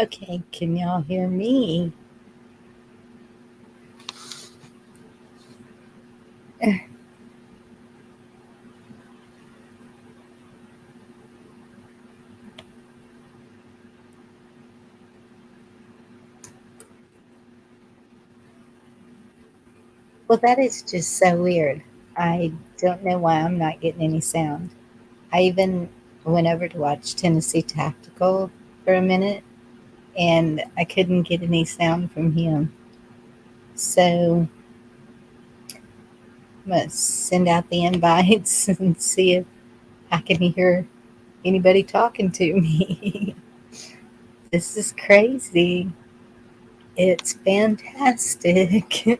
Okay, can y'all hear me? Well, that is just so weird. I don't know why I'm not getting any sound. I even went over to watch Tennessee Tactical for a minute and I couldn't get any sound from him. So I'm going to send out the invites and see if I can hear anybody talking to me. This is crazy. It's fantastic.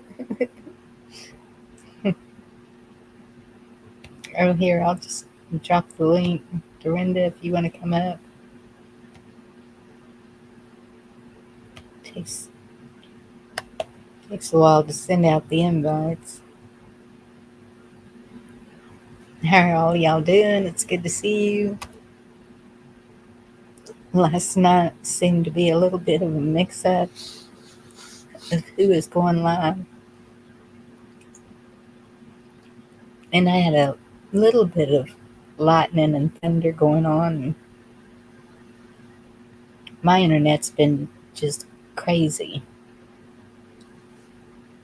Oh, here, I'll just drop the link. Dorinda, if you want to come up. Takes takes a while to send out the invites. How are all y'all doing? It's good to see you. Last night seemed to be a little bit of a mix-up of who is going live. And I had a little bit of lightning and thunder going on. My internet's been just crazy.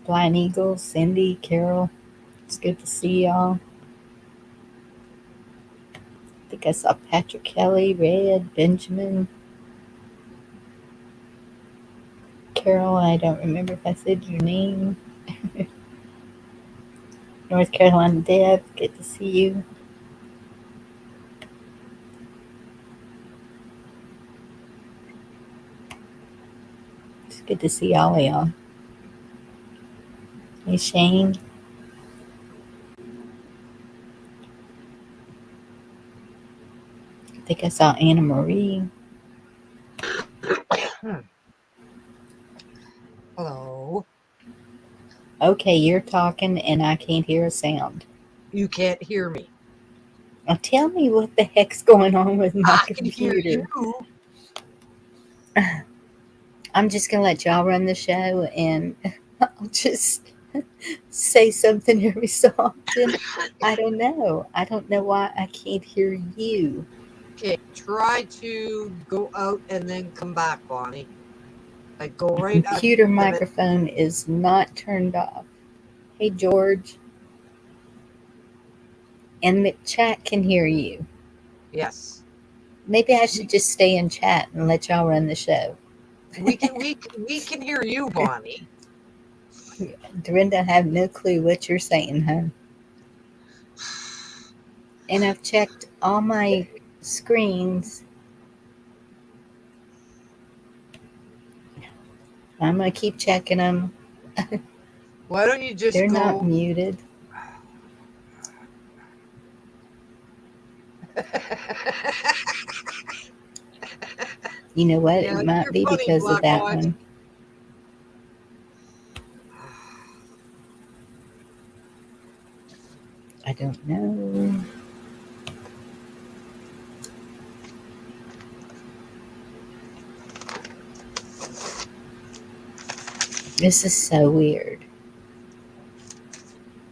Flying Eagle, Cindy, Carol, it's good to see y'all. I think I saw Patrick Kelly, Red, Benjamin, Carol. I don't remember if I said your name. North Carolina Deb, good to see you. It's good to see all of y'all. Hey, Shane. I think I saw Anna Marie. Hello. Okay, you're talking and I can't hear a sound. You can't hear me. Now tell me what the heck's going on with my I can hear computer. you. I'm just going to let y'all run the show and I'll just say something every so often. I don't know. I don't know why I can't hear you. Okay, try to go out and then come back, Bonnie. Like go The right out computer of it. microphone is not turned off. Hey, George. And the chat can hear you. Yes. Maybe I should just stay in chat and let y'all run the show. We can hear you, Bonnie. Dorinda, I have no clue what you're saying, hon. And I've checked all my screens. I'm going to keep checking them. Why don't you just They're go? not muted. You know what? Yeah, It might you're be funny, because of that Blackwood. one. I don't know. This is so weird.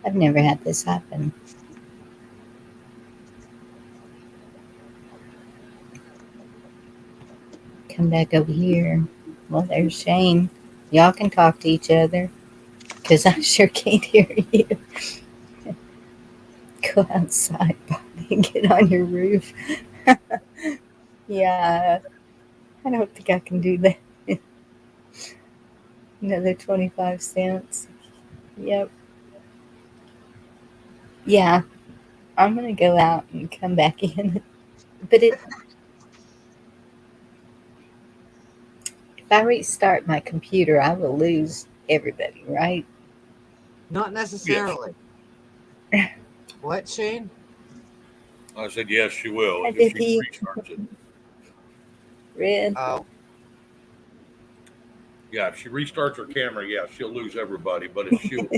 I've never had this happen. Come back over here. Well, there's Shane. Y'all can talk to each other because I sure can't hear you. Go outside, Bobby, and get on your roof. Yeah, I don't think I can do that. Another 25 cents. Yep. Yeah, I'm going to go out and come back in. But if I restart my computer, I will lose everybody, right? Not necessarily. Yes. What, Shane? I said, yes, she will How if did she he? restarts it. Red. Oh, Yeah, if she restarts her camera, yeah, she'll lose everybody. But if she'll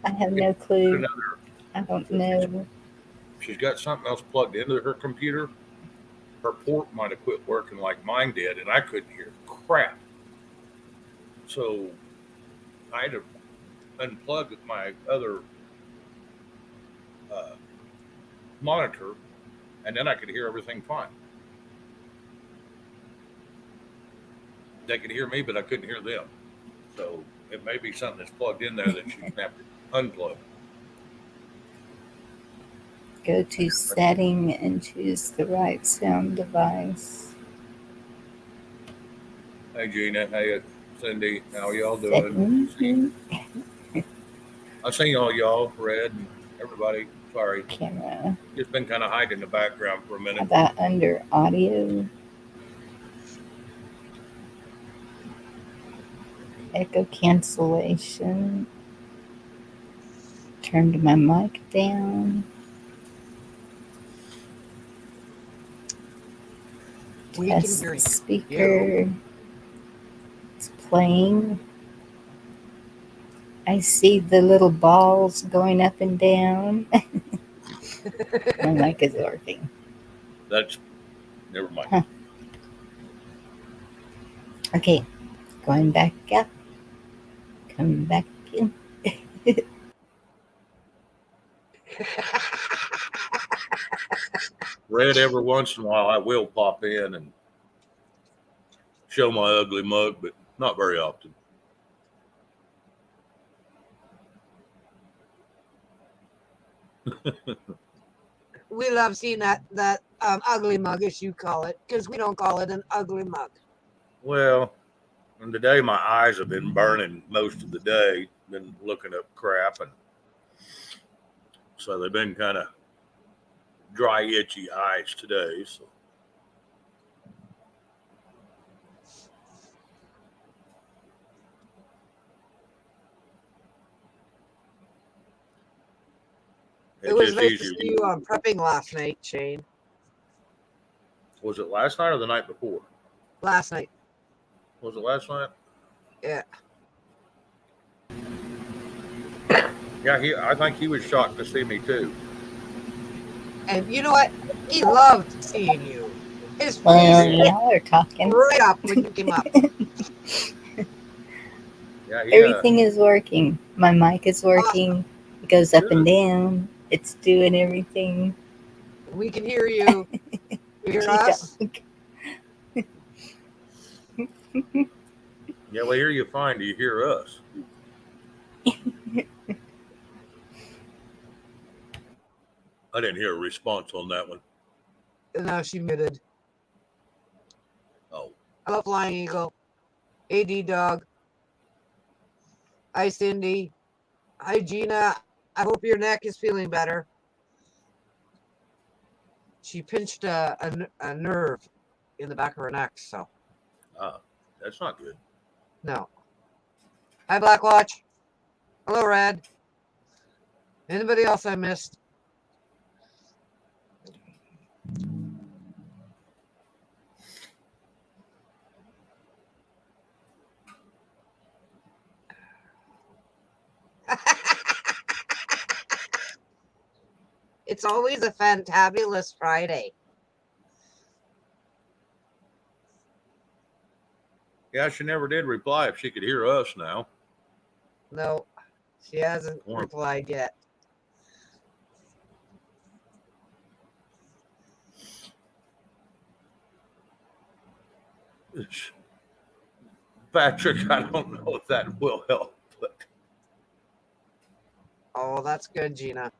I have if no clue. another, I don't if know. she's got something else plugged into her computer, her port might have quit working like mine did, and I couldn't hear crap. So I had to unplug my other uh, monitor, and then I could hear everything fine. They could hear me, but I couldn't hear them. So it may be something that's plugged in there that she's gonna have to unplug. Go to setting and choose the right sound device. Hey Gina, hey Cindy, how y'all doing? Setting, I seen all y'all, Red and everybody. Sorry, camera. just been kind of hiding in the background for a How minute. about under audio? Echo cancellation. Turned my mic down. We can Test hear the you. speaker. It's playing. I see the little balls going up and down. My mic is working. That's never mind. Huh. Okay, going back up. Come back in. Red, every once in a while I will pop in and show my ugly mug, but not very often. We love seeing that ugly mug, as you call it, because we don't call it an ugly mug. Well, and today my eyes have been burning most of the day. Been looking up crap, and so they've been kind of dry, itchy eyes today. So It it's was just nice to easier. see you prepping last night, Shane. Was it last night or the night before? Last night. Was it last night? Yeah. Yeah, I think he was shocked to see me too. And you know what? He loved seeing you. His Well, face y'all are talking. right up when you came up. Yeah, Everything is working. My mic is working. It goes up and down. It's doing everything. We can hear you. You hear us? Yeah, we hear you fine. Do you hear us? I didn't hear a response on that one. No, she muted. Oh, Hello, Flying Eagle. AD Dog. Hi, Cindy. Hi, Gina. I hope your neck is feeling better. She pinched a nerve in the back of her neck, so that's not good. no. Hi, Blackwatch. Hello, Red. Anybody else I missed? It's always a fantabulous Friday. Yeah, she never did reply if she could hear us now. No, she hasn't replied yet. Patrick, I don't know if that will help, but Oh, that's good, Gina.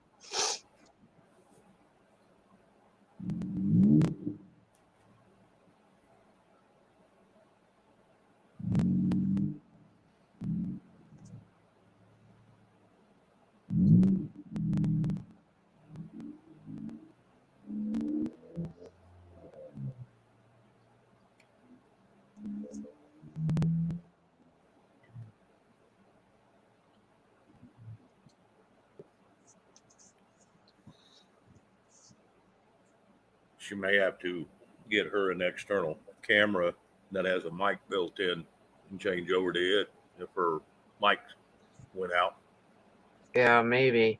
she may have to get her an external camera that has a mic built in and change over to it if her mic went out. Yeah, maybe.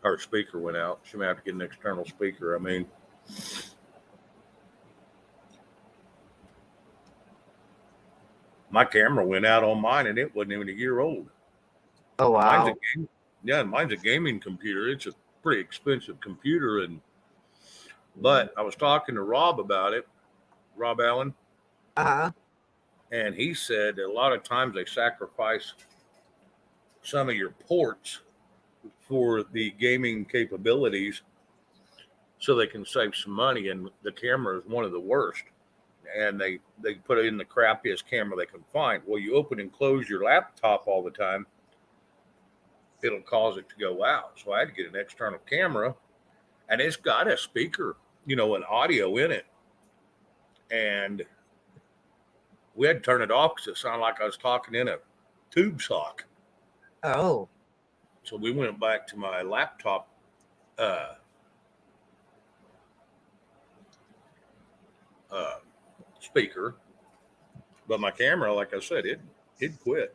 Her speaker went out. She may have to get an external speaker. I mean, My camera went out on mine, and it wasn't even a year old. Oh, Mine's a wow. game, yeah, mine's a gaming computer. It's a pretty expensive computer, and but I was talking to Rob about it, Rob Allen, Uh-huh. and he said that a lot of times they sacrifice some of your ports for the gaming capabilities so they can save some money. And the camera is one of the worst. And they put it in the crappiest camera they can find. Well, you open and close your laptop all the time, it'll cause it to go out. So I had to get an external camera, and it's got a speaker, an audio in it. And we had to turn it off because it sounded like I was talking in a tube sock. Oh, So we went back to my laptop uh, uh, speaker, but my camera, like I said, it quit.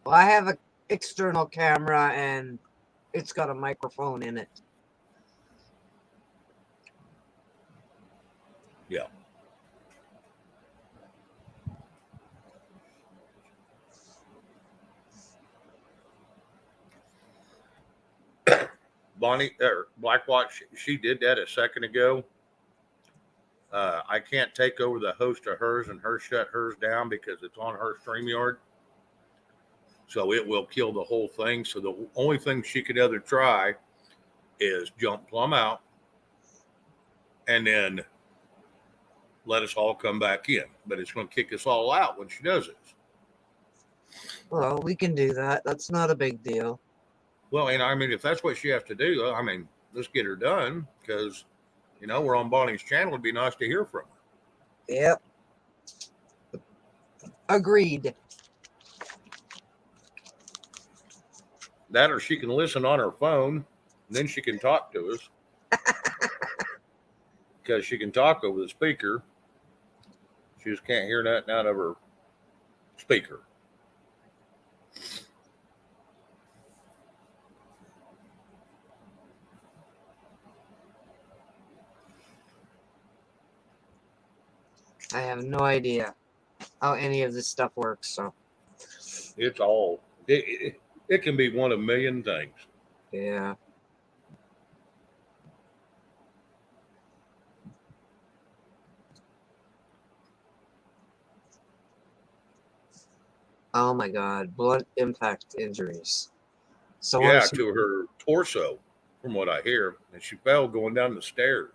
well, I have a external camera and it's got a microphone in it. Yeah. Bonnie or Blackwatch, she did that a second ago. I can't take over the host of hers and her shut hers down because it's on her StreamYard. So it will kill the whole thing. So the only thing she could ever try is jump plumb out and then let us all come back in. But it's going to kick us all out when she does it. Well, we can do that. That's not a big deal. Well, and I mean, if that's what she has to do, I mean, let's get her done because, we're on Bonnie's channel. It'd be nice to hear from her. Yep. Agreed. That or she can listen on her phone, and then she can talk to us because she can talk over the speaker. She just can't hear nothing out of her speaker. I have no idea how any of this stuff works. So, It's all, it can be one of a million things. yeah. Oh my God. Blunt impact injuries. Yeah, to her torso, from what I hear. And she fell going down the stairs.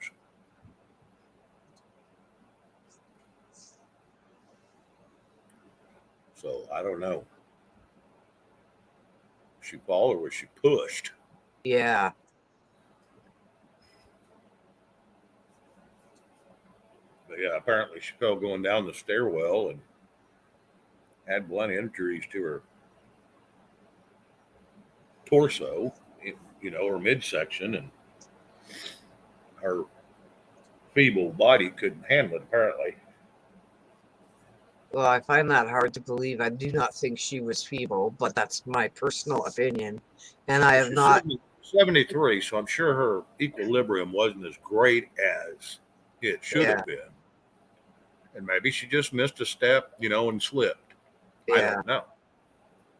So I don't know. She fall or was she pushed? Yeah. But yeah, apparently she fell going down the stairwell and had blunt injuries to her torso, her midsection, and her feeble body couldn't handle it, apparently. Well, I find that hard to believe. I do not think she was feeble, but that's my personal opinion. And I have She's not. 73, so I'm sure her equilibrium wasn't as great as it should have been. And maybe she just missed a step, and slipped. I Yeah. don't know.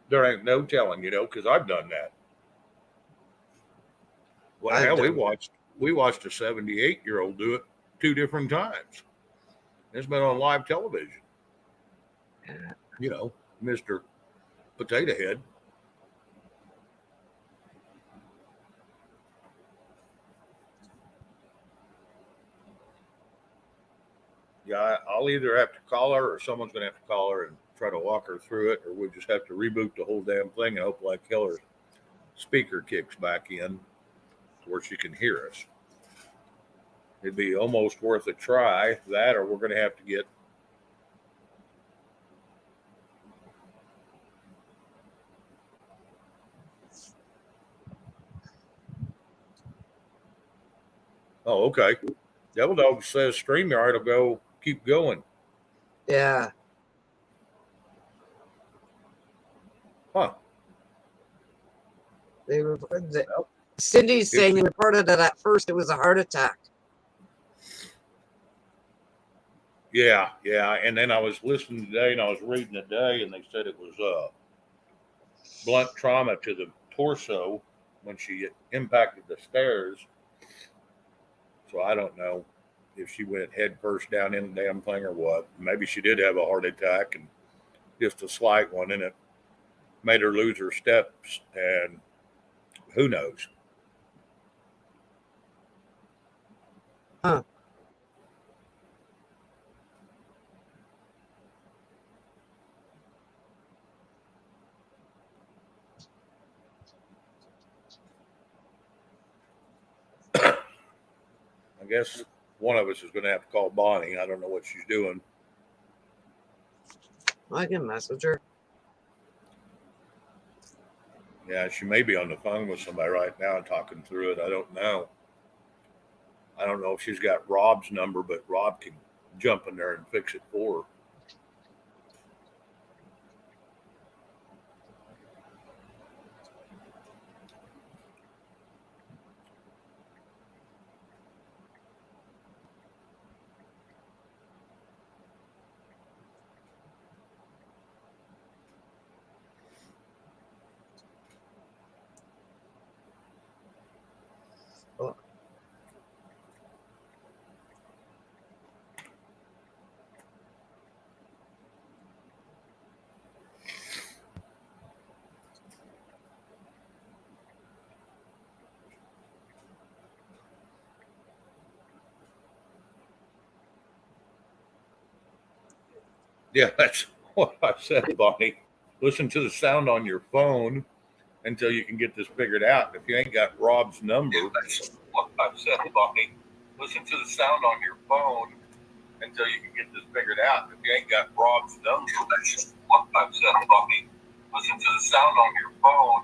There ain't no telling, because I've done that. Well, hell, we watched a 78-year-old do it 2 different times. It's been on live television. Mr. Potato Head. Yeah, I'll either have to call her or someone's going to have to call her and try to walk her through it, or we just have to reboot the whole damn thing and hope like hell her speaker kicks back in where she can hear us. It'd be almost worth a try, that, or we're going to have to get Oh, okay. Devil Dog says StreamYard will keep going. Yeah. Huh. Cindy's saying in reported that at first it was a heart attack. Yeah, yeah. And then I was listening today, and I was reading today, and they said it was blunt trauma to the torso when she impacted the stairs. So I don't know if she went head first down in the damn thing or what. Maybe she did have a heart attack and just a slight one, and it made her lose her steps. And who knows? Huh. I guess one of us is going to have to call Bonnie. I don't know what she's doing. I can message her. Yeah, she may be on the phone with somebody right now talking through it. I don't know. I don't know if she's got Rob's number, but Rob can jump in there and fix it for her. Oh, Yeah, that's what I said, Bonnie. Listen to the sound on your phone until you can get this figured out. If you ain't got Rob's number, yeah, that's what I've said, Bonnie. Listen to the sound on your phone until you can get this figured out. If you ain't got Rob's number, that's what I've said, Bonnie. Listen to the sound on your phone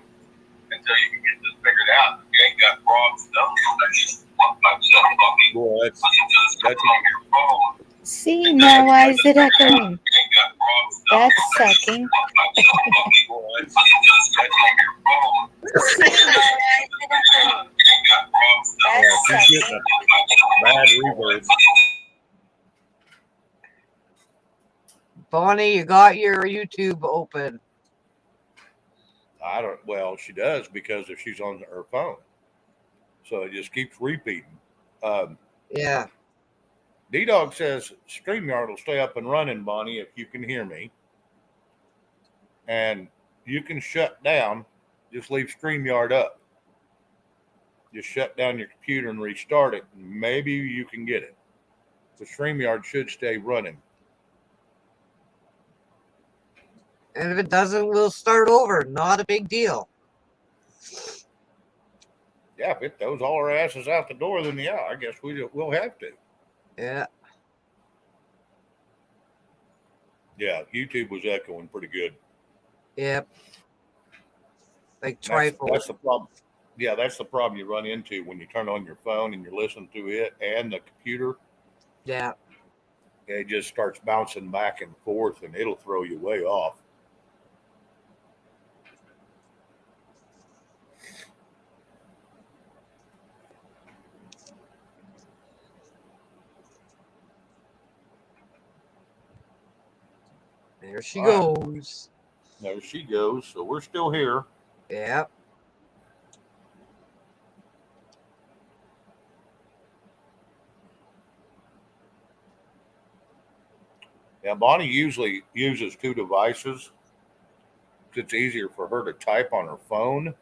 until you can get this figured out. If you ain't got Rob's number, that's what I've said, Bonnie. Boy, listen to the sound on your phone. See, now why is it echoing? That's sucking. Bad reverb. Bonnie, you got your YouTube open. I don't. Well, she does because if she's on her phone, so it just keeps repeating. Yeah. D Dog says StreamYard will stay up and running, Bonnie, if you can hear me, and you can shut down. Just leave StreamYard up. Just shut down your computer and restart it, and maybe you can get it. The StreamYard should stay running. And if it doesn't, we'll start over. Not a big deal. Yeah, if it throws all our asses out the door, then yeah, I guess we'll have to. Yeah. Yeah, YouTube was echoing pretty good. Yep. Like trifle. That's the problem. Yeah, that's the problem you run into when you turn on your phone and you're listening to it and the computer. Yeah. It just starts bouncing back and forth, and it'll throw you way off. There she goes. There she goes. So we're still here. Yep. Yeah, Bonnie usually uses two devices. It's easier for her to type on her phone.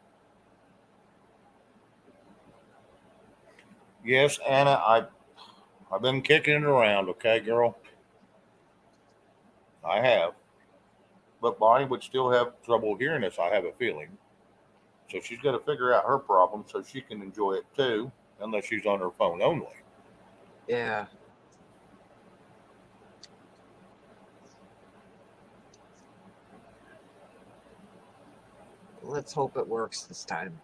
Yes, Anna, I've been kicking it around, okay, girl? I have. But Bonnie would still have trouble hearing us, I have a feeling. So she's got to figure out her problem so she can enjoy it too, unless she's on her phone only. Yeah. Let's hope it works this time.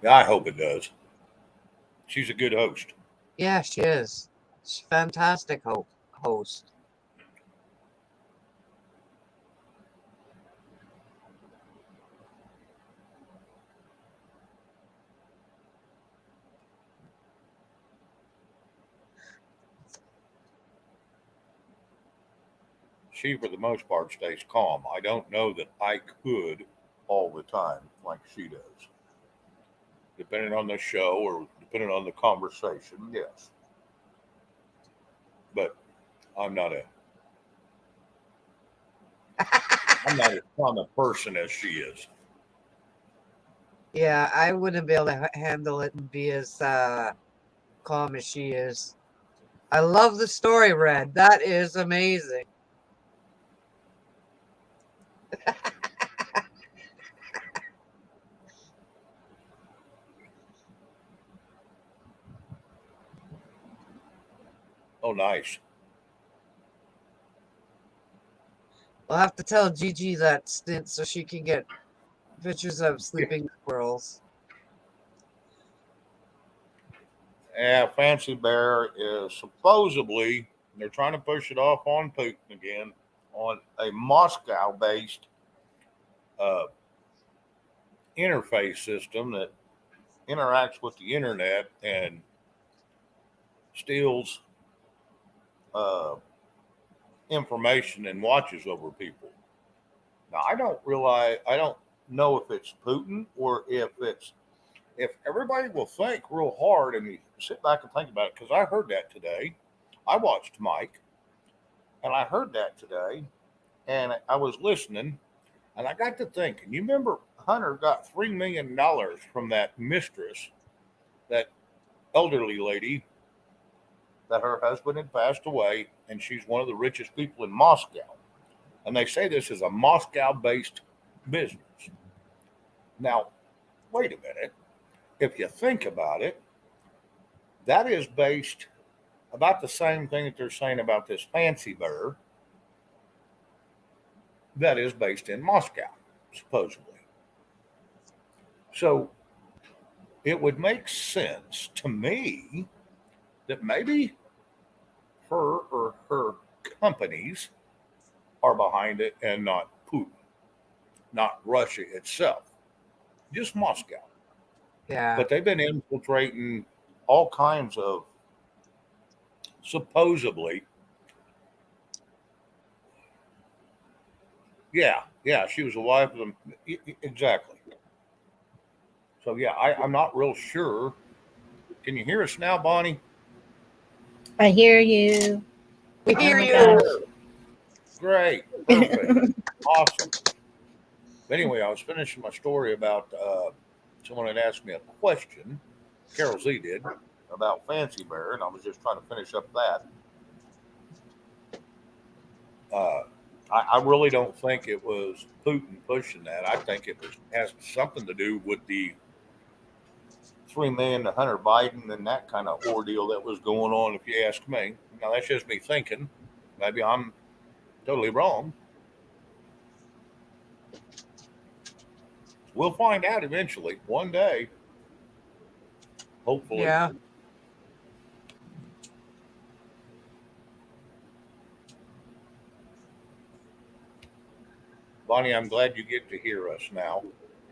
Yeah, I hope it does. She's a good host. Yeah, she is. She's a fantastic host. she, for the most part, stays calm. I don't know that I could all the time like she does. Depending on the show or depending on the conversation, yes. But I'm not a I'm not as calm a person as she is. Yeah, I wouldn't be able to handle it and be as calm as she is. I love the story, Red. That is amazing. Oh, nice. We'll have to tell Gigi that stint so she can get pictures of sleeping squirrels. Yeah, Fancy Bear is supposedly they're trying to push it off on Putin again on a Moscow-based uh, interface system that interacts with the internet and steals uh, information and watches over people. Now, I don't know if it's Putin or if everybody will think real hard and you sit back and think about it, because I heard that today. I watched Mike and I heard that today and I was listening and I got to thinking, you remember Hunter got $3 million from that mistress, that elderly lady that her husband had passed away, and she's one of the richest people in Moscow. And they say this is a Moscow based business. Now, wait a minute. If you think about it, that is based about the same thing that they're saying about this fancy bear that is based in Moscow, supposedly. So it would make sense to me that maybe her or her companies are behind it and not Putin, not Russia itself, just Moscow. Yeah. But they've been infiltrating all kinds of supposedly, yeah, she was the wife of them. Exactly. So, yeah, I'm not real sure. Can you hear us now, Bonnie? I hear you. We Oh hear my you. gosh. Great. Perfect. Awesome. Anyway, I was finishing my story about someone had asked me a question. Carol Z did about Fancy Bear, and I was just trying to finish up that. Uh, I really don't think it was Putin pushing that. I think it was has something to do with the 3 million to Hunter Biden and that kind of ordeal that was going on. If you ask me, now that's just me thinking. Maybe I'm totally wrong. We'll find out eventually, one day, hopefully. Yeah. Bonnie, I'm glad you get to hear us now.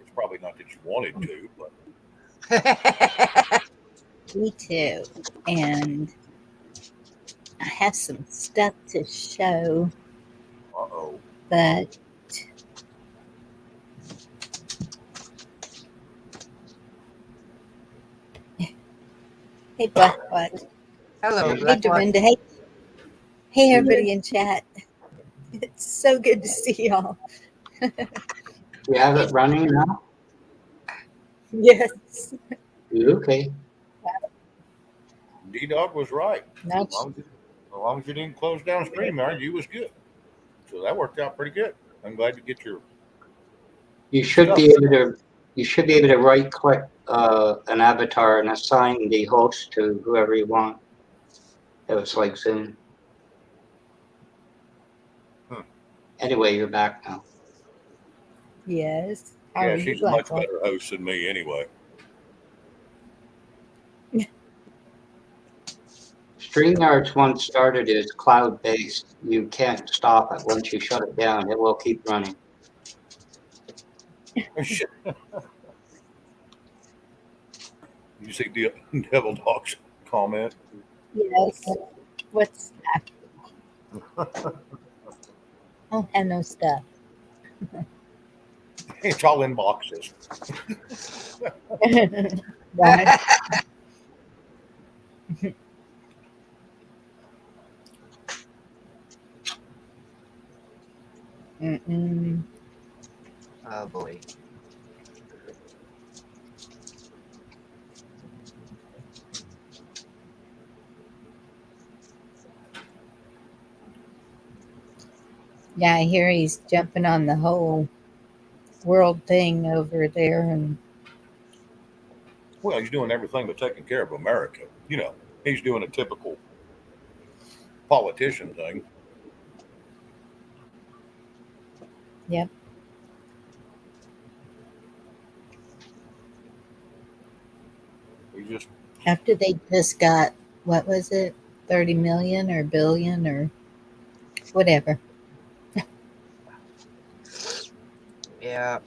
It's probably not that you wanted to, but Me too. And I have some stuff to show uh-oh. that hey Black What? Hello, Hey, Hey Black One. Dorinda. Hey everybody in chat. It's so good to see y'all. you have it running now? Yes. Okay. D Dog was right. Not As long as you didn't close down StreamYard, you was good. So that worked out pretty good. I'm glad to get your You should stuff. be able to right click an avatar and assign the host to whoever you want. It was like Zoom. Hmm. Anyway, you're back now. yes. How Yeah, are you, she's a much Black One? better host than me anyway. StreamYard's once started is cloud-based. You can't stop it. Once you shut it down, it will keep running. Shit. You see Devil Dog's comment? Yes. What's I don't have no stuff. It's all in boxes. Right? Mm-mm. Oh boy. Yeah, I hear he's jumping on the whole world thing over there, and Well, he's doing everything but taking care of America. He's doing a typical politician thing. yep. He just, After they just got, what was it, 30 million or billion or whatever. Yeah.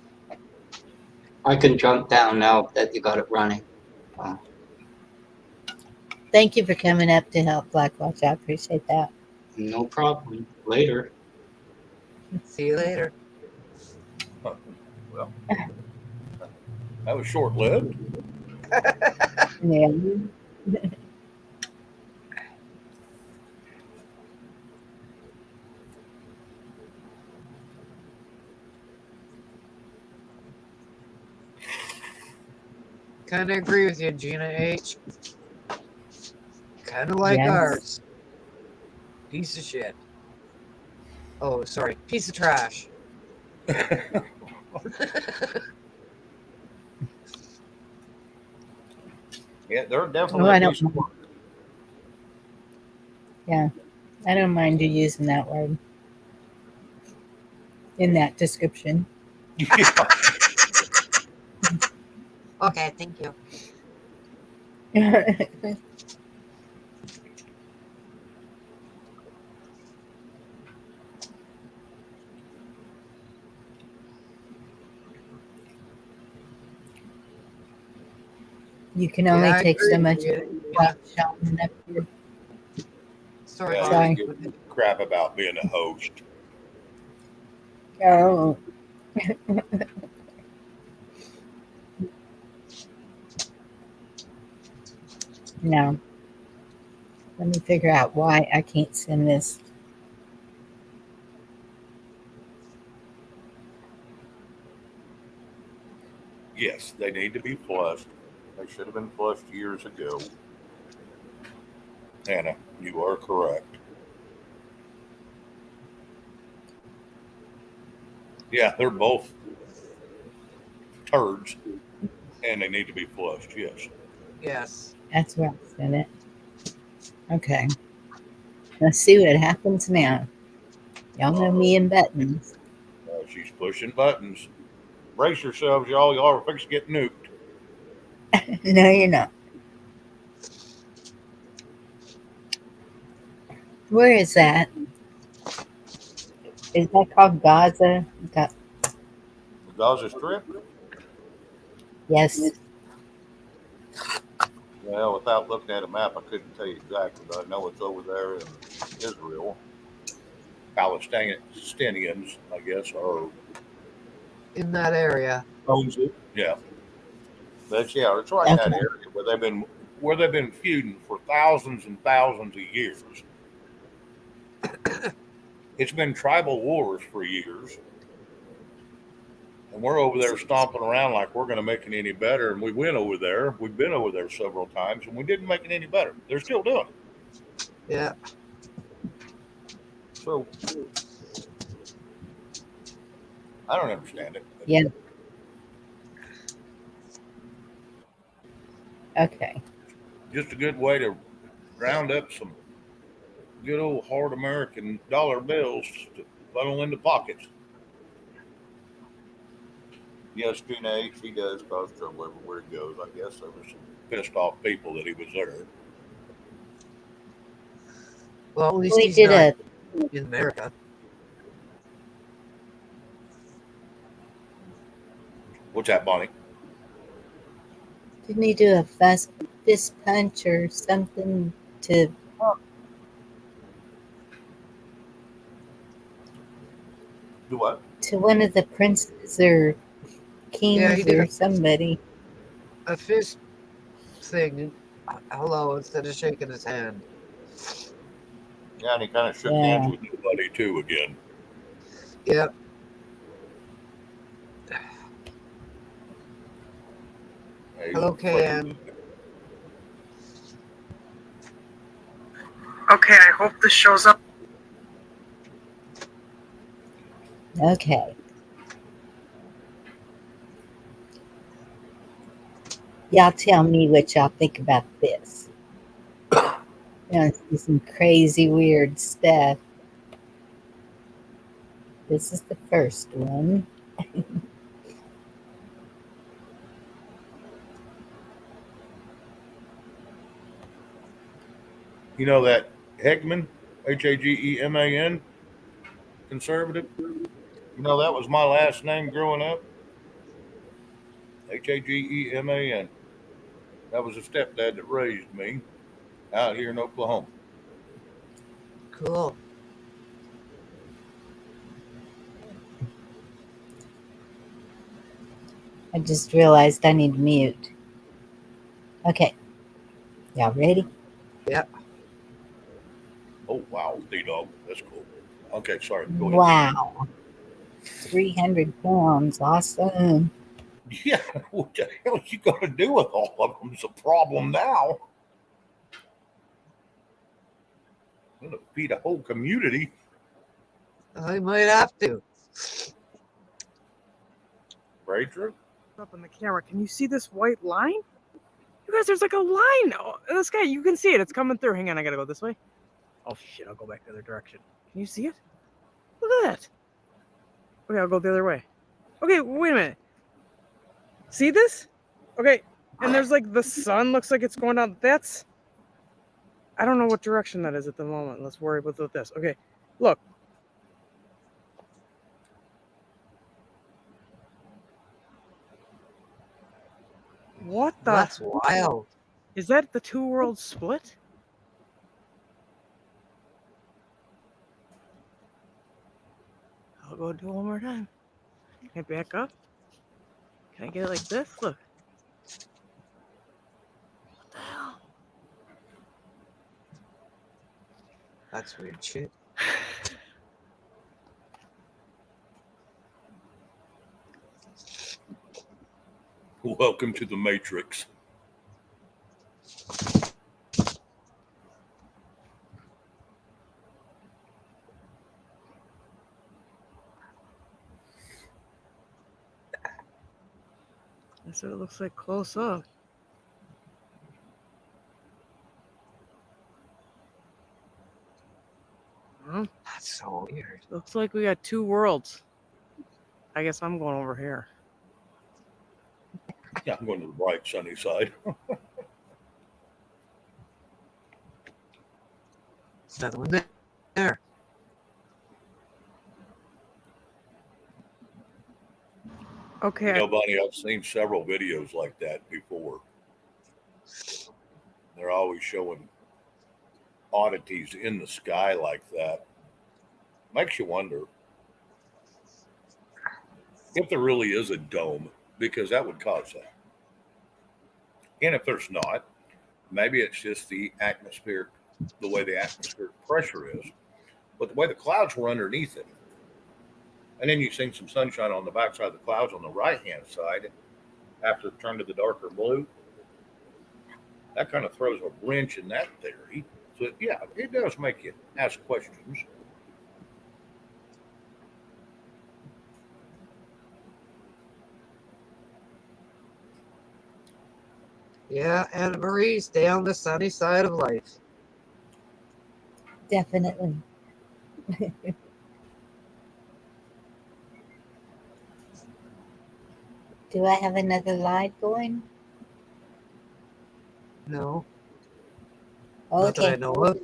I can jump down now that you got it running. Uh, Thank you for coming up to help Blackwatch. I appreciate that. no problem. Later. See you later. well, that was short lived. Yeah. Kind of agree with you, Gina H. Kind of like Yes. ours. Piece of shit. Oh, sorry. Piece of trash. Yeah, there Oh, definitely I a don't piece of mind. work. Yeah. I don't mind you using that word in that description. Yeah. Okay, thank you. You can Yeah, only I take agree so with much you, while Gina. shopping up here. Sorry, Yeah, he Bonnie. didn't Sorry. give a crap about being a host. Oh, no. Let me figure out why I can't send this. Yes, they need to be flushed. They should have been flushed years ago. Hannah, you are correct. Yeah, they're both turds and they need to be flushed. Yes. Yes. That's where I sent it. Okay. Let's see what happens now. Y'all know Uh-oh. me and buttons. She's pushing buttons. Brace yourselves, y'all. Y'all are fixing to get nuked. No, you're not. Where is that? Is that called Gaza? The Gaza Strip? Yes. Well, without looking at a map, I couldn't tell you exactly, but I know it's over there in Israel. Palestinians, I guess, are In that area. owns it. Yeah, but yeah, it's right in Okay. that area where they've been feuding for thousands and thousands of years. It's been tribal wars for years, and we're over there stomping around like we're going to make it any better. And we went over there. We've been over there several times, and we didn't make it any better. They're still doing it. Yeah. So I don't understand it. Yeah. Okay. Just a good way to round up some good old hard American dollar bills to funnel into pockets. Yes, Gina, he does cause trouble everywhere he goes. I guess there were some pissed off people that he was there. Well, at least We he's did not a in America. What's that, Bonnie? didn't he do a fist punch or something to Do what? To one of the princes or Yeah, he kings did or somebody. a fist thing. Hello, instead of shaking his hand. Yeah, and he kind of shook hands Yeah. with nobody too again. Yep. Yeah, he's Hello, fucking. Can. Okay, I hope this shows up. Okay. Y'all tell me what y'all think about this. You know, see some crazy, weird stuff. This is the first one. You know that Hegman, Hageman, conservative. You know that was my last name growing up. Hageman. That was a stepdad that raised me out here in Oklahoma. Cool. I just realized I need to mute. Okay. Y'all ready? Yep. Oh wow, D dog, that's cool. Okay, sorry. Go ahead. Wow. 300 pounds. Awesome. Yeah, what the hell are you gonna do with all of them? It's a problem now. I'm gonna feed a whole community. I might have to. Right, Drew? Up in the camera. Can you see this white line? You guys, there's like a line. Oh, this guy, you can see it. It's coming through. Hang on, I gotta go this way. Oh shit, I'll go back the other direction. Can you see it? Look at that. Okay, I'll go the other way. Okay, wait a minute. See this? Okay, and there's like the sun looks like it's going down. That's I don't know what direction that is at the moment. Let's worry about this. Okay, look. What the? That's wild. Is that the two worlds split? I'll go do it one more time. Can I back up? Can I get it like this? Look. What the hell? That's weird shit. Welcome to the Matrix. That's what it looks like close up. Huh? That's so weird. Looks like we got two worlds. I guess I'm going over here. Yeah, I'm going to the bright sunny side. There's another one there. Okay. You know, Bonnie, I've seen several videos like that before. They're always showing oddities in the sky like that. Makes you wonder if there really is a dome, because that would cause that. And if there's not, maybe it's just the atmosphere, the way the atmospheric pressure is, but the way the clouds were underneath it. And then you've seen some sunshine on the backside of the clouds on the right hand side after it turned to the darker blue. That kind of throws a wrench in that theory. So, yeah, it does make you ask questions. Yeah, Anna Marie, stay on the sunny side of life. Definitely. Do I have another live going? No, not that I Okay. know of.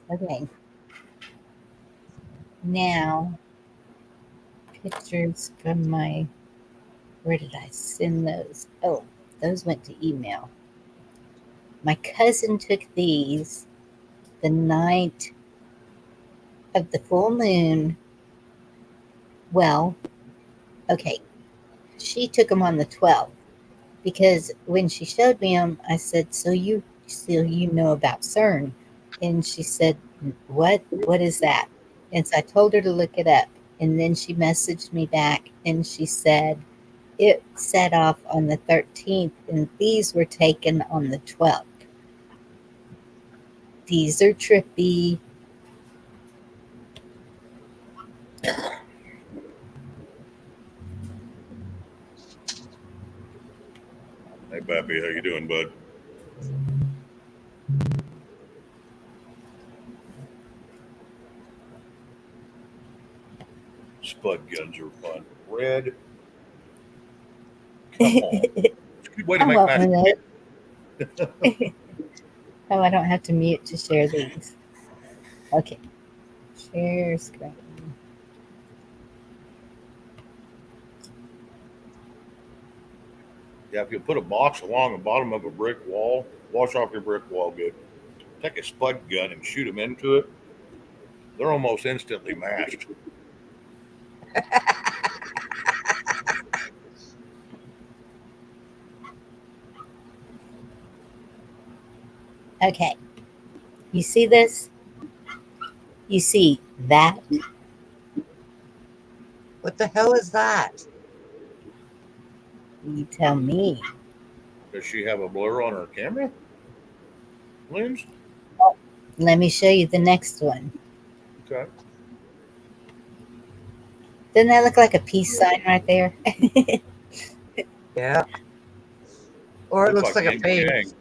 Okay. Now, pictures from my. Where did I send those? Oh, those went to email. My cousin took these the night of the full moon. Well, okay, she took them on the 12th because when she showed me them, I said, "So you know about CERN?" And she said, "What? What is that?" And so I told her to look it up. And then she messaged me back and she said it set off on the 13th, and these were taken on the 12th. These are trippy. Hey, Bappy, how you doing, bud? Spud guns are fun. Red, come on. It's a good way to I make want mashed one of potatoes. those. Oh, I don't have to mute to share these. Okay, share screen. Yeah, if you put a box along the bottom of a brick wall, wash off your brick wall good. Take a spud gun and shoot them into it. They're almost instantly mashed. Okay, you see this? You see that? What the hell is that? You tell me. Does she have a blur on her camera lens? Let me show you the next one. Okay. Doesn't that look like a peace sign right there? Yeah. Or it Looks looks like like a yin and yang. face.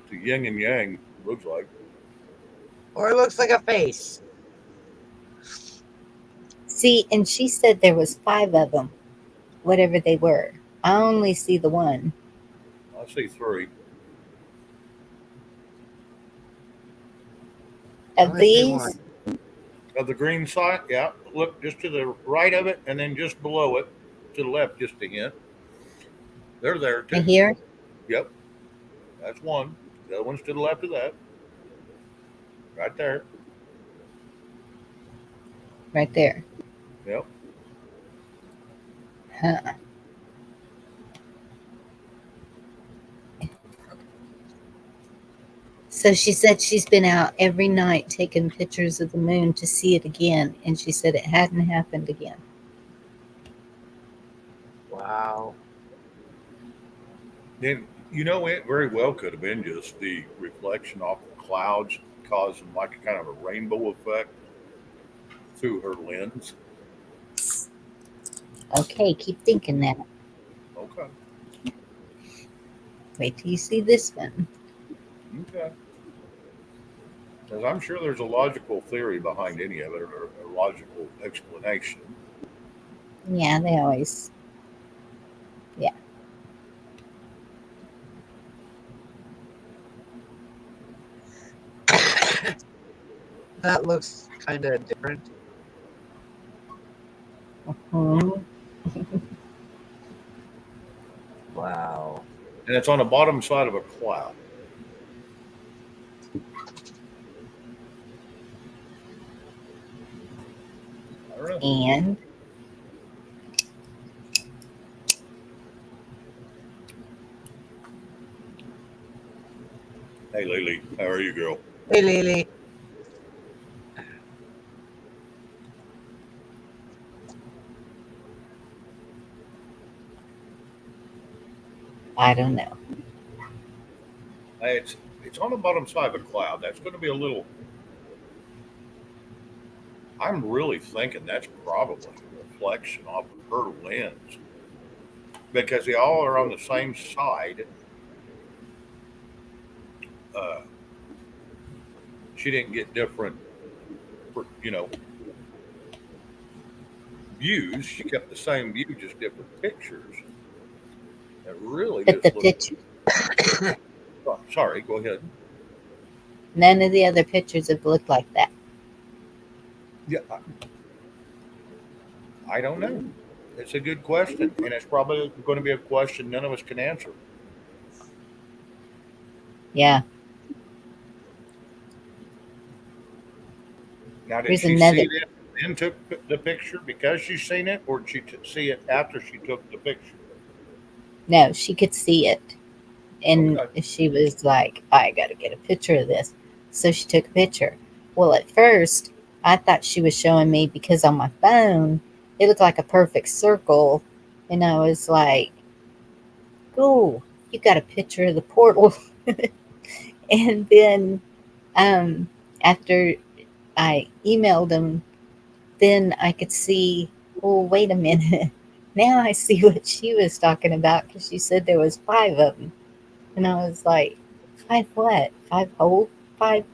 It's a yin and yang, looks like. Or it looks like a face. See, and she said there was 5 of them, whatever they were. I only see the one. I see 3. I Of only see one. these, Of the green side, yeah. Look just to the right of it and then just below it, to the left, just a hint. They're there right too. here, Yep, that's one. The other one's to the left of that, right there. right there. Yep. Huh. So she said she's been out every night taking pictures of the moon to see it again, and she said it hadn't happened again. Wow. Then it very well could have been just the reflection off the clouds causing like a kind of a rainbow effect through her lens. Okay, keep thinking that. Okay. Wait till you see this one. Okay. Because I'm sure there's a logical theory behind any of it, or a logical explanation. Yeah, they always. Yeah. That looks kind of different. Hmm. Wow. And it's on the bottom side of a cloud. I don't know. And Hey, Lily, how are you, girl? Hey, Lily. I don't know. Hey, it's on the bottom side of a cloud. That's going to be a little. I'm really thinking that's probably a reflection off of her lens because they all are on the same side. Uh, she didn't get different, views. She kept the same view, just different pictures. It really But the just looks. picture, Oh, sorry, go ahead. none of the other pictures have looked like that. Yeah, I don't know. It's a good question, and it's probably going to be a question none of us can answer. Yeah. Now, did Here's she another. see it and took the picture because she seen it, or did she see it after she took the picture? No, she could see it. And Okay. she was like, I got to get a picture of this. So she took a picture. Well, at first, I thought she was showing me because on my phone, it looked like a perfect circle. And I was like, cool, you got a picture of the portal. And then um, after I emailed them, then I could see, oh, wait a minute. Now I see what she was talking about because she said there was five of them. And I was like, five what? Five whole? Five?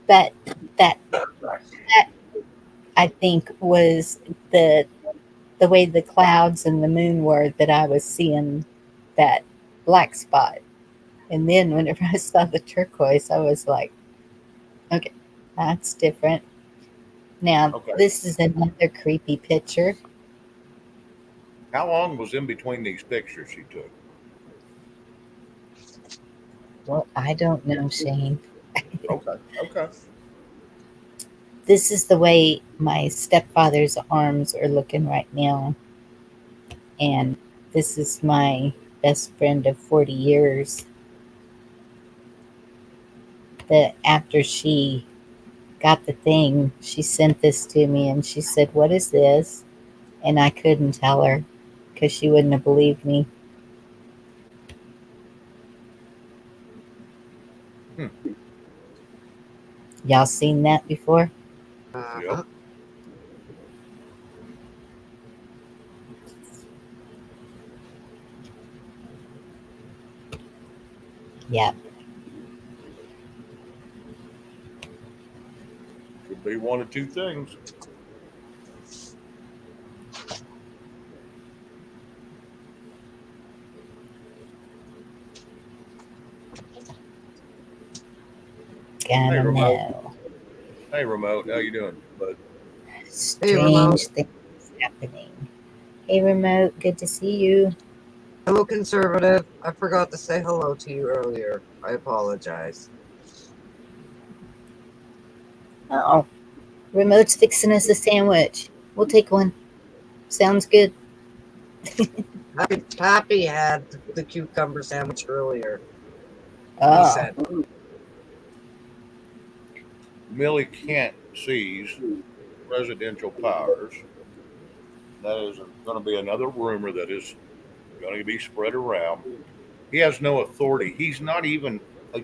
But that, that I think was the the way the clouds and the moon were that I was seeing that black spot. And then whenever I saw the turquoise, I was like, okay, that's different. Now, Okay. this is another creepy picture. How long was in between these pictures she took? Well, I don't know, Shane. Okay. Okay. This is the way my stepfather's arms are looking right now. And this is my best friend of 40 years. That after she got the thing, she sent this to me and she said, what is this? And I couldn't tell her because she wouldn't have believed me. Hmm. Y'all seen that before? Yep. Uh-huh. Yeah. Could be one of two things. Hey, Gotta remote. know. Hey, remote. How you doing? But Hey, remote. Strange things happening. Hey, remote. Good to see you. Hello, conservative. I forgot to say hello to you earlier. I apologize. Oh, remote's fixing us a sandwich. We'll take one. Sounds good. Pappy had the cucumber sandwich earlier. He Oh, said, Millie can't seize presidential powers. That is going to be another rumor that is going to be spread around. He has no authority. He's not even a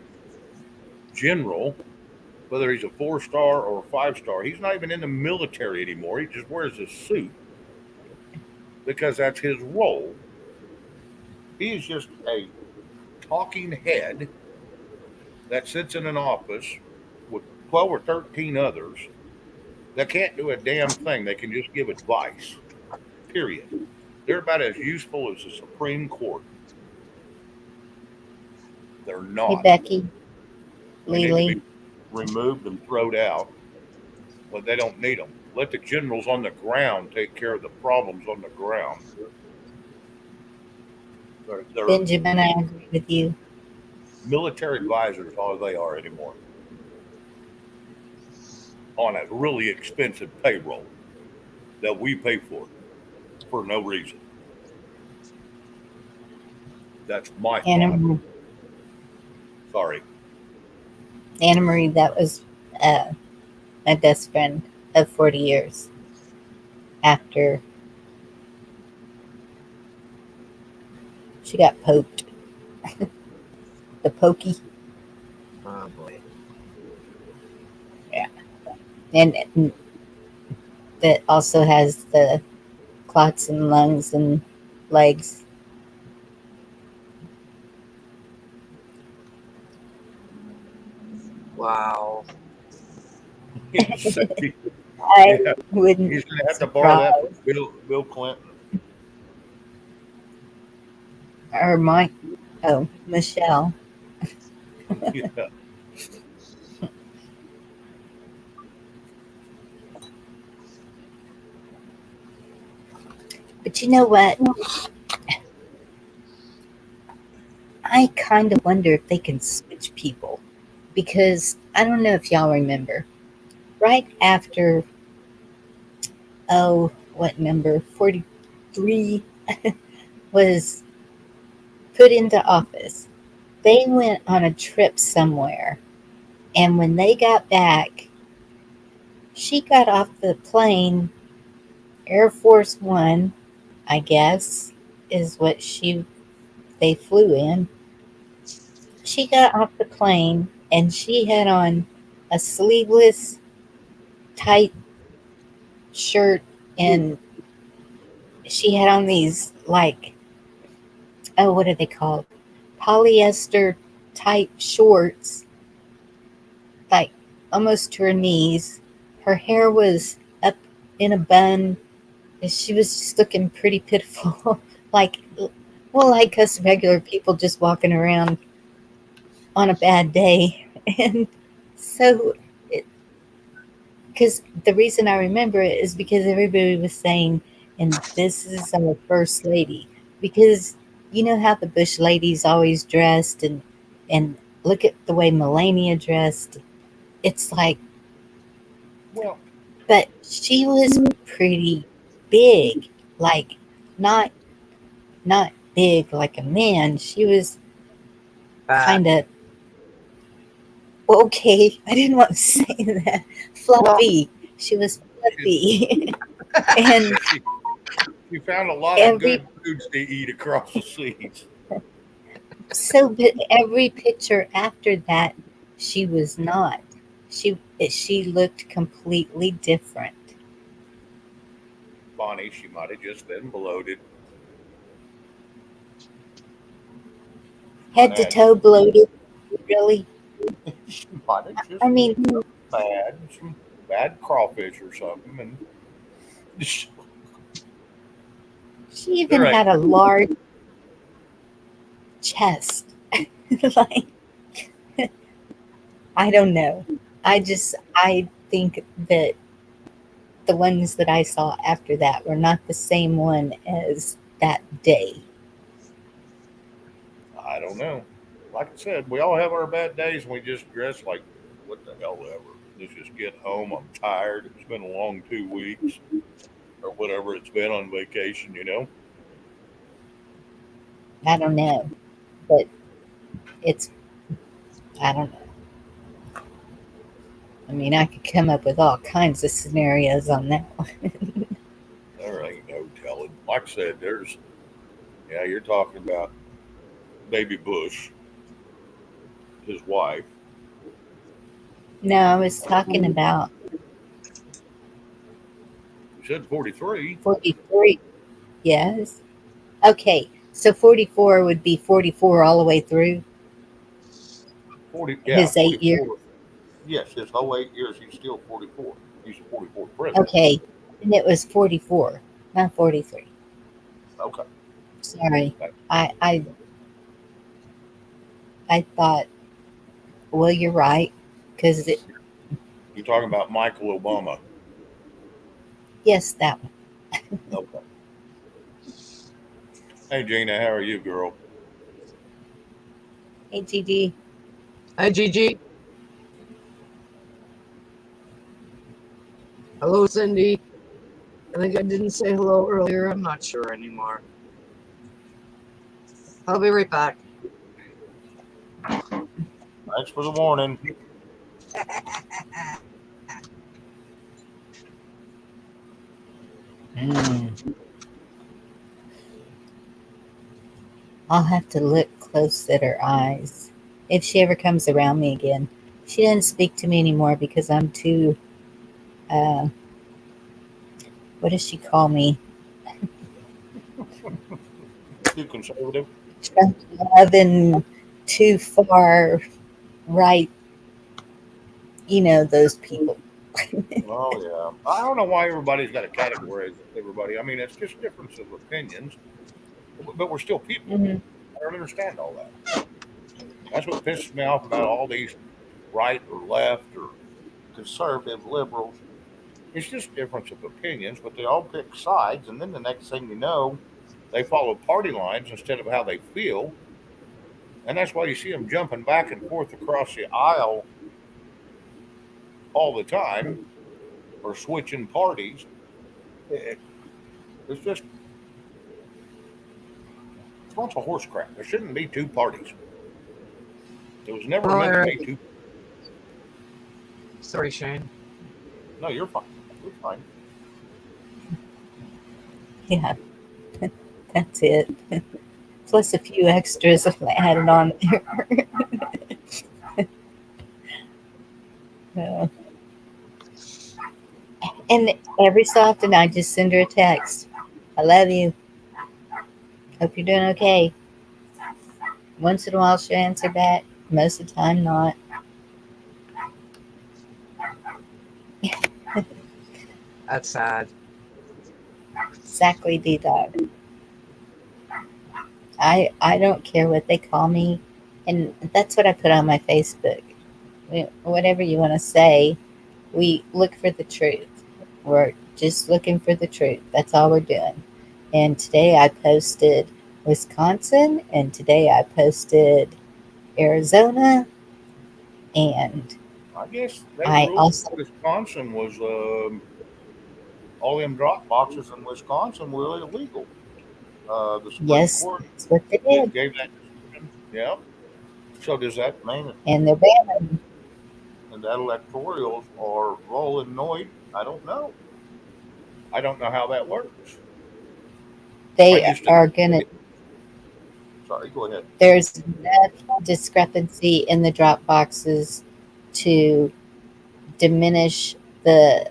general, whether he's a 4 star or a 5 star. He's not even in the military anymore. He just wears a suit because that's his role. He's just a talking head that sits in an office with 12 or 13 others that can't do a damn thing. They can just give advice, period. They're about as useful as the Supreme Court. They're hey, not. Becky, They need to be Lily. removed and thrown out, but they don't need them. Let the generals on the ground take care of the problems on the ground. They're Benjamin, I agree with you. military advisors, all they are anymore, on a really expensive payroll that we pay for no reason. That's my thought. Anna, Sorry. Anna Marie, that was uh, my best friend of 40 years after she got poked. The pokey. oh boy. Yeah. And that also has the clots in lungs and legs. Wow. Yes, I yeah. wouldn't He's be going to have to borrow that from surprised. Bill Clinton. Or my, oh, Michelle. Yeah. But you know what? I kind of wonder if they can switch people because I don't know if y'all remember. Right after, oh, what number? 43 was put into office. They went on a trip somewhere, and when they got back, she got off the plane, Air Force One, I guess, is what they flew in. She got off the plane and she had on a sleeveless tight shirt, and she had on these like, oh, what are they called? Polyester type shorts, like almost to her knees. Her hair was up in a bun. And she was just looking pretty pitiful, like, well, like us regular people just walking around on a bad day. And so, because the reason I remember it is because everybody was saying, and this is our first lady, because you know how the Bush ladies always dressed, and look at the way Melania dressed. It's like, Well, but she was pretty big, like not not big like a man. She was Fat. kind of, okay. I didn't want to say that. Well, Fluffy. She was she, fluffy, and she, she found a lot of every good foods to eat across the seas. so but every picture after that, she was not. She looked completely different, Bonnie, she might have just been bloated. She might head have to had toe bloated. Really, she might have just I mean, bad some bad crawfish or something, and she even there ain't had a large chest. Like, I don't know. I think that the ones that I saw after that were not the same one as that day. I don't know. Like I said, we all have our bad days and we just dress like what the hell ever. Let's just get home. I'm tired. It's been a long 2 weeks or whatever it's been on vacation. I don't know, but it's I don't know. I mean, I could come up with all kinds of scenarios on that one. There ain't no telling. Like I said, yeah, you're talking about baby Bush, his wife. No, I was talking about You said 43. 43. Yes. Okay. So 44 would be 44 all the way through 40, yeah, his 8 years. 44. Yes, his whole 8 years, he's still 44. He's a 44th president. Okay. And it was 44, not 43. Okay. Sorry. I I I thought, well, you're right, because You're talking about Michael Obama. yes, that one. Okay. Hey, Gina, how are you, girl? Hey, GD. hi, Gigi. Hello, Cindy. I think I didn't say hello earlier. I'm not sure anymore. I'll be right back. Thanks for the warning. Mm. I'll have to look close at her eyes if she ever comes around me again. She doesn't speak to me anymore because I'm too, uh, what does she call me? Too conservative? Trump loving, too far right, those people. Oh, yeah. I don't know why everybody's got to categorize everybody. I mean, it's just difference of opinions, but we're still people. Mhm. I don't understand all that. That's what pisses me off about all these right or left or conservative liberals. It's just difference of opinions, but they all pick sides, and then the next thing you know, they follow party lines instead of how they feel, And that's why you see them jumping back and forth across the aisle all the time or switching parties. It, it's just, it's a bunch of horse crap. There shouldn't be two parties. It was never Well, meant to Eric, be two. sorry, Shane. No, you're fine. You're fine. Yeah, that's it. Plus a few extras added on there. Uh, and every so often, I just send her a text. I love you. Hope you're doing okay. Once in a while, she'll answer back. Most of the time, not. That's sad. Exactly, D Dog. I don't care what they call me, and that's what I put on my Facebook. Whatever you want to say, we look for the truth. We're just looking for the truth. That's all we're doing. And today I posted Wisconsin, and today I posted Arizona, and I guess they I ruled also, Wisconsin was all them drop boxes in Wisconsin were illegal. The Supreme yes, Court that's what they did. gave that decision. Yeah. So does that mean And they're banning. that electorals are rolling noid? I don't know. I don't know how that works. I They used to. are going to, Sorry, go ahead. there's enough discrepancy in the drop boxes to diminish the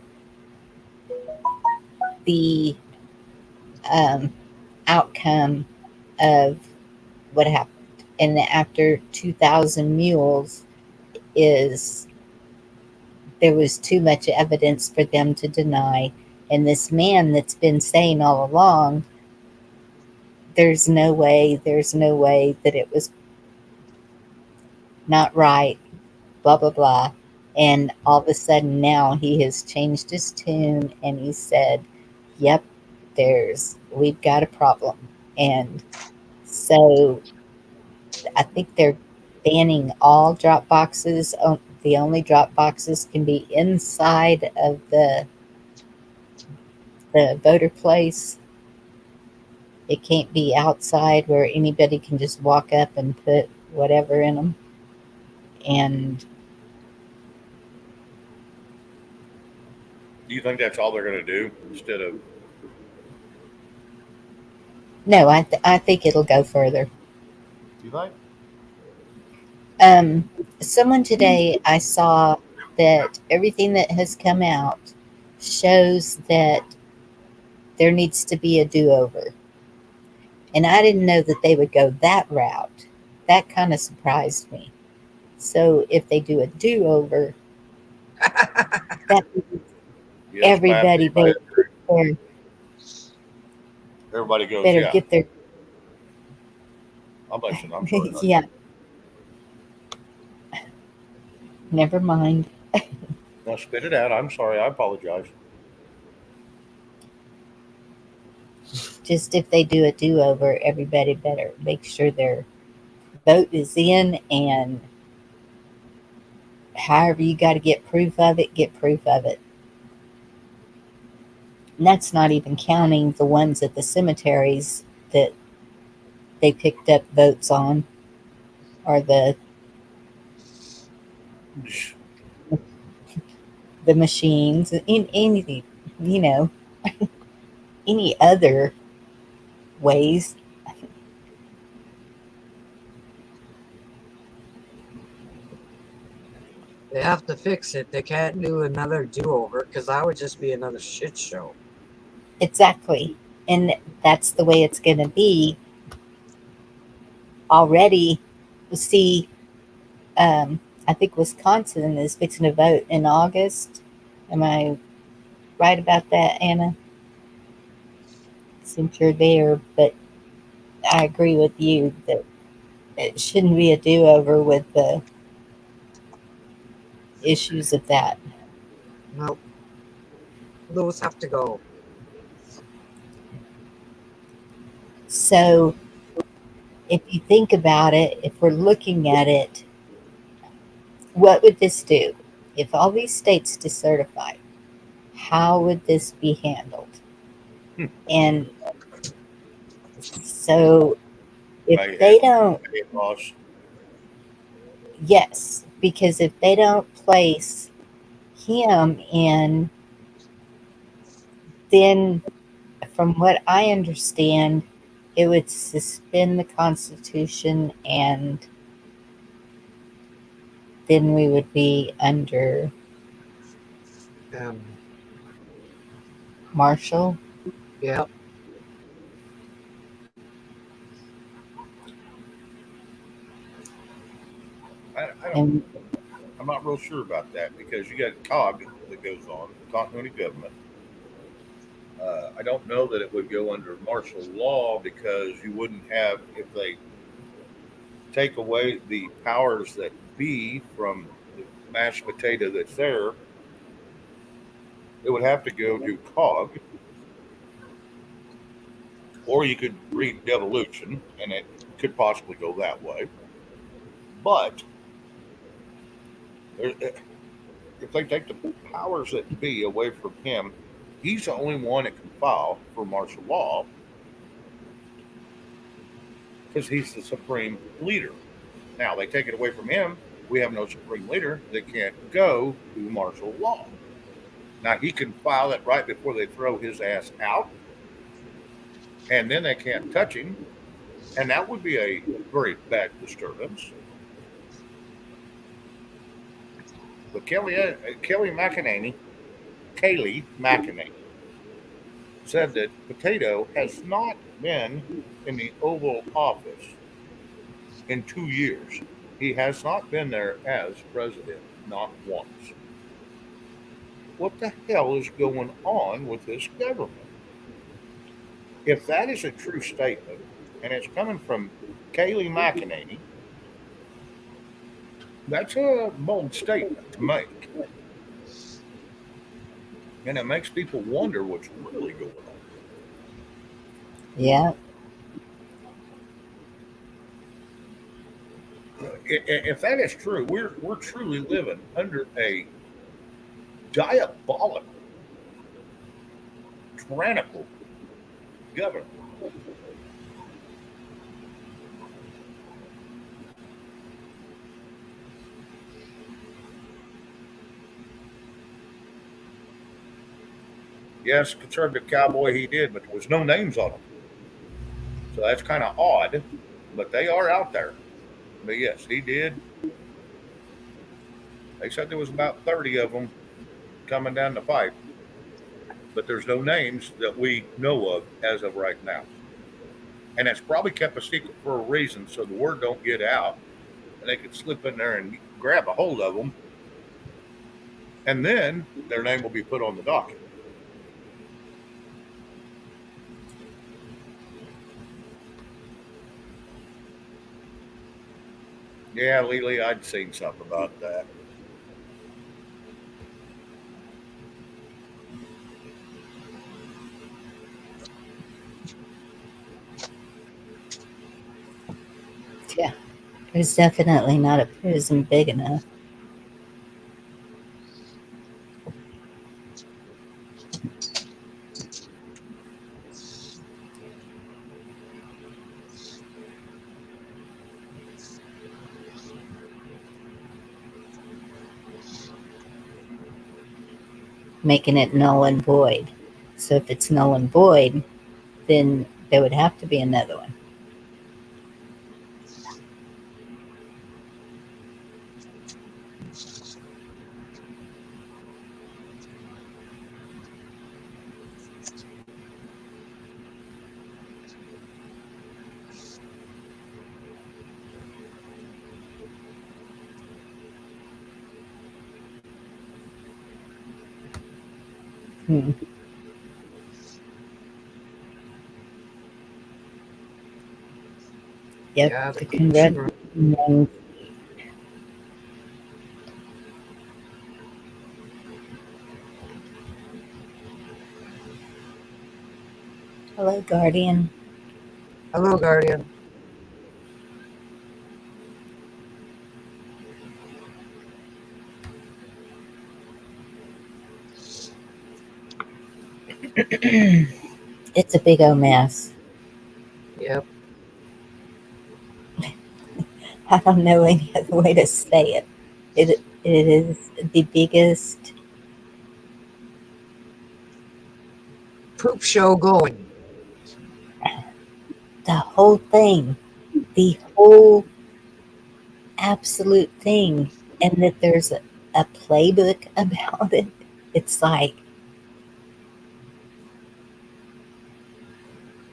um, outcome of what happened. And after 2,000 mules, is there was too much evidence for them to deny. And this man that's been saying all along, there's no way that it was not right, blah, blah, blah. And all of a sudden now he has changed his tune and he said, yep, we've got a problem. And so I think they're banning all drop boxes. The only drop boxes can be inside of the voter place. It can't be outside where anybody can just walk up and put whatever in them. And Do you think that's all they're going to do instead of? no, I think it'll go further. You think? Um, Someone today I saw that everything that has come out shows that there needs to be a do-over. And I didn't know that they would go that route. That kind of surprised me. So if they do a do-over, that means Yes, ma'am. everybody Everybody goes, better yeah. get their I'm listening. I'm sorry, honey. yeah. Never mind. Now spit it out. I'm sorry. I apologize. Just if they do a do-over, everybody better make sure their vote is in, and however you got to get proof of it, get proof of it. And that's not even counting the ones at the cemeteries that they picked up votes on, or the machines, in any, you know, any other ways. They have to fix it. They can't do another do-over because that would just be another shit show. Exactly. And that's the way it's going to be already. See, I think Wisconsin is fixing to vote in August. Am I right about that, Anna? Since you're there, but I agree with you that it shouldn't be a do-over with the issues of that. Nope. Those have to go. So if you think about it, if we're looking at it, what would this do? If all these states decertify, how would this be handled? And so if Mayhem, they don't, chaos. yes, because if they don't place him in, then from what I understand, it would suspend the Constitution and then we would be under Um, Marshall. yeah. I don't. And I'm not real sure about that because you got COG that goes on, continuity government. I don't know that it would go under martial law because you wouldn't have, if they take away the powers that be from the mashed potato that's there, it would have to go to COG, or you could read devolution, and it could possibly go that way. But if they take the powers that be away from him, he's the only one that can file for martial law because he's the supreme leader. Now they take it away from him. We have no supreme leader. They can't go to martial law. Now he can file it right before they throw his ass out, and then they can't touch him, and that would be a very bad disturbance. But Kaylee McEnany, said that Potato has not been in the Oval Office in 2 years. He has not been there as president, not once. What the hell is going on with this government? If that is a true statement, and it's coming from Kaylee McEnany, that's a bold statement to make. And it makes people wonder what's really going on. yeah, If that is true, we're truly living under a diabolical, tyrannical government. Yes, conservative cowboy he did, but there was no names on them. So that's kind of odd, but they are out there. But yes, he did. They said there was about 30 of them coming down the pipe, but there's no names that we know of as of right now. And it's probably kept a secret for a reason, so the word don't get out, and they could slip in there and grab a hold of them, and then their name will be put on the docket. Yeah, Lily, I'd seen something about that. yeah. There's definitely not a prison big enough. Making it null and void. So if it's null and void, then there would have to be another one. Hmm. Yep, Yeah, the that's true. convention. Hello, Guardian. Hello, Guardian. It's a big old mess. Yep. I don't know any other way to say it. It is the biggest Poop show going. the whole thing. The whole absolute thing. And that there's a playbook about it. It's like,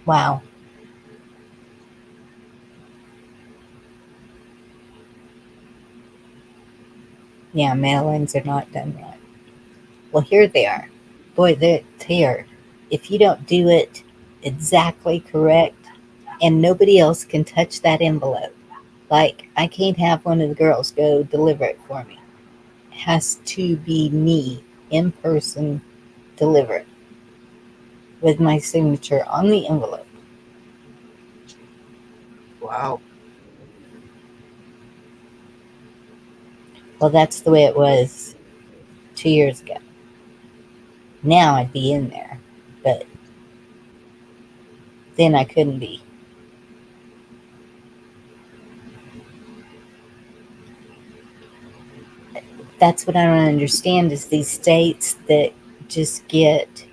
wow. Yeah, mail-ins are not done right. Well, here they are. Boy, they're here. If you don't do it exactly correct, and nobody else can touch that envelope. Like, I can't have one of the girls go deliver it for me. It has to be me in person deliver it with my signature on the envelope. Wow. Well, that's the way it was 2 years ago. Now I'd be in there, but then I couldn't be. That's what I don't understand is these states that just get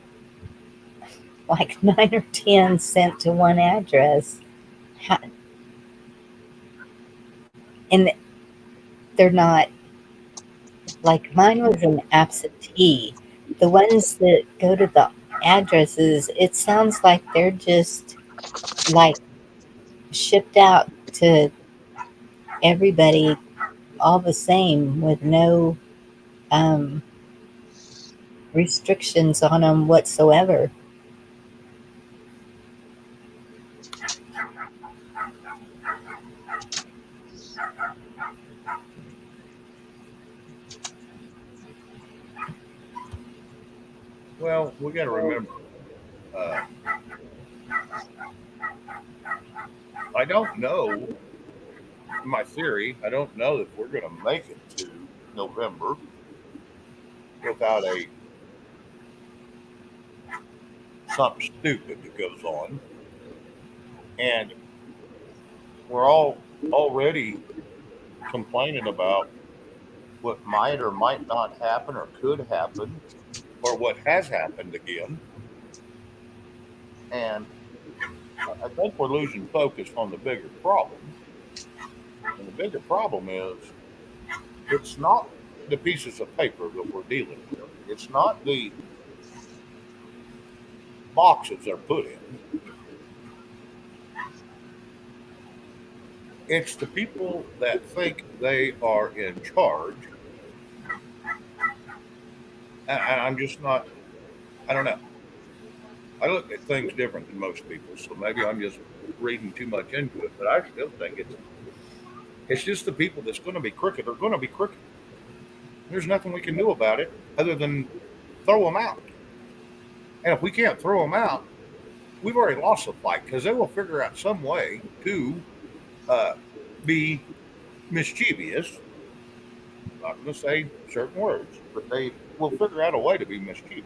like 9 or 10 sent to one address. How, and they're not like mine was an absentee. The ones that go to the addresses, it sounds like they're just like shipped out to everybody all the same with no um, restrictions on them whatsoever. Well, we got to remember. Uh, I don't know. My theory. I don't know if we're going to make it to November without a something stupid that goes on, and we're all already complaining about what might or might not happen or could happen or what has happened again. And I think we're losing focus on the bigger problem. And the bigger problem is it's not the pieces of paper that we're dealing with, it's not the boxes they're put in, it's the people that think they are in charge. And I'm just not, I don't know. I look at things different than most people, so maybe I'm just reading too much into it. But I still think it's just the people that's going to be crooked are going to be crooked. There's nothing we can do about it other than throw them out. And if we can't throw them out, we've already lost the fight because they will figure out some way to uh, be mischievous. I'm not going to say certain words, but they will figure out a way to be mischievous,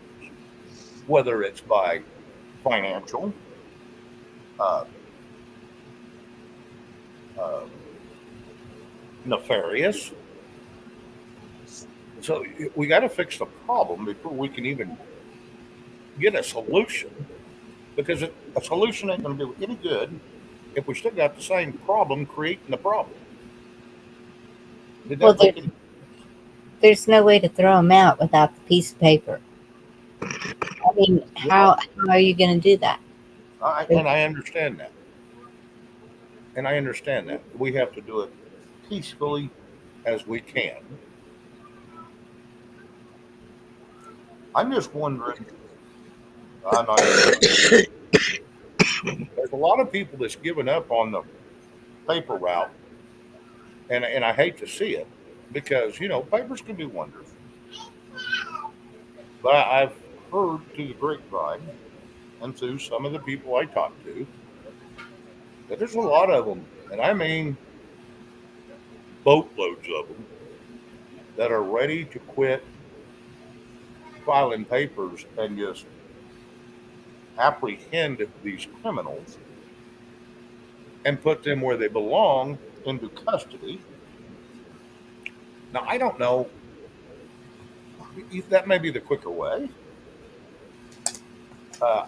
whether it's by financial, uh, uh, nefarious. So we got to fix the problem before we can even get a solution, because a solution ain't going to do any good if we still got the same problem creating the problem. Did Well, that make any? there's no way to throw them out without the piece of paper. I mean, Well, how are you going to do that? and I understand that, and I understand that we have to do it peacefully as we can. I'm just wondering. I'm not even going to. There's a lot of people that's given up on the paper route, and I hate to see it because papers can do wonders. But I've heard through the grapevine and through some of the people I talk to that there's a lot of them, and I mean boatloads of them, that are ready to quit filing papers and just apprehend these criminals and put them where they belong into custody. Now, I don't know. That may be the quicker way.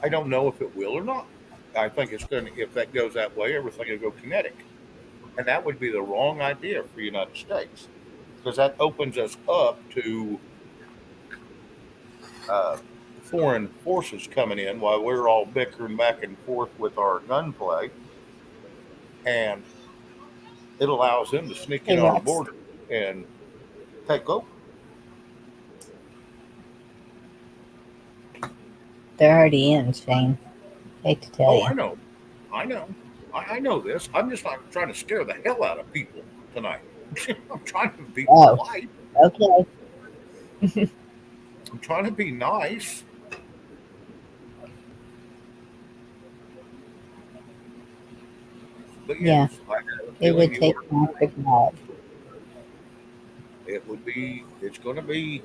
I don't know if it will or not. I think it's going to, if that goes that way, everything will go kinetic. And that would be the wrong idea for the United States because that opens us up to uh, foreign forces coming in while we're all bickering back and forth with our gunplay. And it allows them to sneak in Hey, on the Rex. border and take over. They're already in, Shane. Hate to tell Oh, you. I know. I know. I know this. I'm just not trying to scare the hell out of people tonight. I'm trying to be Oh, polite. okay. I'm trying to be nice. But Yeah, yes, I have a it feeling would you take are an act right. of God. It would be, it's going to be,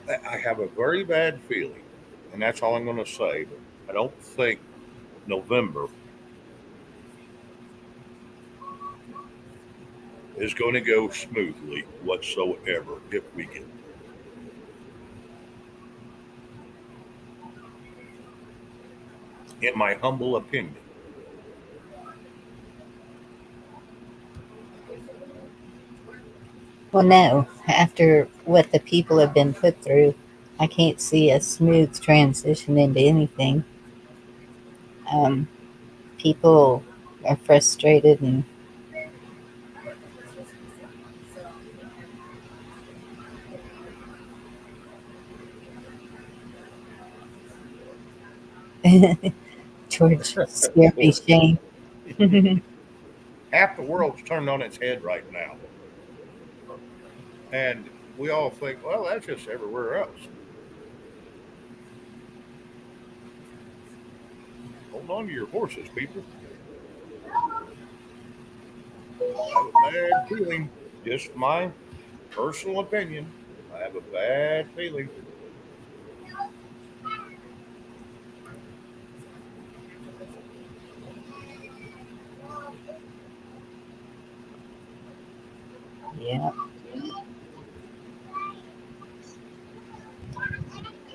I have a very bad feeling, and that's all I'm going to say. I don't think November is going to go smoothly whatsoever if we get, in my humble opinion. Well, no. After what the people have been put through, I can't see a smooth transition into anything. Um, People are frustrated and George scared me, Shane. Half the world's turned on its head right now. And we all think, well, that's just everywhere else. Hold on to your horses, people. I have a bad feeling, just my personal opinion. I have a bad feeling. Yeah.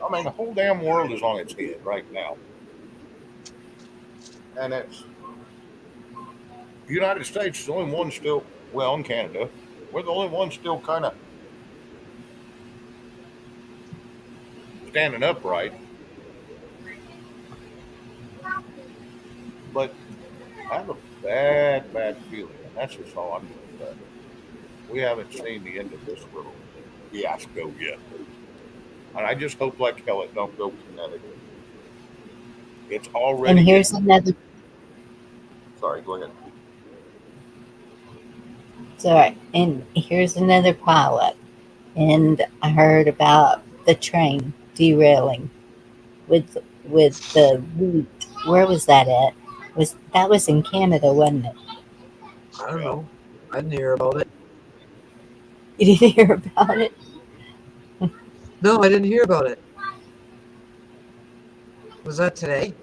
I mean, the whole damn world is on its head right now. And it's the United States is the only one still, well, in Canada, we're the only one still kind of standing upright. But I have a bad, bad feeling. And that's just all I'm going to say. We haven't seen the end of this little fiasco yet. And I just hope like hell it don't go kinetic. It's And already here's getting, another. sorry, go ahead. Sorry. And here's another pileup. And I heard about the train derailing with the wheat. Where was that at? Was in Canada, wasn't it? I don't Well, know. I didn't hear about it. You didn't hear about it? No, I didn't hear about it. Was that today?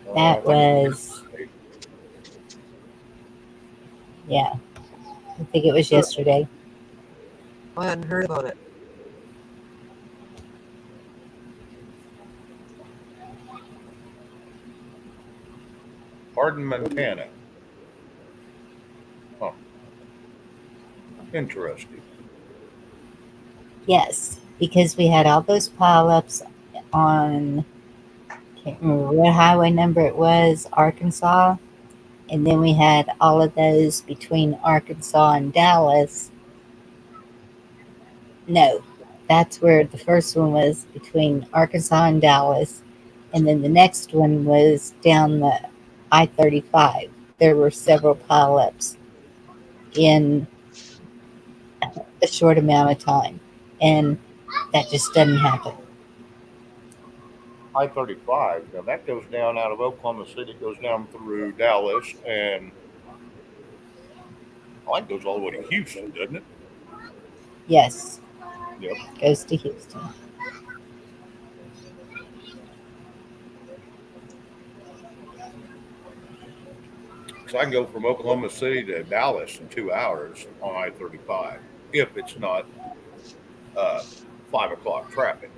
I That think it was was, yesterday. yeah. I think it was Huh. yesterday. I hadn't heard about it. Hardin, Montana. Huh. Interesting. Yes, because we had all those pileups on, can't remember what highway number it was, Arkansas. And then we had all of those between Arkansas and Dallas. No, that's where the first one was, between Arkansas and Dallas. And then the next one was down the I-35. There were several pileups in a short amount of time. And that just doesn't happen. I-35. Now that goes down out of Oklahoma City, goes down through Dallas, and I think goes all the way to Houston, doesn't it? Yes, Yep. goes to Houston. So I can go from Oklahoma City to Dallas in 2 hours on I-35 if it's not uh, 5 o'clock traffic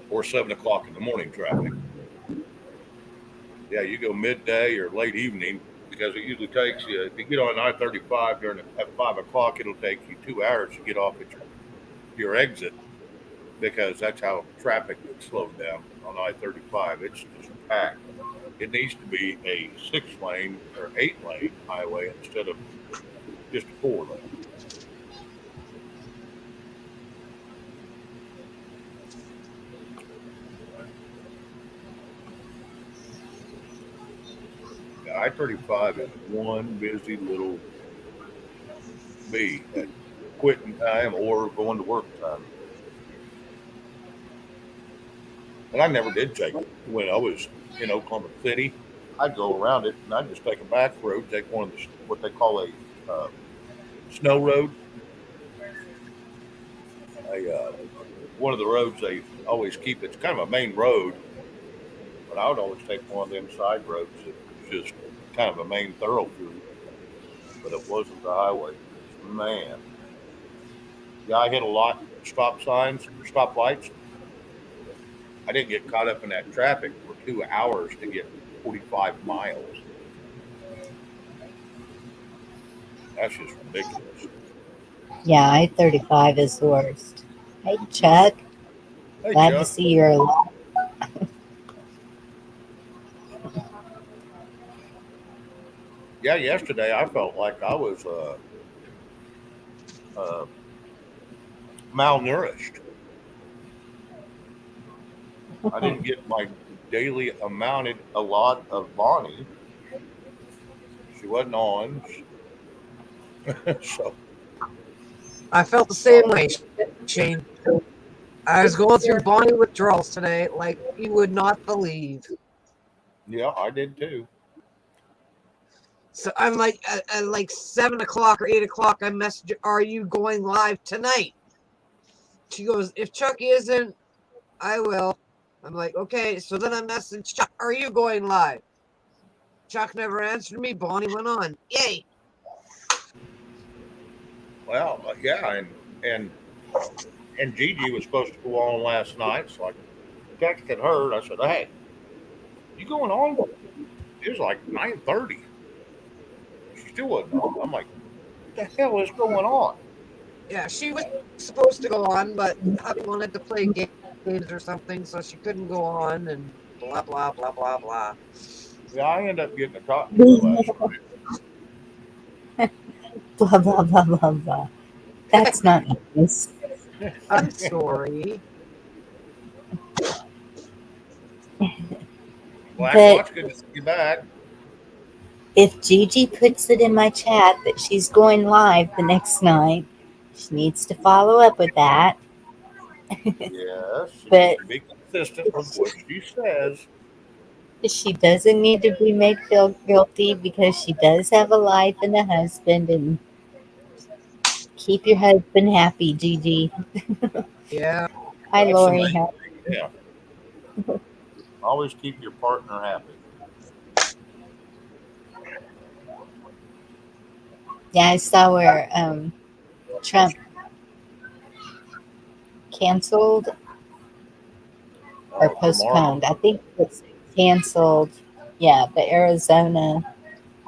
or 7 o'clock in the morning traffic. Yeah, you go midday or late evening because it usually takes you, if you get on I-35 at 5 o'clock, it'll take you 2 hours to get off at your exit because that's how traffic gets slowed down on I-35. It's just packed. It needs to be a 6 lane or 8 lane highway instead of just a 4 lane. I-35 is one busy little bee at quitting time or going to work time. And I never did take it when I was in Oklahoma City. I'd go around it and I'd just take a back road, take one of the, what they call a snow road, one of the roads they always keep. It's kind of a main road, but I would always take one of them side roads that was just kind of a main thoroughfare, but it wasn't the highway. Man, yeah, I hit a lot of stop signs, stop lights. I didn't get caught up in that traffic for 2 hours to get 45 miles. That's just ridiculous. Yeah, I-35 is the worst. Hey, Chuck. Hey, Glad to Chuck. see you're alive. Yeah, yesterday I felt like I was uh, malnourished. I didn't get my daily amounted a lot of Bonnie. She wasn't on, so I felt the same way, Shane. I was going through Bonnie withdrawals today like you would not believe. yeah, I did too. So I'm like, at like 7 o'clock or 8 o'clock, I messaged her, are you going live tonight? She goes, if Chuck isn't, I will. I'm like, okay. So then I messaged Chuck, are you going live? Chuck never answered me. Bonnie went on. Yay. Well, yeah, and and Gigi was supposed to go on last night, so I texted her. I said, "Hey, you going on?" It was like 9:30. She still wasn't on. I'm like, "What the hell is going on?" Yeah, she was supposed to go on, but hubby wanted to play games or something, so she couldn't go on, and blah, blah, blah, blah, blah. Yeah, I ended up getting to talk to her last Blah, blah, blah, blah, blah. That's not nice. I'm night. sorry. Well, But it's good to see you back. if Gigi puts it in my chat that she's going live the next night, she needs to follow up with that. Yes, she needs But to be consistent with what she says. she doesn't need to be made feel guilty because she does have a life and a husband, and keep your husband happy, Gigi. Yeah. Hi, That's the Lori. main thing. Yeah, always keep your partner happy. Yeah, I saw where Trump canceled or Oh, tomorrow. postponed. I think it's canceled. Yeah, the Arizona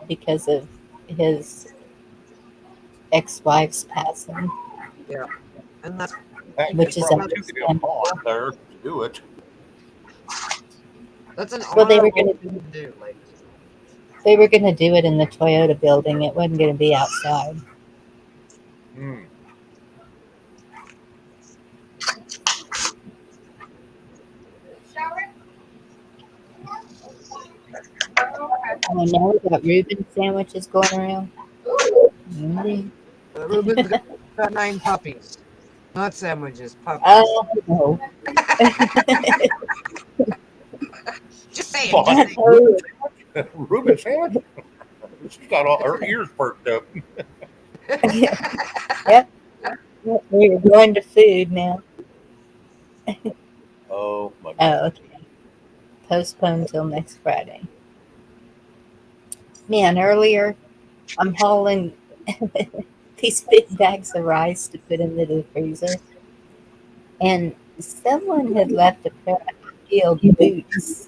because of his ex-wife's passing, Yeah. And that's Hey, they which is probably took it upon understandable. there to do it. an Well, they were honorable gonna thing to do. Like, they were gonna do it in the Toyota building. It wasn't gonna be outside. Hmm. Oh, now we got Reuben sandwiches going around. Mm. Ruben's got 9 puppies. Not sandwiches, puppies. Oh no! Just saying, just Bonnie, saying. Reuben sandwich. She's got all her ears perked up. Yep, we're going to food now. Oh my Oh, goodness. okay. Postponed till next Friday. Man, earlier I'm hauling these big bags of rice to put into the freezer, and someone had left a pair of heel boots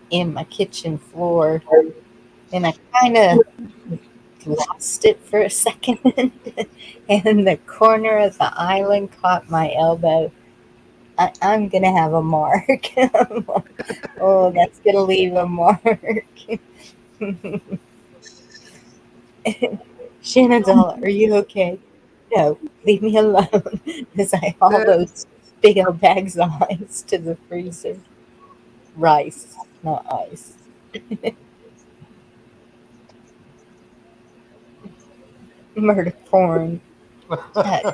in my kitchen floor, and I kind of lost it for a second, and the corner of the island caught my elbow. I'm gonna have a mark. Oh, that's gonna leave a mark. Shannon's all, are you okay? No, leave me alone. Because I haul That, those big old bags of ice to the freezer. Rice, not ice. Murder porn. Uh,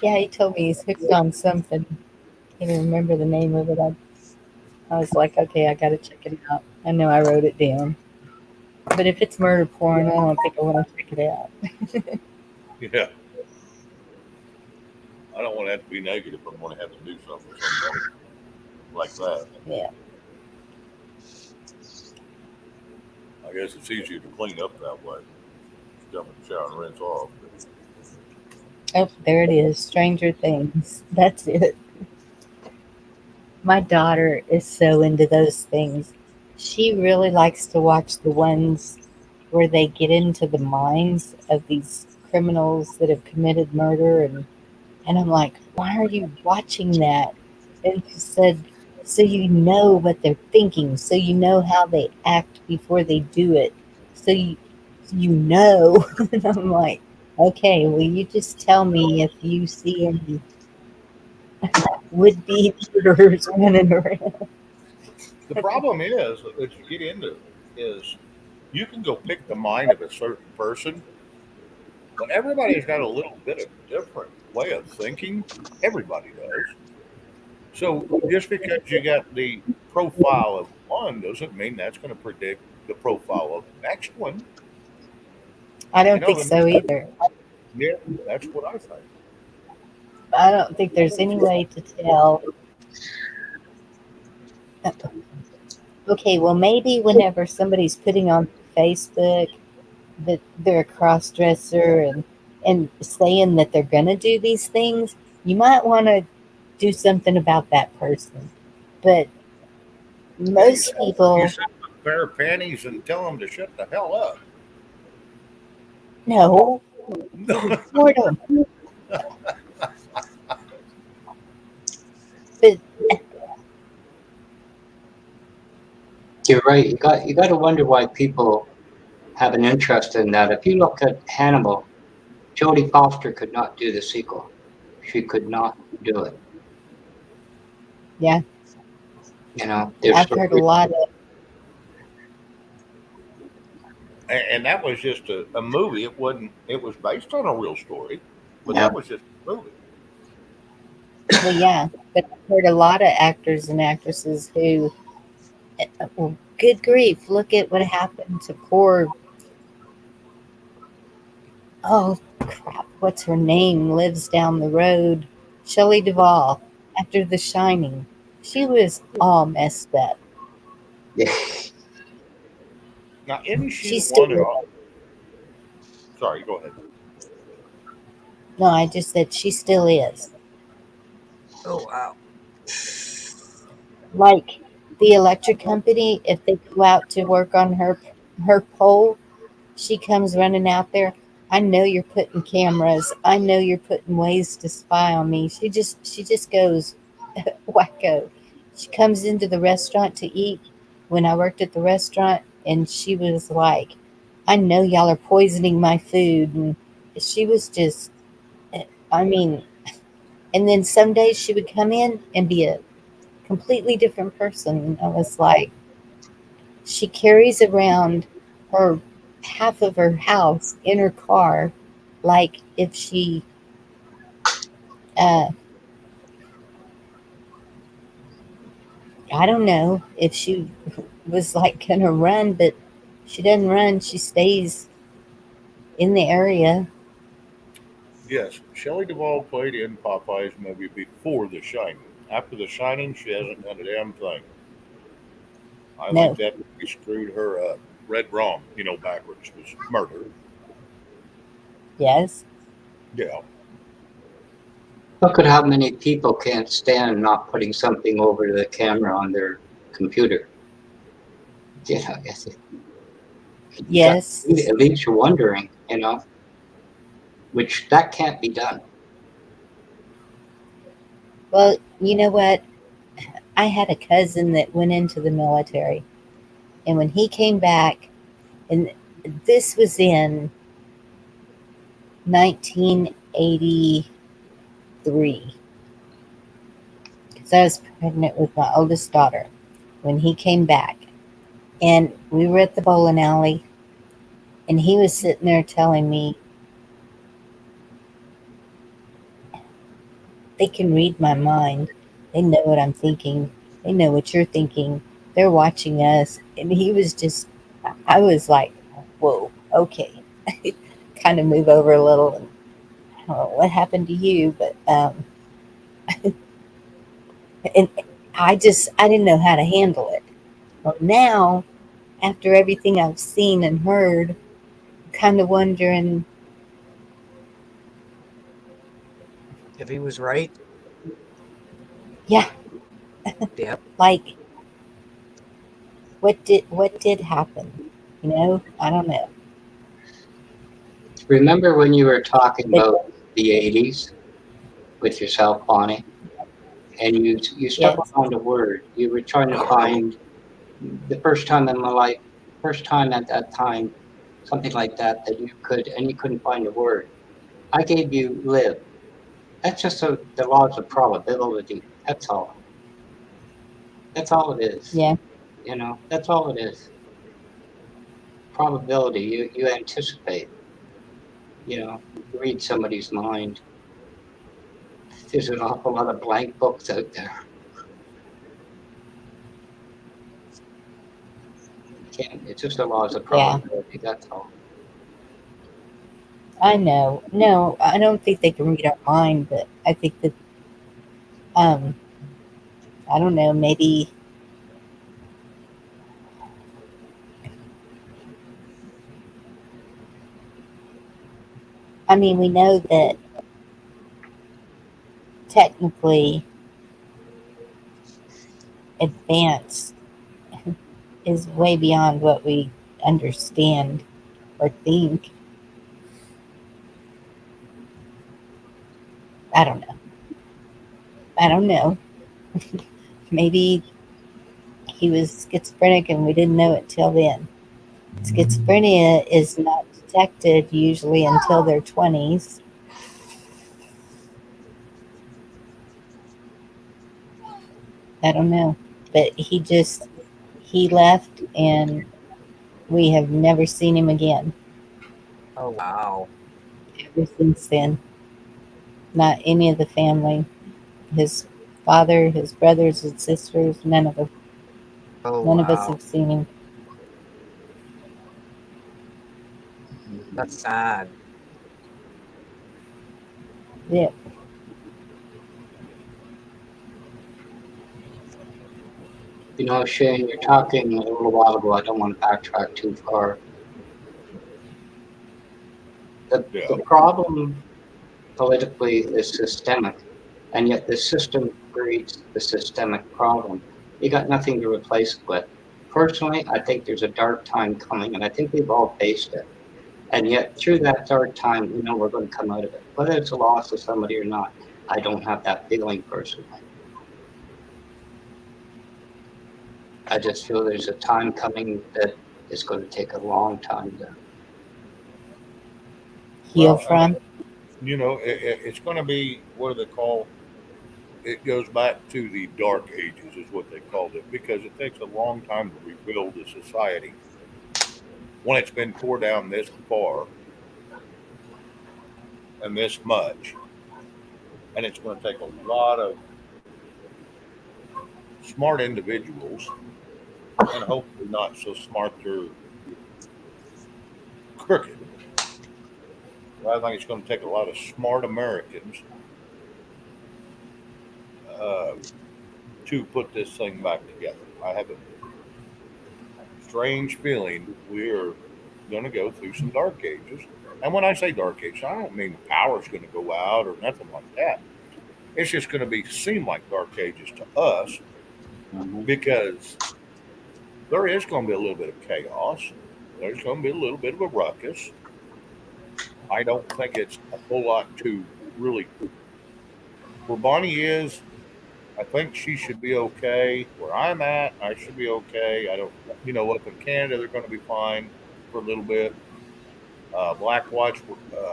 yeah, he told me he's hooked on something. Can't even remember the name of it. I was like, okay, I gotta check it out. I know I wrote it down. But if it's murder porn, I don't think I want to check it out. Yeah. I don't want to have to be naked if I'm going to have to do something with somebody like that. Yeah. I guess it's easier to clean up that way. Just jump in the shower and rinse off. Oh, there it is. Stranger Things. That's it. My daughter is so into those things. She really likes to watch the ones where they get into the minds of these criminals that have committed murder, and I'm like, why are you watching that? And she said, so you know what they're thinking, so you know how they act before they do it. So you know. And I'm like, okay, will you just tell me if you see any would be murderers running around? The problem is that you get into is you can go pick the mind of a certain person, but everybody's got a little bit of different way of thinking. Everybody does. So just because you got the profile of one doesn't mean that's going to predict the profile of the next one. I You don't know, think so either. yeah, that's what I think. I don't think there's any way to tell. Okay, well, maybe whenever somebody's putting on Facebook that they're a cross dresser and saying that they're going to do these things, you might want to do something about that person. But Yeah, most you people, set them a pair of panties and tell them to shut the hell up. no, you report them. But You're right. You got to wonder why people have an interest in that. If you look at Hannibal, Jodie Foster could not do the sequel. She could not do it. yeah, There's I've heard a lot of, And that was just a movie. It wasn't. It was based on a real story, but yeah. that was just a movie. well, yeah, but I've heard a lot of actors and actresses who, well, good grief, look at what happened to poor, oh crap, what's her name? Lives down the road. Shelley Duvall, after The Shining. She was all messed up. Yeah. Now, isn't she the She's one? still, Sorry, go ahead. no, I just said she still is. oh wow. Like the electric company, if they go out to work on her pole, she comes running out there. I know you're putting cameras. I know you're putting ways to spy on me. She just goes wacko. She comes into the restaurant to eat when I worked at the restaurant, and she was like, I know y'all are poisoning my food. And she was just, I mean, and then some days she would come in and be a completely different person. And I was like, she carries around her half of her house in her car, like if she, uh, I don't know, if she was like gonna run, but she doesn't run. She stays in the area. Yes, Shelley Duvall played in Popeye's movie before The Shining. After The Shining, she hasn't done a damn thing. I think No. that movie screwed her up. Red wrong, backwards was murder. Yes. Yeah. Look at how many people can't stand not putting something over the camera on their computer. You know, you got Yes. it leaves you wondering, which that can't be done. Well, you know what? I had a cousin that went into the military, and when he came back, and this was in 1983, because I was pregnant with my oldest daughter when he came back. And we were at the bowling alley, and he was sitting there telling me, they can read my mind. They know what I'm thinking. They know what you're thinking. They're watching us. And he was just, I was like, whoa, okay. Kind of move over a little. And I don't know what happened to you, but, and I didn't know how to handle it. Well, now, after everything I've seen and heard, I'm kind of wondering, If he was right, yeah, yep. like, what did happen? I don't know. Remember when you were talking But about the 80s with yourself, Bonnie, and you stumbled yes, on the word. You were trying to find the first time in my life, first time at that time, something like that you could, and you couldn't find a word. I gave you live. That's just the laws of probability. That's all. That's all it is. yeah, That's all it is. Probability. You anticipate. You read somebody's mind. There's an awful lot of blank books out there. You can't. It's just the laws of yeah. probability. That's all. I know. No, I don't think they can read our mind, but I think that um I don't know, maybe I mean we know that technically advanced is way beyond what we understand or think. I don't know. I don't know. Maybe he was schizophrenic and we didn't know it till then. Schizophrenia is not detected usually until their 20s. I don't know. But he left and we have never seen him again Oh wow. ever since then. Not any of the family. His father, his brothers, his sisters, none of us. Oh None of us wow. have seen him. That's sad. Yeah. Shane, you're talking a little while ago. I don't want to backtrack too far. The Yeah. problem politically is systemic, and yet the system breeds the systemic problem. You got nothing to replace it with. Personally, I think there's a dark time coming, and I think we've all faced it. And yet, through that dark time, we're going to come out of it. Whether it's a loss of somebody or not, I don't have that feeling personally. I just feel there's a time coming that is going to take a long time to. Heal Well, I mean, from. it's going to be, what do they call? It goes back to the dark ages, is what they called it, because it takes a long time to rebuild a society when it's been tore down this far and this much. And it's going to take a lot of smart individuals, and hopefully not so smart they're crooked. But I think it's going to take a lot of smart Americans uh, to put this thing back together. I have a strange feeling we're going to go through some dark ages. And when I say dark ages, I don't mean the power's going to go out or nothing like that. It's just going to be seem like dark ages to us Mhm. because there is going to be a little bit of chaos. There's going to be a little bit of a ruckus. I don't think it's a whole lot to really. Where Bonnie is, I think she should be okay. Where I'm at, I should be okay. I don't, up in Canada, they're going to be fine for a little bit. Black Watch,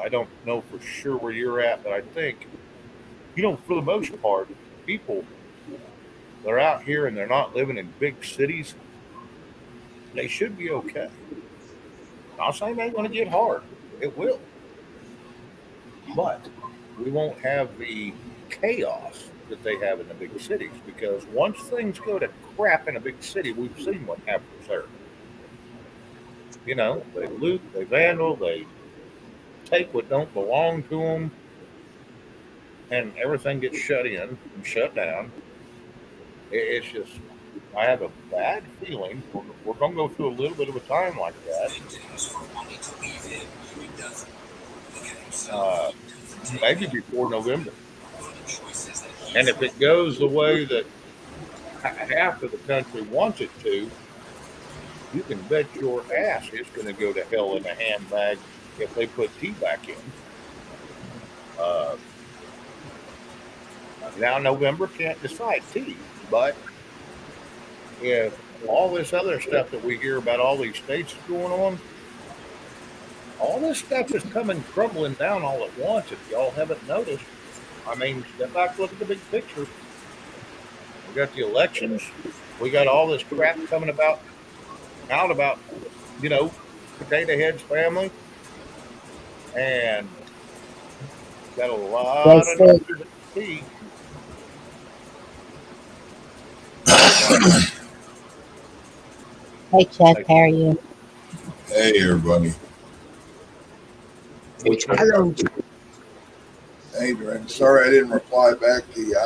I don't know for sure where you're at, but I think, for the most part, people, they're out here and they're not living in big cities. They should be okay. Not saying they're going to get hard. It will. But we won't have the chaos that they have in the big cities because once things go to crap in a big city, we've seen what happens there. They loot, they vandal, they take what don't belong to them, and everything gets shut in and shut down. It's just, I have a bad feeling we're going to go through a little bit of a time like that. Uh, Maybe before November. And if it goes the way that half of the country wants it to, you can bet your ass it's going to go to hell in a handbag if they put tea back in. Uh, Now, November can't decide tea, but if all this other stuff that we hear about all these states is going on, all this stuff is coming crumbling down all at once. If y'all haven't noticed, I mean, step back, look at the big picture. We got the elections. We got all this crap coming about, you know, Potato Head's family, and got a They lot of said, numbers at tea. "Hey Chuck, Like, how are you?" Hey, everybody. Hey, what's up? Chuck. Hello. Hey, Brandon. Sorry I didn't reply back to you.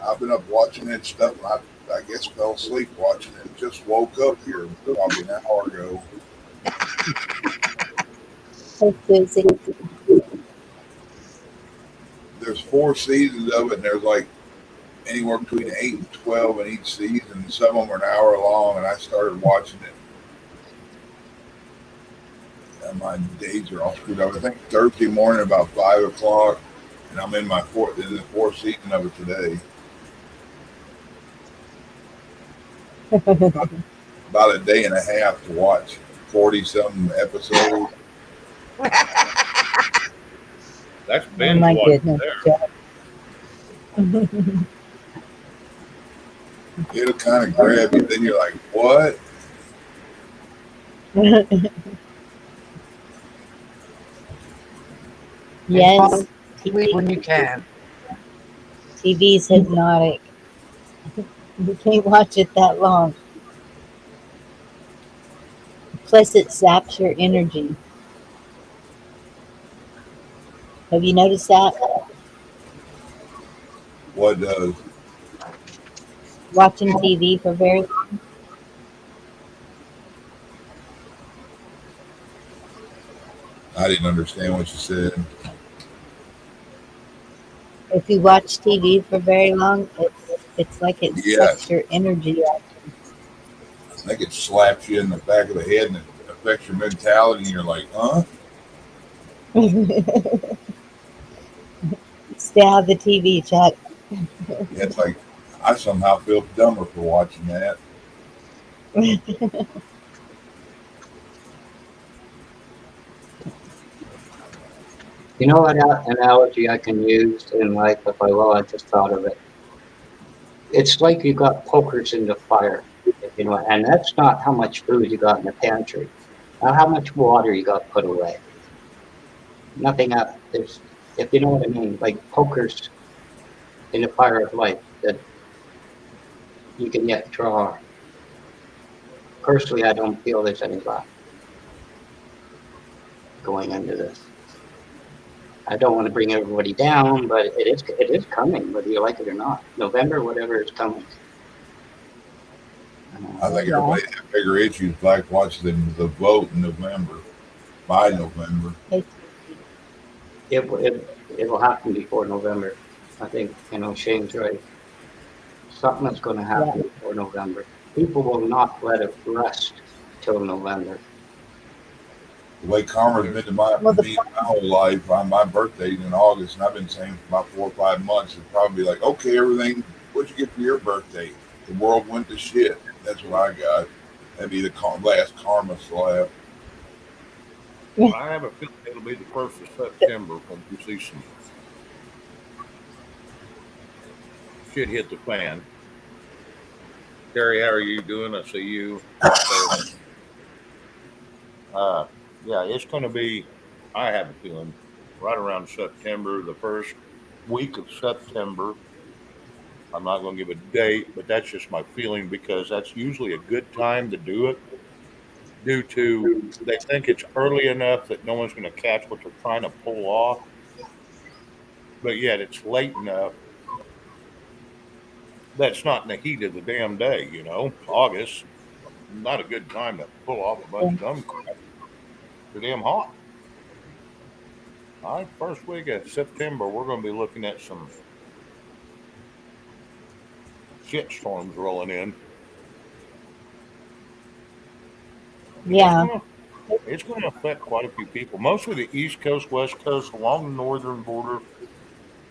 I've been up watching that stuff, and I guess fell asleep watching it and just woke up here probably an hour ago. Hey Susie. There's 4 seasons of it, and there's like anywhere between 8 and 12 in each season. Some of them are an hour long, and I started watching it. And my days are all screwed up. I think Thursday morning about 5 o'clock, and I'm in the fourth season of it today. About a day and a half to watch 40-something episodes. That's Oh binge my watching goodness, there. Chuck. It'll kind of grab you. Then you're like, what? And fall Yes, asleep when you can. TV's hypnotic. You can't watch it that long. Plus, it saps your energy. Have you noticed that? What does? Watching TV for very I didn't understand what you said. if you watch TV for very long, it's like it sucks Yes, your energy out. I think it slaps you in the back of the head and it affects your mentality, and you're like, huh? Stay out of the TV, Chuck. It's like I somehow feel dumber for watching that. You know what analogy I can use in life if I will? I just thought of it. It's like you got pokers in the fire, and that's not how much food you got in the pantry, not how much water you got put away. Nothing up. There's, if you know what I mean, like pokers in the fire of life that you can yet draw. Personally, I don't feel there's any left going into this. I don't want to bring everybody down, but it is coming, whether you like it or not. November, whatever is coming. I think Yeah. everybody had bigger issues like watching the vote in November, by November. It will happen before November. I think Shane's right. Something is going to happen before November. People will not let it rest till November. The way karma's been to my whole life, on my birthday's in August, and I've been saying for about 4 or 5 months, it's probably like, okay, everything, what'd you get for your birthday? The world went to shit. That's what I got. That'd be the last karma slap. Well, I have a feeling it'll be the 1st of September when you see some shit hit the fan. Terry, how are you doing? I see you. Yeah, it's going to be, I have a feeling, right around September, the first week of September. I'm not going to give a date, but that's just my feeling because that's usually a good time to do it due to they think it's early enough that no one's going to catch what they're trying to pull off, but yet it's late enough that it's not in the heat of the damn day, August, not a good time to pull off a bunch of dumb crap. Too damn hot. All right, first week of September, we're going to be looking at some shit storms rolling in. Yeah. It's going to affect quite a few people. Mostly the East Coast, West Coast, along the northern border,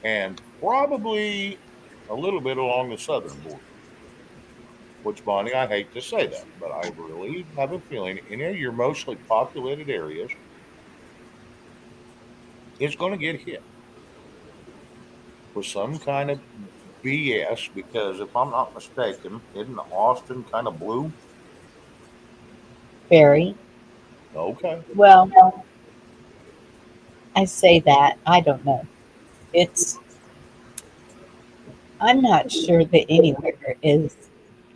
and probably a little bit along the southern border. Which, Bonnie, I hate to say that, but I really have a feeling any of your mostly populated areas is going to get hit with some kind of BS because if I'm not mistaken, isn't Austin kind of blue? Very. Okay. Well, I say that. I don't know. It's, I'm not sure that anywhere is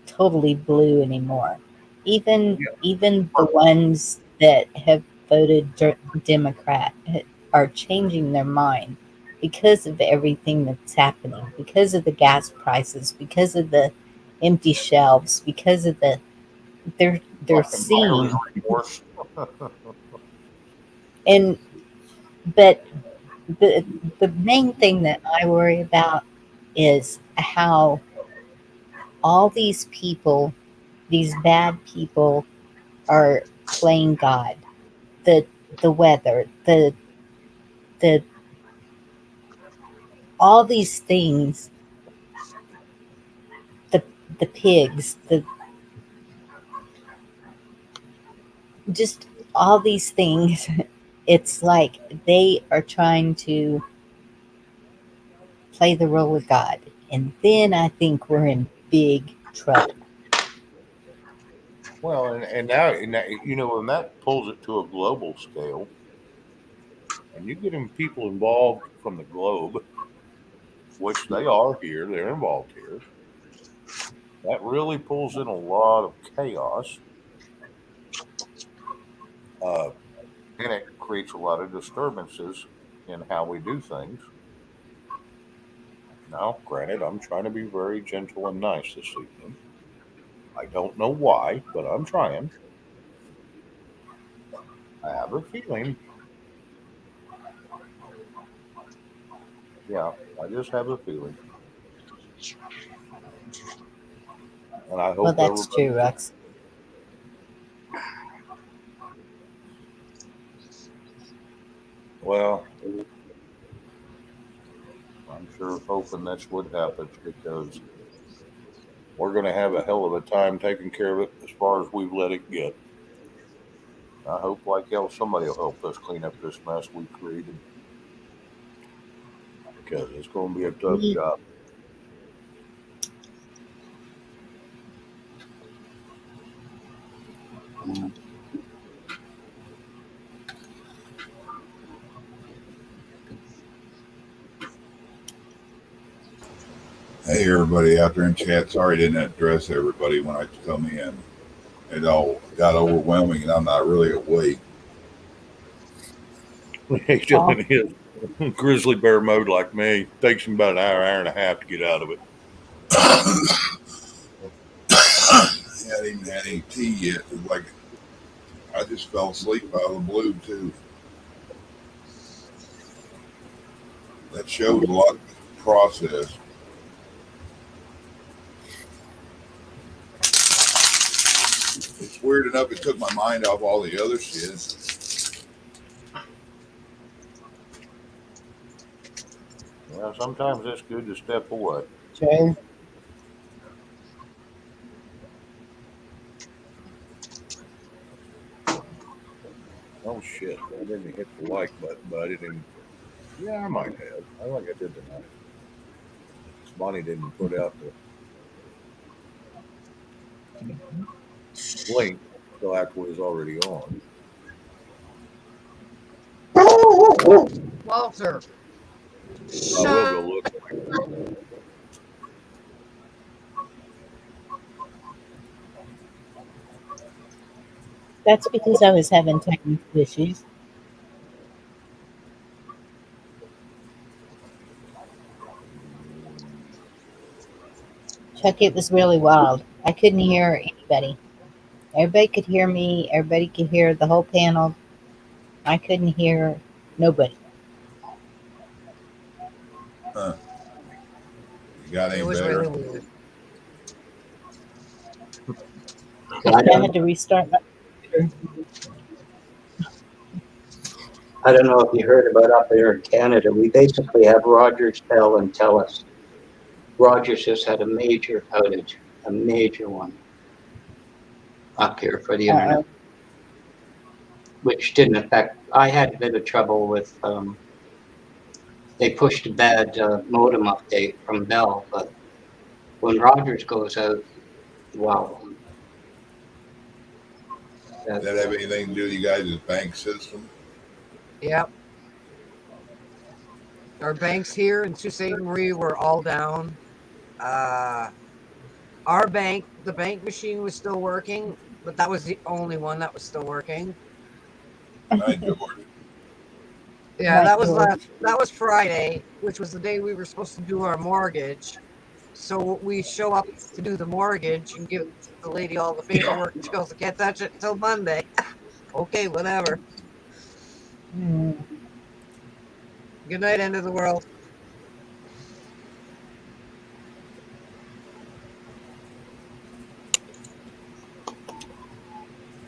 totally blue anymore. Yeah. Even the ones that have voted Democrat are changing their mind because of everything that's happening, because of the gas prices, because of the empty shelves, because of they're Fucking buyer's seeing. remorse. And but the the main thing that I worry about is how all these people, these bad people, are playing God. The the weather, the all these things, the the pigs, the just all these things. It's like they are trying to play the role of God, and then I think we're in big trouble. Well, and when that pulls it to a global scale, and you get people involved from the globe, which they are here, they're involved here, that really pulls in a lot of chaos, uh, and it creates a lot of disturbances in how we do things. Now, granted, I'm trying to be very gentle and nice this evening. I don't know why, but I'm trying. I have a feeling. Yeah, I just have a feeling. And I Well, hope that's everybody. true, Rex. Well, I'm sure hoping that's what happens because we're going to have a hell of a time taking care of it as far as we've let it get. I hope, like hell, somebody will help us clean up this mess we created because it's going to be a tough We job. Hey, everybody out there in chat. Sorry I didn't address everybody when I come in. It all got overwhelming, and I'm not really awake. He's still in his grizzly bear mode like me. Takes him about an hour and a half to get out of it. I hadn't even had any tea yet. It was like I just fell asleep out of the blue too. That shows a lot of process. It's weird enough. It took my mind off all the other shit. Well, sometimes it's good to step away. True. Oh shit! I didn't hit the like button, but I didn't. Yeah, I might have. I think I did tonight. Bonnie didn't put out the link until after it was already on. Walter. I will go look. That's because I was having technical issues. Chuck, it was really wild. I couldn't hear anybody. Everybody could hear me. Everybody could hear the whole panel. I couldn't hear nobody. Huh. You got any It was better? really weird. I had to restart my computer. I don't know if you heard about up there in Canada. We basically have Rogers tell and tell us. Rogers just had a major outage, a major one up here for the internet, which didn't affect. I had a bit of trouble with. They pushed a bad modem update from Bell, but when Rogers goes out, wow. Does that have anything to do with you guys' bank system? Yep. Our banks here in Sault Ste. Marie were all down. Our bank, the bank machine was still working, but that was the only one that was still working. Hi, George. Yeah, Right, George. that was Friday, which was the day we were supposed to do our mortgage. So we show up to do the mortgage and give the lady all the paperwork. And she goes, I can't touch it until Monday. Okay, whatever. Mm. Good night, end of the world.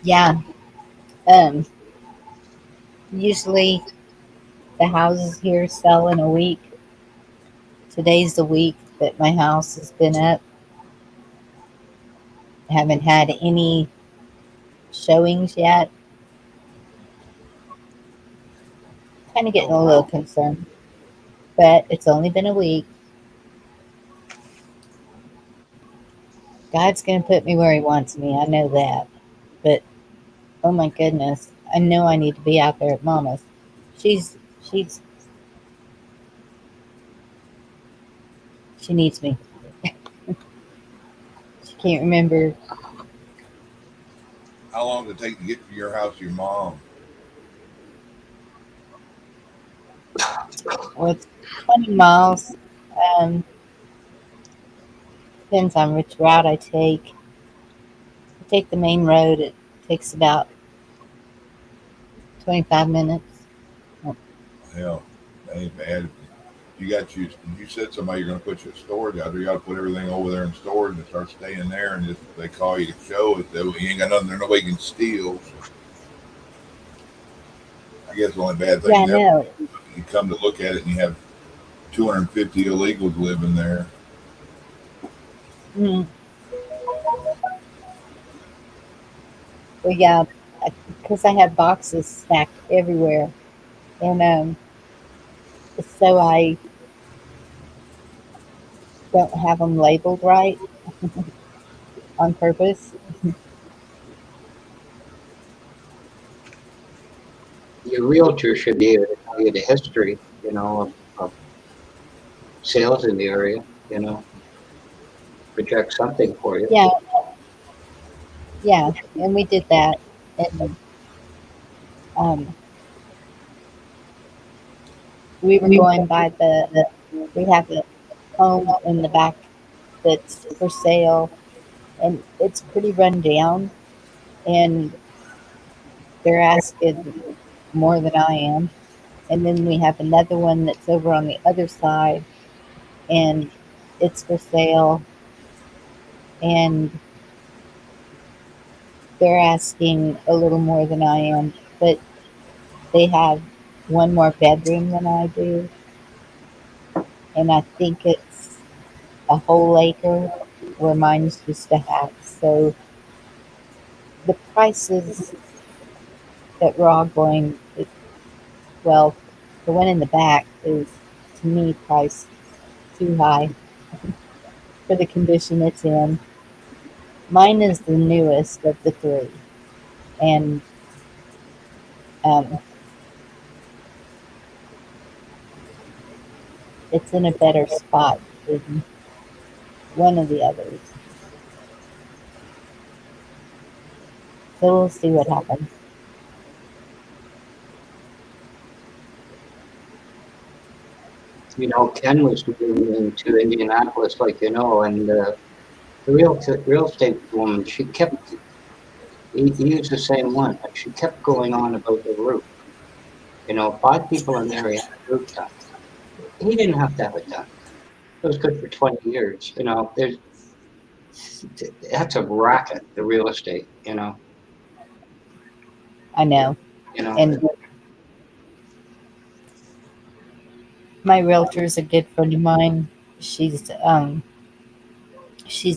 Yeah. Usually the houses here sell in a week. Today's the week that my house has been up. Haven't had any showings yet. Kind of getting a little concerned, but it's only been a week. God's going to put me where He wants me. I know that. But oh my goodness, I know I need to be out there at Mama's. She's she needs me. She can't remember. How long did it take to get from your house to your mom? Well, it's 20 miles. Depends on which route I take. I take the main road. It takes about 25 minutes. Hell, that ain't bad. You said somebody you're going to put your storage out there. You got to put everything over there in storage and start staying there. And just they call you to show it, though you ain't got nothing there. Nobody can steal. So I guess the only bad thing Yeah, I know. you come to look at it and you have 250 illegals living there. Mm. Well, yeah, because I have boxes stacked everywhere, and so I don't have them labeled right on purpose. Your realtor should be able to tell you the history, of sales in the area, project something for you. Yeah, yeah, and we did that, and um, we were going by we have a home in the back that's for sale, and it's pretty run down, and they're asking more than I am. And then we have another one that's over on the other side, and it's for sale, and they're asking a little more than I am, but they have one more bedroom than I do, and I think it's a whole acre where mine's just a half. So the prices that we're all going, well, the one in the back is to me priced too high for the condition it's in. Mine is the newest of the three, and um, it's in a better spot than one of the others. So we'll see what happens. Ken was moving into Indianapolis, like and the real estate woman, she kept he used the same one. Like she kept going on about the roof. 5 people in there, he had a roof done. He didn't have to have it done. It was good for 20 years. That's a racket, the real estate. I know. You know. And my realtor's a good friend of mine. She's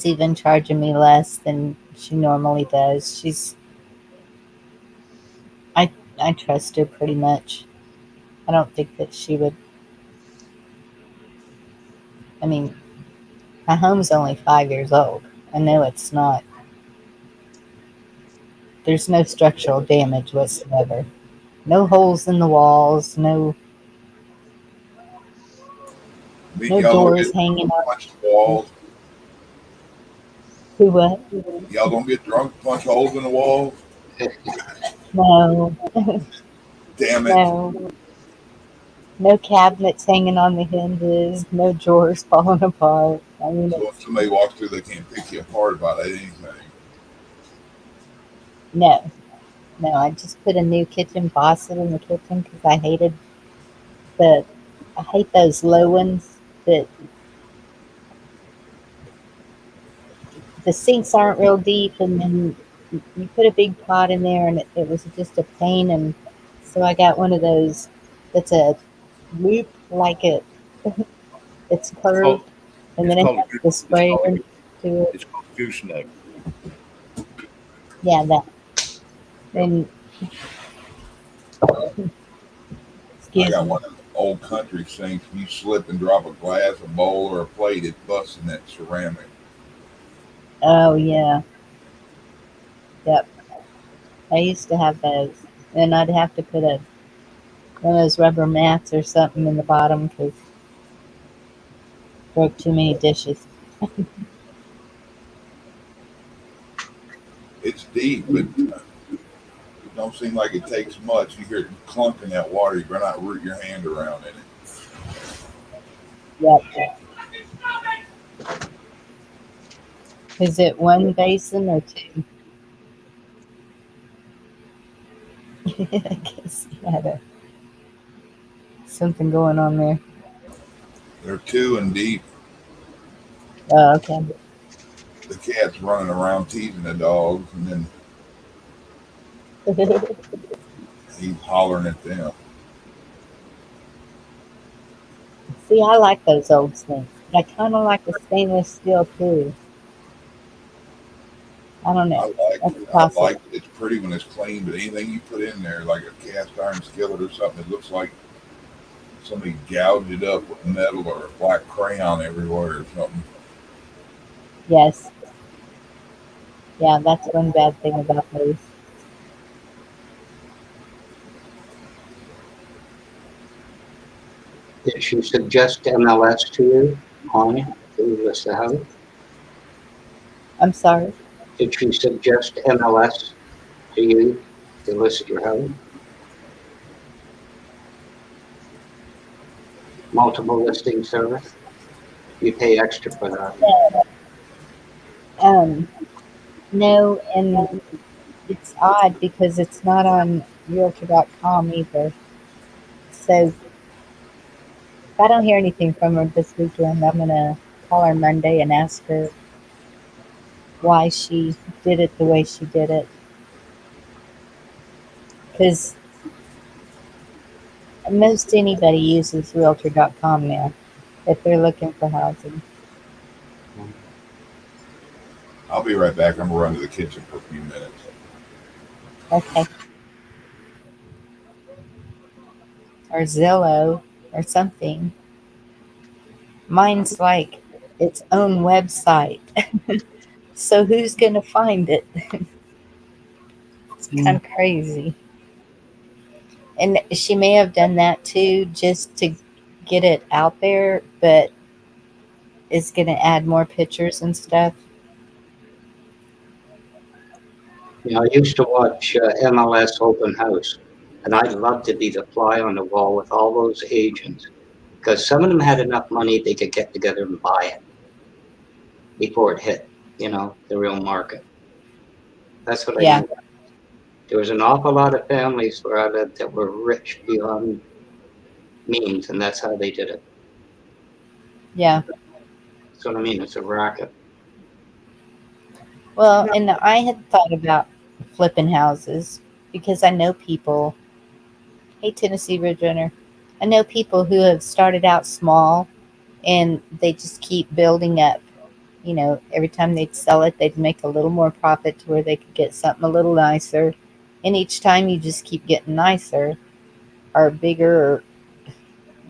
even charging me less than she normally does. I I trust her pretty much. I don't think that she would. I mean, my home's only 5 years old. I know it's not. There's no structural damage whatsoever. No holes in the walls. I mean, No y'all don't doors get hanging drunk, up. punch walls. Who what? Y'all don't get drunk, punch holes in the walls. No, Damn it! no, no cabinets hanging on the hinges. No drawers falling apart. I mean, So if it's somebody walks through, they can't pick you apart about anything. no, no. I just put a new kitchen faucet in the kitchen because the I hate those low ones that the sinks aren't real deep, and then you put a big pot in there, and it was just a pain. And so I got one of those that's a loop, like it's It's called curved, and it's then it called has the sprayer to it. it's called gooseneck. Yeah, that. Yep. And I excuse got me. one of them old country sinks. You slip and drop a glass, a bowl, or a plate, it busts in that ceramic. Oh yeah, yep. I used to have those, and I'd have to put one of those rubber mats or something in the bottom because broke too many dishes. It's deep, but it don't seem like it takes much. You hear it clunk in that water, you better not root your hand around in it. Yep. Is it one basin or two? I guess you had something going on there. They're two and deep. Oh, okay. The cat's running around teasing the dogs, and then he's hollering at them. See, I like those old sinks, but I kind of like the stainless steel too. I don't know. That's a I toss like up. it. It's pretty when it's clean, but anything you put in there, like a cast iron skillet or something, it looks like somebody gouged it up with metal or a black crayon everywhere or something. Yes. Yeah, that's one bad thing about those. Did she suggest MLS to you, Anya, to list the house? I'm sorry. Did she suggest MLS to you to list your house? multiple listing service. You pay extra for that. Um, no, and it's odd because it's not on Realtor.com either. So if I don't hear anything from her this weekend, I'm gonna call her Monday and ask her why she did it the way she did it. Because most anybody uses Realtor.com now if they're looking for housing. I'll be right back. I'm gonna run to the kitchen for a few minutes. Okay. Or Zillow or something. Mine's like its own website. So who's going to find it? It's kind of crazy. And she may have done that too just to get it out there, but it's going to add more pictures and stuff. You know, I used to watch MLS Open House, and I'd love to be the fly on the wall with all those agents because some of them had enough money they could get together and buy it before it hit, the real market. That's what I Yeah, knew. There was an awful lot of families where I lived that were rich beyond means, and that's how they did it. yeah. That's what I mean. It's a racket. Well, and I had thought about flipping houses because I know people. Hey, Tennessee Ridge Runner. I know people who have started out small and they just keep building up. Every time they'd sell it, they'd make a little more profit to where they could get something a little nicer. And each time you just keep getting nicer or bigger or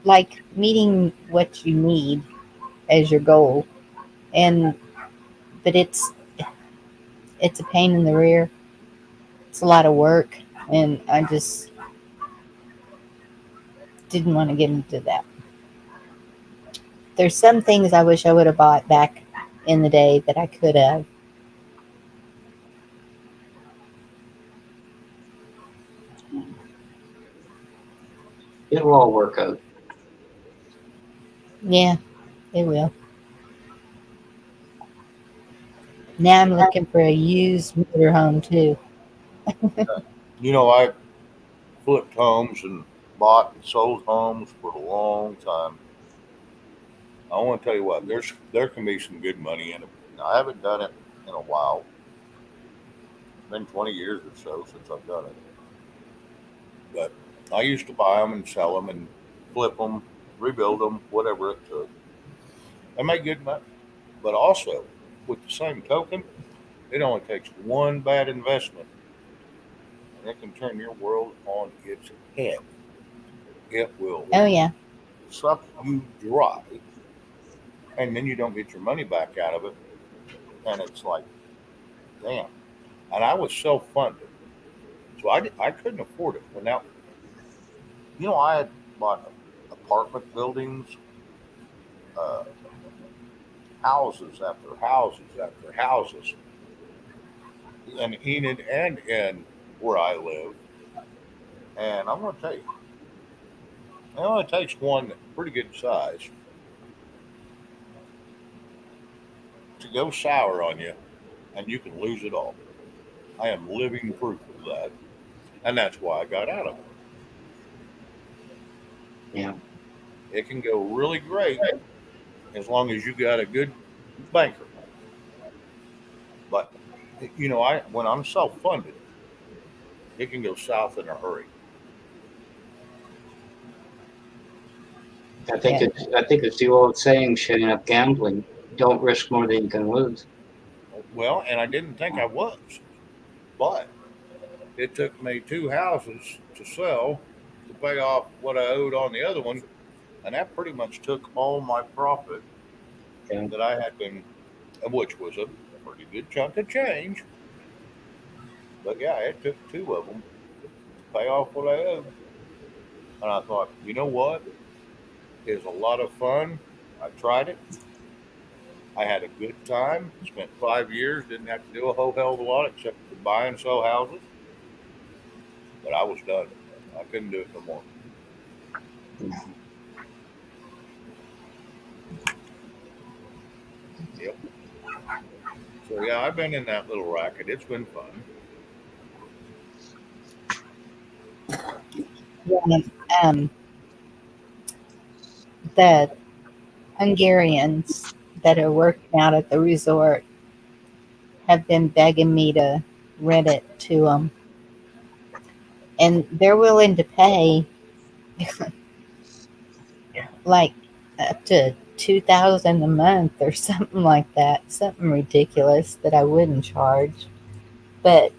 like meeting what you need as your goal. And but it's a pain in the rear. It's a lot of work and I just didn't want to get into that. There's some things I wish I would have bought back in the day that I could have. It'll all work out. Yeah, it will. Now I'm looking for a used motorhome too. I flipped homes and bought and sold homes for a long time. I want to tell you what, there can be some good money in it. Now, I haven't done it in a while. It's been 20 years or so since I've done it. But I used to buy them and sell them and flip them, rebuild them, whatever it took. I make good money. But also, with the same token, it only takes one bad investment and it can turn your world on its head. It will Oh yeah. suck you dry, and then you don't get your money back out of it. And it's like, damn. And I was self funded, so I couldn't afford it. But now, I had bought apartment buildings, uh, houses after houses after houses, in Enid and in where I live. And I'm going to tell you, it only takes one pretty good size to go sour on you, and you can lose it all. I am living proof of that, and that's why I got out of it. Yeah. It can go really great as long as you got a good banker. But I when I'm self funded, it can go south in a hurry. I think Yeah. it's the old saying, Shane, of gambling. Don't risk more than you can lose. Well, and I didn't think I was, but it took me two houses to sell to pay off what I owed on the other one, and that pretty much took all my profit Yeah. that I had been, which was a pretty good chunk of change. But yeah, it took two of them to pay off what I owed, and I thought, you know what, is a lot of fun. I tried it. I had a good time. Spent 5 years. Didn't have to do a whole hell of a lot except to buy and sell houses. But I was done. I couldn't do it no more. So yeah, I've been in that little racket. It's been fun. Yeah, um, the Hungarians that are working out at the resort have been begging me to rent it to them, and they're willing to pay like up to 2,000 a month or something like that, something ridiculous that I wouldn't charge. But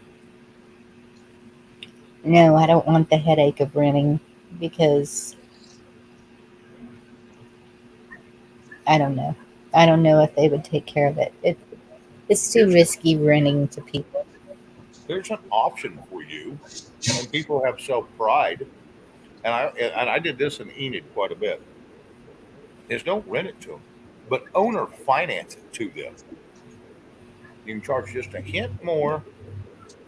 no, I don't want the headache of renting because I don't know. I don't know if they would take care of it. It's too Here's risky renting to people. There's an option for you, and people have self pride, and I did this in Enid quite a bit. Is don't rent it to them, but owner finance it to them. You can charge just a hint more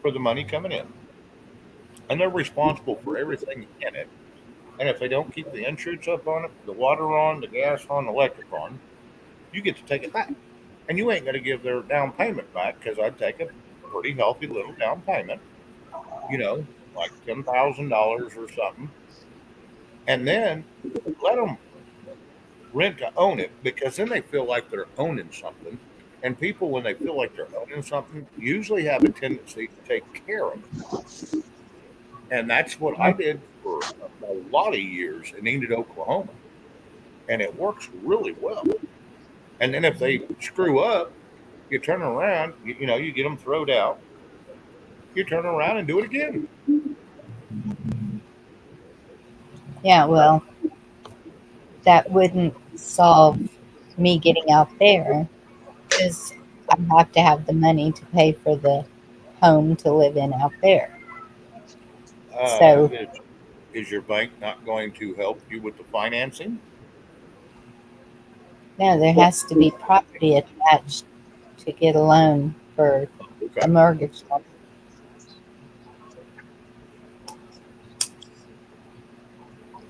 for the money coming in, and they're responsible for everything in it. And if they don't keep the insurance up on it, the water on, the gas on, the electric on, you get to take it back. And you ain't going to give their down payment back because I'd take a pretty healthy little down payment, you know, like $10,000 or something, and then let them rent to own it because then they feel like they're owning something. And people, when they feel like they're owning something, usually have a tendency to take care of it. And that's what I did for a lot of years in Enid, Oklahoma. And it works really well. And then if they screw up, you turn around, you get them throwed out, you turn around and do it again. Yeah, well, that wouldn't solve me getting out there because I have to have the money to pay for the home to live in out there. Uh, So, is, is your bank not going to help you with the financing? no, there has to be property attached to get a loan for a Okay. mortgage loan.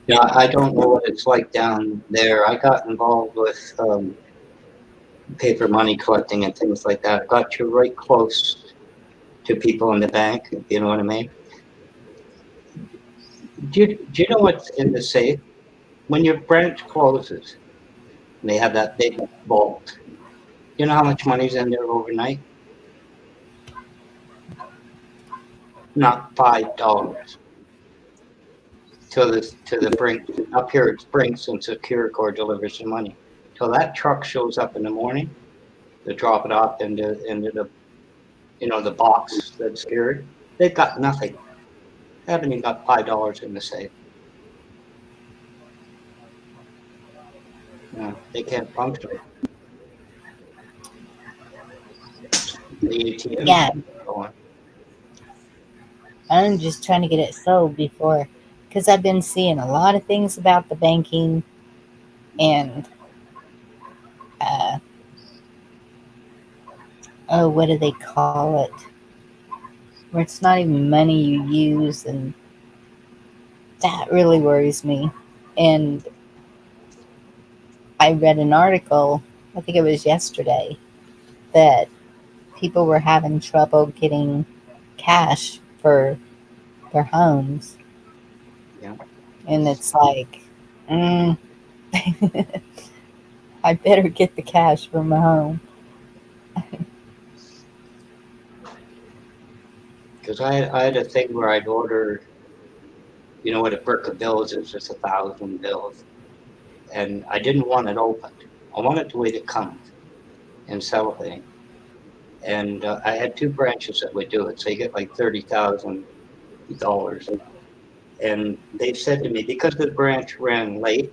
Yeah, I don't know what it's like down there. I got involved with paper money collecting and things like that. It got you right close to people in the bank, if you know what I mean. Do you know what's in the safe? When your branch closes and they have that big vault, you know how much money's in there overnight? Not $5. To the brink up here it's Brinks and Securicor delivers the money. Till that truck shows up in the morning to drop it off into the box that's secured. They've got nothing. They haven't even got $5 in the safe. No, they can't function. The ATM's Yeah, going. I'm just trying to get it sold before, because I've been seeing a lot of things about the banking and, uh, oh, what do they call it? Where it's not even money you use, and that really worries me. And I read an article, I think it was yesterday, that people were having trouble getting cash for their homes. Yeah, And it's like, mm, I better get the cash for my home. because I had a thing where I'd order, what a brick of bills is, just 1,000 bills, and I didn't want it opened. I wanted the way it comes in cellophane. And I had two branches that would do it, so you get like $30,000. And they said to me, because the branch ran late,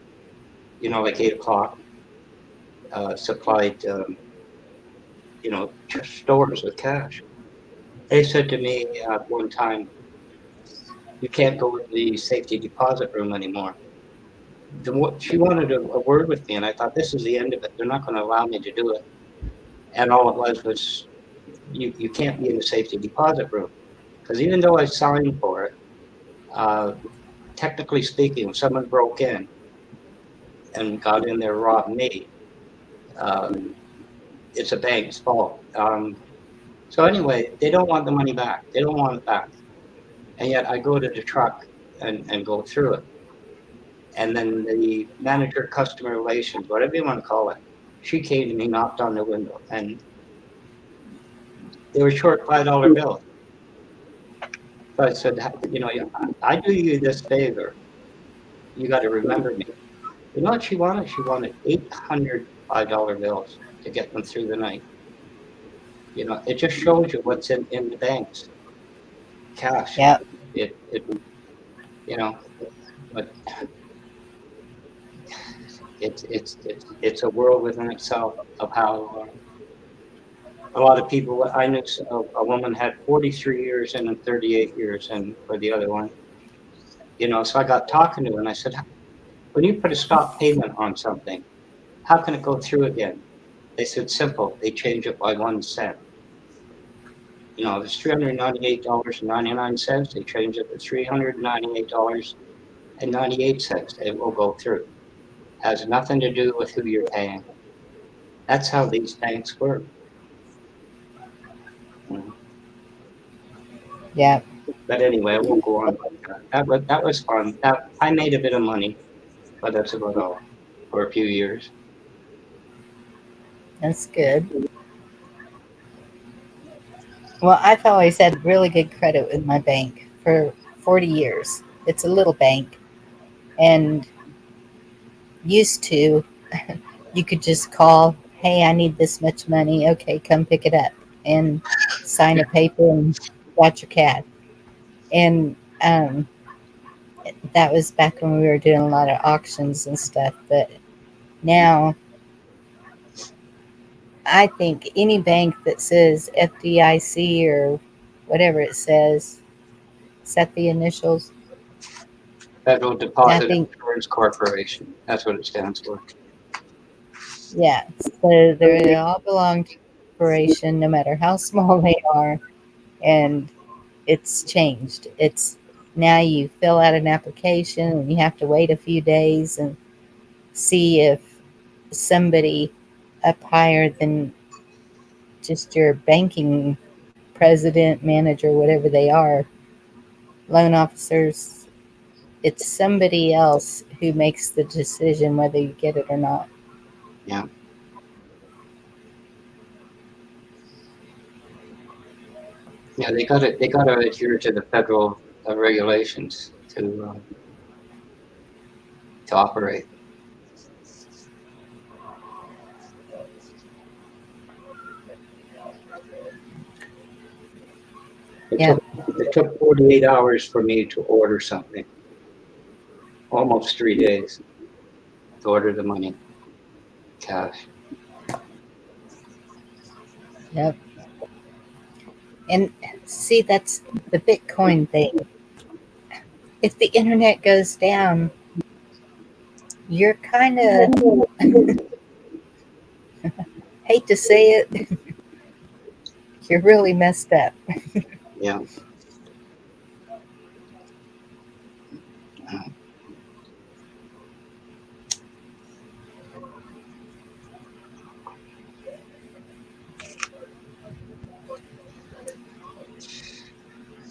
like 8 o'clock, supplied, stores with cash. They said to me one time, you can't go to the safety deposit room anymore. She wanted a word with me, and I thought, this is the end of it. They're not going to allow me to do it. And all it was you can't be in the safety deposit room. Because even though I signed for it, uh, technically speaking, if someone broke in and got in there robbed me, um, it's a bank's fault. So anyway, they don't want the money back. They don't want it back. And yet I go to the truck and go through it. And then the manager, customer relations, whatever you want to call it, she came to me, knocked on the window, and they were short $5 bills. So I said, you know, I do you this favor. You got to remember me. You know what she wanted? She wanted 800 $5 bills to get them through the night. You know, it just shows you what's in the banks, cash. Yeah. It you know, but it's a world within itself of how a lot of people. I knew a woman had 43 years in and 38 years in for the other one. You know, so I got talking to her and I said, when you put a stop payment on something, how can it go through again? They said, simple. They change it by 1 cent. You know, if it's $398.99, they change it to $398.98. It will go through. Has nothing to do with who you're paying. That's how these banks work. Yeah. But anyway, I won't go on like that. That was fun. I made a bit of money, but that's about all for a few years. That's good. Well, I've always had really good credit with my bank for 40 years. It's a little bank, and used to, you could just call, hey, I need this much money. Okay, come pick it up and sign a paper and got your cash. And that was back when we were doing a lot of auctions and stuff. But now, I think any bank that says FDIC or whatever it says, set the initials. Federal I Deposit think, Insurance Corporation. That's what it stands for. yeah. So they all belong to the corporation, no matter how small they are. And it's changed. It's now you fill out an application and you have to wait a few days and see if somebody up higher than just your banking president, manager, whatever they are, loan officers, it's somebody else who makes the decision whether you get it or not. Yeah. Yeah, they got to adhere to the federal regulations to operate. Yeah. It took 48 hours for me to order something. Almost 3 days to order the money, cash. Yep. And see, that's the Bitcoin thing. If the internet goes down, you're kind of, hate to say it, you're really messed up. Yeah.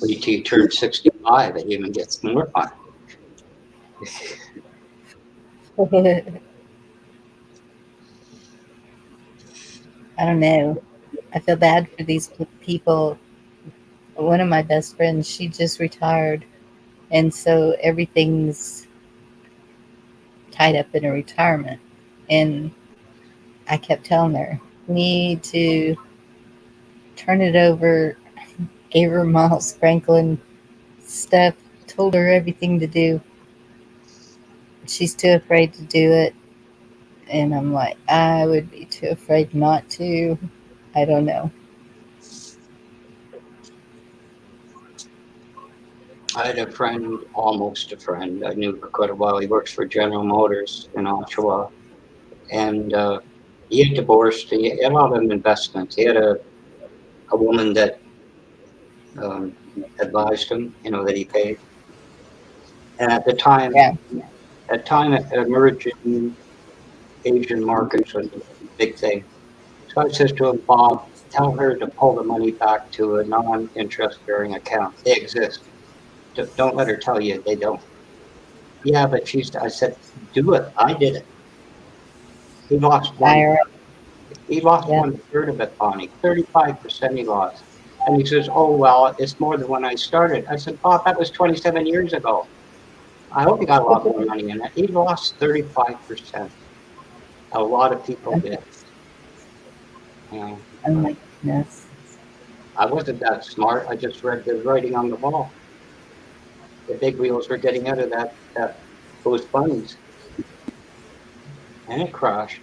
Wait till you turn 65, it even gets more fun. I don't know. I feel bad for these people. One of my best friends, she just retired, and so everything's tied up in her retirement. And I kept telling her, "We need to turn it over." Gave her Miles Franklin stuff, told her everything to do. She's too afraid to do it. And I'm like, I would be too afraid not to. I don't know. I had a friend, almost a friend, I knew for quite a while. He works for General Motors in Oshawa. And he had divorced. He had a lot of investments. He had a woman that advised him, you know, that he paid. And at the time, Yeah. emerging Asian markets was a big thing. So I said to him, Bob, tell her to pull the money back to a non-interest bearing account. They exist. Don't let her tell you they don't. Yeah, but I said, do it. I did it. He lost one. IRA. He lost Yeah. 1/3 of it, Bonnie. 35% he lost. And he says, oh, well, it's more than when I started. I said, Bob, that was 27 years ago. I hope you got a lot more money in it. He lost 35%. A lot of people did. Oh my goodness. I wasn't that smart. I just read the writing on the wall. The big wheels were getting out of those funds. And it crashed.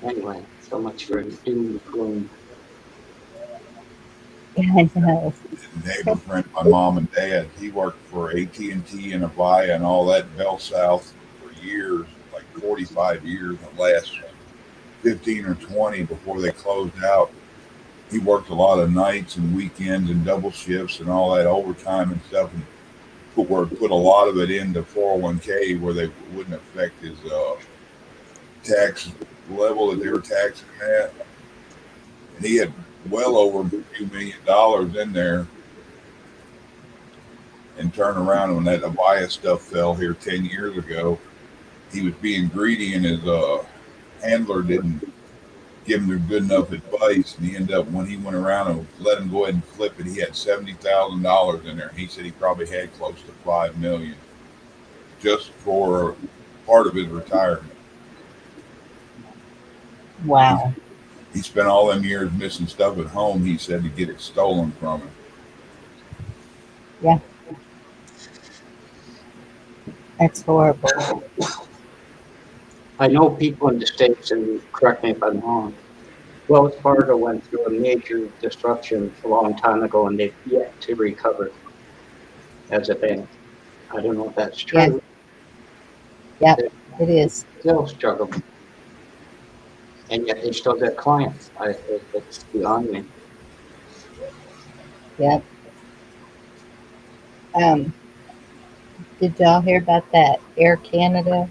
Anyway, so much for doom and gloom. Yeah, I know. Neighbor friend, my mom and dad, he worked for AT&T and Avaya and all that in Bell South for years, like 45 years, the last 15 or 20 before they closed out. He worked a lot of nights and weekends and double shifts and all that overtime and stuff, and put a lot of it into 401k where they wouldn't affect his tax level that they were taxing at. And he had well over a few $1 million in there. And turn around when that Avaya stuff fell here 10 years ago, he was being greedy and his handler didn't give him the good enough advice. And he ended up, when he went around and let him go ahead and flip it, he had $70,000 in there. He said he probably had close to $5 million just for part of his retirement. Wow. He spent all them years missing stuff at home, he said, to get it stolen from him. Yeah. That's horrible. I know people in the States, and correct me if I'm wrong, Wells Fargo went through a major disruption a long time ago, and they've yet to recover as a bank. I don't know if that's true. Yeah, it is. Still struggle. And yet they still get clients. It's beyond me. Yep. Did y'all hear about that Air Canada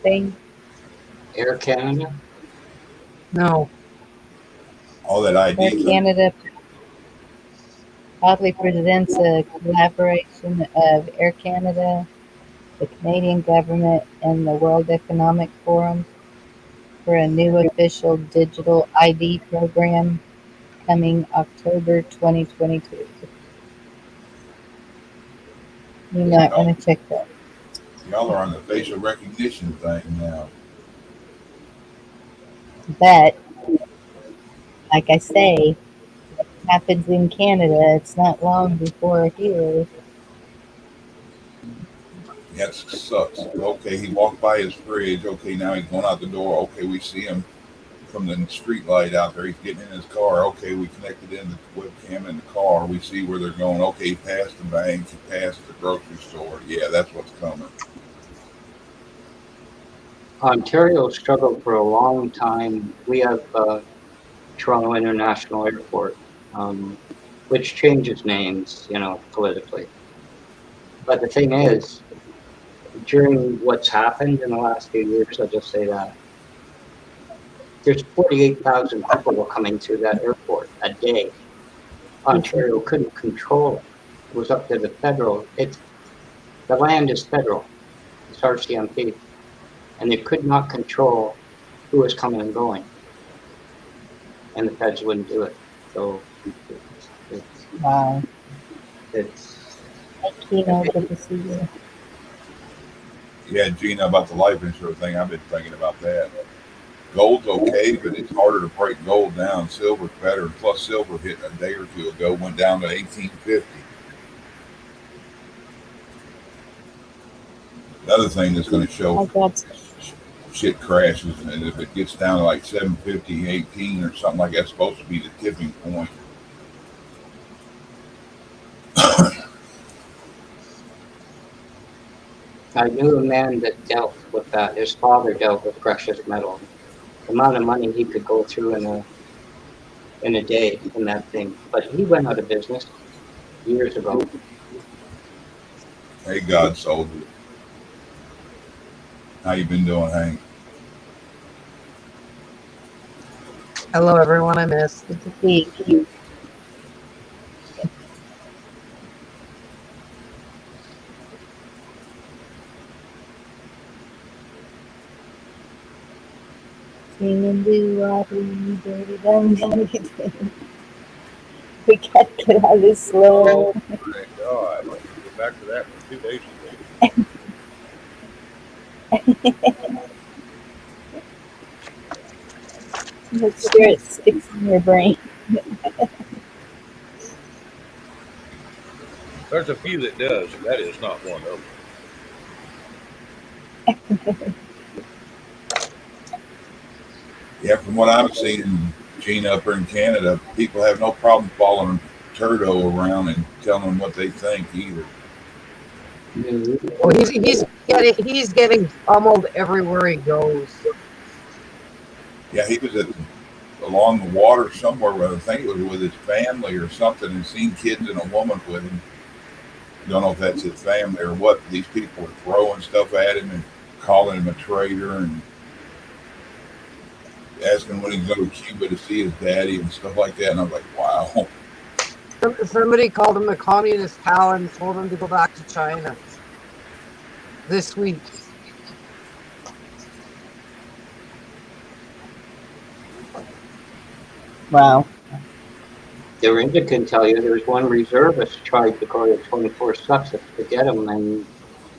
thing? Air Canada? No. All that Air ID. Canada probably presents a collaboration of Air Canada, the Canadian government, and the World Economic Forum for a new official digital ID program coming October 2022. You might want to check that. Y'all are on the facial recognition thing now. But, like I say, it happens in Canada. It's not long before here. That sucks. Okay, he walked by his fridge. Okay, now he's going out the door. Okay, we see him from the street light out there. He's getting in his car. Okay, we connected in the webcam in the car. We see where they're going. Okay, he passed the bank. He passed the grocery store. Yeah, that's what's coming. Ontario struggled for a long time. We have Toronto International Airport, which changes names, politically. But the thing is, during what's happened in the last few years, I'll just say that there's 48,000 people were coming through that airport a day. Ontario couldn't control it. It was up to the federal. The land is federal. It's RCMP. And they could not control who was coming and going. And the feds wouldn't do it. So Wow. it's Good to see you. Yeah, Gina, about the life insurance thing, I've been thinking about that. Gold's okay, but it's harder to break gold down. Silver's better. Plus, silver hit a day or two ago, went down to 1850. The other thing that's going to show shit crashes, and if it gets down to like 750, 18 or something like that's supposed to be the tipping point. I knew a man that dealt with that. His father dealt with precious metal. The amount of money he could go through in a day in that thing. But he went out of business years ago. Hey, God soldier. How you been doing, Hank? Hello, everyone I missed. Good to see you. Singing do wop dirty dum dum. We gotta get out of this slow. Oh my God! Go back to that from 2 days ago. Make sure it sticks in your brain. There's a few that does. That is not one of them. Yeah, from what I'm seeing, Gene, up here in Canada, people have no problem following Turdo around and telling them what they think either. Well, he's getting pummeled everywhere he goes. Yeah, he was along the water somewhere. I think it was with his family or something, and seen kids and a woman with him. Don't know if that's his family or what. These people are throwing stuff at him and calling him a traitor and asking when he's going to Cuba to see his daddy and stuff like that. And I'm like, wow. Somebody called him a communist pal and told him to go back to China this week. Wow. Dorinda can tell you there was one reservist tried to go to 24 Sussex to get him and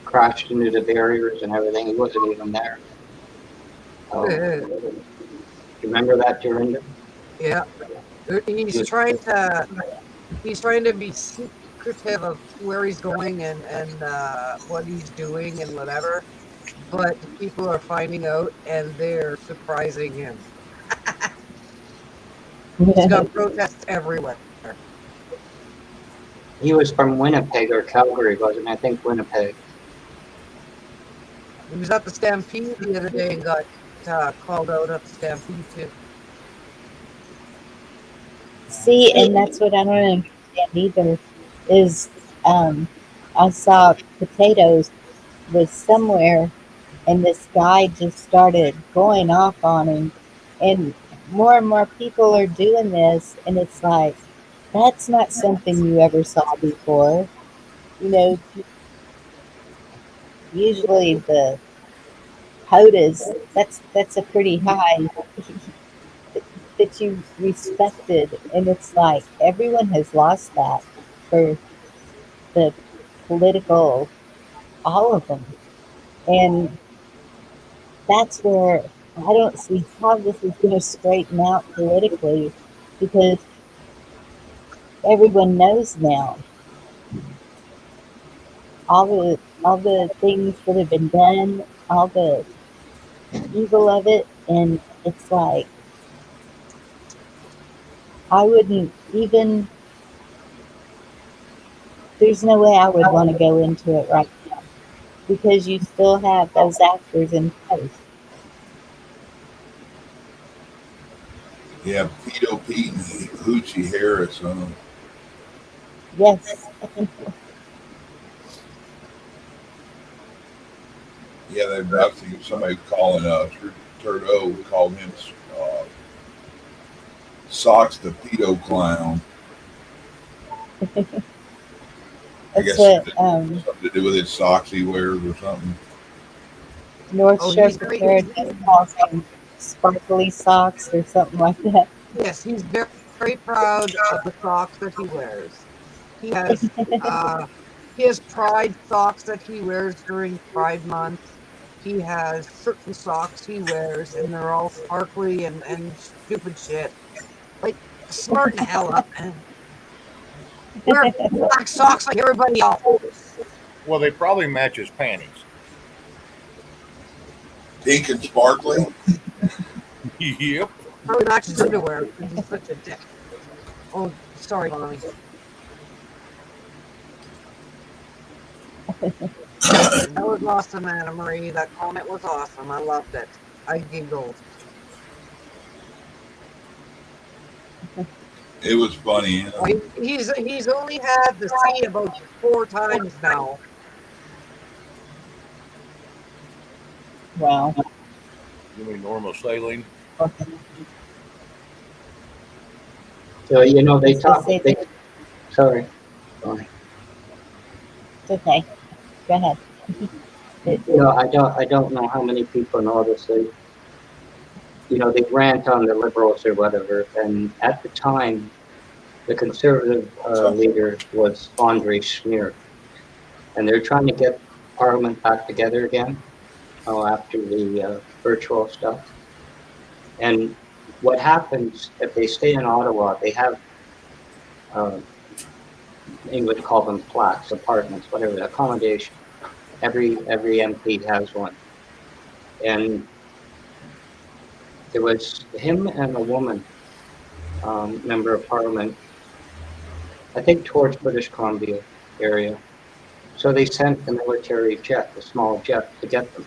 crashed into the barriers and everything. He wasn't even there. You remember that, Dorinda? Yeah, he's trying to be secretive of where he's going and what he's doing and whatever. But people are finding out and they're surprising him. He's got protests everywhere. He was from Winnipeg or Calgary, wasn't he? I think Winnipeg. He was at the Stampede the other day and got called out at the Stampede too. See, and that's what I don't understand either. Is I saw potatoes was somewhere, and this guy just started going off on him, and more people are doing this, and it's like that's not something you ever saw before. You know, usually the quotas that's a pretty high that you respected, and it's like everyone has lost that for the political, all of them, and that's where I don't see how this is going to straighten out politically, because everyone knows now all the things that have been done, all the evil of it, and it's like I wouldn't even. There's no way I would want to go into it right now because you still have those actors in place. Yeah, Pedo Pete and Hoochie Harris. Yes. Yeah, I've seen somebody calling Turdo called him uh, Socks the Pedo Clown. I That's guess what something to do with his socks he wears or something. North Oh, Shore he's very, Preparedness calls them sparkly socks or something like that. yes, he's very, very proud of the socks that he wears. He has uh, he has Pride socks that he wears during Pride Month. He has certain socks he wears, and they're all sparkly and stupid shit. Like, smarten the hell up, man. Wear black socks like everybody else. Well, they probably match his panties. Pink and sparkly. Yep. Probably match his underwear because he's such a dick. Oh, sorry, Mommy. That was awesome, Anna Marie. That comment was awesome. I loved it. I giggled. It was funny. Well, he's only had the C about 4 times now. Wow. You mean normal saline? So you know they Let's just talk. say They that sorry. Go on. it's okay. Go ahead. No, I don't know how many people know this. They rant on the liberals or whatever. And at the time, the conservative So, leader was Andre Schmier, and they're trying to get Parliament back together again after the virtual stuff. And what happens if they stay in Ottawa? They have uh, English call them flats, apartments, whatever, accommodation. Every MP has one, and there was him and a woman, member of Parliament, I think towards British Columbia area. So they sent the military jet, the small jet, to get them.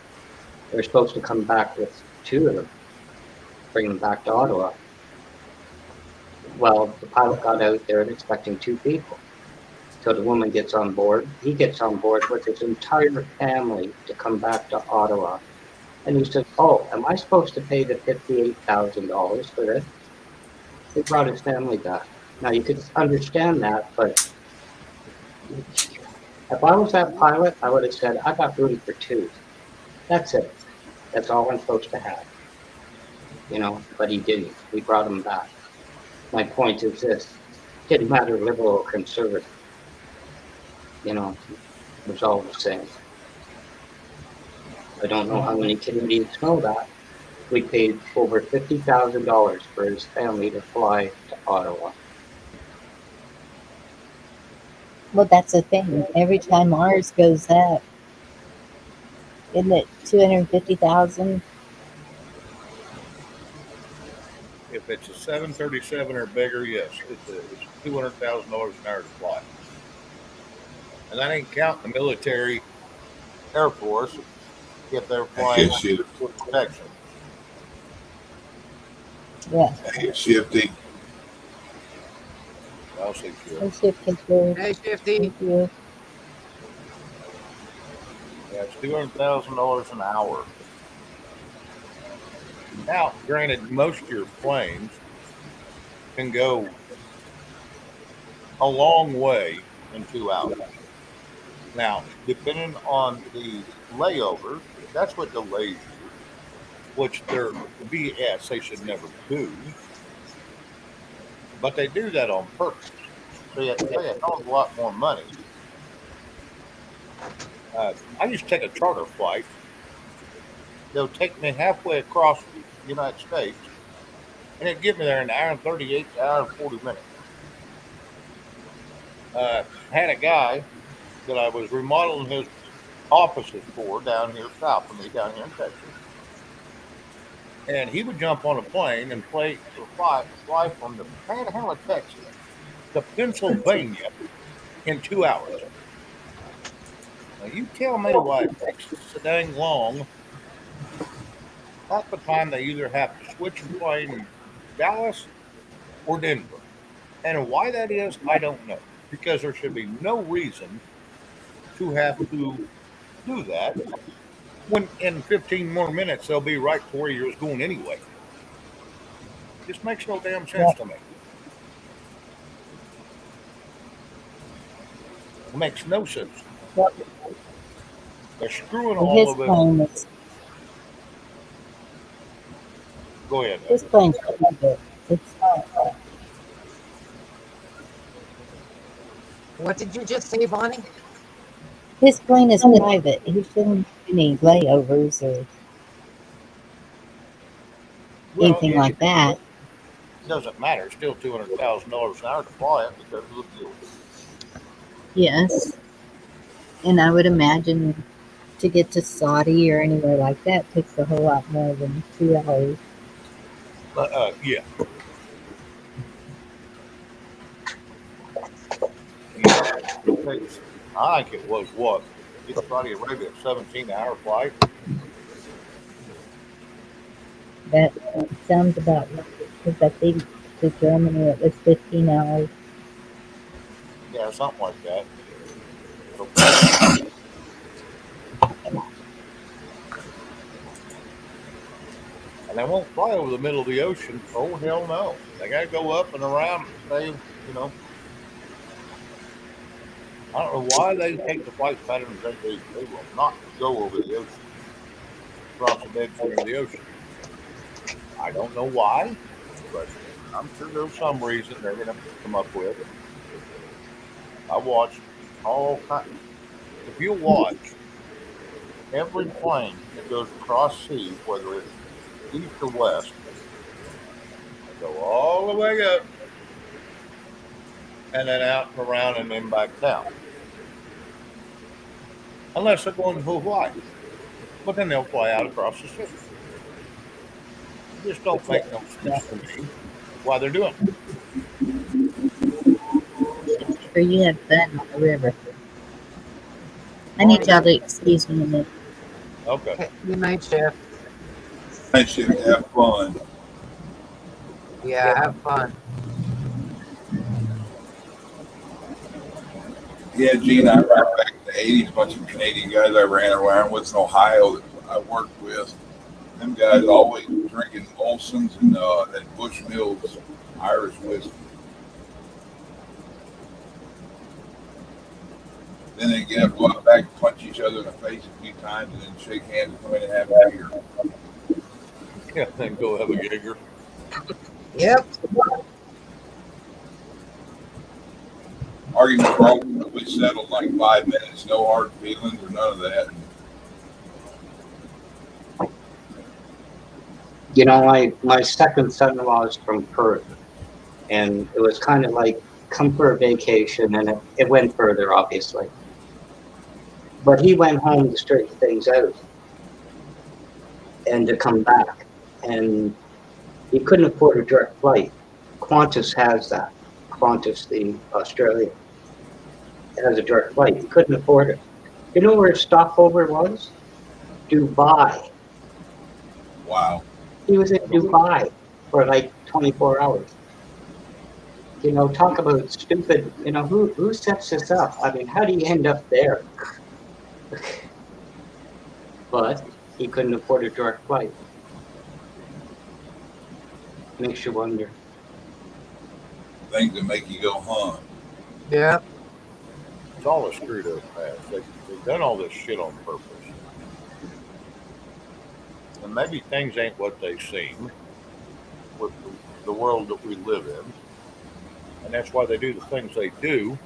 They were supposed to come back with two of them, bring them back to Ottawa. Well, the pilot got out there expecting two people. So the woman gets on board. He gets on board with his entire family to come back to Ottawa. And he says, "Oh, am I supposed to pay the $58,000 for this?" He brought his family back. Now you could understand that, but if I was that pilot, I would have said, "I got room for two. That's it. That's all I'm supposed to have." But he didn't. He brought him back. My point is this: didn't matter liberal or conservative. It was all the same. I don't know how many Canadians know that. We paid over $50,000 for his family to fly to Ottawa. Well, that's the thing. Every time ours goes up, isn't it 250,000? If it's a 737 or bigger, yes, it's $200,000 an hour to fly, and that ain't counting the military, Air Force, if they're flying hey, shit, with protection. Yeah. hey, shifty. I'll say Hey, sure. Shift Control. Hey, Shifty. Thank you. Yeah, it's $200,000 an hour. Now, granted, most of your planes can go a long way in 2 hours. Now, depending on the layovers, that's what delays you, which they're BS. They should never do, but they do that on purpose. So you have to pay a hell of a lot more money. I used to take a charter flight. They'll take me halfway across the United States, and it'd get me there in an hour and 38, hour and 40 minutes. Had a guy that I was remodeling his offices for down here south of me, down here in Texas. And he would jump on a plane and fly from the panhandle of Texas to Pennsylvania in 2 hours. Now, you tell me why it takes so dang long. Half the time they either have to switch and plane in Dallas or Denver. And why that is, I don't know. Because there should be no reason to have to do that when in 15 more minutes they'll be right to where you're going anyway. This makes no damn sense Yeah. to me. It makes no sense. Yep. They're screwing And all of us. Go ahead. his plane's private. It's not. What did you just say, Bonnie? His plane is private. He shouldn't have any layovers or Well, anything like that. it doesn't matter. It's still $200,000 an hour to fly it because of the fuel. Yes. And I would imagine to get to Saudi or anywhere like that takes a whole lot more than 2 hours. Yeah. Yeah. It takes, I think it was what? Get to Saudi Arabia, a 17-hour flight. That sounds about right. Because I think to Germany it was 15 hours. Yeah, something like that. So, And they won't fly over the middle of the ocean. Oh, hell no. They got to go up and around. You know, I don't know why they take the flight patterns they will not go over the ocean, across the dead center of the ocean. I don't know why, but I'm sure there's some reason they're going to come up with. I watched all kinds. If you watch every plane that goes across seas, whether it's east or west, they go all the way up and then out and around and then back down. Unless they're going to Hawaii. But then they'll fly out across the sea. It just don't make no sense to me why they're doing it. Or you have fun on the river. I need y'all to excuse me a minute. Okay. Good night, Chef. I should have fun. Yeah, have fun. Yeah, Gene, I remember back in the 80s, a bunch of Canadian guys I ran around with in Ohio that I worked with. Them guys always drinking Olson's and that Bushmills Irish whiskey. Then they get up, go out back, punch each other in the face a few times, and then shake hands and come in and have a beer. Yeah, then go have a Jaeger. Yep. Argument broke, we settled in like 5 minutes, no hard feelings or none of that. You know, my second son-in-law is from Perth, and it was kind of like come for a vacation, and it went further, obviously. But he went home to straighten things out and to come back, and he couldn't afford a direct flight. Qantas has that. Qantas, the Australian, has a direct flight. He couldn't afford it. You know where his stopover was? Dubai. Wow. He was in Dubai for like 24 hours. You know, talk about stupid, you know, who sets this up? I mean, how do you end up there? But he couldn't afford a direct flight. Makes you wonder. Things that make you go, huh? Yeah. It's all a screwed up past. They've done all this shit on purpose. And maybe things ain't what they seem with the world that we live in. And that's why they do the things they do.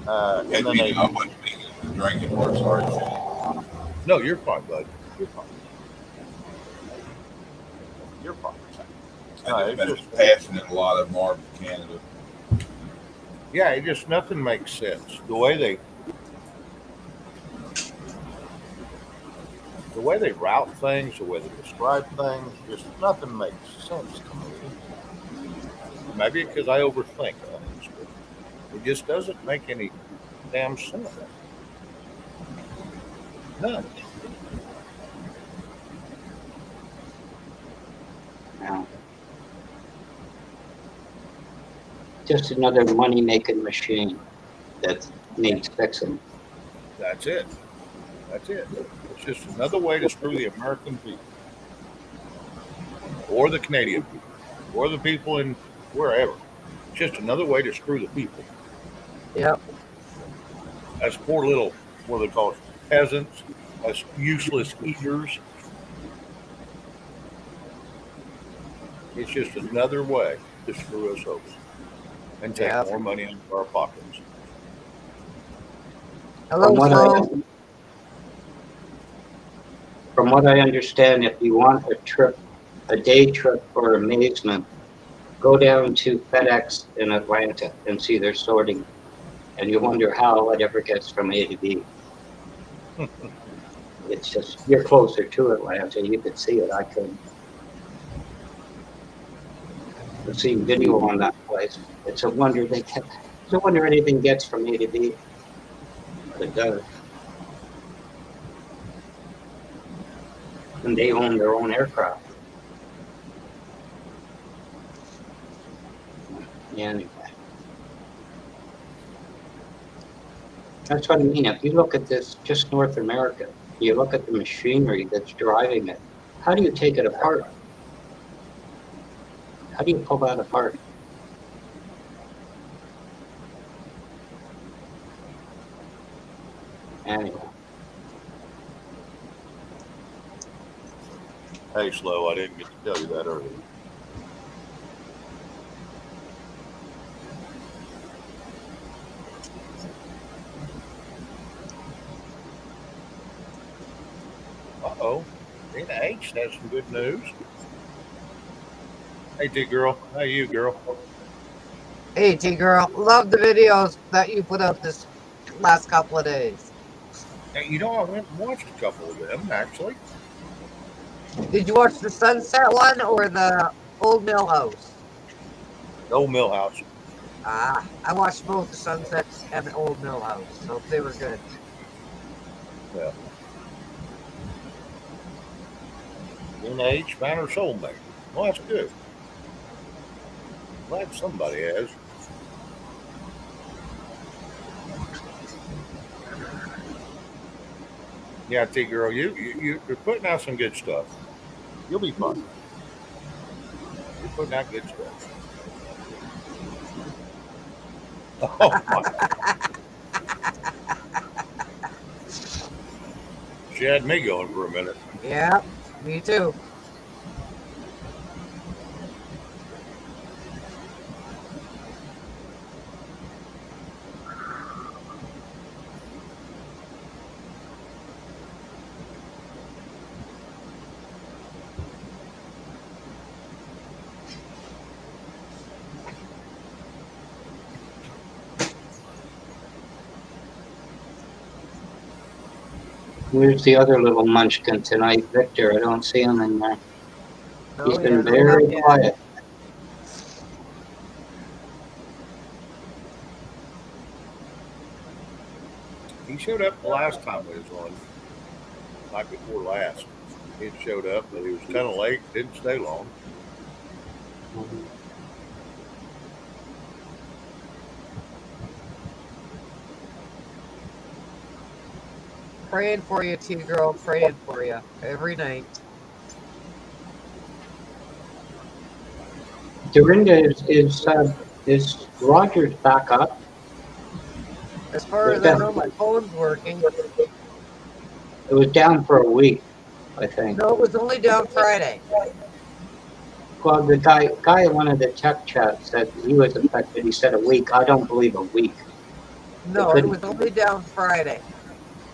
And then they. I wasn't speaking to drinking or sorry. No, you're fine, bud. You're fine. You're fine. I just been passionate a lot of them are from Canada. Yeah, it just nothing makes sense. The way they route things, the way they describe things, just nothing makes sense to me. Maybe because I overthink things, but it just doesn't make any damn sense. None. Yeah. Just another money-making machine that needs fixing. That's it. That's it. It's just another way to screw the American people, or the Canadian people, or the people in wherever. It's just another way to screw the people. Yep. As poor little, what do they call it, peasants, as useless eaters. It's just another way to screw us over and take more money into our pockets. Hello, From what I understand, if you want a day trip for amazement, go down to FedEx in Atlanta and see their sorting, and you wonder how it ever gets from A to B. It's just, you're closer to Atlanta, you could see it, I couldn't. I've seen video on that place. It's a wonder anything gets from A to B, but it does. And they own their own aircraft. Anyway. That's what I mean. If you look at this, just North America, You look at the machinery that's driving it. How do you take it apart? How do you pull that apart? Anyway. Hey, Slow, I didn't get to tell you that earlier. Uh-oh. Nina H has some good news. Hey, T girl. How you, girl? Hey, T girl, love the videos that you put up this last couple of days. Hey, you know, I went and watched a couple of them, actually. Did you watch the sunset one or the old mill house? The old mill house. I watched both the sunsets and the old mill house, so they were good. Yeah. Nina H found her soulmate. Well, that's good. Glad somebody has. Yeah, T girl, you're putting out some good stuff. You'll be fine. You're putting out good stuff. Oh my! She had me going for a minute. Yeah, me too. Where's the other little munchkin tonight, Victor? I don't see him in there. No, He's he been hasn't been up very yet. quiet. He showed up the last time we was on, night before last. He had showed up, but he was kind of late. Didn't stay long. Praying for you, T girl. Praying for you every night. Dorinda, is Rogers back up? As far as I know, my phone's working. It was down for a week, I think. No, it was only down Friday. Well, the guy in one of the tech chats said he was affected. He said a week. I don't believe a week. No, it was only down Friday.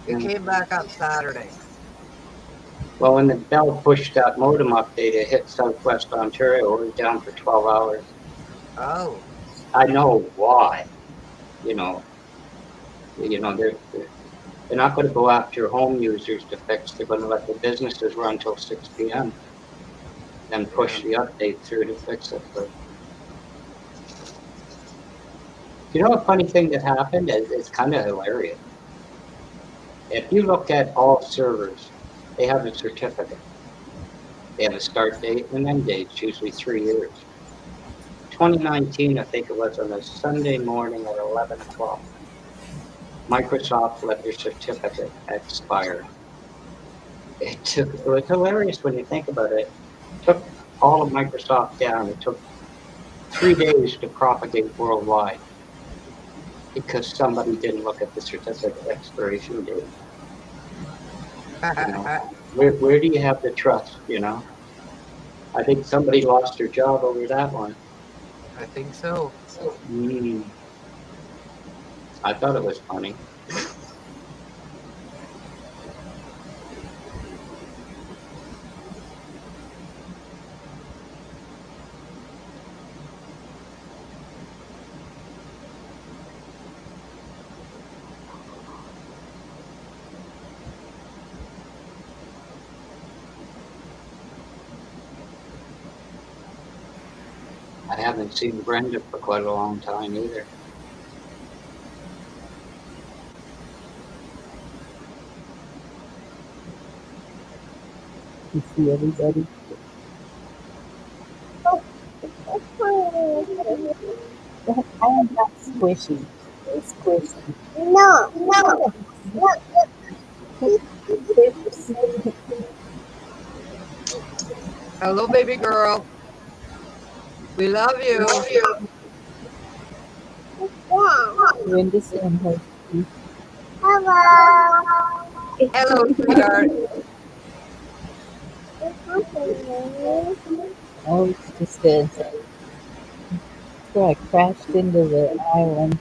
It came back up Saturday. Well, when the Bell pushed that modem update, it hit Southwest Ontario. It was down for 12 hours. Oh. I know why. You know, they're not going to go after home users to fix. They're going to let the businesses run till 6 p.m. Then push the update through to fix it. But you know, a funny thing that happened is it's kind of hilarious. If you look at all servers, they have a certificate. They have a start date and an end date, it's usually 3 years. 2019, I think it was on a Sunday morning at 11 o'clock. Microsoft let their certificate expire. It was hilarious when you think about it. It took all of Microsoft down. It took 3 days to propagate worldwide because somebody didn't look at the certificate expiration date. You know, where do you have the trust, you know? I think somebody lost their job over that one. I think so. I thought it was funny. I haven't seen Brenda for quite a long time either. You see everybody? I am not squishy. It's squishy. No. Hello, baby girl. We love you. Wendy's saying her. Hello, sweetheart. Oh, it's just a. So I crashed into the island.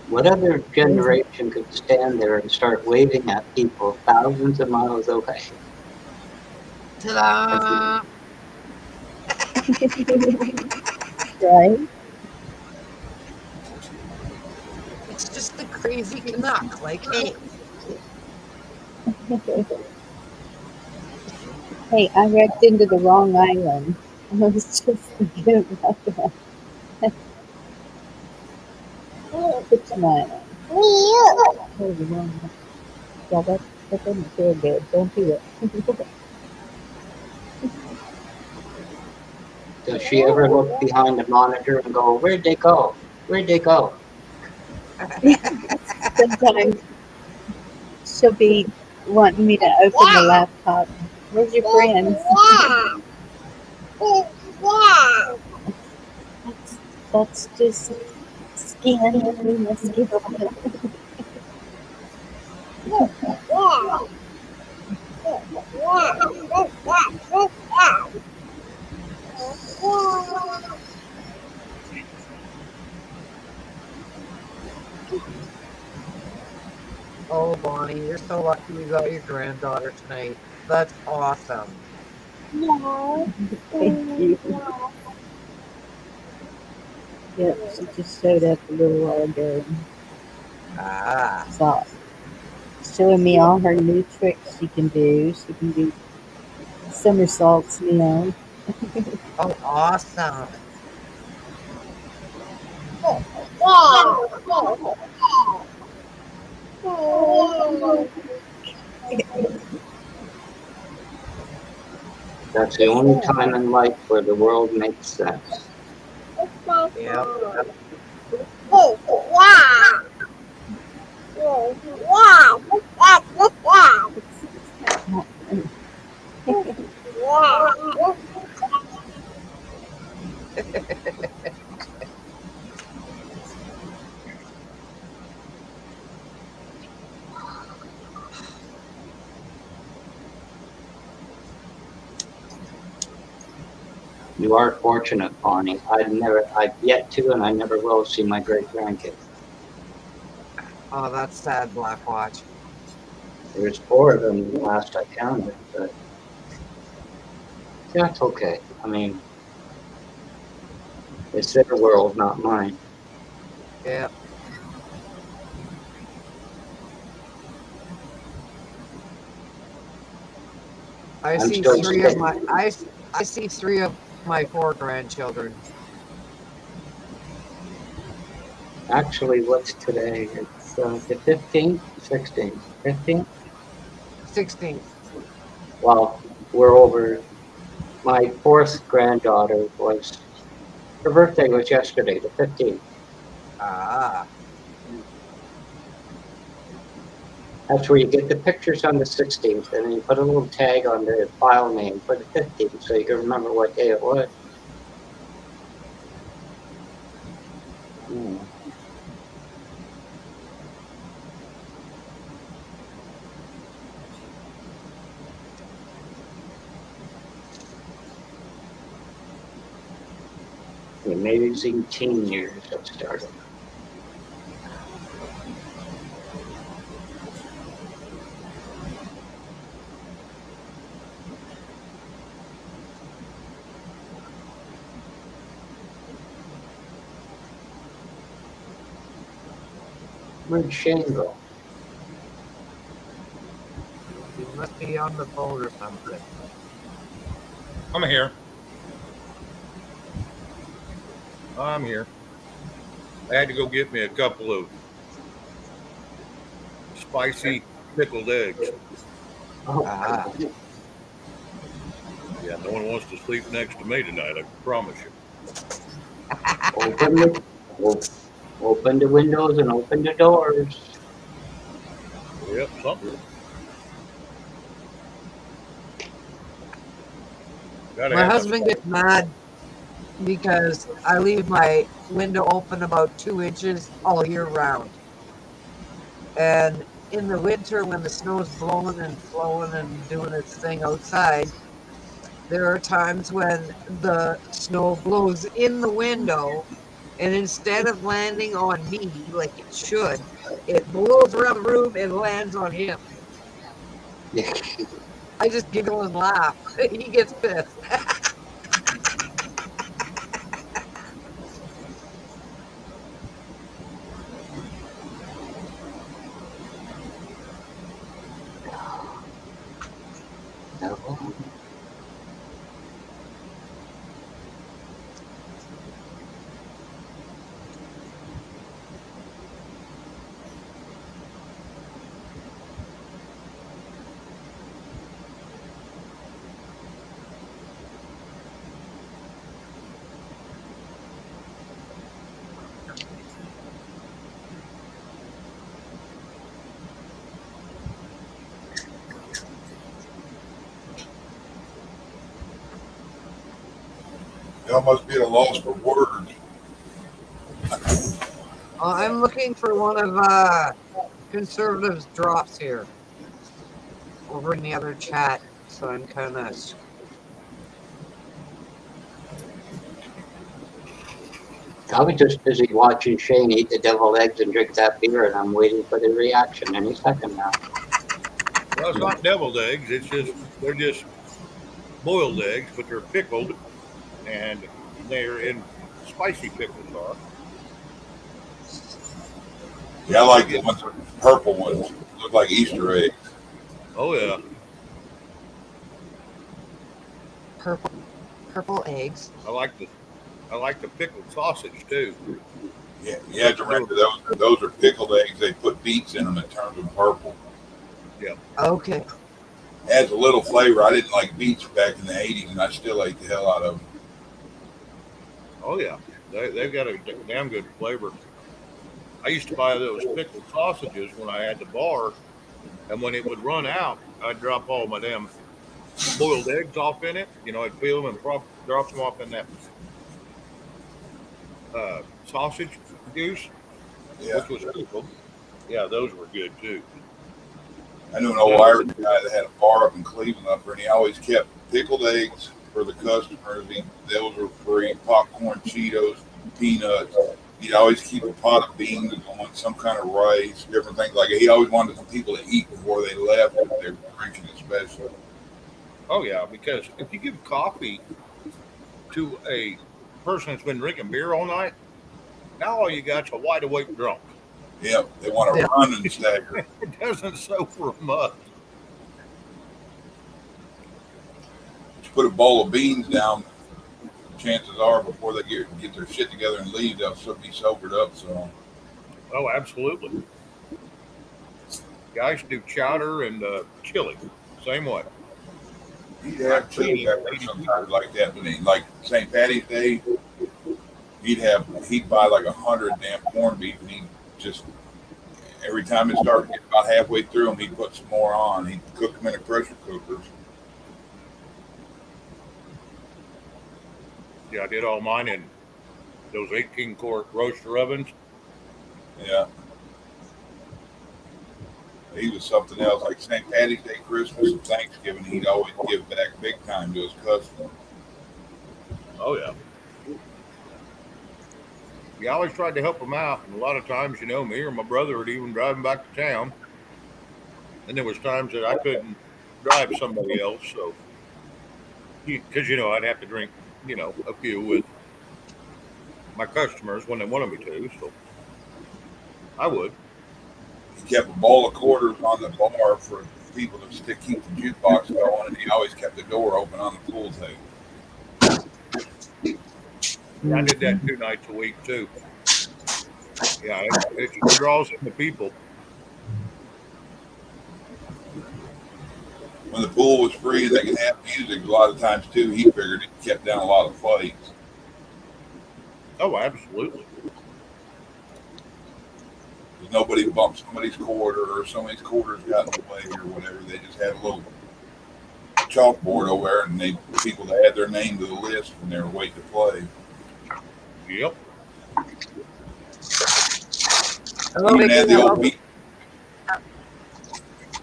What other generation could stand there and start waving at people thousands of miles away? Ta-da! Right? It's just a crazy Canuck like me. Hey, I wrecked into the wrong island. I was just thinking about that. Which one? Oh, the wrong one. Yeah, that doesn't feel good. Don't do it. Does she ever look behind the monitor and go, "Where'd they go? Where'd they go?" Sometimes she'll be wanting me to open the laptop. Where's your friends? That's just skin. We must get off it. Oh, Bonnie, you're so lucky you got your granddaughter tonight. That's awesome. Thank you. Yep, she just showed up a little while ago. Ah. So showing me all her new tricks she can do. She can do somersaults now. Oh, awesome. That's the only time in life where the world makes sense. Yep. You are fortunate, Bonnie. I've yet to, and I never will see my great grandkids. Oh, that's sad, Blackwatch. There's 4 of them last I counted, but that's okay. I mean, it's their world, not mine. Yep. I see still 3 of sick. my I see 3 of my 4 grandchildren. Actually, what's today? It's the 15th, 16th, 15th. 16. Well, we're over. My 4th granddaughter was, her birthday was yesterday, the 15th. Ah. That's where you get the pictures on the 16th, and then you put a little tag on the file name for the 15th, so you can remember what day it was. Hmm. The amazing teen years have started. Where'd Shane go? He must be on the boat or something. I'm here. I'm here. I had to go get me a couple of spicy pickled eggs. Oh, Ah. Yeah, no one wants to sleep next to me tonight, I can promise you. open the, Open the windows and open the doors. Yep, something. Gotta My have husband gets mad because I leave my window open about 2 inches all year round. And in the winter, when the snow's blowing and flowing and doing its thing outside, there are times when the snow blows in the window, and instead of landing on me like it should, it blows around the room and lands on him. I just giggle and laugh. He gets pissed. No. Y'all must be at a loss for words. I'm looking for one of Conservative's drops here over in the other chat, so I'm kind of. I was just busy watching Shane eat the deviled eggs and drink that beer, and I'm waiting for the reaction any second now. Well, it's not deviled eggs. They're just boiled eggs, but they're pickled, and they're in spicy pickle sauce. Yeah, I like the ones, purple ones. Look like Easter eggs. Oh yeah. Purple eggs. I like the pickled sausage too. Yeah, you have to remember those are pickled eggs. They put beets in them that turns them purple. Yeah. Okay. It adds a little flavor. I didn't like beets back in the 80s, and I still ate the hell out of them. Oh yeah. They've got a damn good flavor. I used to buy those pickled sausages when I had the bar, and when it would run out, I'd drop all my damn boiled eggs off in it. I'd peel them and drop them off in that sausage juice, Yeah. which was pickled. Yeah, those were good too. I knew an old Irish guy that had a bar up in Cleveland up there, and he always kept pickled eggs for the customers. Those were free. Popcorn, Cheetos, peanuts. He'd always keep a pot of beans on, some kind of rice, different things like that. He always wanted some people to eat before they left if they were drinking it special. Oh yeah, because if you give coffee to a person that's been drinking beer all night, now all you got's a wide awake drunk. Yeah, they want to run and stagger. It doesn't sober them up. You put a bowl of beans down, chances are before they get their shit together and leave, they'll be sobered up. So. Oh, absolutely. Guys do chowder and chili, same way. He'd have chili peppers sometimes like that, but like St. Patty's Day, he'd buy like 100 damn corned beef, and he'd just every time it started to get about halfway through them, he'd put some more on. He'd cook them in a pressure cooker. Yeah, I did all mine in those 18-quart roaster ovens. Yeah. He was something else, like St. Patty's Day, Christmas, and Thanksgiving. He'd always give back big time to his customers. Oh, yeah. We always tried to help him out, and a lot of times, me or my brother would even drive him back to town. And there was times that I couldn't drive somebody else, so because I'd have to drink, a few with my customers when they wanted me to, so I would. He kept a bowl of quarters on the bar for people to keep the jukebox going, and he always kept the door open on the pool table. Yeah, I did that 2 nights a week too. Yeah, it draws in the people. When the pool was free and they could have music, a lot of times too, he figured it kept down a lot of fights. Oh, absolutely. nobody bumped somebody's quarter or somebody's quarters got in the way or whatever. They just had a little chalkboard over there, and people that had their name to the list when they were waiting to play. Yep. Hello, Even had Vicky. the old beat.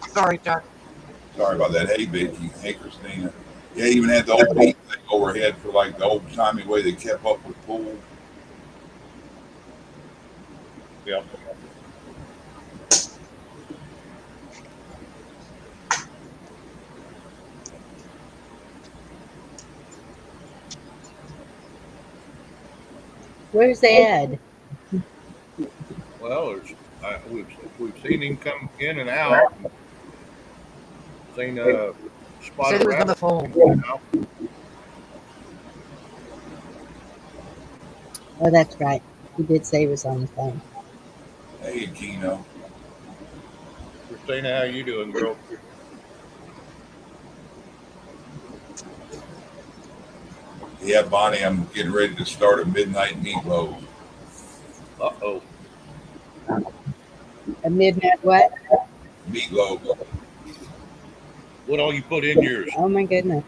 Sorry, Chuck. Sorry about that. Hey, Vicky. Hey, Christina. Yeah, even had the old beat thing overhead for like the old timey way they kept up with pool. Yep. Where's Ed? Well, we've seen him come in and out. And seen He Spotted said he was on Rabbit. the phone. Oh, that's right. He did say he was on the phone. Hey, Keno. Christina, how you doing, girl? Yeah, Bonnie, I'm getting ready to start a midnight meatloaf. Uh-oh. A midnight what? Meatloaf. What all you put in yours? Oh my goodness.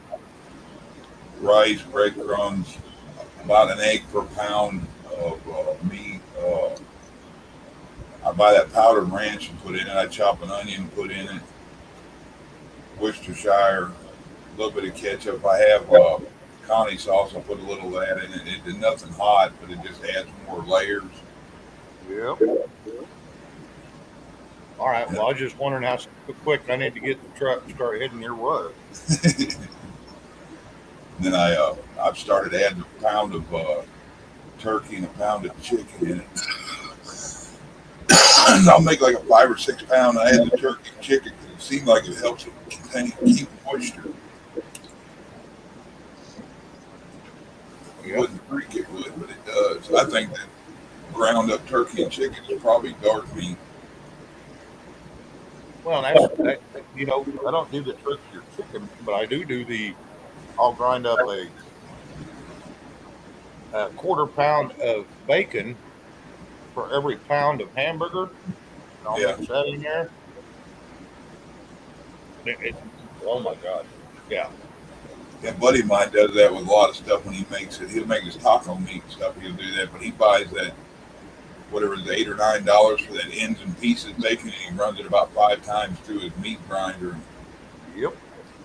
Rice, breadcrumbs, about an egg per pound of meat. I buy that powdered ranch and put in it. I chop an onion and put in it. Worcestershire, a little bit of ketchup. I have Connie sauce. I'll put a little of that in it. It's nothing hot, but it just adds more layers. Yep. All right. Well, I was just wondering how quick I need to get the truck and start heading your way. Then I've started adding a pound of turkey and a pound of chicken in it. I'll make like a 5 or 6 pound. I add the turkey and chicken because it seems like it helps it keep moisture. You wouldn't think it would, but it does. I think that ground up turkey and chicken is probably dark meat. Well, that, you know, I don't do the turkey or chicken, but I do I'll grind up a quarter pound of bacon for every pound of hamburger. And I'll mix that in there. Oh my God. Yeah. Yeah, a buddy of mine does that with a lot of stuff when he makes it. He'll make his taco meat and stuff. He'll do that, but he buys that, whatever it is, $8 or $9 for that ends and pieces bacon, and he runs it about 5 times through his meat grinder. Yep.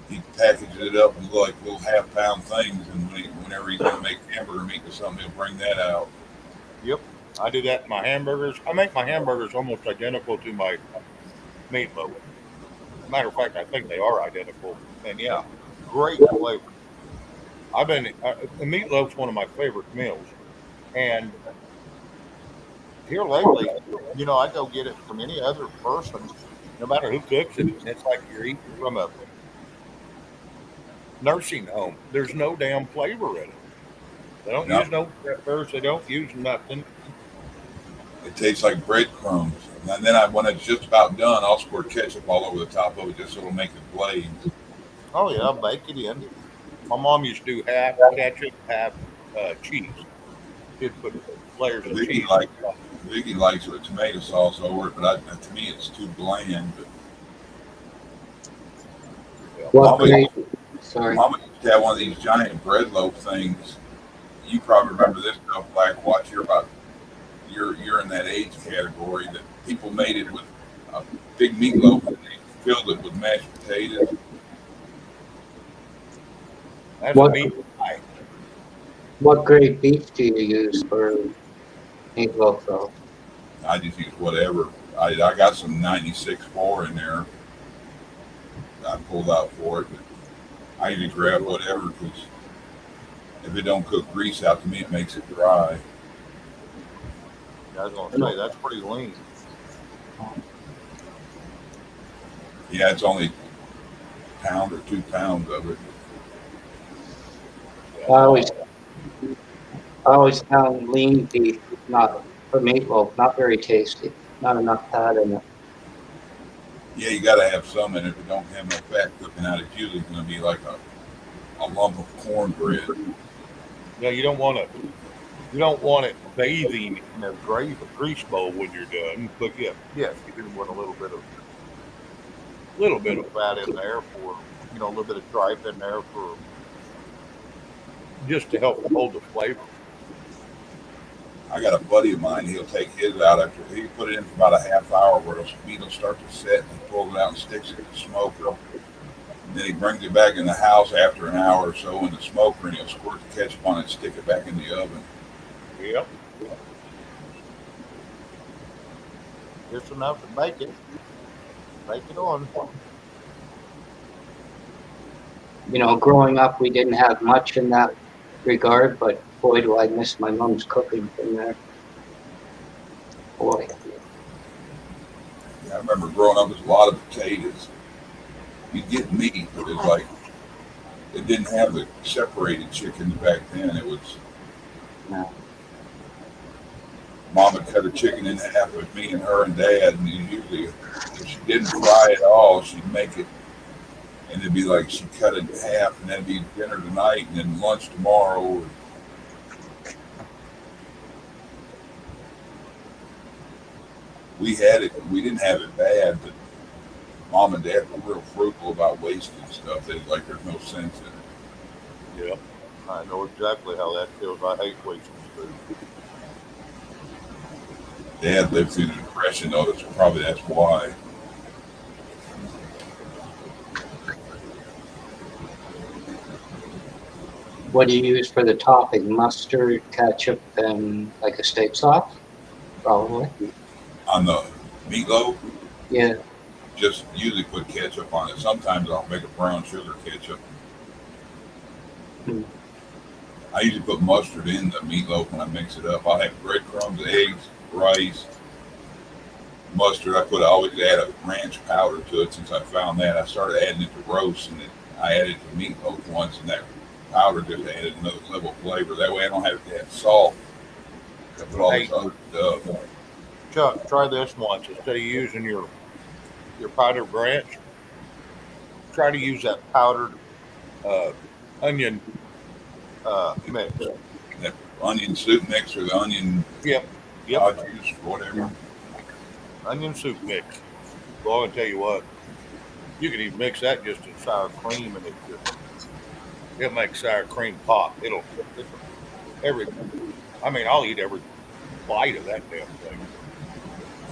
He packages it up in like little half-pound things, and whenever he's going to make hamburger meat or something, he'll bring that out. Yep. I do that in my hamburgers. I make my hamburgers almost identical to my meatloaf. Matter of fact, I think they are identical. And yeah, great flavor. The meatloaf's one of my favorite meals. And here lately, you know, I go get it from any other person, no matter who cooks it. And it's like you're eating from a nursing home. There's no damn flavor in it. They don't use no peppers. They don't use nothing. It tastes like breadcrumbs. And then when it's just about done, I'll squirt ketchup all over the top of it just so it'll make it blaze. Oh yeah, bake it in. My mom used to do half ketchup, half cheese. She'd put layers of cheese. Vicky likes it with tomato sauce over it, but to me it's too bland. Mama used to have one of these giant bread loaf things. You probably remember this stuff, Black Watch. You're in that age category that people made it with a big meatloaf and they filled it with mashed potatoes. That's a meat pie. What grade beef do you use for meatloaf, though? I just use whatever. I got some 96.4 in there. I pulled out for it, but I usually grab whatever because if it don't cook grease out to me, it makes it dry. I was going to say, that's pretty lean. Yeah, it's only a pound or 2 pounds of it. I always found lean beef, not for meatloaf, not very tasty. Not enough fat in it. Yeah, you got to have some in it. If it don't have no fat cooking out, it's usually going to be like a lump of cornbread. Yeah, you don't want to You don't want it bathing in a grease bowl when you're done, but yes, you do want a little bit of fat in there for a little bit of tripe in there for just to help hold the flavor. I got a buddy of mine. He'll take his out after he put it in for about a half hour, where the meat will start to set, and he pulls it out and sticks it in the smoker. And then he brings it back in the house after an hour or so in the smoker, and he'll squirt the ketchup on it and stick it back in the oven. Yep. Just enough to bake it. Bake it on. You know, growing up, we didn't have much in that regard, but boy, do I miss my mom's cooking from there. Boy. Yeah, I remember growing up, there's a lot of potatoes. You'd get meat, but it's like it didn't have the separated chickens back then. It was No. Mom would cut a chicken in half with me and her and Dad, and usually if she didn't fry it all, she'd make it, and it'd be like she cut it in half, and that'd be dinner tonight, and then lunch tomorrow. We had it. We didn't have it bad, but Mom and Dad were real frugal about wasting stuff. They like there's no sense in it. Yep. I know exactly how that feels. I hate wasting food. Dad lived through the Depression, though. That's why. What do you use for the topping? Mustard, ketchup, and like a steak sauce? Probably. On the meatloaf, Yeah. just usually put ketchup on it. Sometimes I'll make a brown sugar ketchup. Hmm. I usually put mustard in the meatloaf when I mix it up. I'll have breadcrumbs, eggs, rice, mustard. I always add a ranch powder to it. Since I found that, I started adding it to roast, and I added it to meatloaf once, and that powder just added another level of flavor. That way I don't have to add salt. I put all this other stuff. Chuck, try this once. Instead of using your powdered ranch, try to use that powdered onion mix. That onion soup mix or the onion Yep. juice or whatever. Onion soup mix. Well, I'll tell you what, you can even mix that just in sour cream, and it'll make sour cream pop. I'll eat every bite of that damn thing.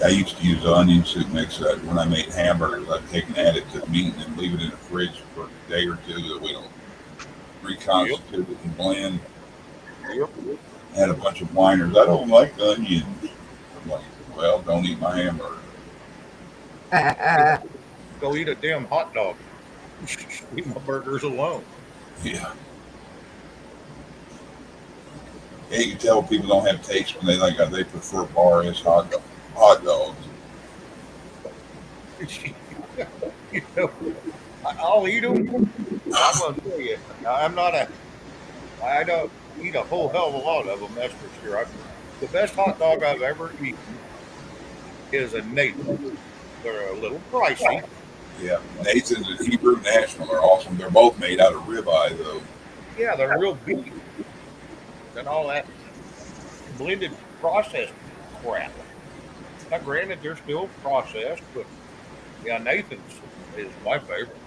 I used to use the onion soup mix when I made hamburgers. I'd take and add it to the meat and then leave it in the fridge for a day or two that we don't reconstitute it and blend. Yep. Had a bunch of whiners. I don't like onions. I'm like, well, don't eat my hamburger. Go eat a damn hot dog. Leave my burgers alone. Yeah. Yeah, you can tell people don't have taste when they prefer bar as hot dogs. You know, I'll eat them. I'm gonna tell you, I don't eat a whole hell of a lot of them. That's for sure. The best hot dog I've ever eaten is a Nathan. They're a little pricey. Yeah, Nathan's and Hebrew National are awesome. They're both made out of ribeye, though. Yeah, they're real beef and all that blended processed crap. Now, granted, they're still processed, but yeah, Nathan's is my favorite.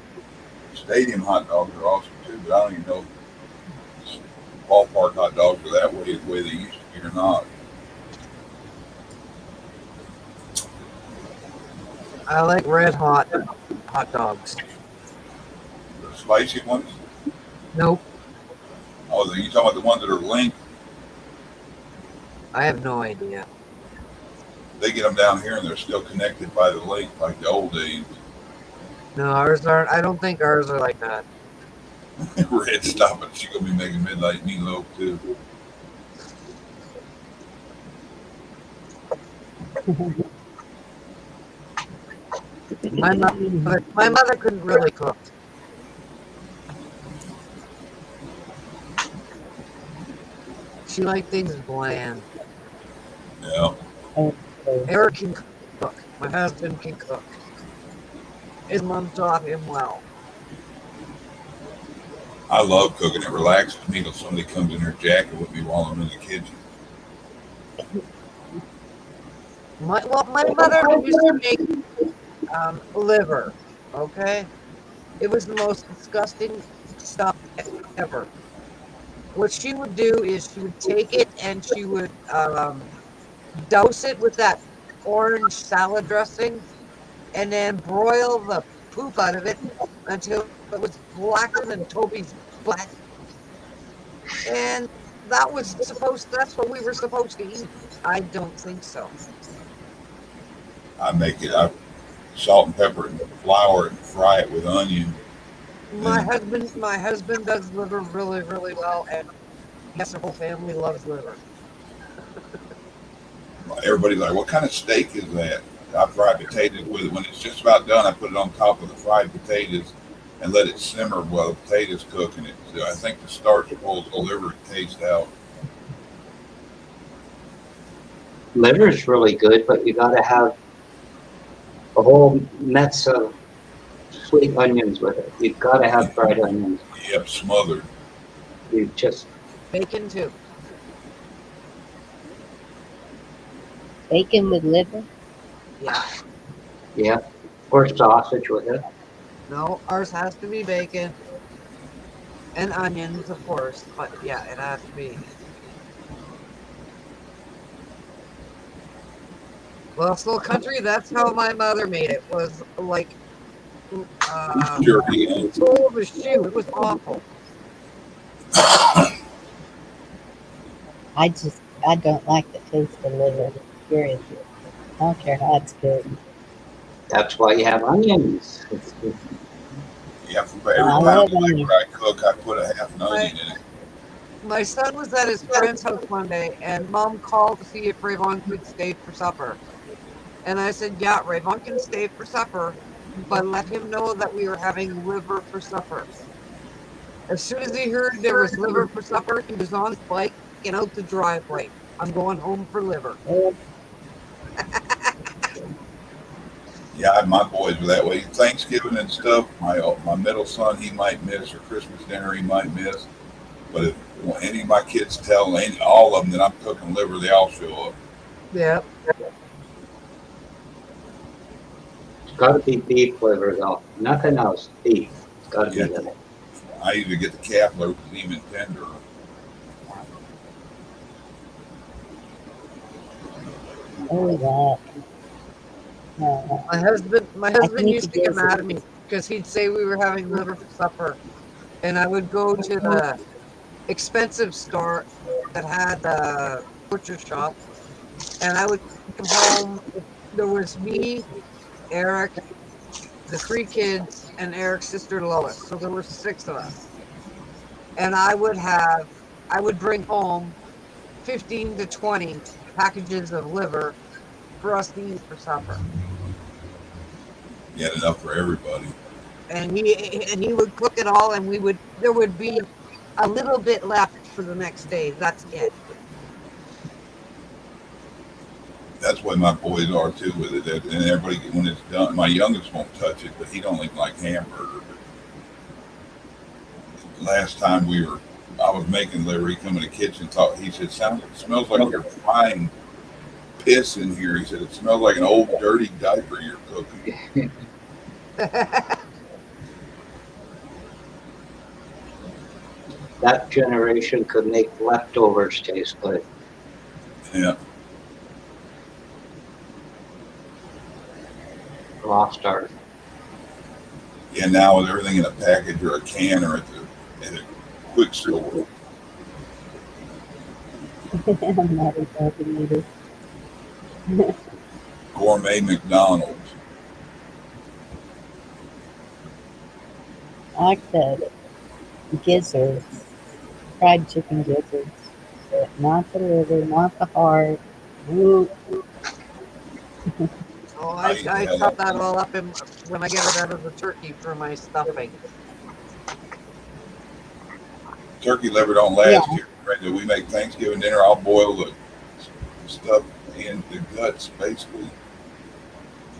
Stadium hot dogs are awesome too, but I don't even know if ballpark hot dogs are that way they used to be or not. I like red hot dogs. The spicy ones? Nope. Oh, you talking about the ones that are linked? I have no idea. They get them down here and they're still connected by the link like the old days. No, ours aren't. I don't think ours are like that. Red, stop it. She's going to be making midnight meatloaf too. My mother couldn't really cook. She liked things bland. Yeah. Eric can cook. My husband can cook. His mom taught him well. I love cooking. It relaxes me till somebody comes in their jacket with me while I'm in the kitchen. My mother used to make liver. Okay, it was the most disgusting stuff ever. What she would do is she would take it and she would douse it with that orange salad dressing and then broil the poop out of it until it was blacker than Toby's butt. And that's what we were supposed to eat. I don't think so. I make it. I salt and pepper and flour it and fry it with onion. My husband does liver really, really well, and yes, our whole family loves liver. Everybody's like, "What kind of steak is that?" I fry potatoes with it. When it's just about done, I put it on top of the fried potatoes and let it simmer while the potatoes cook. And I think the starch pulls the liver taste out. Liver's really good, but you got to have a whole mess of sweet onions with it. You've got to have fried onions. Yep, smothered. You just Bacon too. Bacon with liver? Yeah. or sausage with it. No, ours has to be bacon and onions, of course. But yeah, it has to be. Well, Slow Country, that's how my mother made it. Was like Sure, toe of a shoe. It was awful. I don't like the taste of liver. Period. I don't care how it's good. That's why you have onions. yeah, for every I pound love of liver onions. I cook, I put a half an onion in it. My son was at his friend's house one day, and Mom called to see if Rayvon could stay for supper. And I said, "Yeah, Rayvon can stay for supper, but let him know that we were having liver for supper." As soon as he heard there was liver for supper, he was on his bike and out the driveway. "I'm going home for liver." Yeah, my boys were that way. Thanksgiving and stuff, my middle son, he might miss, or Christmas dinner, he might miss. But if any of my kids tell all of them that I'm cooking liver, they all show up. Yeah. It's got to be beef liver though. Nothing else. Beef. It's got to Yeah. be that. I either get the calf liver because it's even tender. Oh, that. No. My husband need used to to get guess mad it. at me because he'd say we were having liver for supper, and I would go to the expensive store that had the butcher shop, and I would come home. There was me, Eric, the 3 kids, and Eric's sister Lois. So there were 6 of us, and I would bring home 15 to 20 packages of liver for us to eat for supper. You had enough for everybody. And he would cook it all, and there would be a little bit left for the next day. That's it. That's why my boys are too with it. And everybody, when it's done, my youngest won't touch it, but he don't even like hamburger. But last time I was making liver. He come in the kitchen, he said, it smells like you're frying piss in here." He said, "It smells like an old dirty diaper you're cooking." That generation could make leftovers taste good. Yeah. Lost art. Yeah, now with everything in a package or a can or at a quick store. I'm not a dog either. Gourmet McDonald's. I like the gizzards, fried chicken gizzards, but not the liver, not the heart. Ooh. Oh, I chop that all up when I get it out of the turkey for my stuffing. Turkey liver don't last here. We make Thanksgiving dinner. I'll boil the stuff in the guts, basically.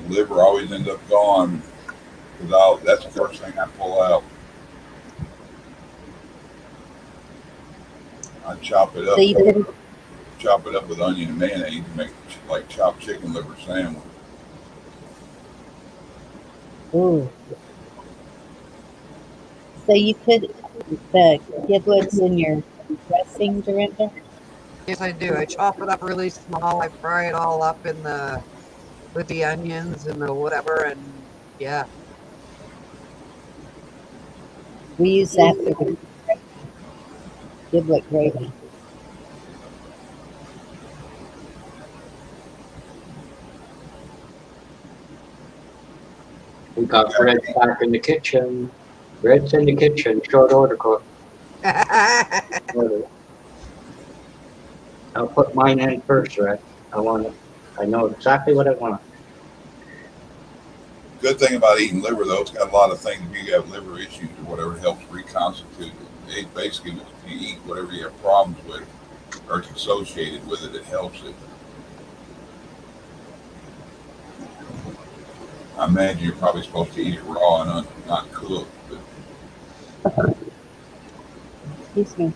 The liver always ends up gone because that's the first thing I pull out. I chop it up. So you chop it up with onion and mayonnaise and make like chopped chicken liver sandwich. Ooh. So you put the giblets in your dressing, Dorinda? Yes, I do. I chop it up really small. I fry it all up in the with the onions and the whatever, and yeah. We use that for the giblet gravy. We got bread back in the kitchen. Bread's in the kitchen. Short order, cook. I'll put mine in first, Red. I want it. I know exactly what I want. Good thing about eating liver, though, it's got a lot of things. If you have liver issues or whatever, it helps reconstitute it. It basically, if you eat whatever you have problems with or it's associated with it, it helps it. I imagine you're probably supposed to eat it raw and not cooked. But Excuse me.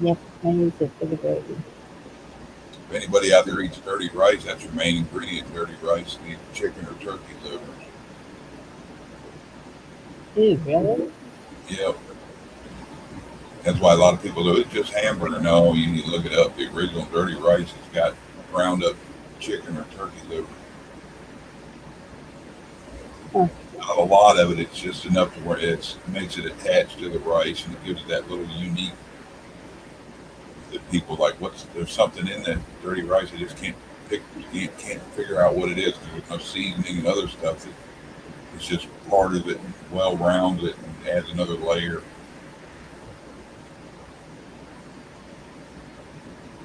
Yep, I use it for the gravy. if anybody out there eats dirty rice, that's your main ingredient. Dirty rice, you eat chicken or turkey livers. Ooh, really? Yep. That's why a lot of people do it. Just hamburger. No, you need to look it up. The original dirty rice has got ground up chicken or turkey liver. Huh. Not a lot of it. It's just enough to where it makes it attached to the rice and it gives it that little unique that people like. There's something in that dirty rice. I just can't figure out what it is because there's no seasoning and other stuff. It's just part of it, well rounded, and adds another layer.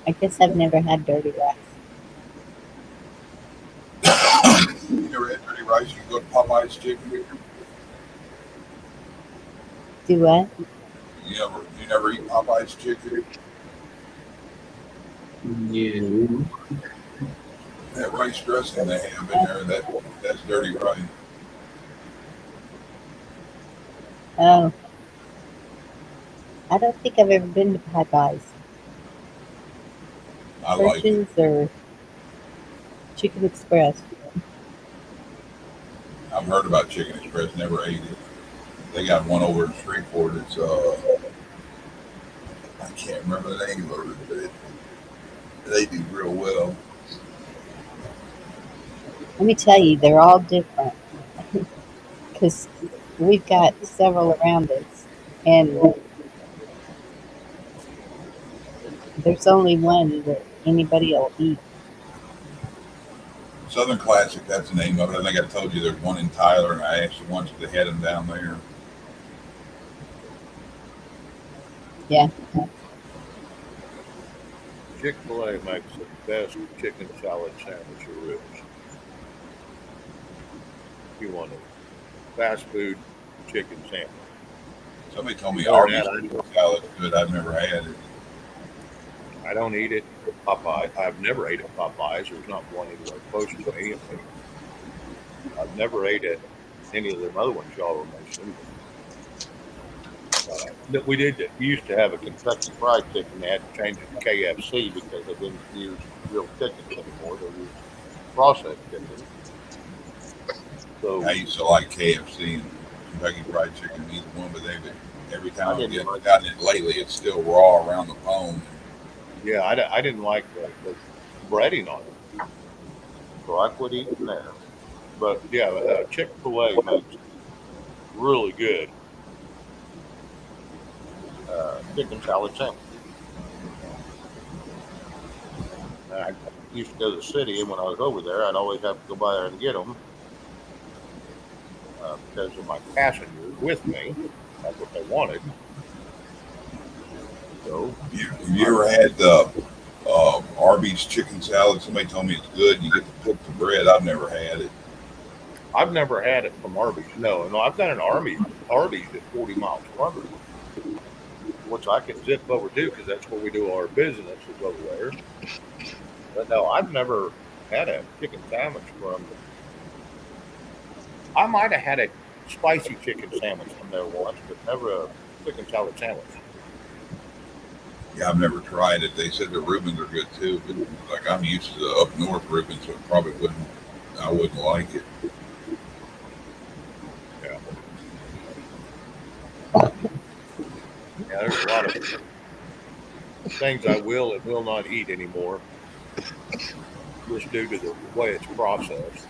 I guess I've never had dirty rice. You never had dirty rice? You go to Popeye's chicken. Do what? You never eat Popeye's chicken. No. That rice dressing they have in there, that's dirty rice. Oh, I don't think I've ever been to Popeyes. I like it. Churches or Chicken Express. I've heard about Chicken Express, never ate it. They got one over in Shreveport. It's I can't remember the name of it, but they do real well. Let me tell you, they're all different because we've got several around us, and there's only one that anybody will eat. Southern Classic, that's the name of it. I think I told you there's one in Tyler, and I asked you once if they had them down there. Yeah. Chick-fil-A makes the best chicken salad sandwich there is. If you want a fast food chicken sandwich. Somebody told me Oh, Arby's yeah, I chicken salad's good. I've never had it. I don't eat it at Popeye. I've never ate at Popeyes. There's not one anywhere close to me. I've never ate at any of them other ones y'all were mentioning. We used to have a Kentucky Fried Chicken. They had to change it to KFC because they didn't use real chickens anymore. They used processed chickens. So I used to like KFC and Kentucky Fried Chicken, either one, but every time I've gotten it lately, it's still raw around the bone. yeah, I didn't like the breading on it, so I quit eating there. But yeah, Chick-fil-A makes really good chicken salad sandwich. I used to go to the city, and when I was over there, I'd always have to go by there and get them because of my passengers with me. That's what they wanted. So, Have you ever had the Arby's chicken salad? Somebody told me it's good. You get to cook the bread. I've never had it. I've never had it from Arby's. No, I've got an Arby's at 40 miles from me, which I can zip over to because that's where we do our business is over there. But no, I've never had a chicken sandwich from. I might have had a spicy chicken sandwich from there once, but never a chicken salad sandwich. Yeah, I've never tried it. They said the Reubens are good too, but like I'm used to the up north Reubens, so it probably wouldn't. I wouldn't like it. Yeah. Yeah, there's a lot of things I will and will not eat anymore, just due to the way it's processed.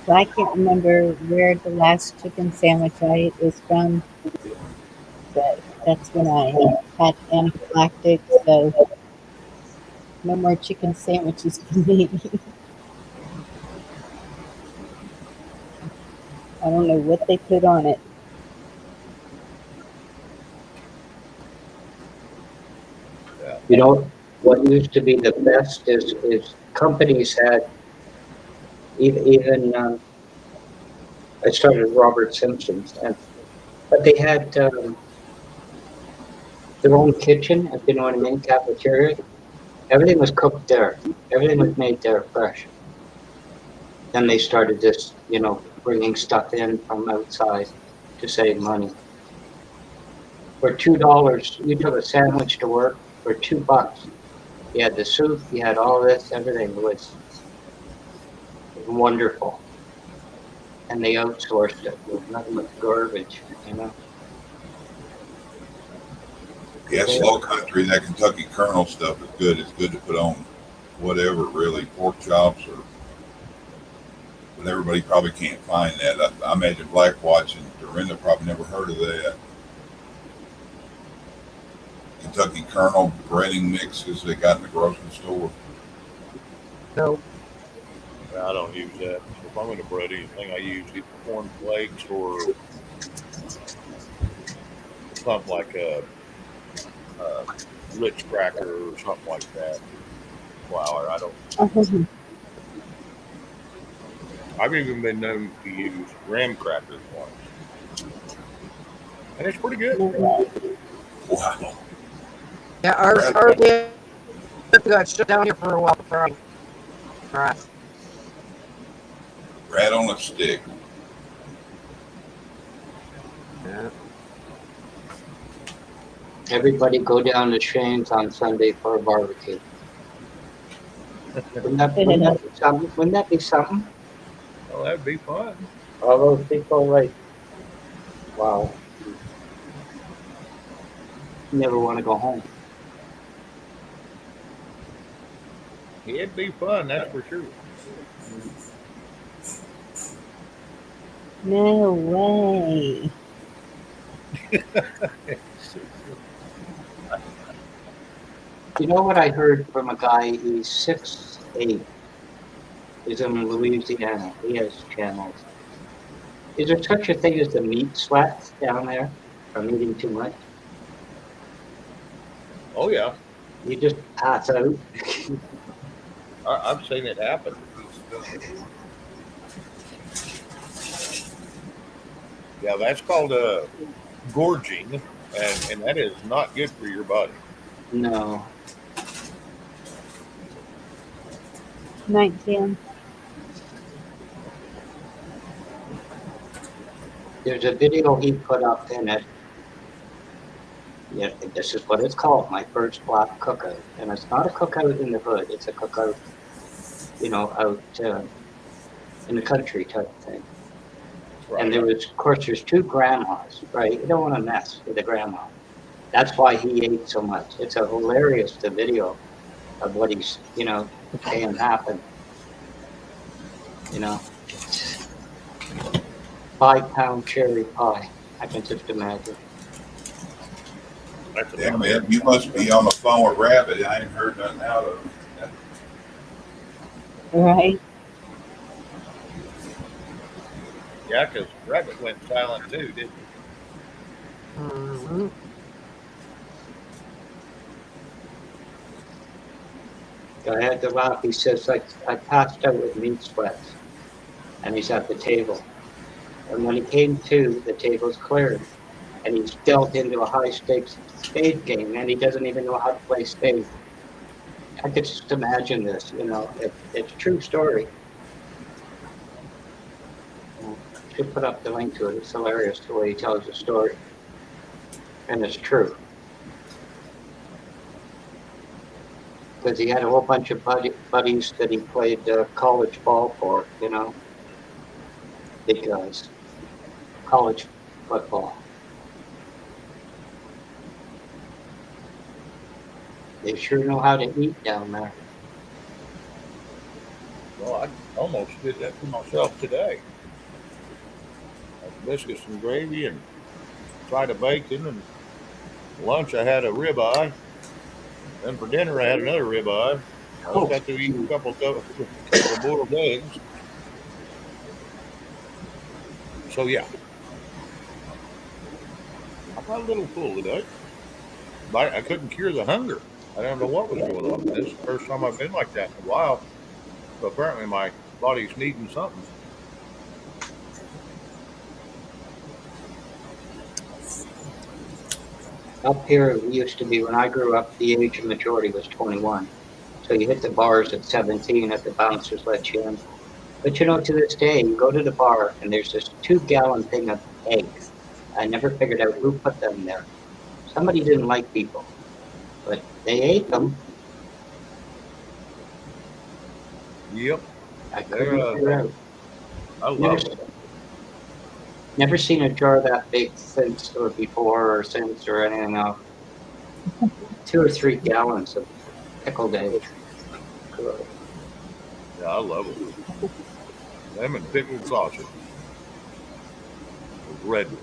So I can't remember where the last chicken sandwich I ate was from, but that's when I had anaphylactic, so no more chicken sandwiches for me. I don't know what they put on it. Yeah. You know, what used to be the best is companies had even I started with Robert Simpson's, and but they had their own kitchen, if you know what I mean, cafeteria. Everything was cooked there. Everything was made there fresh. Then they started this, bringing stuff in from outside to save money. For $2, you took a sandwich to work for $2. You had the soup, you had all this, everything was wonderful. And they outsourced it. It was nothing but garbage. Yeah, slow country. That Kentucky Colonel stuff is good. It's good to put on whatever, really, pork chops or. But everybody probably can't find that. I imagine Black Watch and Dorinda probably never heard of that. Kentucky Colonel breading mixes they got in the grocery store. No. I don't use that. If I'm going to bread anything, I use either corn flakes or something like a Ritz cracker or something like that. Flour. I don't. Mhm. I've even been known to use graham crackers once, and it's pretty good. No way. Wow. Yeah, our dad got shut down here for a while. Right. Rat on a stick. Yeah. Everybody go down to Shane's on Sunday for a barbecue. Wouldn't that be something? Wouldn't that be something? Well, that'd be fun. All those people, like, wow, never want to go home. It'd be fun, that's for sure. No way. You know what I heard from a guy? He's 6'8". He's in Louisiana. He has channels. Is there such a thing as the meat sweats down there from eating too much? Oh yeah, You just pass out. I've seen it happen. Yeah, that's called gorging, and that is not good for your body. No. Night, Tim. There's a video he put up in it. Yeah, this is what it's called, my first black cookout. And it's not a cookout in the hood, it's a cookout, out in the country type thing. Right. And there's 2 grandmas, right? You don't want to mess with the grandma. That's why he ate so much. It's a hilarious the video of what he's, saying happened. 5-pound cherry pie. I can just imagine. That's Yeah, man, you must be on the phone with Rabbit. I ain't heard nothing out of him. Right? Yeah, because Rabbit went silent too, didn't he? Mm-hmm. I had to laugh. He says, I passed out with meat sweats. And he's at the table. And when he came to, the table's cleared. And he's dealt into a high-stakes spade game, and he doesn't even know how to play spades. I could just imagine this, it's a true story. Should put up the link to it. It's hilarious the way he tells the story. And it's true. Because he had a whole bunch of buddies that he played college ball for, you know, big guys, college football. They sure know how to eat down there. Well, I almost did that for myself today. Had biscuits and gravy and fried a bacon, and for lunch I had a ribeye. Then for dinner I had another ribeye. I just Oh, got to eat a couple of boiled eggs. So yeah, I got a little full today. But I couldn't cure the hunger. I don't know what was going on. This is the first time I've been like that in a while. So apparently my body's needing something. up here, we used to be, when I grew up, the age of majority was 21. So you hit the bars at 17 if the bouncers let you in. But you know, to this day, you go to the bar and there's this 2-gallon thing of eggs. I never figured out who put them there. Somebody didn't like people, but they ate them. Yep. I couldn't figure out. I love it. Never seen a jar that big since or before or since or anything else. 2 or 3 gallons of pickled eggs. Good. Yeah, I love it. Them and pickled sausage. Those red ones.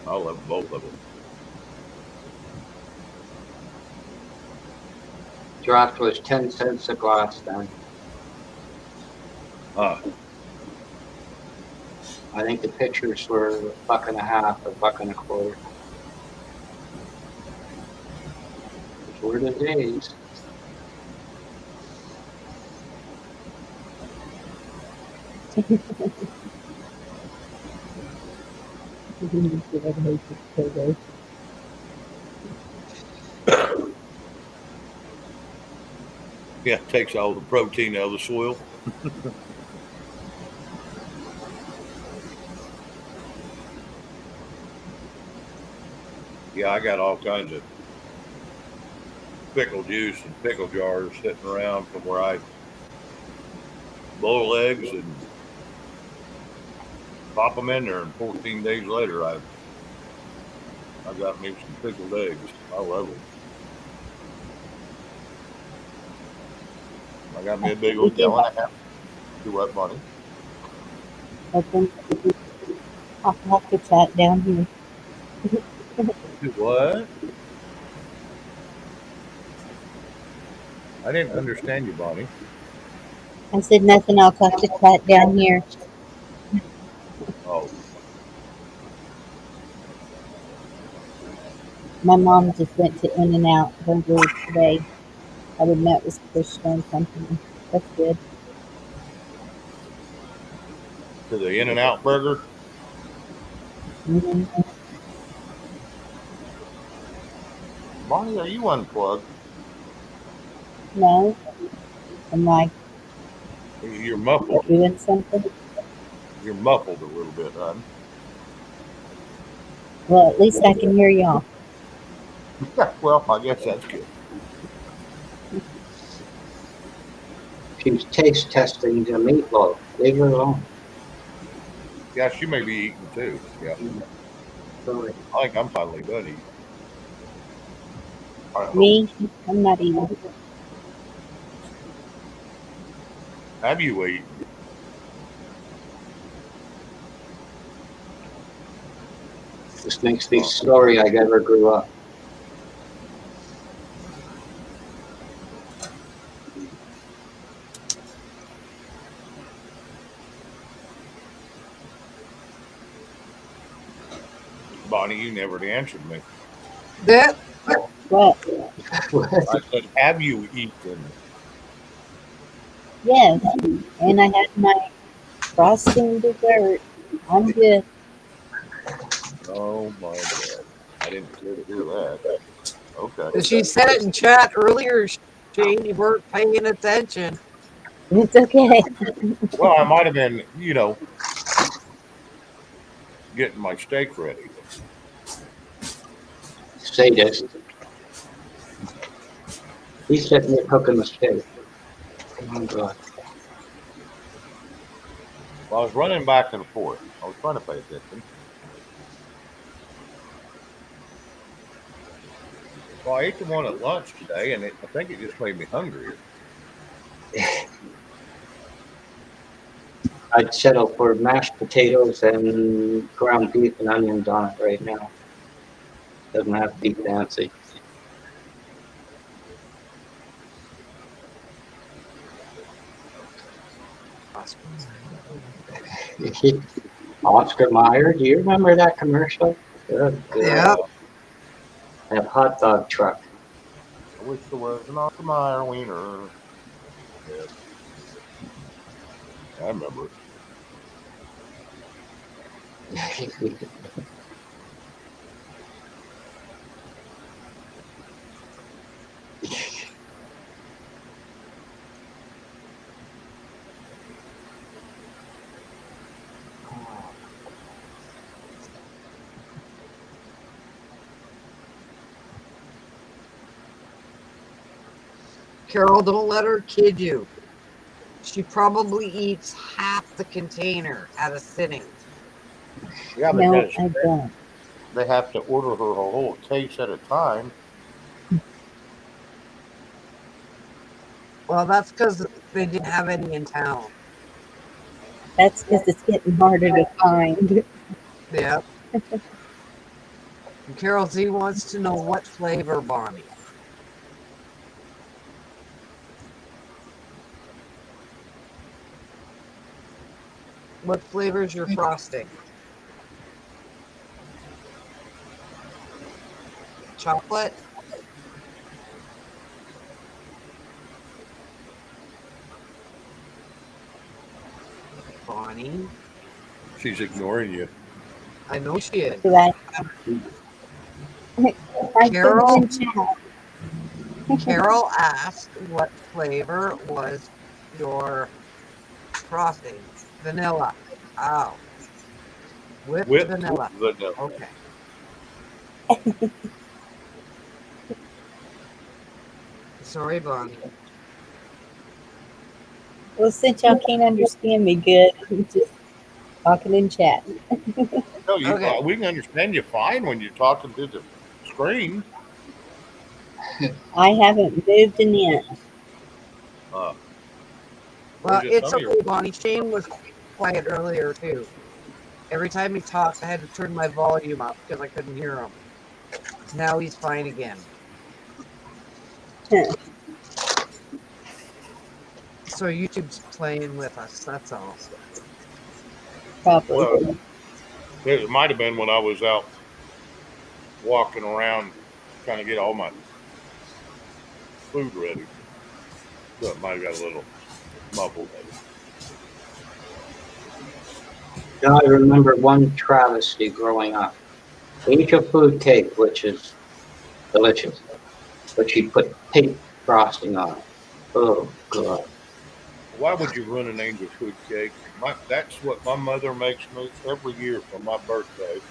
I love both of them. Draft was 10 cents a glass then. Ah, I think the pitchers were $1.50, $1.25. Those were the days. yeah, it takes all the protein out of the soil. Yeah, I got all kinds of pickle juice and pickle jars sitting around from where I boil eggs and pop them in there, and 14 days later, I got me some pickled eggs. I love them. I got me a big old gallon and a half. Do what, Bonnie? Open. I'll have to chat down here. Do what? I didn't understand you, Bonnie. I said nothing. I'll talk to chat down here. Oh, My mom just went to In-N-Out Burger today. I would met with Krishna and company. That's good. to the In-N-Out burger. Hmm. Bonnie, are you unplugged? No, I'm like You're muffled. doing something. You're muffled a little bit, hon. Well, at least I can hear y'all. Well, I guess that's good. She's taste testing the meatloaf. Leave her alone. Yeah, she may be eating too. Yeah, Sorry. I think I'm finally done eating. I hope. Me, I'm not eating. Have you eaten? This makes me sorry I ever grew up. Bonnie, you never answered me. That What? I said, have you eaten? Yes, and I had my frosting dessert. I'm good. Oh my God. I didn't care to hear that. Okay. she said it in chat earlier, Shane. You weren't paying attention. It's okay. Well, I might have been, getting my steak ready. sadist. He's sitting there cooking the steak. Oh, God. Well, I was running back and forth. I was trying to pay attention. Well, I ate the one at lunch today, and I think it just made me hungrier. I'd settle for mashed potatoes and ground beef and onions on it right now. Doesn't have to be fancy. Oscar Mayer, do you remember that commercial? Good Yeah. God. That hot dog truck. I wish there was an Oscar Mayer wiener. Yeah, I remember. Carol, don't let her kid you. She probably eats half the container at a sitting. Yeah, No, because I don't. they have to order her a whole case at a time. Well, that's because they didn't have any in town. That's because it's getting harder to find. Yeah. And Carol Z wants to know what flavor, Bonnie. What flavor is your frosting? Chocolate? Bonnie? She's ignoring you. I know she is. Do I put Carol? it in chat. Carol asked what flavor was your frosting. Vanilla. Oh. Whipped vanilla. vanilla. Okay. Sorry, Bonnie. Well, since y'all can't understand me good, I'm just talking in chat. No, you. Okay. We can understand you fine when you're talking to the screen. I haven't moved an inch. Well, just it's some of your- okay, Bonnie. Shane was quiet earlier, too. Every time he talked, I had to turn my volume up because I couldn't hear him. Now he's fine again. So YouTube's playing with us, that's all. Probably. Well, it might have been when I was out walking around trying to get all my food ready. So it might have got a little muffled. Now I remember one travesty growing up. Angel food cake, which is delicious, but she put pink frosting on it. Oh, God. Why would you ruin an angel food cake? That's what my mother makes me every year for my birthday.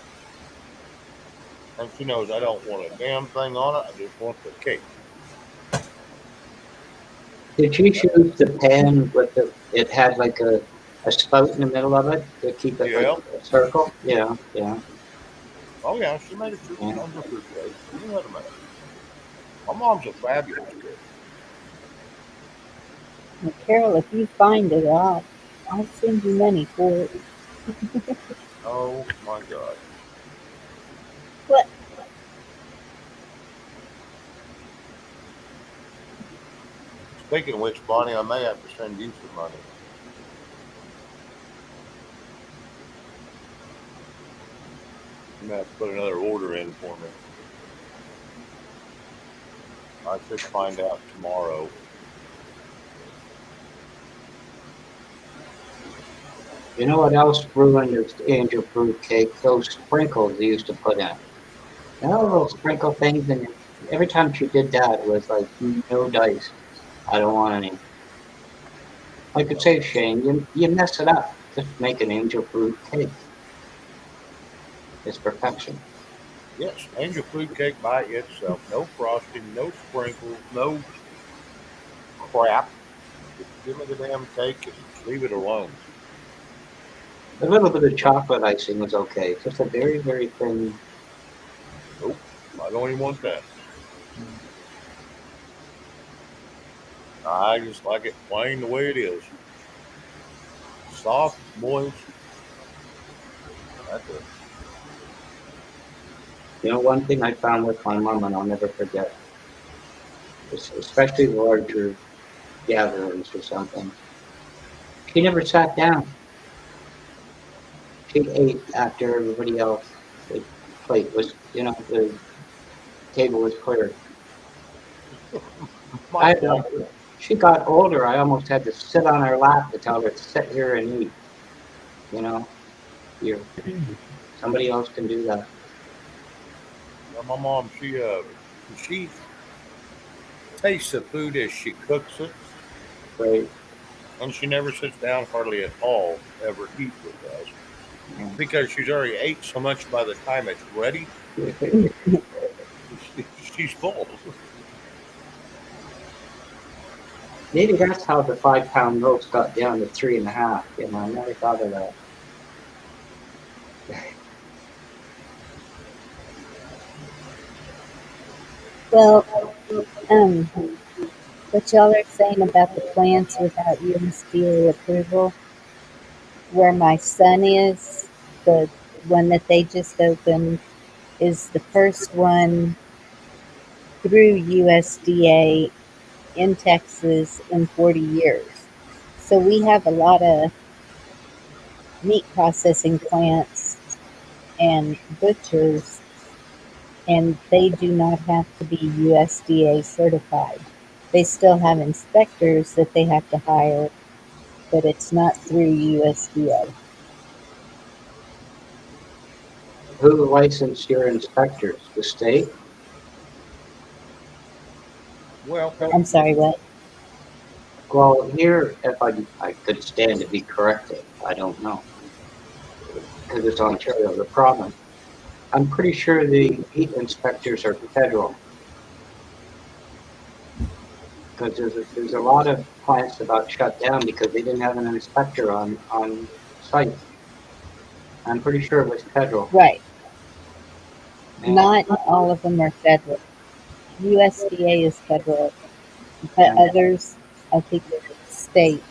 And she knows I don't want a damn thing on it. I just want the cake. Did you use the pan with it had like a spout in the middle of it to keep it Yeah. like a circle? Yeah, yeah. Oh, yeah. She made a true Yeah. angel food cake. You know what I mean? My mom's a fabulous cook. Well, Carol, if you find it, I'll send you money for it. Oh, my God. What? Speaking of which, Bonnie, I may have to send you some money. You may have to put another order in for me. I should find out tomorrow. You know what else ruined this angel fruit cake? Those sprinkles they used to put in. You know those sprinkle things, and every time she did that, it was like, no dice. I don't want any. Like I say, Shane, you mess it up. Just make an angel fruit cake. It's perfection. Yes, angel food cake by itself. No frosting, no sprinkles, no crap. Just give me the damn cake and leave it alone. A little bit of chocolate icing is okay. Just a very, very thin. Nope, I don't even want that. I just like it plain the way it is. Soft, moist. That's it. You know, one thing I found with my mom, and I'll never forget, especially larger gatherings or something. She never sat down. She ate after everybody else. The plate was, the table was clear. My I, mom, she got older. I almost had to sit on her lap to tell her to sit here and eat. You know, you somebody else can do that. my mom, she tastes the food as she cooks it, Right? and she never sits down hardly at all ever eat with us because she's already ate so much by the time it's ready. She's full. Maybe that's how the 5 pound roast got down to 3.5. I never thought of that. Well, um, what y'all are saying about the plants without USDA approval, where my son is, the one that they just opened, is the first one through USDA in Texas in 40 years. So we have a lot of meat processing plants and butchers, and they do not have to be USDA certified. They still have inspectors that they have to hire, but it's not through USDA. Who licensed your inspectors? The state? Well, I'm sorry, what? Well, here, if I could stand to be corrected, I don't know, because it's Ontario, the province. I'm pretty sure the meat inspectors are federal, because there's a lot of plants that got shut down because they didn't have an inspector on site. I'm pretty sure it was federal. Right. Yeah, Not all of them are federal. USDA is federal, but yeah. others, I think, state.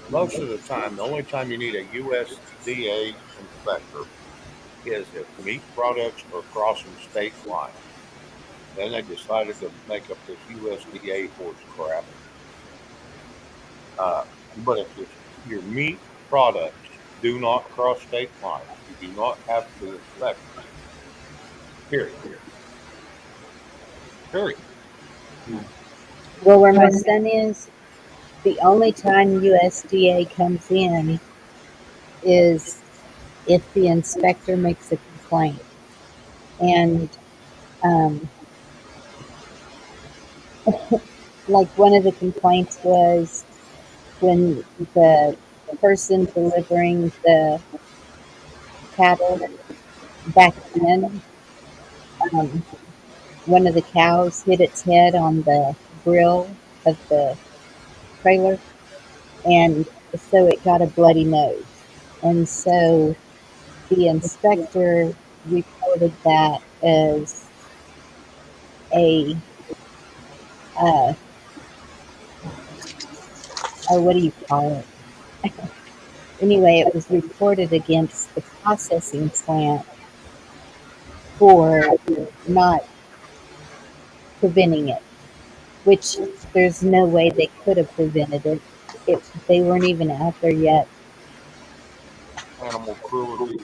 most of the time, the only time you need a USDA inspector is if meat products are crossing state lines. Then they decided to make up this USDA horse crap. Uh, but if your meat products do not cross state lines, you do not have to inspect them. Period. Period. Well, where my son is, the only time USDA comes in is if the inspector makes a complaint. And um, like one of the complaints was when the person delivering the cattle back in, um, one of the cows hit its head on the grill of the trailer, and so it got a bloody nose. And so the inspector reported that as a, uh, what do you call it? Anyway, it was reported against the processing plant for not preventing it, which there's no way they could have prevented it. They weren't even out there yet. Animal cruelty.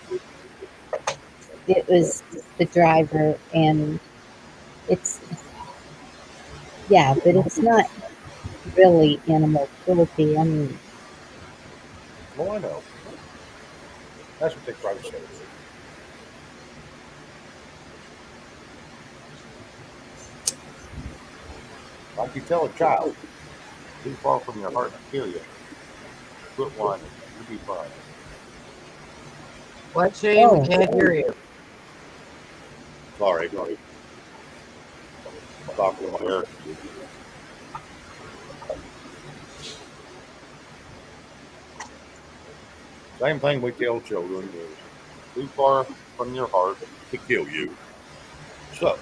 It was the driver, and it's, yeah, but it's not really animal cruelty. I mean, Well, I know. That's what they try to say. Like you tell a child, too far from your heart to kill you. Quit whining. You'll be fine. What, Shane? We oh, can't hear you. Sorry, talking to my air conditioner. Same thing we tell children is too far from your heart to kill you. So,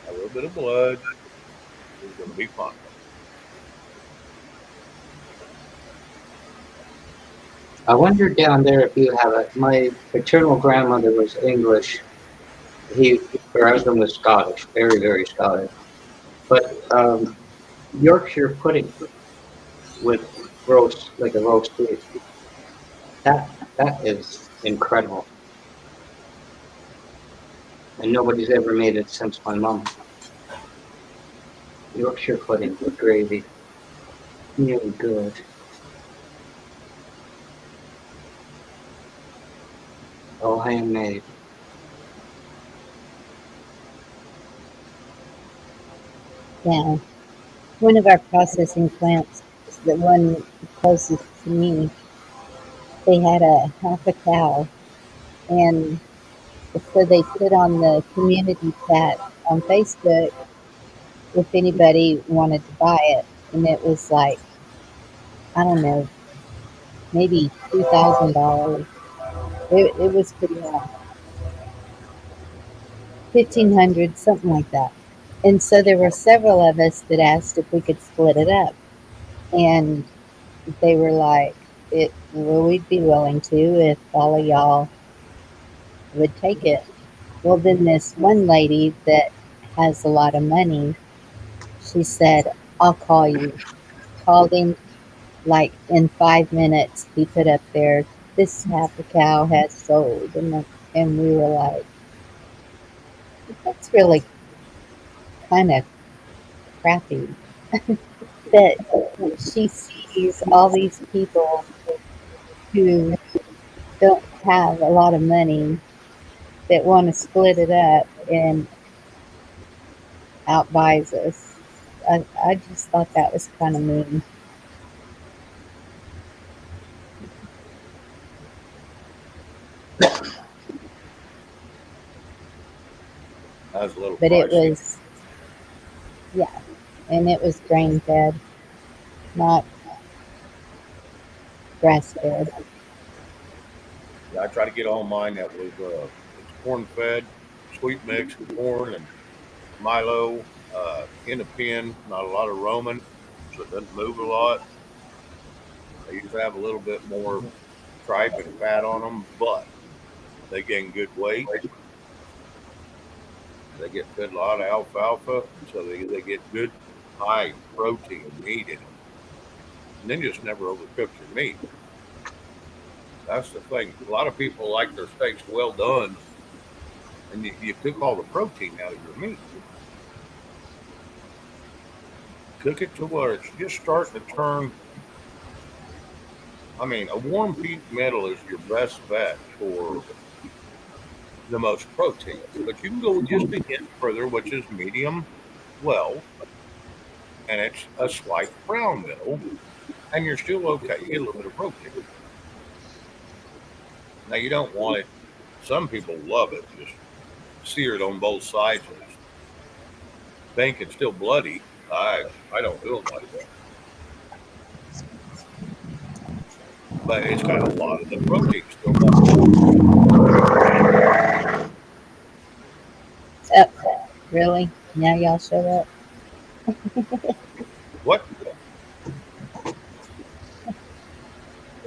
a little bit of blood is going to be fine. I wonder down there if you have it. My paternal grandmother was English. Her husband was Scottish, very, very Scottish. But Yorkshire pudding with roast, like a roast beef, that is incredible. And nobody's ever made it since my mom. Yorkshire pudding with gravy, really good. All handmade. Yeah. One of our processing plants, the one closest to me, they had a half a cow, and so they put on the community chat on Facebook if anybody wanted to buy it, and it was like, I don't know, maybe $2,000. It was pretty high, 1,500, something like that. And so there were several of us that asked if we could split it up, and they were like, well, we'd be willing to if all of y'all would take it. Well, then this one lady that has a lot of money, she said, I'll call you. Called him, like in 5 minutes. He put up there, this half a cow has sold. And we were like, that's really kind of crappy that she sees all these people who don't have a lot of money that want to split it up and outbuys us. I just thought that was kind of mean. That was a little But it pricey. was, yeah, and it was grain fed, not grass fed. Yeah, I try to get all mine that was it's corn fed, sweet mix of corn and Milo in a pen, not a lot of Roman, so it doesn't move a lot. They usually have a little bit more tripe and fat on them, but they gain good weight. They get fed a lot of alfalfa, so they get good high protein meat in them. And then just never overcook your meat. That's the thing. A lot of people like their steaks well done, and you cook all the protein out of your meat. Cook it to where it's just starting to turn. I mean, a warm pink metal is your best bet for the most protein. But you can go just a hint further, which is medium well, and it's a slight brown metal, and you're still okay. You get a little bit of protein. Now you don't want it. Some people love it, just sear it on both sides and think it's still bloody. I don't do it like that, but it's got a lot of the protein still left. Oh, really? Now y'all showed up? What?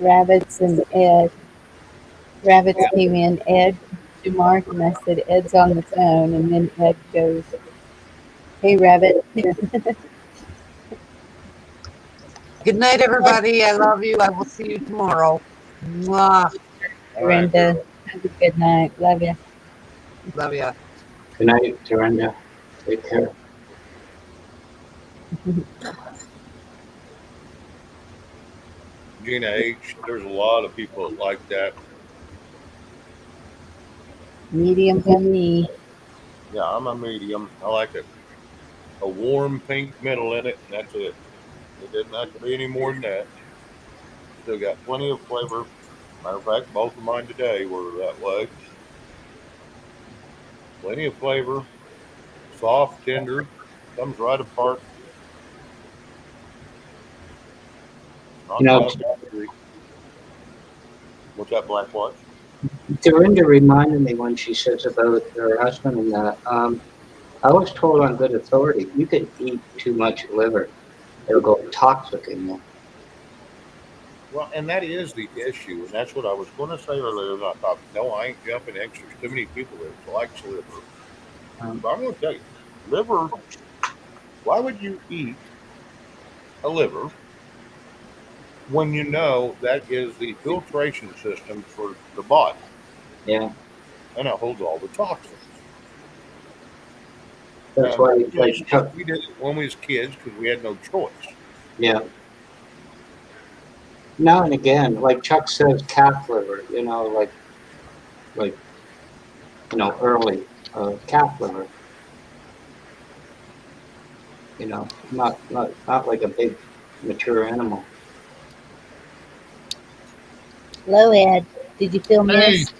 Rabbits and Ed. Rabbits Yeah. came in, Ed to Mark, and I said, Ed's on the phone. And then Ed goes, hey, Rabbit. Good night, everybody. I love you. I will see you tomorrow. Mwah. All right, Dorinda, girl. have a good night. Love you. Love ya. Good night, Dorinda. Take care. Gina H. There's a lot of people that like that. Medium for me. Yeah, I'm a medium. I like a warm pink middle in it, and that's it. It doesn't have to be any more than that. Still got plenty of flavor. Matter of fact, both of mine today were that way. Plenty of flavor, soft, tender, comes right apart. You Not know, tough. What's that black watch? Dorinda reminded me when she says about her husband and that. I was told on good authority, you can eat too much liver, it'll go toxic in you. Well, and that is the issue, and that's what I was going to say earlier. And I thought, no, I ain't jumping eggs. There's too many people that likes liver. But I'm going to tell you, liver. Why would you eat a liver when you know that is the filtration system for the body, Yeah, and it holds all the toxins? that's why, like Yes, Chuck. we did it when we was kids because we had no choice. Yeah, now and again, like Chuck says, calf liver. Like early calf liver. Not like a big mature animal. Hello, Ed. Did you feel Hey, missed?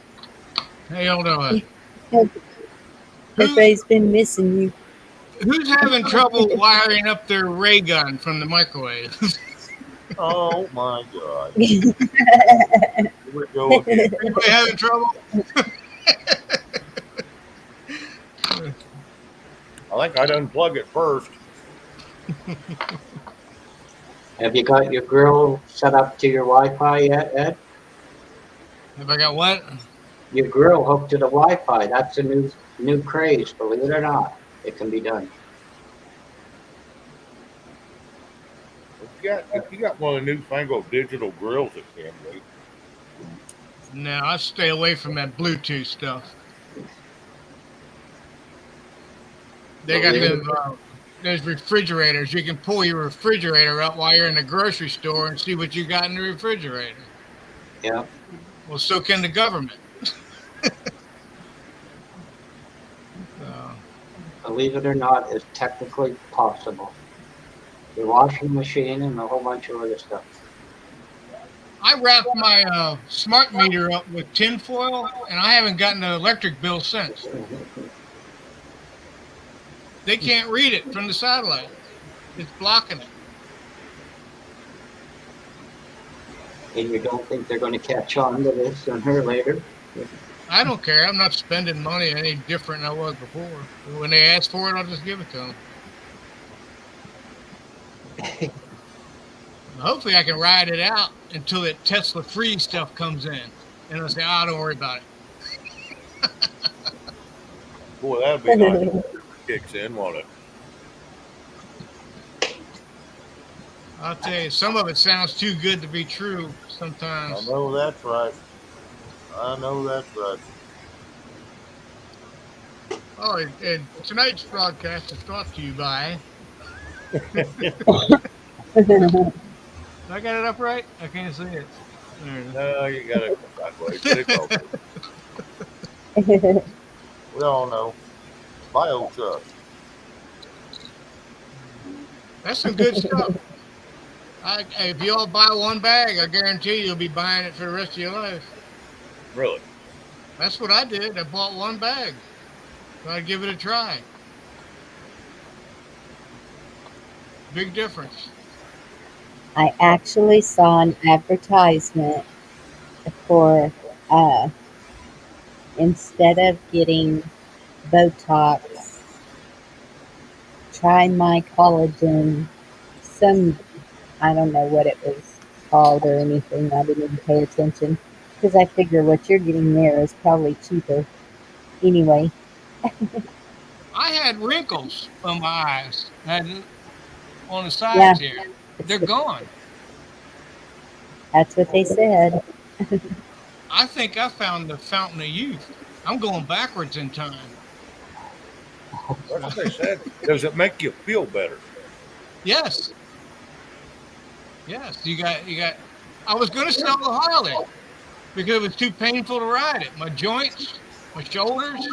hey, hold on. Who Everybody's been missing you. who's having trouble wiring up their ray gun from the microwave? Oh my God! Here we go again. Anybody having trouble? I think I'd unplug it first. Have you got your grill set up to your Wi-Fi yet, Ed? Have I got what? Your grill hooked to the Wi-Fi. That's a new craze, believe it or not. It can be done. If you got one of the newfangled digital grills, it can be. No, I stay away from that Bluetooth stuff. They got them those refrigerators. You can pull your refrigerator up while you're in the grocery store and see what you got in the refrigerator. Yeah. Well, so can the government. Believe it or not, it's technically possible. Your washing machine and a whole bunch of other stuff. I wrapped my smart meter up with tinfoil, and I haven't gotten an electric bill since. They can't read it from the satellite. It's blocking it. And you don't think they're going to catch on to this sooner or later? I don't care. I'm not spending money any different than I was before. When they ask for it, I'll just give it to them. Hopefully, I can ride it out until that Tesla free stuff comes in. And I'll say, don't worry about it. Boy, that'd be nice if it kicks in, won't it? I'll tell you, some of it sounds too good to be true sometimes. I know that's right. Oh, and tonight's broadcast is brought to you by. I got it up right? I can't see it. No, you got it sideways. Get it we all know. Buy old Chuck. That's some good stuff. If you all buy one bag, I guarantee you'll be buying it for the rest of your life. Really? That's what I did. I bought one bag. So I'd give it a try. Big difference. I actually saw an advertisement for instead of getting Botox, try my collagen. I don't know what it was called or anything. I didn't even pay attention because I figure what you're getting there is probably cheaper. Anyway. I had wrinkles on my eyes. On the sides here. They're gone. That's what they said. I think I found the fountain of youth. I'm going backwards in time. That's what they said. Does it make you feel better? Yes. Yes. You got. I was going to sell the Harley because it was too painful to ride it. My joints, my shoulders,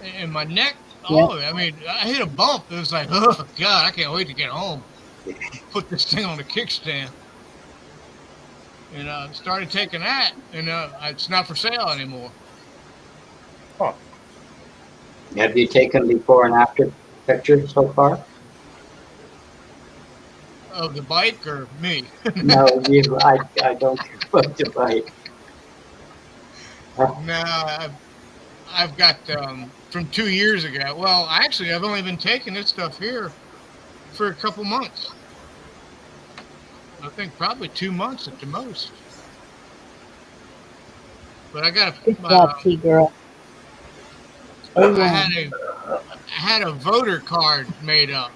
and my neck. Oh, I mean, I hit a bump. It was like, oh God, I can't wait to get home. Put this thing on the kickstand. And started taking that, and it's not for sale anymore. Huh. Have you taken before and after pictures so far? Of the bike or me? No, I don't care about the bike. No, I've got from 2 years ago. Well, actually, I've only been taking this stuff here for a couple months. I think probably 2 months at the most. But I got Good a job, T girl. I had a voter card made up,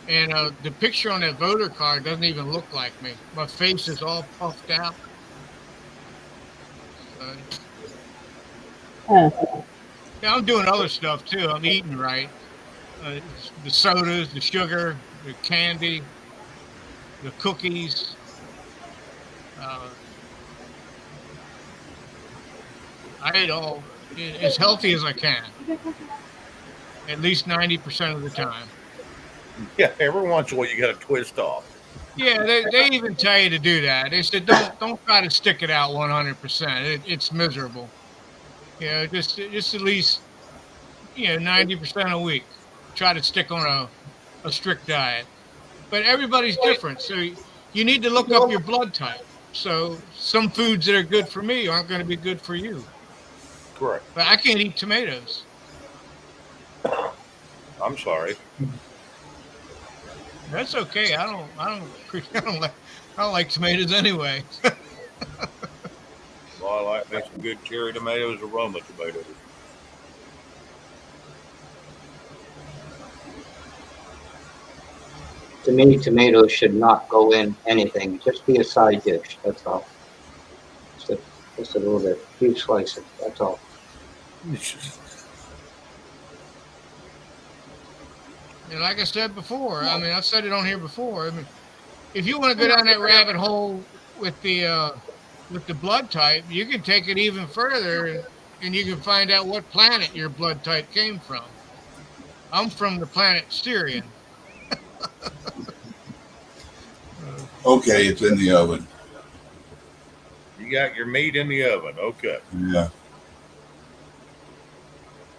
and the picture on that voter card doesn't even look like me. My face is all puffed out. So, Huh. yeah, I'm doing other stuff too. I'm eating right. The sodas, the sugar, the candy, the cookies. Uh, I ate all as healthy as I can, at least 90% of the time. Yeah, every once in a while you got to twist off. Yeah, they even tell you to do that. They said don't try to stick it out 100%. It's miserable. You know, just at least 90% a week. Try to stick on a strict diet. But everybody's different, so you need to look up your blood type. So some foods that are good for me aren't going to be good for you. Correct. But I can't eat tomatoes. I'm sorry. That's okay. I don't like tomatoes anyway. Well, I like me some good cherry tomatoes or Roma tomatoes. To me, tomatoes should not go in anything. Just be a side dish. That's all. Just a little bit. Few slices. That's all. And like I said before, I mean, I've said it on here before. I mean, if you want to go down that rabbit hole with the blood type, you can take it even further, and you can find out what planet your blood type came from. I'm from the planet Syrian. Okay, it's in the oven. You got your meat in the oven. Okay. Yeah.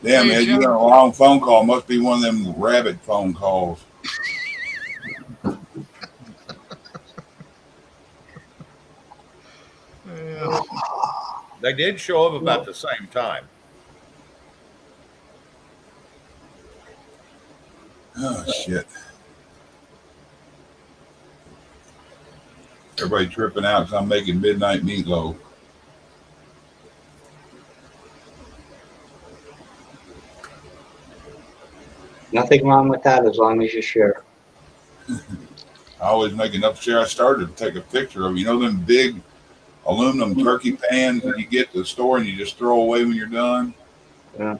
Damn, Hey, man, you Chuck. got a long phone call. Must be one of them rabbit phone calls. Yeah. They did show up about the same time. Oh, shit. Everybody tripping out because I'm making midnight meatloaf. Nothing wrong with that as long as you share. I always make enough share. I started to take a picture of, them big aluminum turkey pans that you get at the store and you just throw away when you're done. Yeah.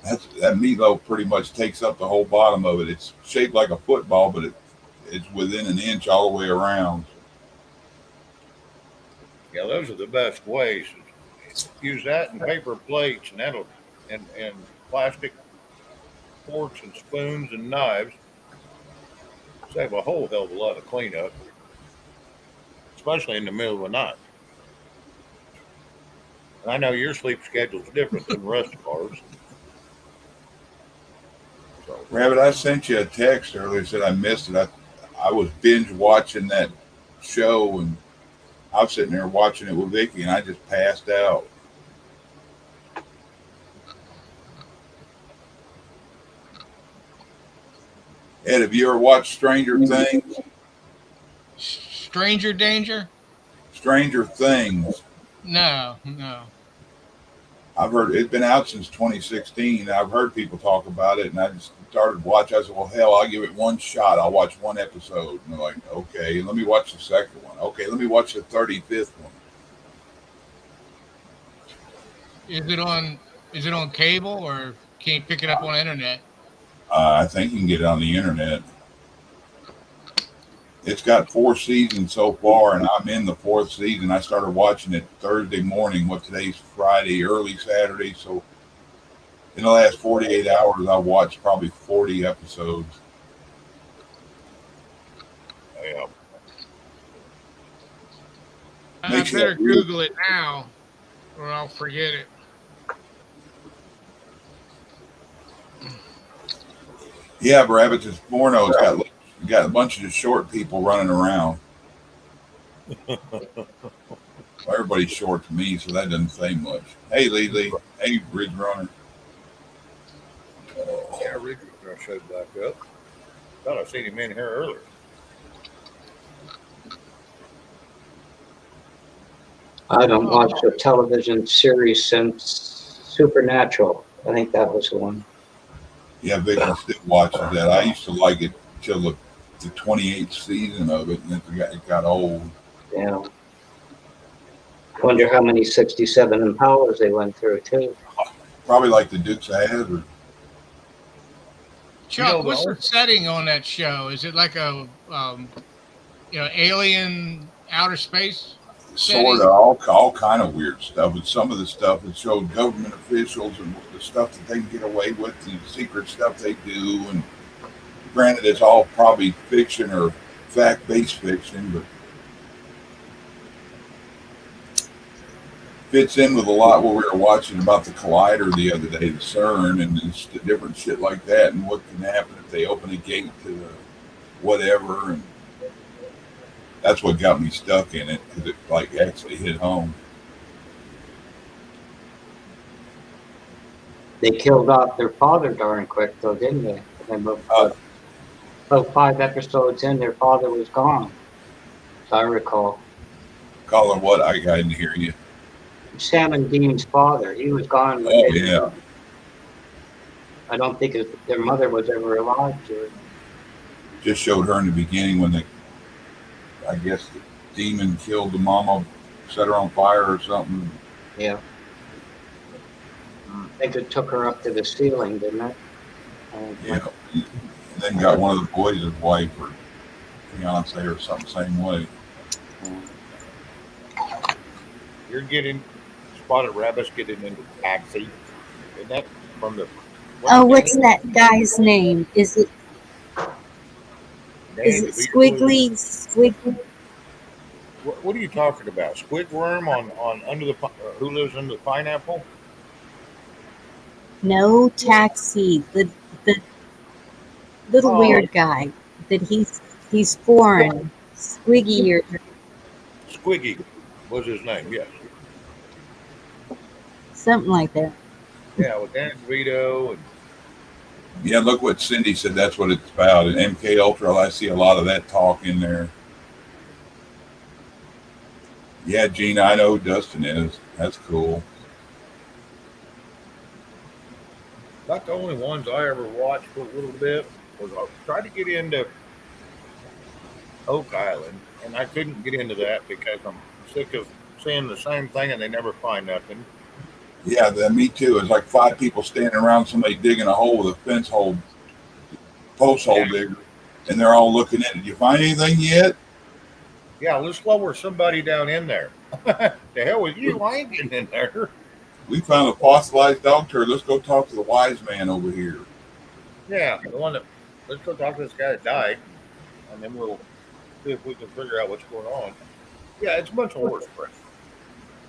That meatloaf pretty much takes up the whole bottom of it. It's shaped like a football, but it's within an inch all the way around. Yeah, those are the best ways. Use that in paper plates and plastic forks and spoons and knives. Save a whole hell of a lot of cleanup, especially in the middle of the night. And I know your sleep schedule is different than the rest of ours. So, Rabbit, I sent you a text earlier, said I missed it. I was binge watching that show, and I was sitting there watching it with Vicky, and I just passed out. Ed, have you ever watched Stranger Things? Stranger danger? Stranger Things. No. I've heard it's been out since 2016. I've heard people talk about it, and I just started watching. I said, "Well, hell, I'll give it one shot. I'll watch one episode." And they're like, "Okay, let me watch the second one. Okay, let me watch the 35th one." Is it on cable, or can you pick it up on the internet? I think you can get it on the internet. It's got 4 seasons so far, and I'm in the 4th season. I started watching it Thursday morning. Today's Friday, early Saturday. So in the last 48 hours, I watched probably 40 episodes. yeah. I better Google it now, or I'll forget it. Yeah, Rabbits is porno. It's got a bunch of the short people running around. Well, everybody's short to me, so that doesn't say much. Hey, Lee. Hey, Ridge Runner. Yeah, Richard's gonna show back up. Thought I seen him in here earlier. I don't watch the television series since Supernatural. I think that was the one. Yeah, Vicky still watches that. I used to like it till the 28th season of it, and it got old. Yeah. Wonder how many 67 Impalas they went through, too. Probably like the Dukes of Hazzard. Chuck, what's the setting on that show? Is it like a alien outer space Sort setting? of all kind of weird stuff. And some of the stuff that showed government officials and the stuff that they can get away with, the secret stuff they do. And granted, it's all probably fiction or fact-based fiction, but fits in with a lot what we were watching about the collider the other day, the CERN, and just the different shit like that, and what can happen if they open a gate to the whatever. And that's what got me stuck in it, because it like actually hit home. They killed off their father darn quick, though, didn't they? About 5 episodes in, their father was gone, as I recall. Caller, what? I didn't hear you. Sam and Dean's father, he was gone. Oh, yeah. I don't think their mother was ever alive to it. Just showed her in the beginning when I guess the demon killed the mama, set her on fire or something. Yeah. I think it took her up to the ceiling, didn't it? Yeah. And then got one of the boys' wife or fiance or something same way. You're getting Spotted Rabbit's getting into Taxi. Isn't that from the... what's that guy's name? Is it Squiggly? What are you talking about? Squidworm on under the who lives under the pineapple? No, Taxi. The little weird guy that he's foreign. Squiggy or Squiggy was his name. Yes. something like that. Yeah, with Dan DeVito and. Yeah, look what Cindy said. That's what it's about. And MK Ultra, I see a lot of that talk in there. Yeah, Gina, I know who Dustin is. That's cool. Not the only ones I ever watched for a little bit was I tried to get into Oak Island, and I couldn't get into that because I'm sick of seeing the same thing and they never find nothing. Yeah, me too. It's like 5 people standing around somebody digging a hole with a fence hole, post hole digger, and they're all looking at it. Did you find anything yet? Yeah, let's lower somebody down in there. The hell with you? I ain't getting in there. We found a fossilized dog turd. Let's go talk to the wise man over here. Yeah, the one that. Let's go talk to this guy that died, and then we'll see if we can figure out what's going on. Yeah, it's a bunch of horse crap.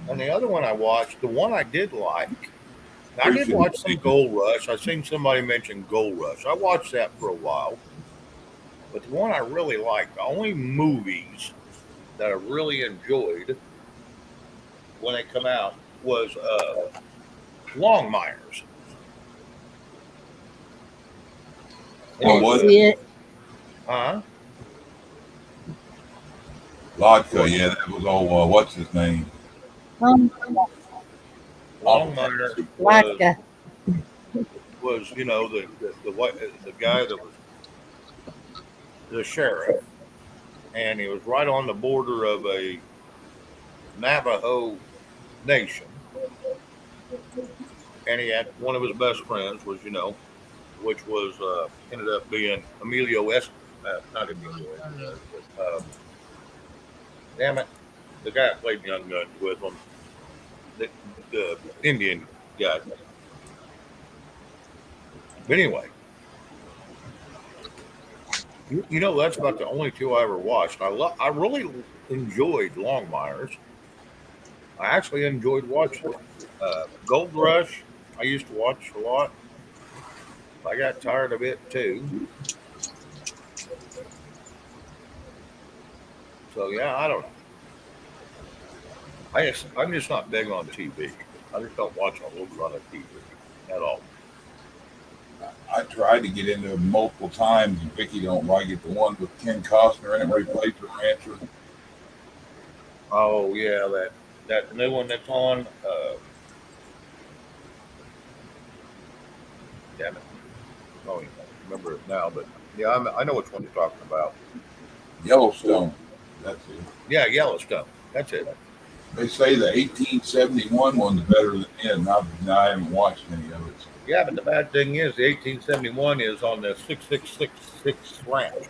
And the other one I watched, the one I did like, I did watch some Gold Rush. I seen somebody mention Gold Rush. I watched that for a while. But the one I really liked, the only movies that I really enjoyed when they come out was Longmire's. What was it? Huh? Lodka, yeah, that was old, what's his name? Longmire was you know, the guy that was the sheriff, and he was right on the border of a Navajo nation, and he had one of his best friends was, you know, which was ended up being not Emilio damn it, the guy that played Young Guns with him, the Indian guy. But anyway, you know, that's about the only 2 I ever watched. I really enjoyed Longmire's. I actually enjoyed watching Gold Rush. I used to watch a lot. I got tired of it too. So yeah, I don't know. I'm just not big on TV. I just don't watch a whole lot of TV at all. I tried to get into it multiple times, and Vicky don't like it. The one with Ken Costner in it where he plays the rancher. Oh yeah, that new one that's on. Damn it, I don't even remember it now. But yeah, I know which one you're talking about. Yellowstone. That's it. Yeah, Yellowstone. That's it. They say the 1871 one's better than it, and I haven't watched any of it. Yeah, but the bad thing is the 1871 is on the 6666 ranch,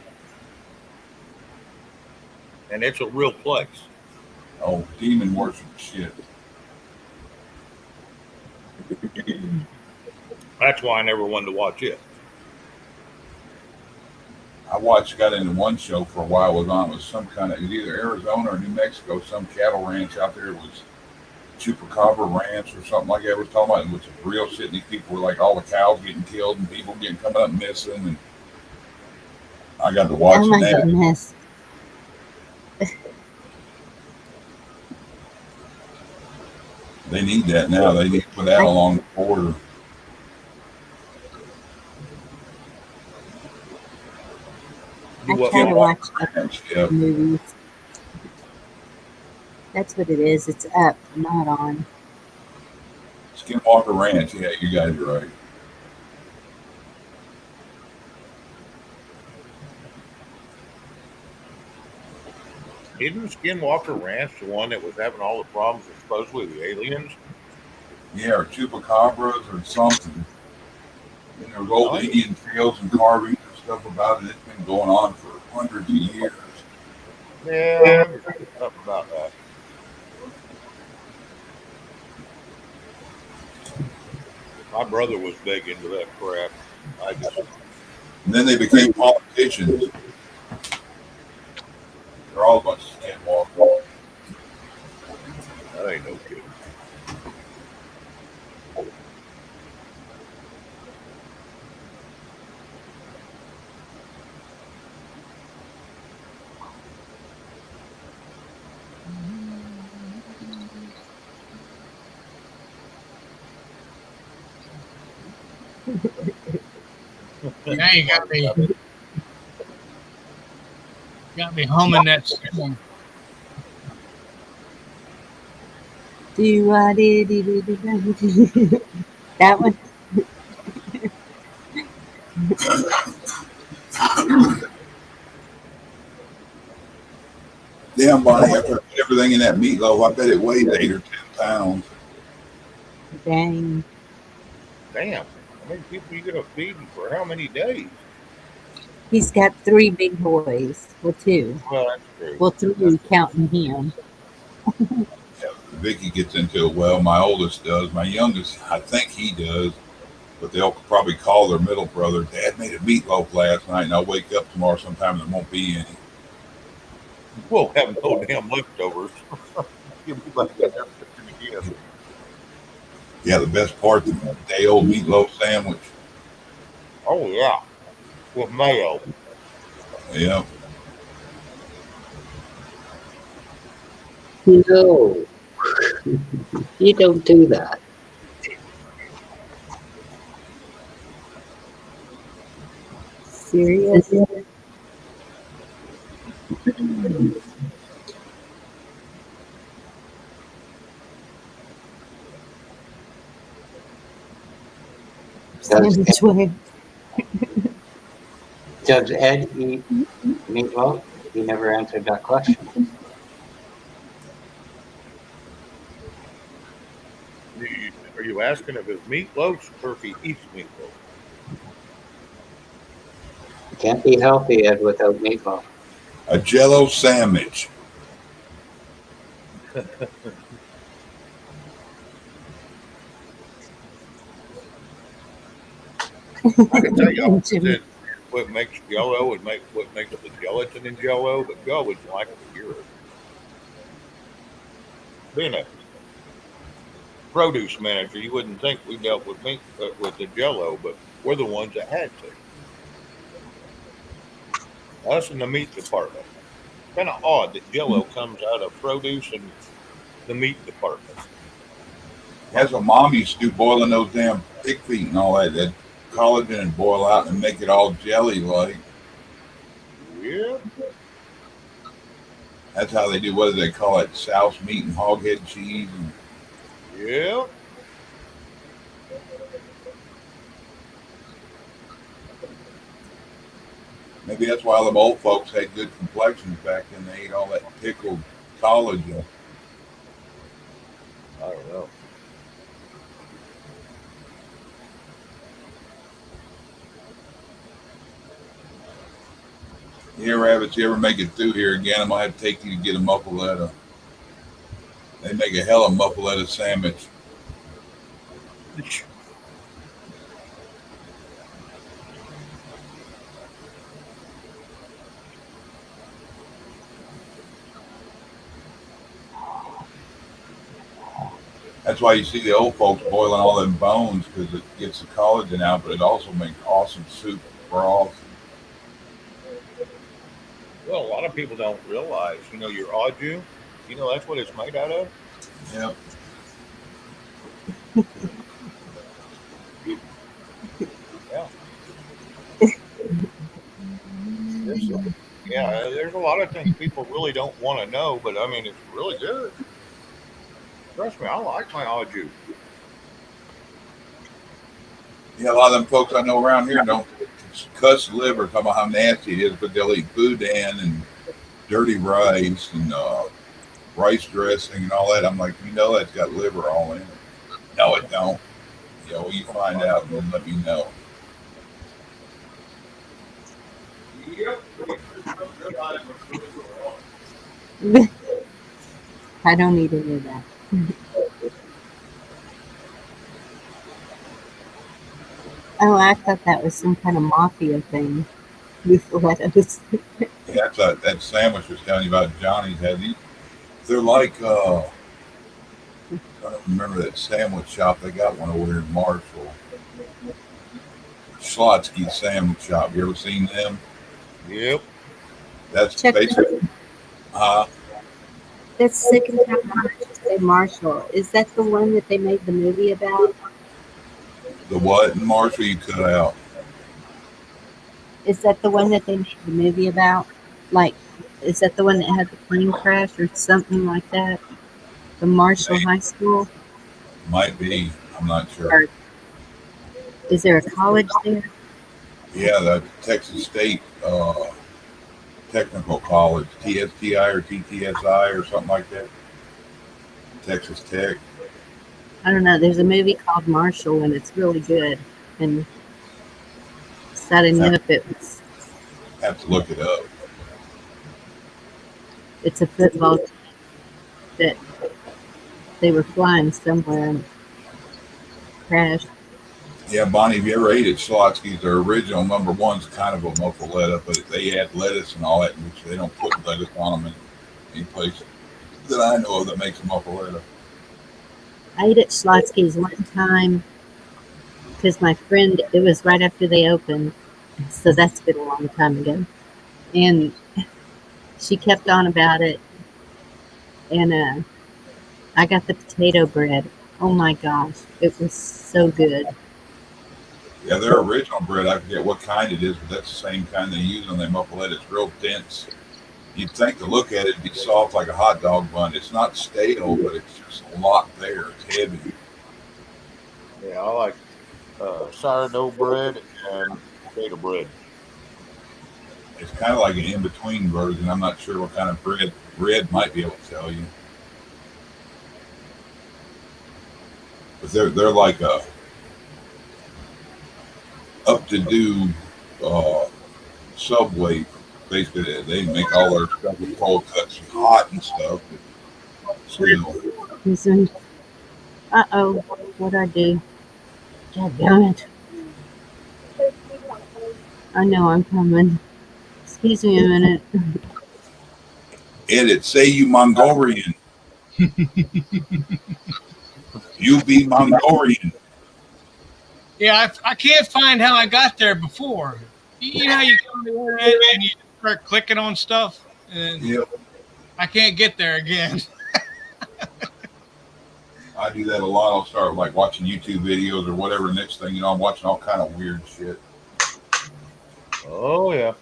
and it's a real place. Oh, demon worship shit. That's why I never wanted to watch it. Got into one show for a while. It was some kind of, it was either Arizona or New Mexico, some cattle ranch out there. It was Chupacabra Ranch or something like that. It was talking about, which is real shit. And these people were like all the cows getting killed and people getting coming up missing. And I got to watch Oh my that. goodness. They need that now. They need to put that along the border. I try to watch Yep. movies. That's what it is. It's up, not on. Skinwalker Ranch. Yeah, you guys are right. Isn't Skinwalker Ranch the one that was having all the problems with supposedly the aliens? Yeah, or chupacabras or something. And there was old Indian tales and carvings and stuff about it. It's been going on for hundreds of years. Yeah, I remember something about that. My brother was big into that crap. And then they became politicians. They're all a bunch of skinwalkers. That ain't no kidding. Now you got me humming that song. That one. Damn, Bonnie, after I put everything in that meatloaf, I bet it weighed 8 or 10 pounds. Dang. Damn. How many people are you going to feed for how many days? He's got 3 big boys. Well, 2. Well, that's true. Well, 3 counting him. Yeah, Vicky gets into it well. My oldest does. My youngest, I think he does. But they'll probably call their middle brother, Dad made a meatloaf last night, and I'll wake up tomorrow sometime and there won't be any. We'll have no damn leftovers. Yeah, the best part, the day old meatloaf sandwich. Oh, yeah. With mayo. Yeah. No, you don't do that. Serious? Sandwich way. Does Ed eat meatloaf? He never answered that question. Are you asking if it's meatloaf or if he eats meatloaf? You can't be healthy, Ed, without meatloaf. A Jello sandwich. I can tell you what makes Jello and what makes the gelatin in Jello, but y'all would like to hear it. Peanuts. produce manager, you wouldn't think we dealt with meat with the Jello, but we're the ones that had to. Us in the meat department. Kind of odd that Jello comes out of produce and the meat department. That's what mom used to do, boiling those damn pig feet and all that. That collagen and boil out and make it all jelly like. Yeah. That's how they do. What do they call it? Souse meat and hog head cheese. And Yeah. maybe that's why them old folks had good complexions back then. They ate all that pickled collagen. I don't know. Here, rabbits, you ever make it through here again? I might have to take you to get a muffaletta. They make a hell of a muffaletta sandwich. That's why you see the old folks boiling all them bones, because it gets the collagen out, but it also makes awesome soup broth. Well, a lot of people don't realize, your au jus, that's what it's made out of. Yep. Yeah. There's a lot of things people really don't want to know, but I mean, it's really good. Trust me, I like my au jus. Yeah, a lot of them folks I know around here don't cuss liver, talking about how nasty it is, but they'll eat boudin and dirty rice and rice dressing and all that. I'm like, that's got liver all in it. No, it don't. Well, you find out and then let me know. I don't need any of that. Oh, I thought that was some kind of mafia thing with lettuce. Yeah, that sandwich was telling you about Johnny's had. They're like, I don't remember that sandwich shop. They got one over here in Marshall. Schlotsky Sandwich Shop. You ever seen them? Yep. That's Check basically. That's second time I heard you say Marshall. Is that the one that they made the movie about? The what in Marshall you cut out? Is that the one that they made the movie about? Like, is that the one that had the plane crash or something like that? The Marshall High School? Might be. I'm not sure. Or is there a college there? Yeah, the Texas State Technical College, TSTI or TTSI or something like that. Texas Tech. I don't know. There's a movie called Marshall, and it's really good. And so I didn't know if it was. Have to look it up. It's a football team that they were flying somewhere and crashed. Yeah, Bonnie, have you ever ate at Schlotsky's? Their original number one's kind of a muffaletta, but they add lettuce and all that, which they don't put lettuce on them in any place that I know of that makes a muffaletta. I ate at Schlotsky's one time because my friend, it was right after they opened, so that's been a long time ago. And she kept on about it, and I got the potato bread. Oh my gosh, it was so good. Yeah, their original bread, I forget what kind it is, but that's the same kind they use on their muffaletta. It's real dense. You'd think to look at it, it'd be soft like a hot dog bun. It's not stale, but it's just a lot there. It's heavy. Yeah, I like sourdough bread and potato bread. It's kind of like an in-between version. I'm not sure what kind of bread. Bread might be able to tell you. But they're like a up-to-do Subway. Basically, they make all their stuff with cold cuts hot and stuff. But still, Uh-oh, what'd I do? God damn it. I know I'm coming. Excuse me a minute. edit. Say you Mongolian. UB Mongolian. Yeah, I can't find how I got there before. You know how you go on the internet and you start clicking on stuff, and Yep. I can't get there again. I do that a lot. I'll start like watching YouTube videos or whatever. Next thing you know, I'm watching all kind of weird shit. Oh yeah.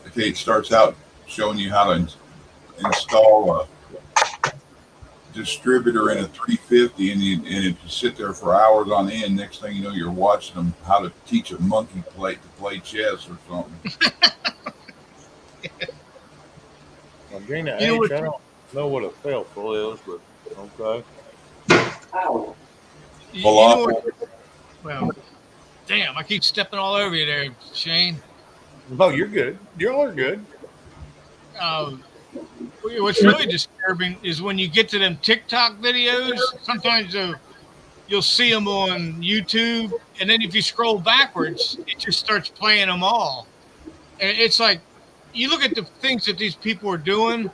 Okay, it starts out showing you how to install a distributor in a 350, and if you sit there for hours on end, next thing you know, you're watching them how to teach a monkey to play chess or something. Now, Gina You know H, what? I don't know what a felful is, but okay. You know what? Falafel. Well, damn, I keep stepping all over you there, Shane. Oh, you're good. Y'all are good. Uh, what's really disturbing is when you get to them TikTok videos. Sometimes you'll see them on YouTube, and then if you scroll backwards, it just starts playing them all. And it's like you look at the things that these people are doing.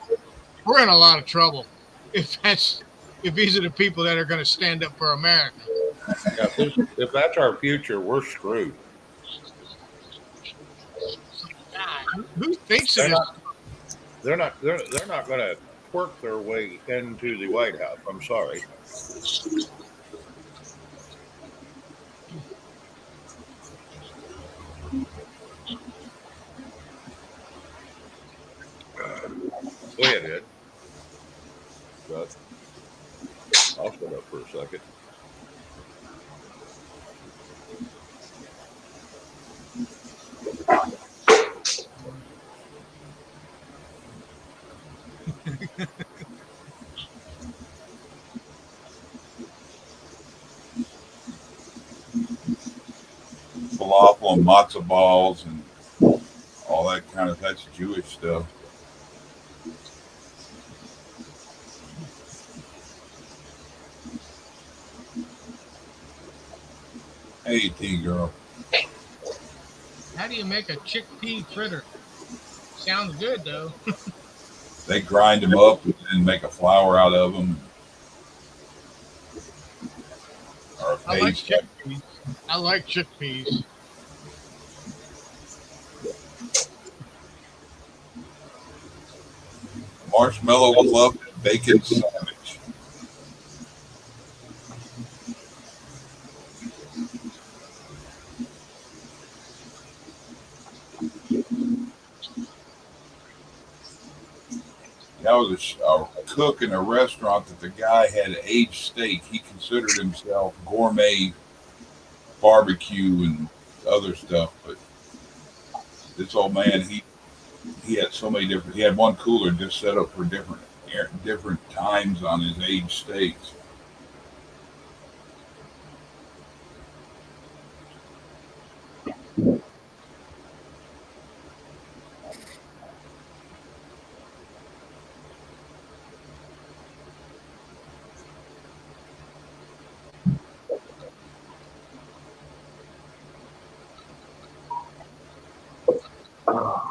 We're in a lot of trouble if these are the people that are going to stand up for America. Yeah, if that's our future, we're screwed. God, who thinks of They're this? not. They're not going to twerk their way into the White House. I'm sorry. Go ahead, Ed. But I'll shut up for a second. Falafel and matzo balls and all that kind of that's Jewish stuff. Hey, T girl. How do you make a chickpea fritter? Sounds good though. They grind them up and then make a flour out of them, or a I like paste. chickpeas. I like chickpeas. Marshmallow fluff and bacon sandwich. I was a cook in a restaurant that the guy had aged steak. He considered himself gourmet barbecue and other stuff, but this old man, he had so many different. He had one cooler just set up for different times on his aged steaks.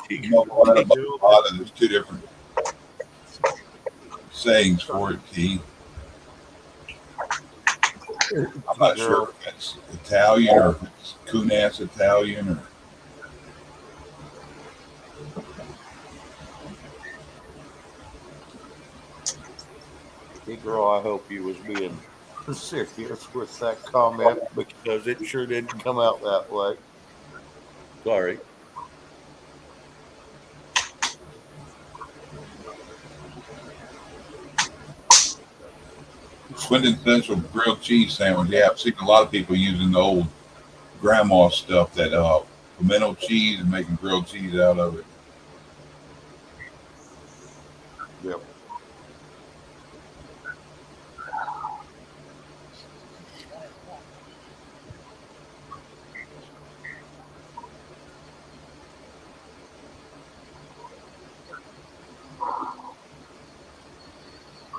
You know what about a lot of there's two different sayings for it. T. I'm not sure if it's Italian or if it's Kunas Italian or. Hey, girl, I hope you was being serious with that comment because it sure didn't come out that way. Sorry. Quintessential grilled cheese sandwich. Yeah, I've seen a lot of people using the old grandma stuff, that pimento cheese, and making grilled cheese out of it. Yep.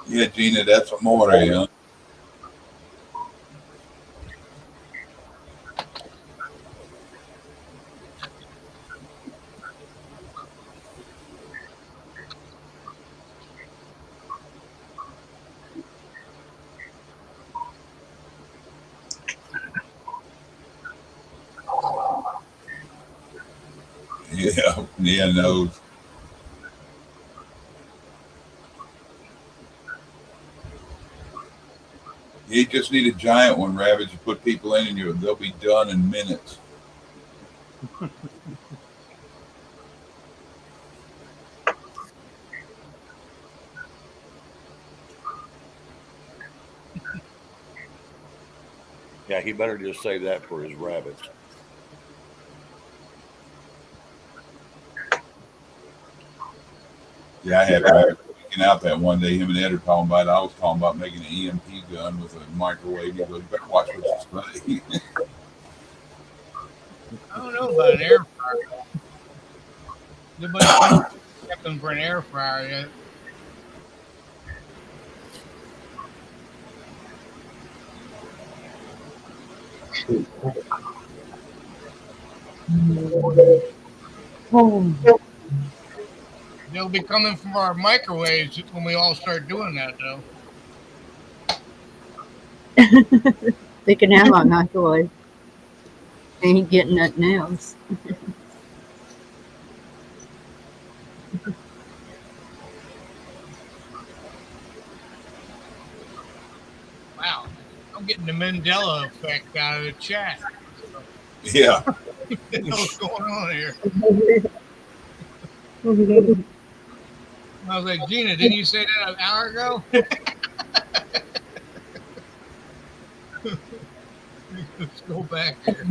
Yeah, Gina, that's amore, huh? Yeah, no. You just need a giant one, Rabbit. You put people in, and they'll be done in minutes. Yeah, he better just say that for his rabbits. Yeah, I had Rabbit freaking out that one day. Him and Ed are talking about it. I was talking about making an EMP gun with a microwave. He goes, "You better watch what you say." I don't know about an air fryer. Nobody's prepping for an air fryer yet. They'll be coming from our microwaves when we all start doing that, though. They can have my microwave. Ain't getting nothing else. Wow, I'm getting the Mandela effect out of the chat. Yeah. What's going on here? I was like, Gina, didn't you say that an hour ago? Let's go back here.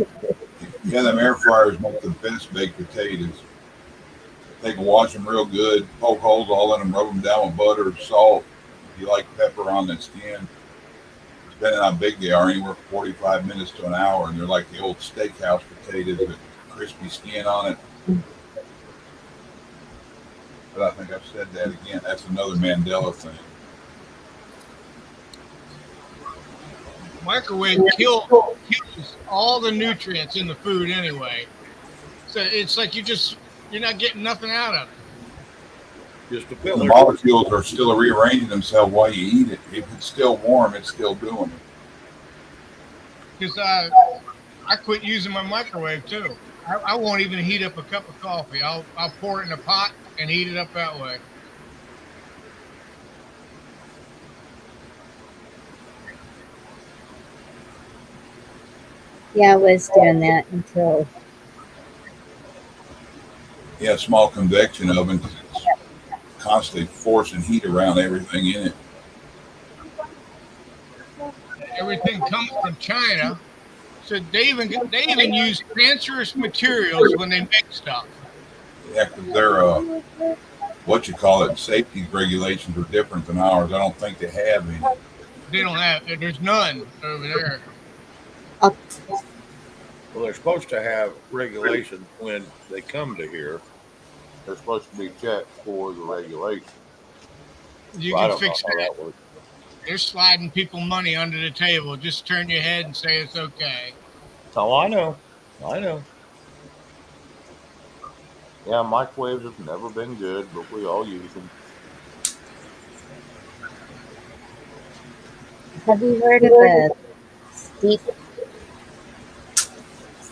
Yeah, them air fryers make the best baked potatoes. They can wash them real good, poke holes all in them, rub them down with butter, salt. If you like pepper on the skin, depending on how big they are, anywhere from 45 minutes to an hour, and they're like the old steakhouse potatoes with crispy skin on it. But I think I've said that again. That's another Mandela thing. Microwave kills all the nutrients in the food anyway. So it's like you're not getting nothing out of it. Just to The fill molecules are still rearranging themselves while you eat it. If it's still warm, it's still doing it. Because I quit using my microwave too. I won't even heat up a cup of coffee. I'll pour it in a pot and heat it up that way. Yeah, I was doing that until Yeah, small convection oven because it's constantly forcing heat around everything in it. Everything comes from China, so they even use cancerous materials when they make stuff. Yeah, because they're what you call it, safety regulations are different than ours. I don't think they have any. They don't have. There's none over there. I'll, Well, they're supposed to have regulations when they come to here. They're supposed to be checked for the regulations. You Well, I can don't know fix how that. that works. They're sliding people money under the table. Just turn your head and say it's okay. Oh, I know. I know. Yeah, microwaves have never been good, but we all use them. have you heard of a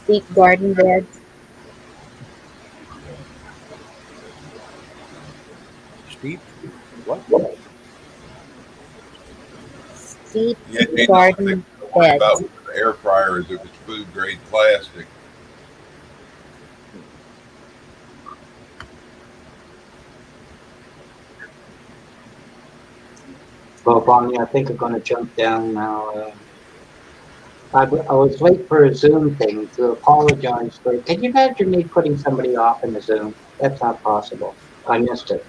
steep garden beds? Steep? What? Steep Yeah, you know, garden worry about beds. with the air fryer is if it's food grade plastic. Well, Bonnie, I think I'm going to jump down now. I was late for a Zoom thing to apologize for. Can you imagine me putting somebody off in the Zoom? That's not possible. I missed it.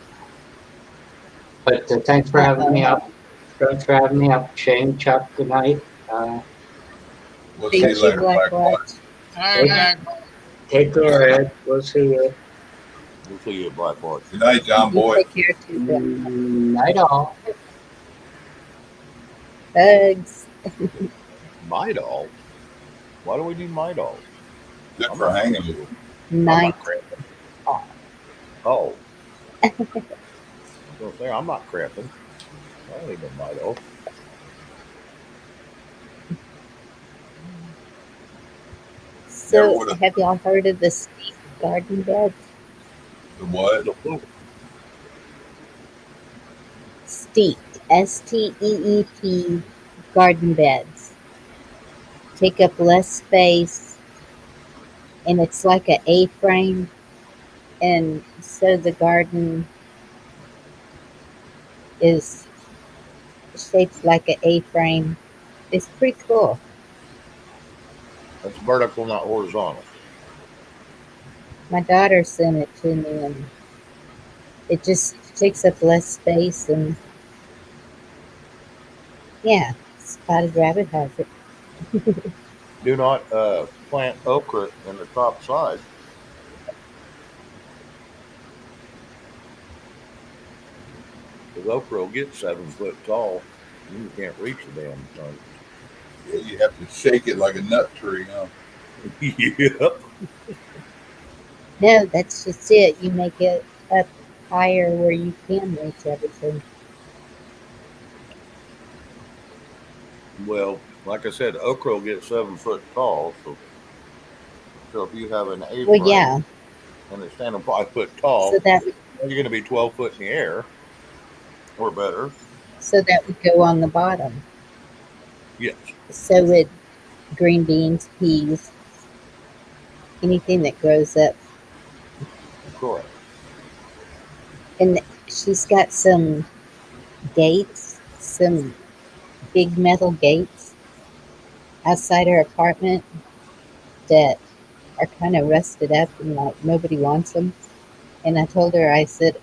But thanks for having me up. Thanks for having me up. Shane, Chuck, good night. We'll see you Thank you, later, Black Black Watch. Watch. All right, Mac. Take care, Ed. We'll see you. We'll see you at Black Horse. Good night, John You Boy. take care too, Black. Night all. Hugs. Midol? Why do we need Midol? Good I'm for not hanging. cramping. Night. Oh. So there, I'm not cramping. I don't need no Midol. So, have y'all heard of the steep garden beds? The what? The Steeped, Steeet, garden beds. Take up less space, and it's like a A-frame, and so the garden is shaped like a A-frame. It's pretty cool. That's vertical, not horizontal. My daughter sent it to me, and it just takes up less space, and yeah, Spotted Rabbit has it. Do not plant okra in the top side because okra will get 7 foot tall and you can't reach the damn thing. Yeah, you have to shake it like a nut tree, huh? Yep. No, that's just it. You make it up higher where you can reach everything. Well, like I said, okra will get 7 foot tall. So if you have an A Well, frame yeah. and it's standing 5 foot So tall, that you're going to be 12 foot in the air or better. so that would go on the bottom. Yes, So would green beans, peas, anything that grows up. correct. And she's got some gates, some big metal gates outside her apartment that are kind of rusted up and like nobody wants them. And I told her, I said,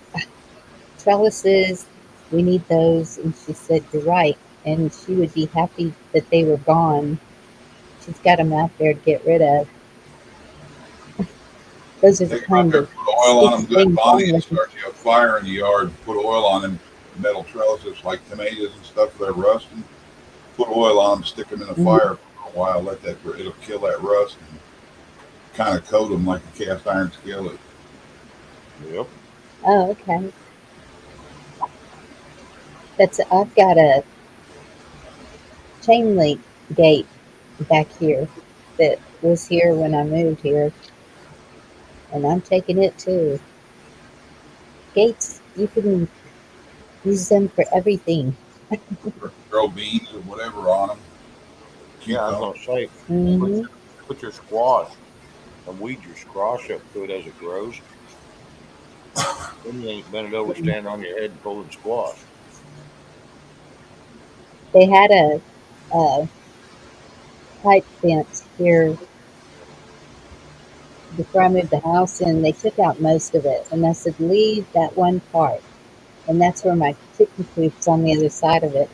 trellises, we need those. And she said, you're right. And she would be happy that they were gone. She's got them out there to get rid of. Those are the Take them out kind there, of put oil on sticks them good, hang Bonnie, down and with them. start you a fire in the yard. Put oil on them metal trellises like tomatoes and stuff that are rusting. Put oil on them, stick them in the Mhm. fire for a while. Let that it'll kill that rust and kind of coat them like a cast iron skillet. Yep. Oh, okay. I've got a chain link gate back here that was here when I moved here, and I'm taking it too. Gates, you can use them for everything. Or grow beans or whatever on them. Yeah, I was Cucumber. going to say, put Hmm. your, put your squash and weed your squash up to it as it grows. Then you ain't bending over, standing on your head and pulling squash. They had a pipe fence here before I moved the house, and they took out most of it. And I said, leave that one part. And that's where my chicken coop's on the other side of it.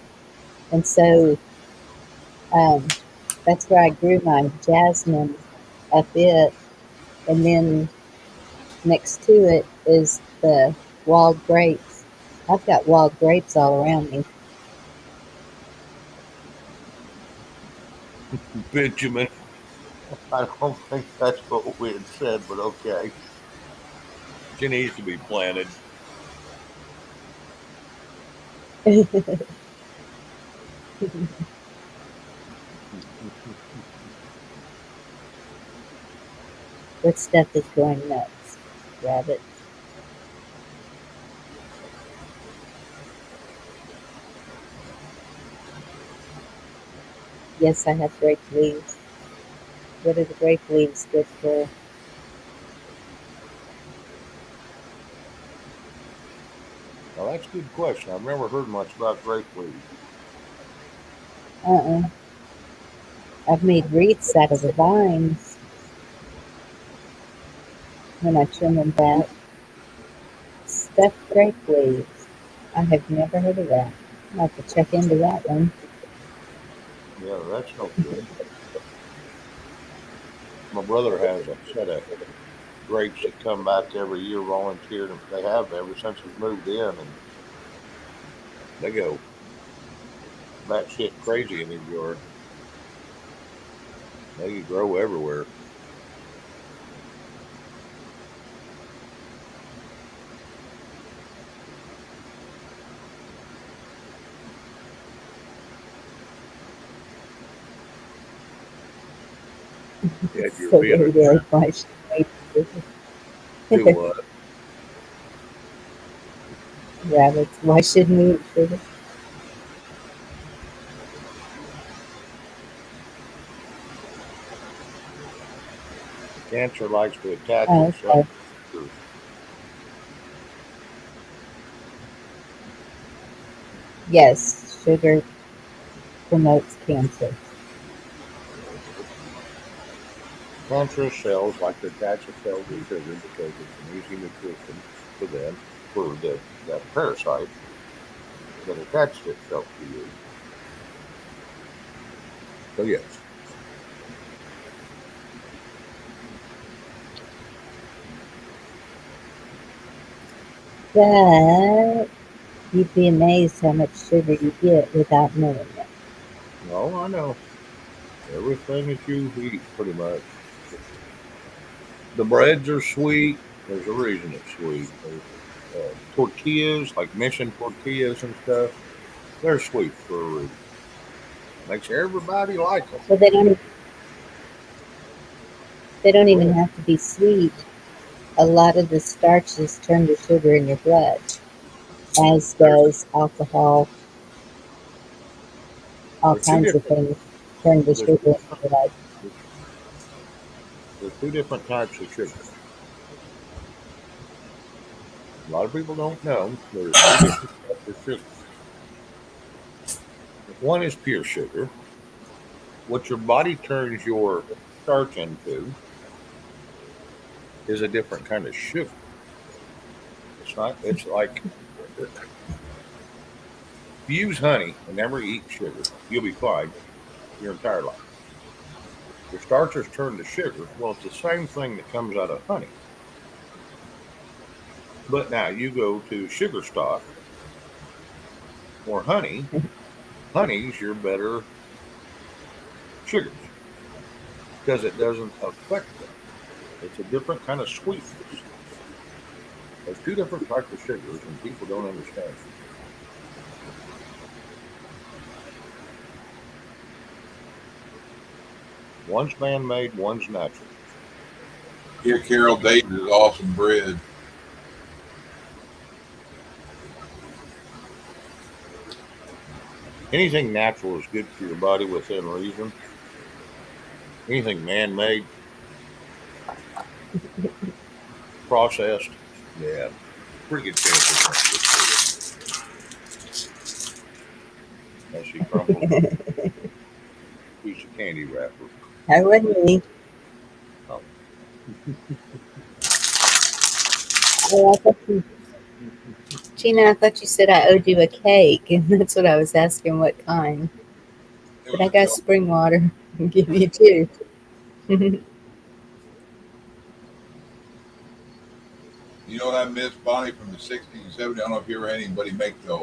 And so um, that's where I grew my jasmine up it. And then next to it is the wild grapes. I've got wild grapes all around me. Benjamin, I don't think that's what we had said, but okay. She needs to be planted. What stuff is going nuts, rabbit? Yes, I have grape leaves. What are the grape leaves good for? Now, that's a good question. I've never heard much about grape leaves. Uh-uh. I've made wreaths out of the vines when I trim them back. Stuffed grape leaves. I have never heard of that. I'll have to check into that one. Yeah, that's no good. My brother has a set of grapes that come back every year volunteered. They have ever since he's moved in, and they go batshit crazy in his yard. They grow everywhere. Yeah, It's you're so being a weird, Eric. Why should I do what? Rabbits. Why shouldn't we eat sugar? Cancer likes to attach Oh, itself okay. to sugar. Yes, sugar promotes cancer. Cancerous cells like to attach themselves to sugar because it's an easy nutrition for them, for that parasite that attached itself to you. So yes, But you'd be amazed how much sugar you get without knowing it. no, I know everything that you eat pretty much. The breads are sweet. There's a reason it's sweet. There's tortillas, like mission tortillas and stuff. They're sweet for a reason. Makes everybody like them. Well, they don't Go even ahead. have to be sweet. A lot of the starches turn to sugar in your blood, as There's does alcohol. All there's two kinds of different things turn to there's sugar in your blood. there's two different types of sugar. A lot of people don't know there's two different types of sugar. One is pure sugar, what your body turns your starch into is a different kind of sugar. It's not. It's like if you use honey and never eat sugar, you'll be fine your entire life. Your starches turn to sugar. Well, it's the same thing that comes out of honey. But now you go to sugar stock or honey. Honey's your better sugars because it doesn't affect them. It's a different kind of sweetness. There's two different types of sugars, and people don't understand. One's man-made, one's natural. Here, Carol Davis is awesome bread. Anything natural is good for your body within reason. Anything man-made, processed, yeah, pretty good chance it's not good for you. As she crumbles a piece of candy wrapper. I wouldn't eat. Oh, Oh, Gina, I thought you said I owed you a cake, and that's what I was asking. What kind? It But was I a got joke. spring water. I'll give you two. You know what I miss, Bonnie, from the 60s and 70s? I don't know if you ever had anybody make the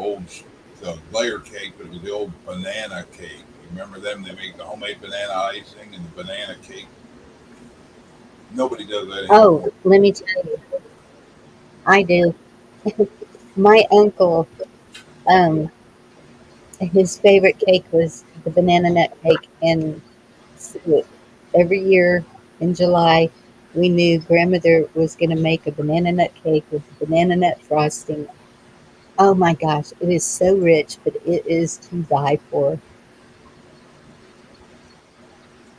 layer cake, but it was the old banana cake. You remember them? They make the homemade banana icing and the banana cake. Nobody does that Oh, anymore. let me tell you, I do. My uncle, um, his favorite cake was the banana nut cake, and every year in July, we knew grandmother was going to make a banana nut cake with banana nut frosting. Oh my gosh, it is so rich, but it is to die for.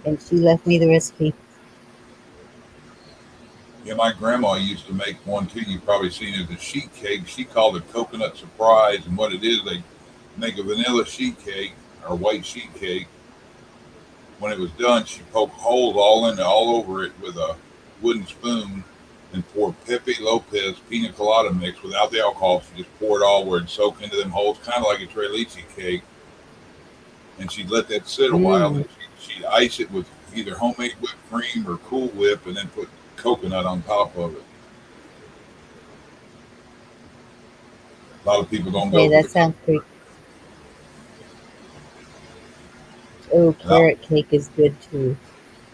And she left me the recipe. Yeah, my grandma used to make one too. You've probably seen it, the sheet cake. She called it coconut surprise. And what it is, they make a vanilla sheet cake or white sheet cake. When it was done, she poked holes all over it with a wooden spoon and poured Pepe Lopez pina colada mix without the alcohol. She just poured all where it soaked into them holes, kind of like a Trelice cake. And she'd let that sit a while. Mm. And she'd ice it with either homemade whipped cream or Cool Whip, and then put coconut on top of it. A lot of people don't Okay, go for that the sounds pretty. coconut. Oh, And I, carrot cake is good too.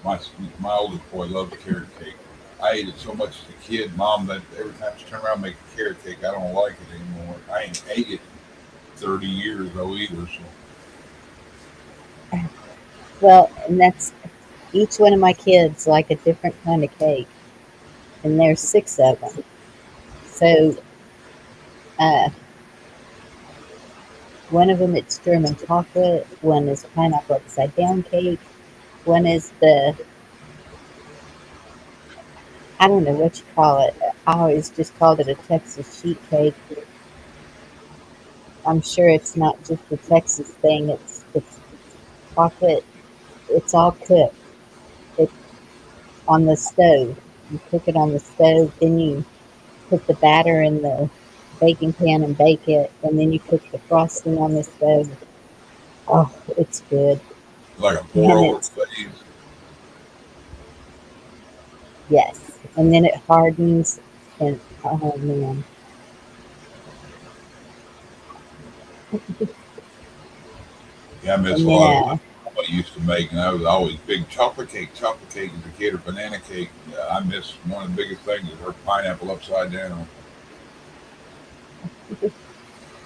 my my oldest boy loves carrot cake. I ate it so much as a kid, Mom, that every time she turned around and make a carrot cake, I don't like it anymore. I ain't ate it 30 years though either. So Well, and that's each one of my kids like a different kind of cake, and there's six of them. So One of them it's German chocolate. One is pineapple upside down cake. One is the, I don't know what you call it. I always just called it a Texas sheet cake. I'm sure it's not just a Texas thing. It's chocolate. It's all cooked. It's on the stove. You cook it on the stove, then you put the batter in the baking pan and bake it, and then you cook the frosting on the stove. Oh, it's good. Like a pour And over it's, glaze. yes. And then it hardens, and oh man. Yeah, I miss And a then, lot of what I used to make, and I was always big chocolate cake as a kid, or banana cake. I miss one of the biggest things is her pineapple upside down.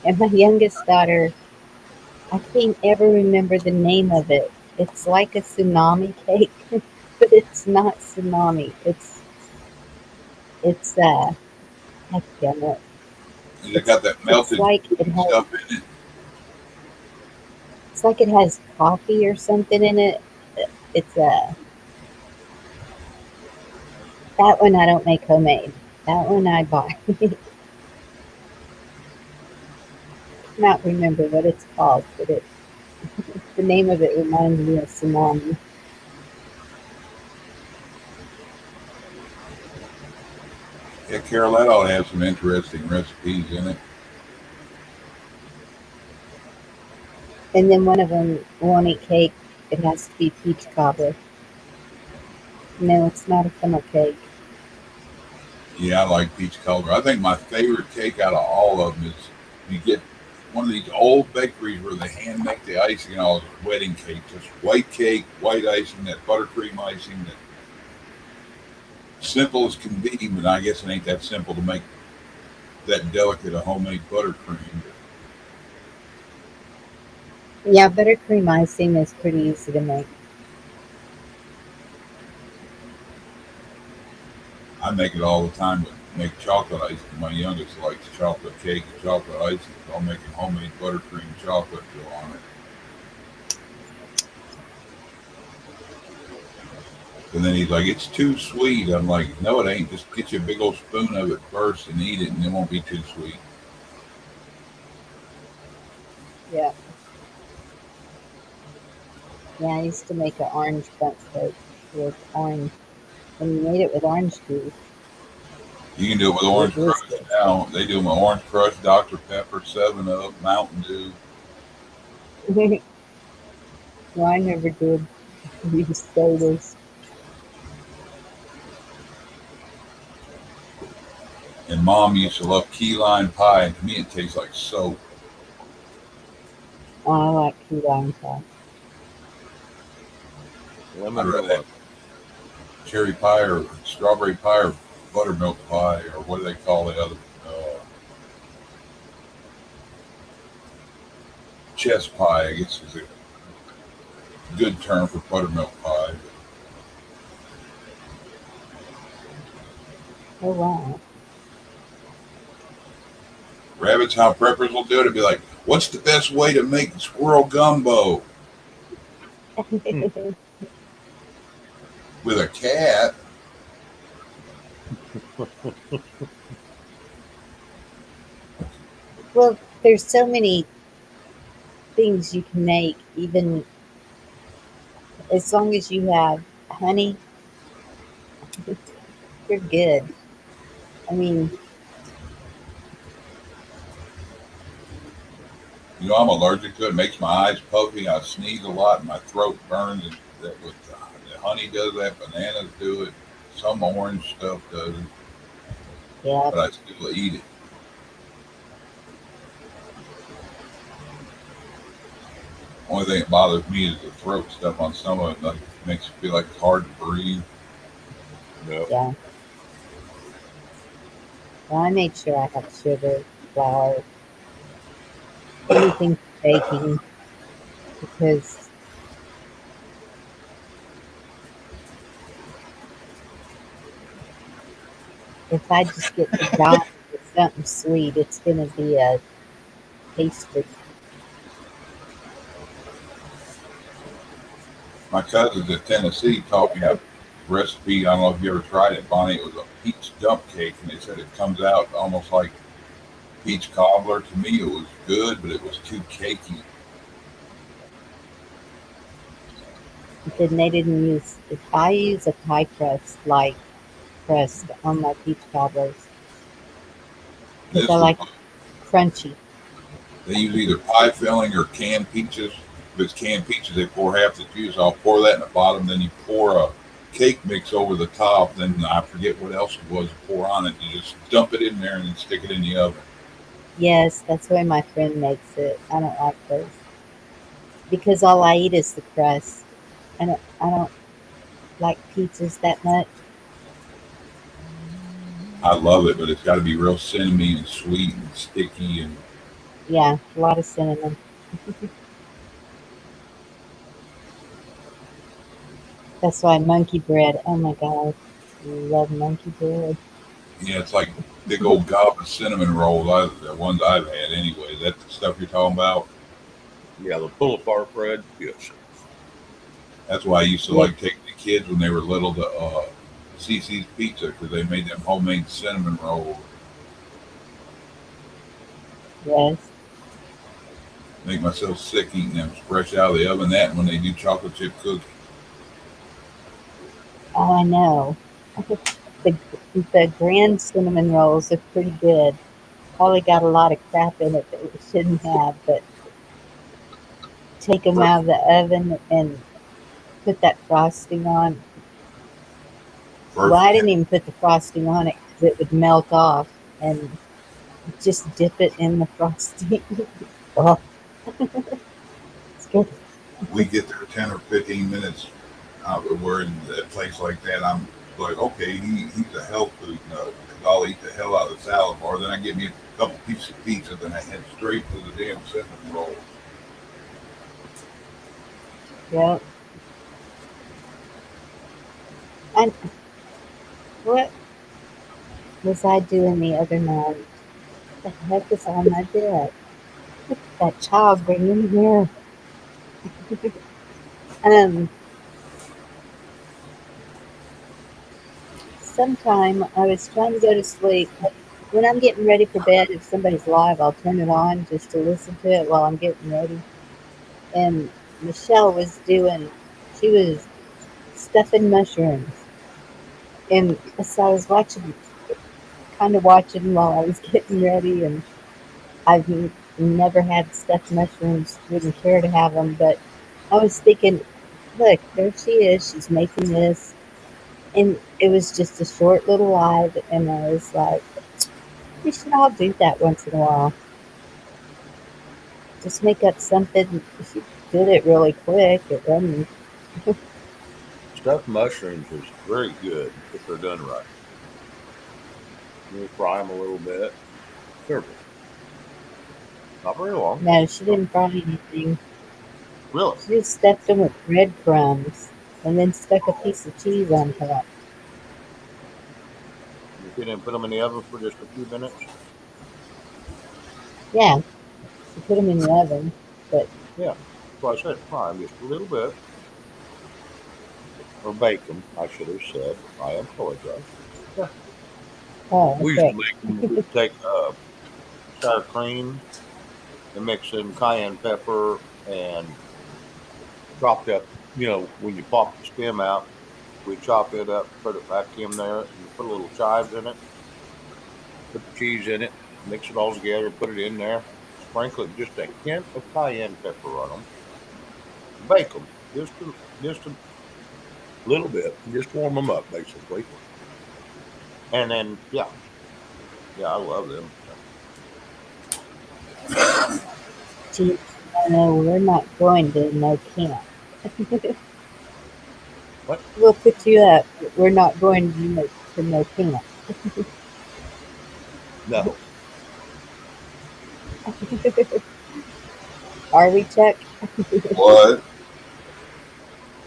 and my youngest daughter, I can't ever remember the name of it. It's like a tsunami cake, but it's not tsunami. It's heck damn it. And it got that It's melted like it cheese has stuff in it. it's like it has coffee or something in it. It's that one I don't make homemade. That one I buy. Not remember what it's called, but the name of it reminds me of tsunami. Yeah, Carol, that ought to have some interesting recipes in it. And then one of them won't eat cake. It has to be peach cobbler. No, it's not a funnel cake. Yeah, I like peach cobbler. I think my favorite cake out of all of them is you get one of these old bakeries where they hand make the icing and all this wedding cake, just white cake, white icing, that buttercream icing, that simple as can be, but I guess it ain't that simple to make that delicate a homemade buttercream. Yeah, buttercream icing is pretty easy to make. I make it all the time, but make chocolate icing. My youngest likes chocolate cake and chocolate icing, so I'm making homemade buttercream chocolate go on it. And then he's like, "It's too sweet." I'm like, "No, it ain't. Just get you a big old spoon of it first and eat it, and it won't be too sweet." Yeah. Yeah, I used to make an orange bundt cake with orange. And you made it with orange juice. You can do it with It orange was crush now. They do them with Orange Crush, Dr Pepper, 7 Up, Mountain Dew. good. No, I never did use sodas. And Mom used to love key lime pie, and to me it tastes like soap. Oh, I like key lime pie. I'd Lemon rather have Delight. cherry pie or strawberry pie or buttermilk pie or what do they call the other uh, chest pie? I guess is a good term for buttermilk pie. Oh, wow. Rabbits, how preppers will do it. It'd be like, what's the best way to make squirrel gumbo with a cat? Well, there's so many things you can make, even as long as you have honey, you're good. I mean, You know, I'm allergic to it. It makes my eyes puffy. I sneeze a lot, and my throat burns. And that with the honey does that. Bananas do it. Some orange stuff does it, yeah, but I still eat it. Only thing that bothers me is the throat stuff on some of it. Like, it makes it feel like it's hard to breathe. No. yeah. Well, I made sure I have sugar, flour, anything for baking because if I just get the dot with something sweet, it's going to be a taster. My cousins in Tennessee taught me a recipe. I don't know if you ever tried it, Bonnie. It was a peach dump cake, and they said it comes out almost like peach cobbler. To me, it was good, but it was too cakey. Then they didn't use. If I use a pie crust like crust on my peach cobblers because I This was like crunchy. they use either pie filling or canned peaches. If it's canned peaches, they pour half the juice. I'll pour that in the bottom. Then you pour a cake mix over the top. Then I forget what else it was to pour on it. You just dump it in there and then stick it in the oven. Yes, that's the way my friend makes it. I don't like those because all I eat is the crust. I don't like pizzas that much. I love it, but it's got to be real cinnamony and sweet and sticky. And Yeah, a lot of cinnamon. That's why monkey bread. Oh my god, love monkey bread. yeah, it's like big old gob of cinnamon rolls. The ones I've had anyway. That's the stuff you're talking about. Yeah, the pull apart bread. Yes. That's why I used to Yeah, like taking the kids when they were little to CC's Pizza because they made them homemade cinnamon rolls. yes. Make myself sick eating them fresh out of the oven. That and when they do chocolate chip cookies. Oh, I know. The the grand cinnamon rolls are pretty good. Probably got a lot of crap in it that we shouldn't have, but take them First, out of the oven and put that frosting on. Well, first I didn't even put the frosting on it because it would melt off, and just dip it in the frosting. Oh, it's good. we get there 10 or 15 minutes out of we're in a place like that. I'm like, okay, he's a health food nut because I'll eat the hell out of the salad bar. Then I get me a couple pieces of pizza, then I head straight to the damn cinnamon roll. Yep. And what was I doing the other night? The heck is on my bed? That child bringing here. Um, sometime I was trying to go to sleep. When I'm getting ready for bed, if somebody's live, I'll turn it on just to listen to it while I'm getting ready. And Michelle was doing, she was stuffing mushrooms. And so I was watching, kind of watching while I was getting ready. And I've never had stuffed mushrooms, wouldn't care to have them. But I was thinking, look, there she is. She's making this. And it was just a short little live. And I was like, we should all do that once in a while. Just make up something. She did it really quick. It wasn't. Stuffed mushrooms is very good if they're done right. You fry them a little bit. Serve it. Not very long. No, she didn't fry anything. Really. She just stuffed them with breadcrumbs and then stuck a piece of cheese on top. You didn't put them in the oven for just a few minutes. Yeah, she put them in the oven, but Yeah. So I said fry them just a little bit. Or bake them, I should have said. I apologize. Yeah. oh, We used to okay. make them. We'd take sour cream and mix in cayenne pepper and chopped up, when you pop the stem out, we chop it up, put it back in there, and put a little chives in it, put the cheese in it, mix it all together, put it in there, sprinkle it just a hint of cayenne pepper on them, bake them just a little bit, just warm them up basically, and then yeah, I love them. Gee, no, we're not going to no camp. What? We'll put you up, but we're not going to no camp. No, Are we, Chuck? What?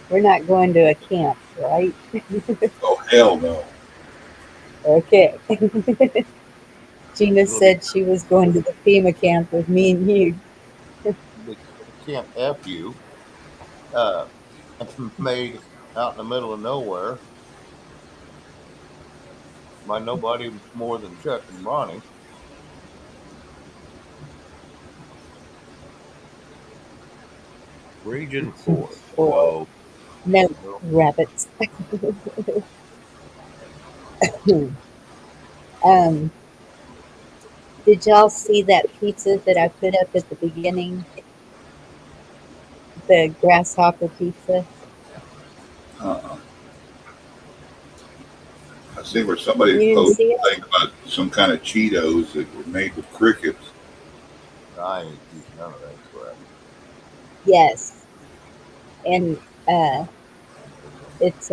We're not going to a camp, right? Oh, hell no. Okay. Gina it'll be said she was going to the FEMA camp with me and you. they can't f you. Uh, made out in the middle of nowhere by nobody more than Chuck and Bonnie. Region 4. Or no rabbits. um, did y'all see that pizza that I put up at the beginning? The grasshopper pizza. Uh-uh. I see where You somebody didn't posted see it? a thing about some kind of Cheetos that were made with crickets. I ain't eating none of that crap. Yes, and it's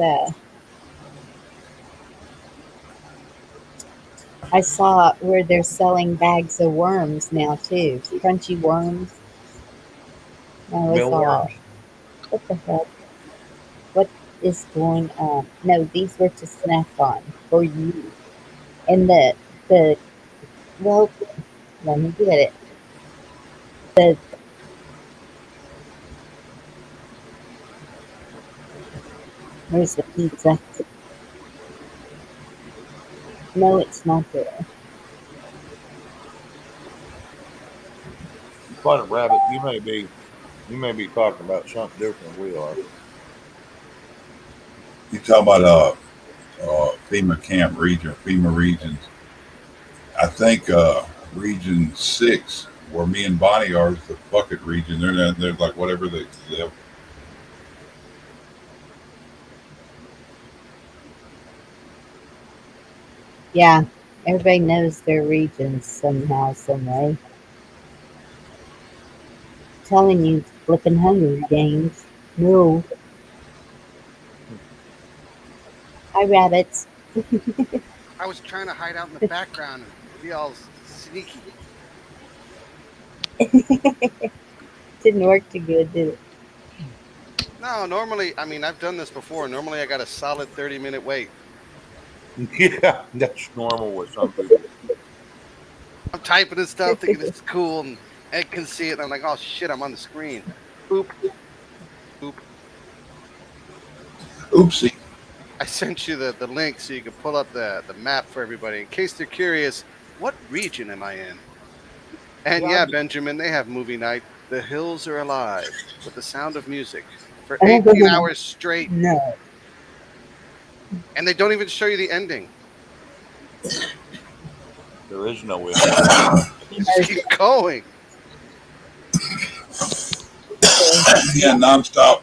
I saw where they're selling bags of worms now too, crunchy worms. And I was all, Mealworms? what the heck? What is going on? No, these were to snack on for you. And the well, let me get it. The Where's the pizza? No, it's not there. Quite a rabbit. You may be talking about something different than we are. You talk about FEMA camp region, FEMA regions. I think region 6, where me and Bonnie are, is the bucket region. They're like whatever they live. Yeah, everybody knows their regions somehow, some way. Telling you, flipping Hunger Games. No. Hi, rabbits. I was trying to hide out in the background and be all sneaky. Didn't work too good, did it? No, normally, I mean, I've done this before. Normally, I got a solid 30-minute wait. Yeah, that's normal with some people. I'm typing and stuff, thinking this is cool, and Ed can see it. And I'm like, oh shit, I'm on the screen. Oop, oop. Oopsie. I sent you the link so you can pull up the map for everybody in case they're curious. What region am I in? And yeah, Benjamin, they have movie night. The hills are alive with the sound of music for 18 hours straight, No. and they don't even show you the ending. There is no way. It just keeps going. Yeah, nonstop.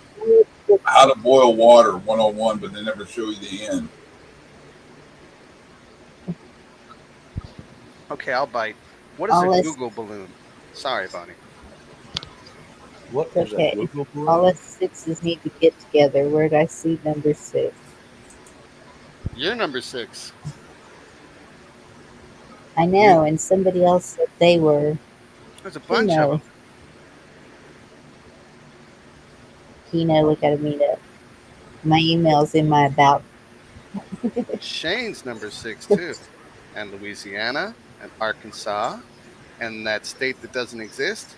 How to boil water 101, but they never show you the end. Okay, I'll bite. What is All a us, Google balloon? Sorry, Bonnie. What is okay. a Google All balloon? us sixes need to get together. Where'd I see number 6? You're number 6. I know, and somebody else said they were. There's a bunch of Kino. them. Kino, we gotta meet up. My email's in my about. Shane's number 6 too, and Louisiana, and Arkansas, and that state that doesn't exist.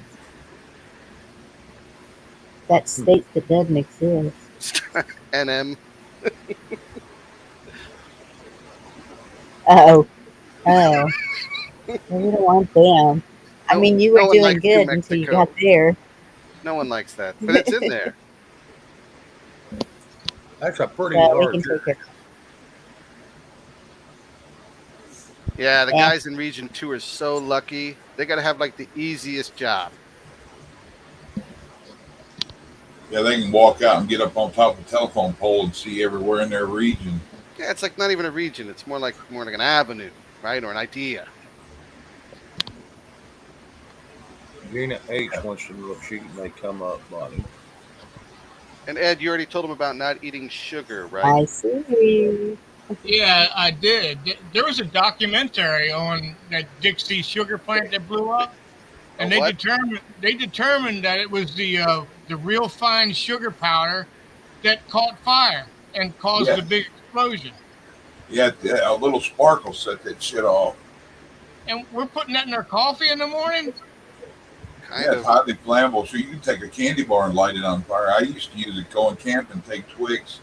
That state that doesn't exist. NM. Oh, oh. We don't want them. I No, mean, you were no one doing likes New good until you got Mexico. there. No one likes that, but it's in there. That's a pretty Well, we large can take it. Yeah, the Eh, guys in Region 2 are so lucky. They got to have like the easiest job. Yeah, they can walk out and get up on top of a telephone pole and see everywhere in their region. Yeah, it's like not even a region. It's more like an avenue, right, or an idea. Gina H wants to know if she may come up, Bonnie. And Ed, you already told them about not eating sugar, right? I see. Yeah, I did. There was a documentary on that Dixie sugar plant that blew up, Oh, and what? they determined that it was the real fine sugar powder that caught fire and caused Yeah, the big explosion. yeah, a little sparkle set that shit off. And we're putting that in our coffee in the morning. kind Yeah, it's of. highly flammable. So you can take a candy bar and light it on fire. I used to use it going camping, take twigs,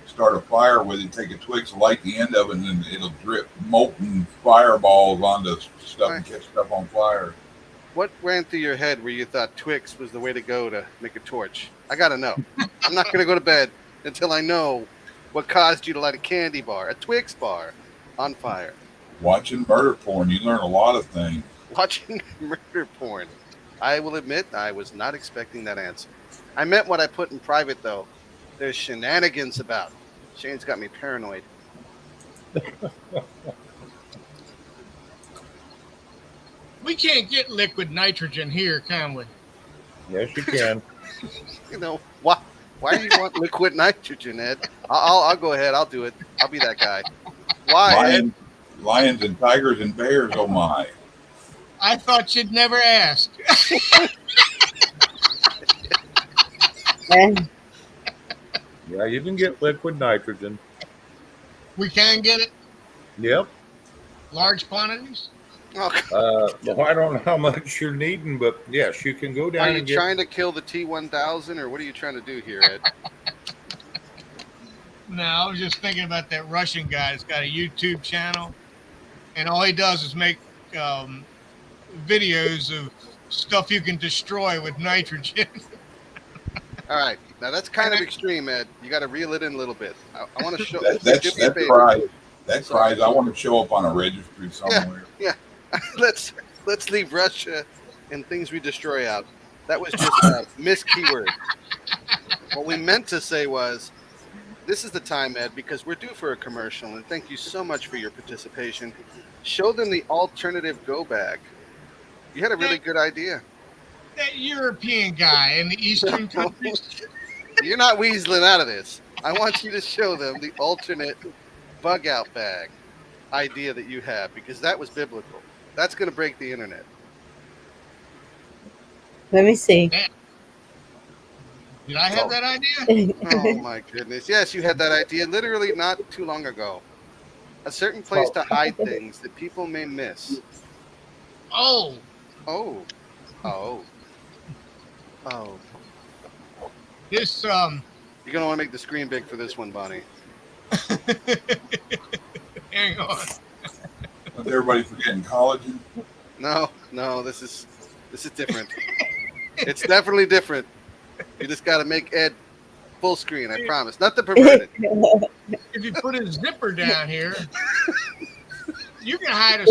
start a fire with it, take a Twix, light the end of it, and then it'll drip molten fireballs onto stuff Why? and catch stuff on fire. What ran through your head where you thought Twix was the way to go to make a torch? I gotta know. I'm not gonna go to bed until I know what caused you to light a candy bar, a Twix bar, on fire. Watching murder porn, you learn a lot of things. Watching murder porn. I will admit I was not expecting that answer. I meant what I put in private though. There's shenanigans about. Shane's got me paranoid. We can't get liquid nitrogen here, can we? Yes, you can. You know why? Why do you want liquid nitrogen, Ed? I'll go ahead. I'll do it. I'll be that guy. Why, Ed? Lions and tigers and bears, oh my. I thought you'd never ask. Yeah, you can get liquid nitrogen. We can get it. Yep. Large quantities. Oh, Well, I don't know how much you're needing, but yes, you can go down are you and get. trying to kill the T-1000, or what are you trying to do here, Ed? No, I was just thinking about that Russian guy that's got a YouTube channel, and all he does is make videos of stuff you can destroy with nitrogen. All right, now that's kind of extreme, Ed. You got to reel it in a little bit. I want to show. That cries. That cries. I want to show up on a registry somewhere. Yeah. let's leave Russia and things we destroy out. That was just a missed keyword. What we meant to say was, this is the time, Ed, because we're due for a commercial, and thank you so much for your participation. Show them the alternative go bag. You had a really good idea. That European guy in the Eastern countries. You're not weaseling out of this. I want you to show them the alternate bug out bag idea that you have, because that was biblical. That's going to break the internet. Let me see. Did I have that idea? Oh my goodness. Yes, you had that idea literally not too long ago. A certain place to hide things that people may miss. Oh. Oh. Oh. Oh. This You're going to want to make the screen big for this one, Bonnie. Hang on. With everybody forgetting collagen. No, this is different. It's definitely different. You just got to make Ed full screen, I promise. Not the perverted. If you put a zipper down here, you can hide a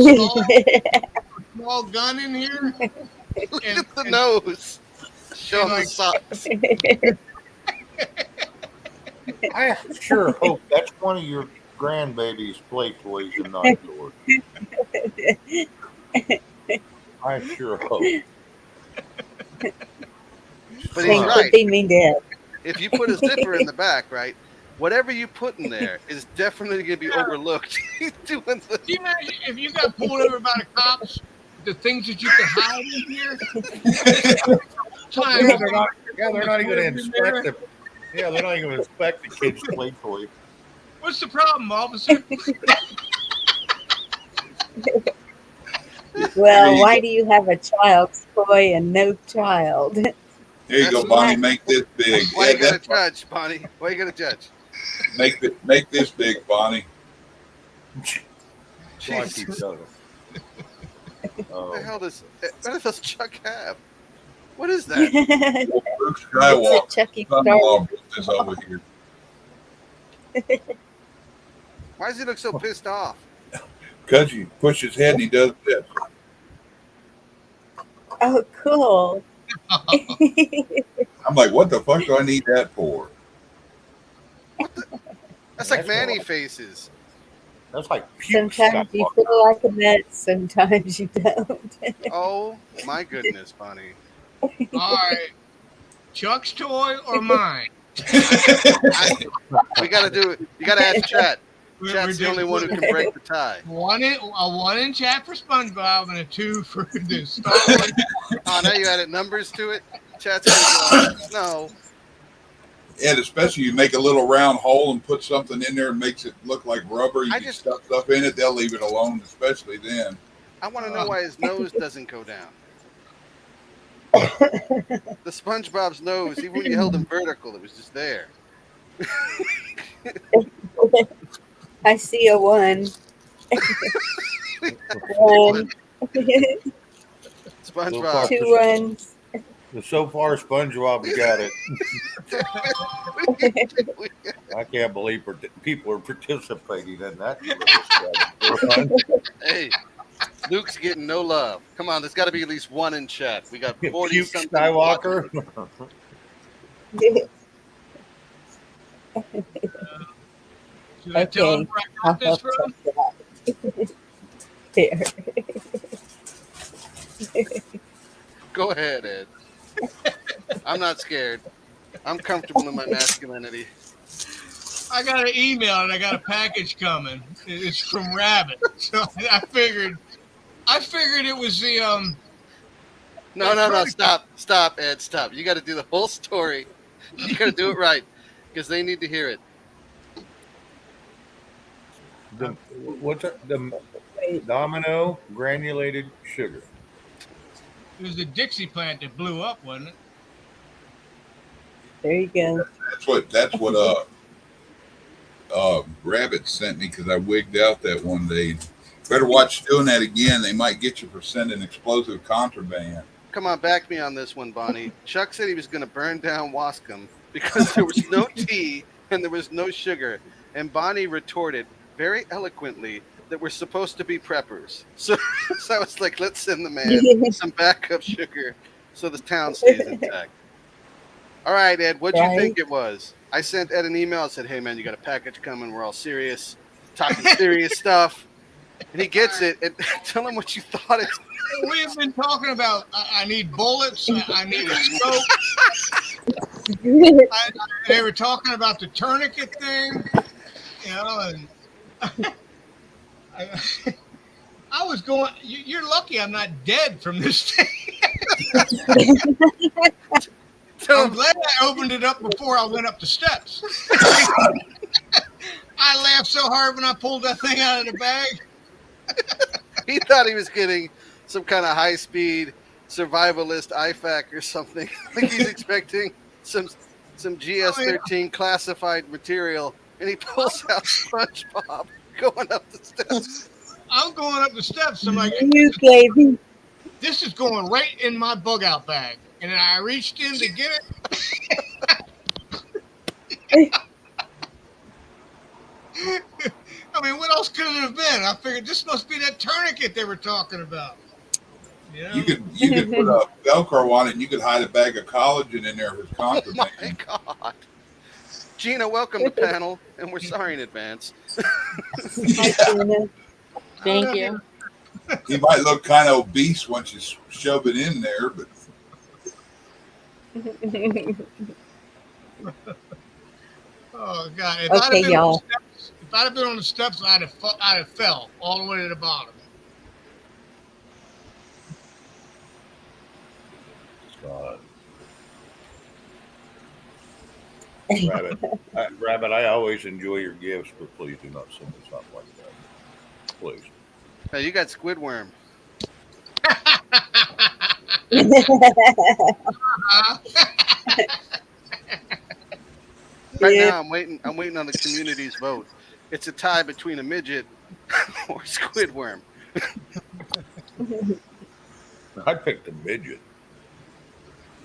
small gun in here. Look at the nose. Show him the socks. I sure hope that's one of your grandbaby's play toys and not yours. I sure hope. But he's Shane right. could be me dead. If you put a zipper in the back, right, whatever you put in there is definitely going to be overlooked. He's doing the... Can you imagine if you got pulled over by the cops, the things that you could hide in here? They're not even going to inspect them. Yeah, they're not even going to inspect the kid's play toy. What's the problem, officer? Well, why do you have a child's toy and no child? There you go, Bonnie. Make this big. Why you got to judge, Bonnie? Why you got to judge? Make this big, Bonnie. Like each other. What the hell does Chuck have? What is that? Luke Skywalker. Chucky Son-in-law built this over here. Why does he look so pissed off? Because you push his head and he does this. Oh, cool. I'm like, what the fuck do I need that for? That's like Manny faces. That's like puke Sometimes you feel like a nut, sometimes you don't. Oh my goodness, Bonnie. All right. Chuck's toy or mine? We got to do it. You got to ask Chat. We're Chat's the only one who can break the tie. One in chat for SpongeBob and a 2 for the Star Wars. Oh, now you added numbers to it? Chat's going to go, no. And especially you make a little round hole and put something in there and makes it look like rubber. You can stuff stuff in it. They'll leave it alone, especially then. I want to know why his nose doesn't go down. The SpongeBob's nose, even when you held him vertical, it was just there. I see a one. One. One. SpongeBob. Two ones. So far, SpongeBob's got it. I can't believe people are participating in that. Hey, Luke's getting no love. Come on, there's got to be at least one in chat. We got 40 Puke something. Skywalker. Should I tell him where I got this from? There. Go ahead, Ed. I'm not scared. I'm comfortable in my masculinity. I got an email and I got a package coming. It's from Rabbit, so I figured it was the No, stop, Ed, stop. You got to do the whole story. You got to do it right because they need to hear it. What's it? The Domino granulated sugar. It was the Dixie plant that blew up, wasn't it? There you go. That's what Rabbit sent me because I wigged out that one day. Better watch doing that again. They might get you for sending explosive contraband. Come on, back me on this one, Bonnie. Chuck said he was going to burn down Wascom because there was no tea and there was no sugar. And Bonnie retorted very eloquently that we're supposed to be preppers. So I was like, let's send the man some backup sugar so the town stays intact. All right, Ed, what'd you think it was? I sent Ed an email. I said, hey, man, you got a package coming. We're all serious, talking serious stuff. And he gets it. And tell him what you thought it was. We've been talking about I need bullets. I need a scope. They were talking about the tourniquet thing, you know, and I was going. You're lucky I'm not dead from this thing. I'm glad I opened it up before I went up the steps. I laughed so hard when I pulled that thing out of the bag. He thought he was getting some kind of high-speed survivalist IFAC or something. Like he's expecting some GS-13 classified material, and he pulls out SpongeBob going up the steps. I'm going up the steps. I'm like, this is going right in my bug-out bag. And then I reached in to get it. I mean, what else could it have been? I figured this must be that tourniquet they were talking about. You know? You could put a Velcro on it and you could hide a bag of collagen in there for contraband. Oh my God. Gina, welcome to panel, and we're sorry in advance. Thank you. He might look kind of obese once you shove it in there, but oh God! If I'd have been on the steps, I'd have fell all the way to the bottom. Rabbit, I always enjoy your gifts, but please do not send me something like that. Please. Hey, you got Squidworm. Right now, I'm waiting on the community's vote. It's a tie between a midget or Squidworm. I picked a midget.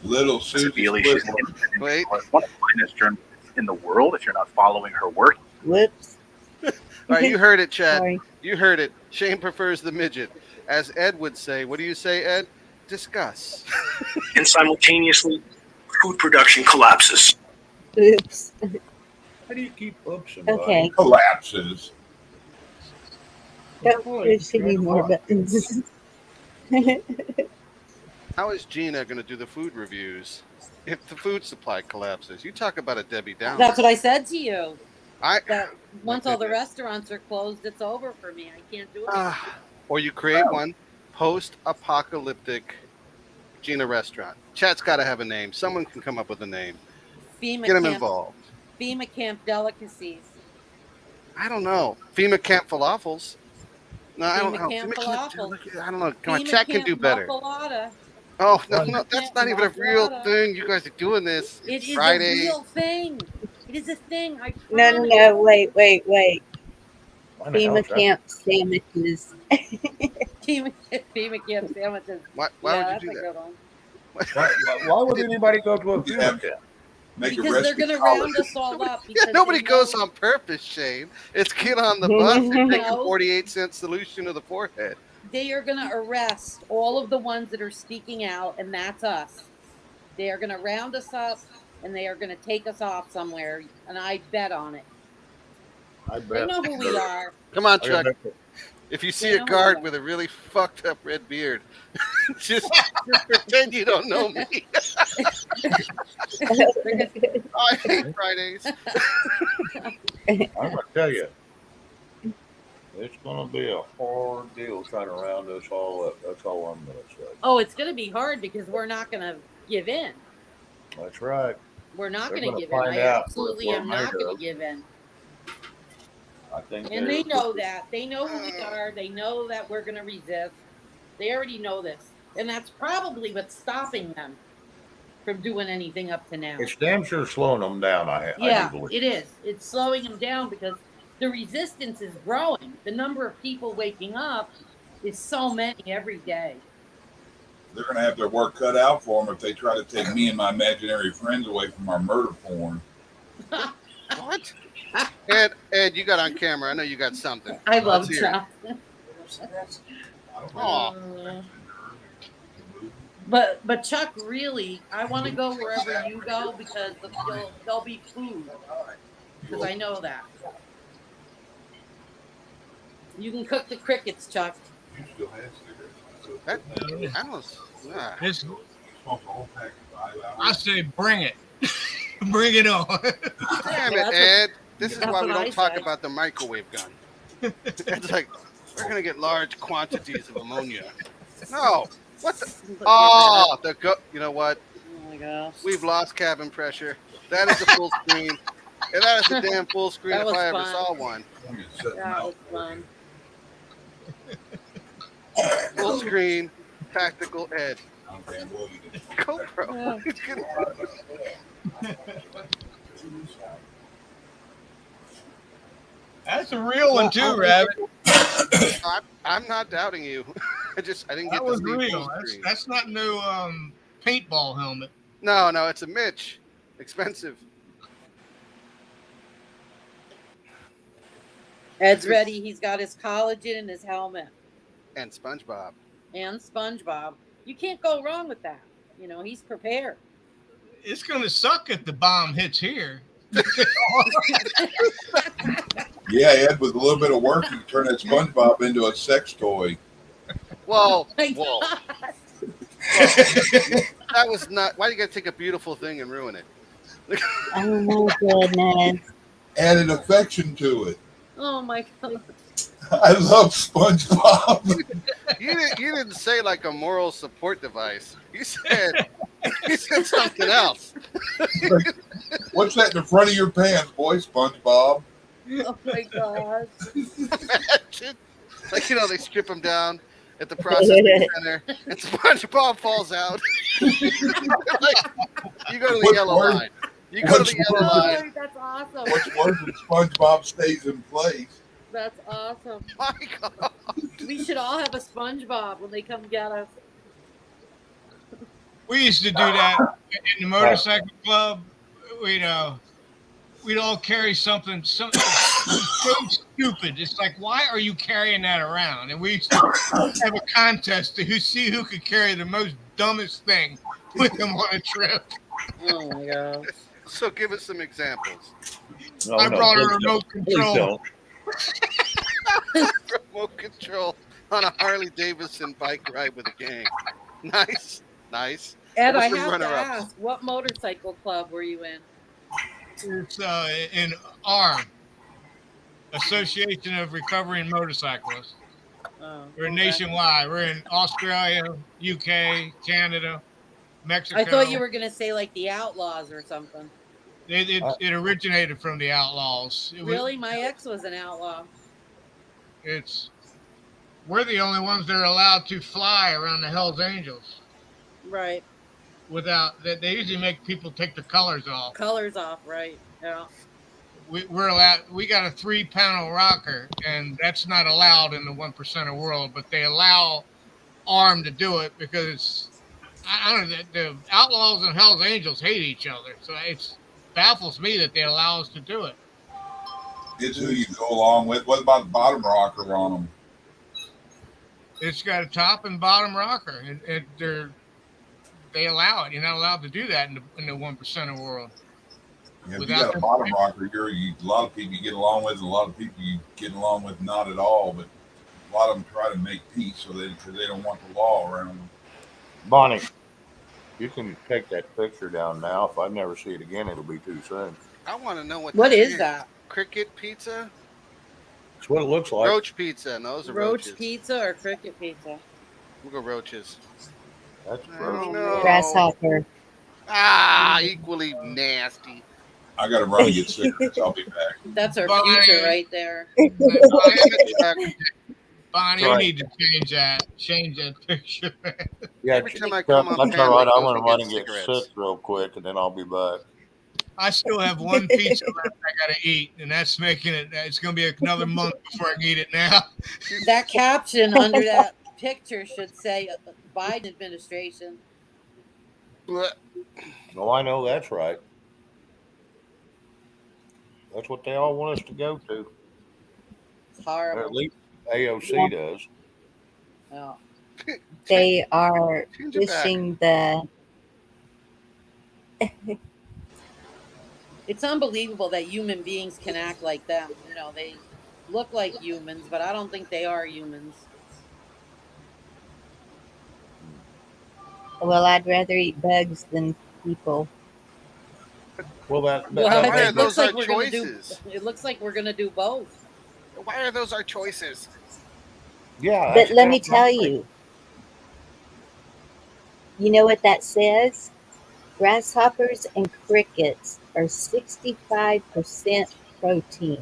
Little Susie Squidworm. Wait. One of the finest journalists in the world. If you're not following her work, Whoops. All right, you heard it, Chad. Sorry. You heard it. Shane prefers the midget. As Ed would say, what do you say, Ed? Discuss. and simultaneously, food production collapses. Oops. How do you keep up somebody? Okay. Collapses. There should be more buttons. How is Gina going to do the food reviews if the food supply collapses? You talk about a Debbie Downer. That's what I said to you. That once all the restaurants are closed, it's over for me. I can't do it. Or you create one post-apocalyptic Gina restaurant. Chat's got to have a name. Someone can come up with a name. FEMA Get them camp, involved. FEMA camp delicacies. I don't know. FEMA camp falafels. No, I don't know. Camp falafel. I don't know. Come on, FEMA Chat can camp do better. muffalata. Oh no, Well, no, that's not even a real thing. You guys are doing this. It It's is Friday. a real thing. It is a thing. I No, promise. no, no. Wait. why the hell FEMA is that? camp sandwiches. FEMA camp sandwiches. Why Yeah, would you that's do a that? good one. Why would anybody go to a You FEMA have camp? make a Because they're rescue going to collar. round us all up. Yeah, Because nobody they goes know, on purpose, Shane. It's get on the bus and take a No. 48-cent solution to the forehead. they are going to arrest all of the ones that are speaking out, and that's us. They are going to round us up, and they are going to take us off somewhere, and I bet on it. I They bet. know who we are. Come on, I Chuck. bet that- If you see They a know who we guard are. with a really fucked up red beard, just pretend you don't know me. They're gonna- I hate Fridays. I'm gonna tell you, it's gonna be a hard deal trying to round us all up. That's all I'm gonna say. oh, it's going to be hard because we're not going to give in. That's right. We're not They're going to gonna give in. find I out absolutely we're am not made going of. to give in. I think And they're they know that. They know who we are. They know that we're going to resist. They already know this. And that's probably what's stopping them from doing anything up to now. It's damn sure slowing them down. I Yeah, do believe. it is. It's slowing them down because the resistance is growing. The number of people waking up is so many every day. They're going to have their work cut out for them if they try to take me and my imaginary friends away from our murder porn. What? Ed, you got on camera. I know you got something. I love Let's hear it. Chuck. Aw. But Chuck, really, I want to go wherever you go because there'll be food. Because I know that. You can cook the crickets, Chuck. You still have cigarettes. That, I was, ah. This, Smoke a whole pack of 5 I hours. say, bring it. Bring it on. Damn Well, it, that's Ed. This is that's why we what don't I talk said. about the microwave gun. It's like, we're going to get large quantities of ammonia. No. What the? Oh, the you know what? Oh my gosh. We've lost cabin pressure. That is a full screen. And that is a damn full screen That if was I ever fun. saw one. I'm just sitting That out. was fun. Full screen, tactical Ed. I'm damn well you didn't. GoPro. That's a real one too, Rabbit. I'm not doubting you. I didn't get That to was see real. full screen. That's not no paintball helmet. No, it's a Mitch. Expensive. Ed's ready. He's got his collagen and his helmet And SpongeBob. and SpongeBob. You can't go wrong with that. You know, he's prepared. It's gonna suck if the bomb hits here. Yeah, Ed, with a little bit of work, you can turn that SpongeBob into a sex toy. Whoa. My Whoa. God. That was not. Why do you got to take a beautiful thing and ruin it? Oh my goodness. Added affection to it. Oh my God. I love SpongeBob. You didn't say like a moral support device. You said something else. What's that in the front of your pants, boy, SpongeBob? Oh my gosh. Imagine, like they strip him down at the processing center, and SpongeBob falls out. Like, you go to the yellow line. You go to the yellow line. That's awesome. What's worse than SpongeBob stays in place? That's awesome. My God. We should all have a SpongeBob when they come get us. We used to do that in the motorcycle club. We'd all carry something so stupid. It's like, why are you carrying that around? And we used to have a contest to see who could carry the most dumbest thing with them on a trip. Oh my gosh. So give us some examples. I brought a remote Please control. don't. Remote control on a Harley Davidson bike ride with a gang. Nice. Ed, What's I the have to runner-ups? ask, what motorcycle club were you in? It's in ARM, Association of Recovering Motorcyclists. Oh, We're okay. nationwide. We're in Australia, UK, Canada, Mexico. I thought you were going to say like the Outlaws or something. It originated from the Outlaws. Really? My ex was an outlaw. We're the only ones that are allowed to fly around the Hells Angels. Right. without that. They usually make people take their colors off. Colors off, right. Yeah. We're allowed. We got a 3-panel rocker, and that's not allowed in the 1% world. But they allow Arm to do it because I don't know. The Outlaws and Hell's Angels hate each other, so it's baffles me that they allow us to do it. It's who you go along with. What about the bottom rocker on them? It's got a top and bottom rocker. They allow it. You're not allowed to do that in the 1% world. Yeah, if you Without got a bottom rocker, a lot of people you get along with, and a lot of people you get along with not at all. But a lot of them try to make peace because they don't want the law around them. Bonnie, you can take that picture down now. If I never see it again, it'll be too soon. I want to know what What this is that? Cricket pizza? That's what it looks like. Roach pizza. No, those are Roach roaches. pizza or cricket pizza? We'll go roaches. That's Oh, gross. no. Grasshopper. Equally nasty. I got to run and get cigarettes. I'll be back. That's our Bonnie. future right there. Bonnie, you need to change that. Change that picture. Yeah, Every time I come on that's Pan all right. Lake, I'm goes going to and run gets and get cigarettes. sick real quick, and then I'll be back. I still have one pizza left I gotta eat, and that's making it. It's gonna be another month before I can eat it now. That caption under that picture should say Biden administration. Oh, I know that's right. That's what they all want us to go to. It's Or at horrible. least AOC does. Oh. They are Change it back. pushing the. It's unbelievable that human beings can act like them. You know, they look like humans, but I don't think they are humans. Well, I'd rather eat bugs than people. Well, Well, Why are it those looks like our we're gonna do. choices? It looks like we're gonna do both. Why are those our choices? yeah. But let me that's tell you, you know what that says? Grasshoppers and crickets are 65% protein.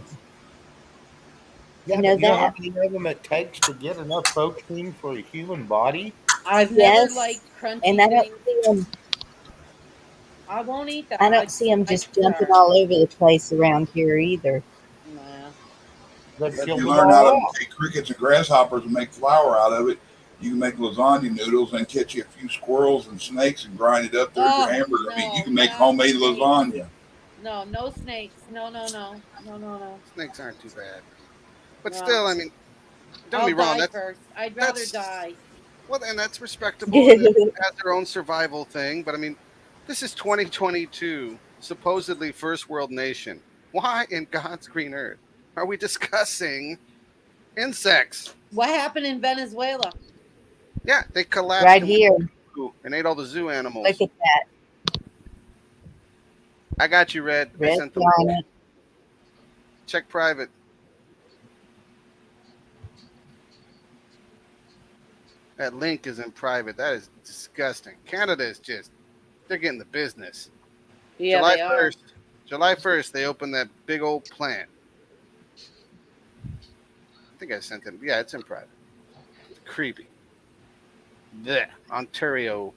Yeah, You know but you know how that? many of them it takes to get enough protein for a human body? I've never Yes. liked crunchy And I don't things. see them. I won't eat that. I don't see them I just try. jumping all over the place around here either. Nah. That If kills you them learn how all to off. take crickets and grasshoppers and make flour out of it, you can make lasagna noodles and catch you a few squirrels and snakes and grind it up. There's your hamburger meat. You can make homemade lasagna. No, no snakes. No. Snakes aren't too bad. But No. still, I mean, don't I'll be wrong. die That's first. I'd rather that's- die. well, and that's respectable. And it has their own survival thing. But I mean, this is 2022, supposedly first world nation. Why in God's green earth are we discussing insects? What happened in Venezuela? Yeah, they collapsed Right and here. and ate all the zoo animals. Look at that. I got you, Red. I Red sent the link. planet. Check private. That link is in private. That is disgusting. Canada is they're getting the business. Yeah, July they are. 1st. July 1st, they opened that big old plant. I think I sent it. Yeah, it's in private. It's creepy. There, Ontario.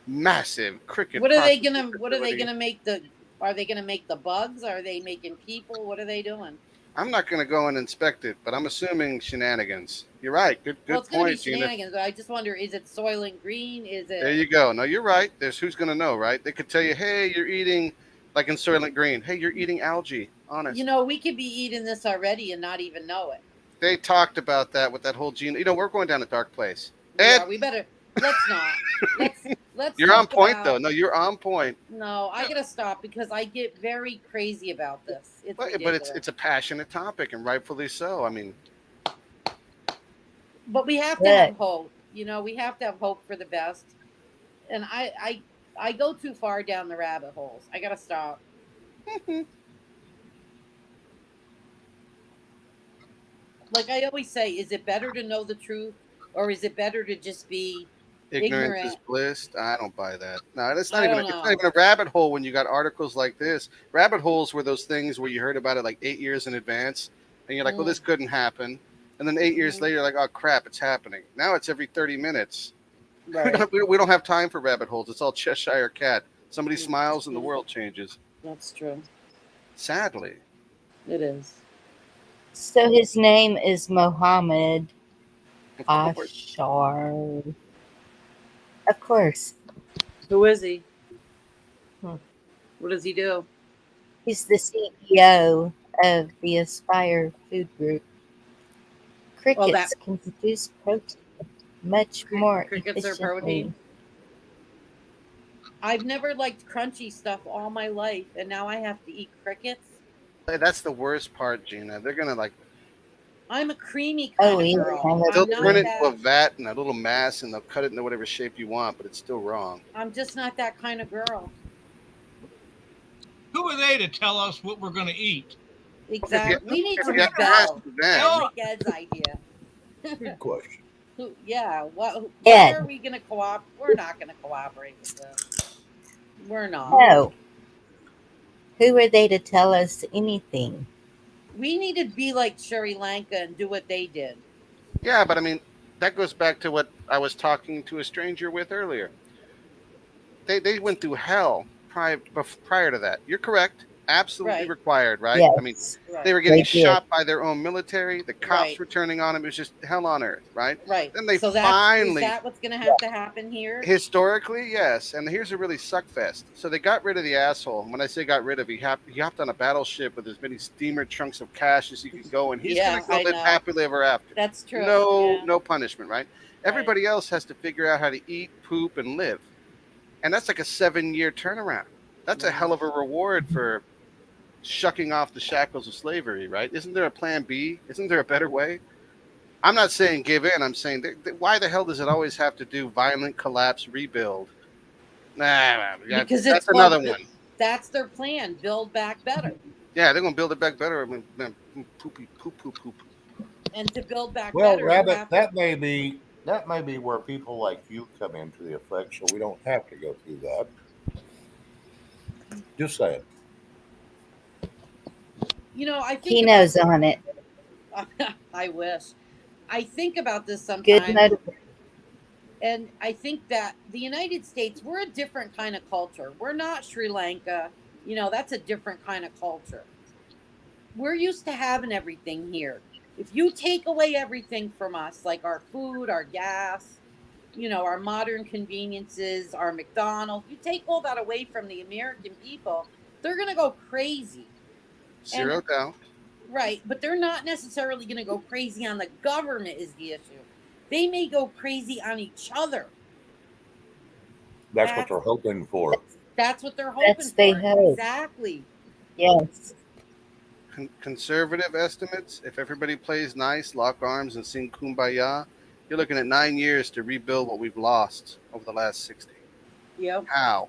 Massive cricket. What are they processing gonna make the? Are they gonna make the bugs? Are they making people? What are they doing? I'm not going to go and inspect it, but I'm assuming shenanigans. You're right. Good Well, it's gonna be point, Gina. shenanigans. But I just wonder: is it Soylent Green? Is There it? you go. No, you're right. There's who's going to know, right? They could tell you, hey, you're eating, like in Soylent Green, hey, you're eating algae. Honest. You know, we could be eating this already and not even know it. They talked about that with that whole gene. You know, we're going down a dark place. Yeah, Ed, we better. Let's not. Let's. you're on talk point, about- though. No, you're on point. No, I gotta stop because I get very crazy about this. It's But ridiculous. it's a passionate topic, and rightfully so. I mean, But we have to have hope. You know, we have to have hope for the best. And I go too far down the rabbit holes. I gotta stop. Like I always say, is it better to know the truth or is it better to just be ignorance is ignorant? bliss. I don't buy that. No, it's I not even. don't It's know. not even a rabbit hole when you got articles like this. Rabbit holes were those things where you heard about it like 8 years in advance, and you're like, well, this couldn't happen. And then 8 years later, you're like, oh crap, it's happening. Now it's every 30 minutes. Right. We don't have time for rabbit holes. It's all Cheshire Cat. Somebody Mm. smiles and the world changes. That's true. Sadly. It is. So his name is Mohammed Of course. Ashar. Of course. Who is he? Hmm. What does he do? He's the CEO of the Aspire Food Group. Well, that Crickets can produce protein much more crickets are efficiently. protein. I've never liked crunchy stuff all my life, and now I have to eat crickets. That's the worst part, Gina. They're gonna like I'm a creamy kind Oh, of yeah. girl. they'll I'm not turn it into a that. vat and a little mass and they'll cut it into whatever shape you want, but it's still wrong. I'm just not that kind of girl. Who are they to tell us what we're going to eat? Exactly. We need to If you ask rebel. them, I like Ed's idea. Good question. Yeah. What? Ed. Why are we going to cooperate? We're not going to cooperate with them. We're not. No. Who are they to tell us anything? We need to be like Sri Lanka and do what they did. Yeah, but I mean, that goes back to what I was talking to a stranger with earlier. They went through hell prior to that. You're correct. Absolutely Right. required, right? Yes. I mean, Right. they were getting They did. shot by their own military. The cops Right. were turning on them. It was just hell on earth, right? Right. Then they So is finally, that what's going to have to happen here? historically, yes. And here's a really suck fest. So they got rid of the asshole. When I say got rid of, he hopped on a battleship with as many steamer chunks of cash as he could go, and he's Yeah, going to go I live know. happily ever after. That's true. No, Yeah. no punishment, right? Everybody else has to figure out how to eat, poop, and live. And that's like a 7-year turnaround. That's a hell of a reward for shucking off the shackles of slavery, right? Isn't there a plan B? Isn't there a better way? I'm not saying give in. I'm saying why the hell does it always have to do violent collapse, rebuild? Nah, Because that's it's another called, one. That's their plan. Build back better. Yeah, they're gonna build it back better. I mean, poop. And to build back Well, better, you Rabbit, have that may be where people like you come into the effect, so we don't have to go through that. Just saying. I think He knows on it. I wish. I think about this Good sometimes, motivation. and I think that the United States, we're a different kind of culture. We're not Sri Lanka. That's a different kind of culture. We're used to having everything here. If you take away everything from us, like our food, our gas, our modern conveniences, our McDonald's, you take all that away from the American people, they're going to go crazy. Zero doubt. Right, but they're not necessarily going to go crazy on the government is the issue. They may go crazy on each other. That's what they're hoping for. That's what they're hoping That's they for. hope. Exactly. Yes. Conservative estimates, if everybody plays nice, lock arms, and sing Kumbaya, you're looking at 9 years to rebuild what we've lost over the last 60. Yep. How?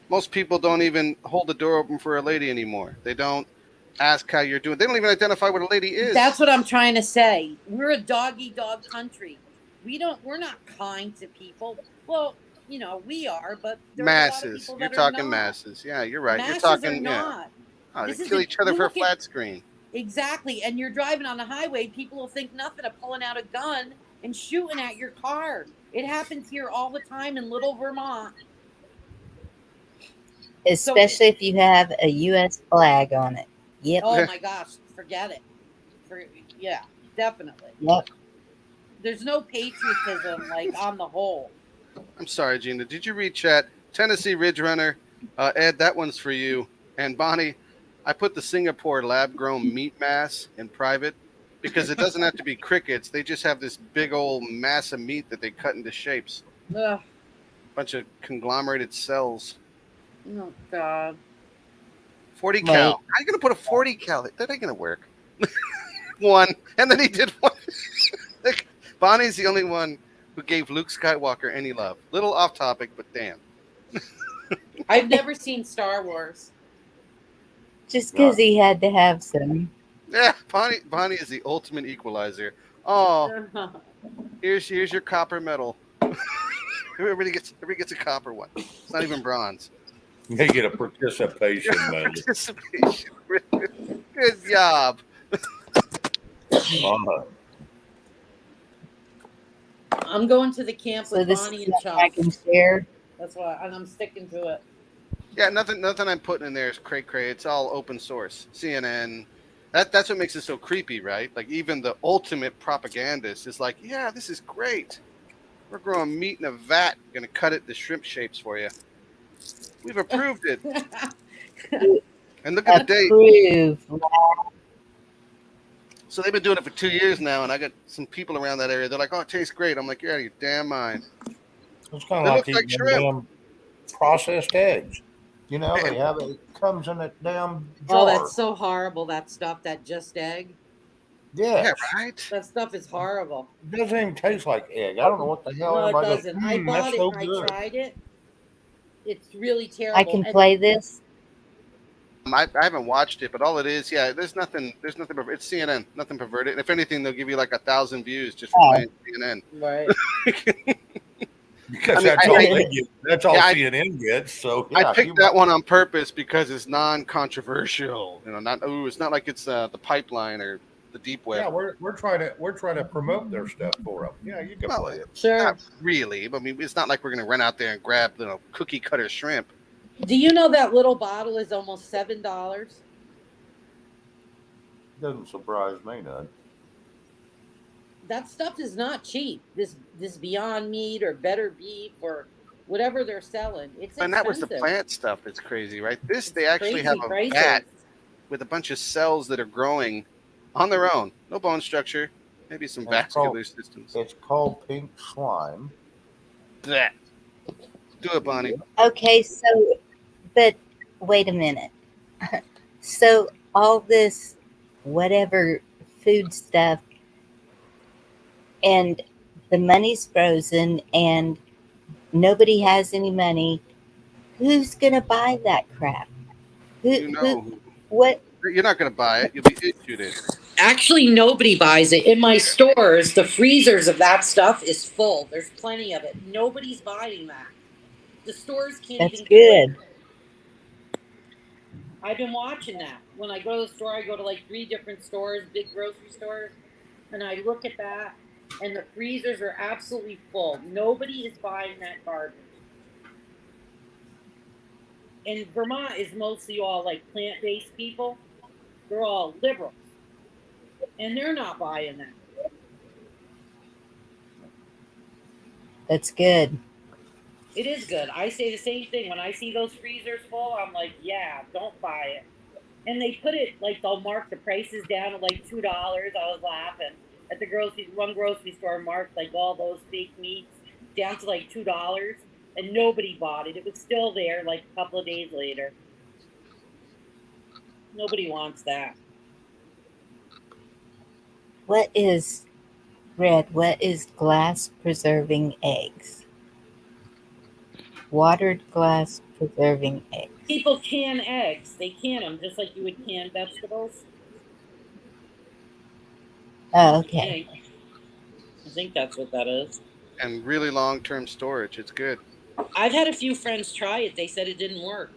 Most people don't even hold the door open for a lady anymore. They don't ask how you're doing. They don't even identify what a lady is. That's what I'm trying to say. We're a dog country. We're not kind to people. Well, we are, but there's masses. A lot of You're people that talking are not. masses. Yeah, you're right. Masses you're talking are not. Oh, This they is kill a- each other you for a look at- flat screen. Exactly. And you're driving on the highway, people will think nothing of pulling out a gun and shooting at your car. It happens here all the time in Little Vermont. Especially if you have a U.S. flag on it. Yep. Oh my gosh, forget it. Yeah, definitely. Yep. There's no patriotism on the whole. I'm sorry, Gina. Did you read chat? Tennessee Ridge Runner. Ed, that one's for you. And Bonnie, I put the Singapore lab-grown meat mass in private because it doesn't have to be crickets. They just have this big old mass of meat that they cut into shapes. Ugh. Bunch of conglomerated cells. Oh, God. 40 cal. How are you going to put a 40 cal? That ain't going to work. One. And then he did one. Bonnie's the only one who gave Luke Skywalker any love. Little off topic, but damn. I've never seen Star Wars. Just because he had to have some. Yeah, Bonnie is the ultimate equalizer. Oh, here's your copper medal. everybody gets a copper one. It's not even bronze. They get a participation medal. Participation. Good job. I'm going to the camp So with this Bonnie is and something I Chuck. can share. That's why, and I'm sticking to it. Yeah, nothing I'm putting in there is cray cray. It's all open source. CNN. That's what makes it so creepy, right? Like even the ultimate propagandist is like, yeah, this is great. We're growing meat in a vat, gonna cut it to shrimp shapes for you. We've approved it. And look at the date. Approve. So they've been doing it for 2 years now, and I got some people around that area. They're like, "Oh, it tastes great." I'm like, "You're out of your damn mind." It's kind of It like looks like eating them shrimp. damn processed eggs. You know, And they have it comes in a damn Oh, jar. that's so horrible. That stuff, that just egg. yeah, Yes. right. That stuff is horrible. It doesn't even taste like egg. I don't know what the hell No, it everybody goes, doesn't. I that's bought it so and I good. tried it. It's really I terrible. can And play this. I haven't watched it, but all it is, yeah, there's nothing. It's CNN, nothing perverted. And if anything, they'll give you like 1,000 views just for Oh, playing CNN. right. Because I mean, that's all they get. That's all yeah, CNN gets. So I yeah, picked that one on purpose because it's non-controversial. You know, it's not like it's the pipeline or the deep web. yeah, we're trying to promote their stuff for them. Yeah, you can Well, play it. Sure. not really. I mean, it's not like we're gonna run out there and grab cookie cutter shrimp. Do you know that little bottle is almost $7? Doesn't surprise me none. That stuff is not cheap. This Beyond Meat or Better Beef or whatever they're selling, it's And that was the expensive. plant stuff that's crazy, right? This It's they actually have crazy a vat prices. with a bunch of cells that are growing on their own. No bone structure, maybe some And vascular systems. it's called pink slime. Blech. Do it, Bonnie. okay. So, but wait a minute. So all this, whatever food stuff, and the money's frozen, and nobody has any money. Who's gonna buy that crap? You Who? know, What? you're not going to buy it. You'll be issued it. Actually, nobody buys it. In my stores, the freezers of that stuff is full. There's plenty of it. Nobody's buying that. The stores can't That's even carry it. good. I've been watching that. When I go to the store, I go to like 3 different stores, big grocery stores, and I look at that, and the freezers are absolutely full. Nobody is buying that garbage. And Vermont is mostly all like plant-based people. They're all liberals, and they're not buying that. That's good. It is good. I say the same thing. When I see those freezers full, I'm like, yeah, don't buy it. And they put it like they'll mark the prices down to like $2. I was laughing at the grocery store marked like all those fake meats down to like $2, and nobody bought it. It was still there like a couple of days later. Nobody wants that. What is glass preserving eggs? Watered glass preserving eggs. People can eggs. They can them just like you would can vegetables. Oh, okay. I think that's what that is. And really long-term storage. It's good. I've had a few friends try it. They said it didn't work.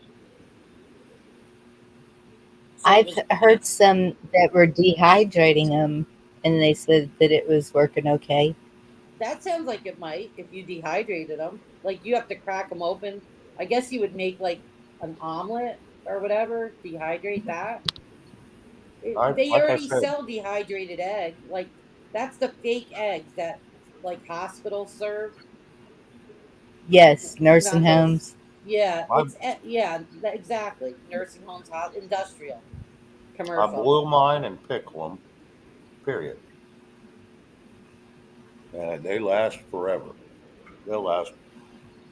So I've heard some that were dehydrating them, and they said that it was working okay. That sounds like it might if you dehydrated them. Like you have to crack them open. I guess you would make like an omelet or whatever. Dehydrate that. They Like I already said, sell dehydrated egg. Like that's the fake eggs that like hospitals serve. Yes, nursing Not those. homes. Yeah, I'm- exactly. Nursing homes, industrial, I commercial. boil mine and pickle them. Period. And they last forever. They'll last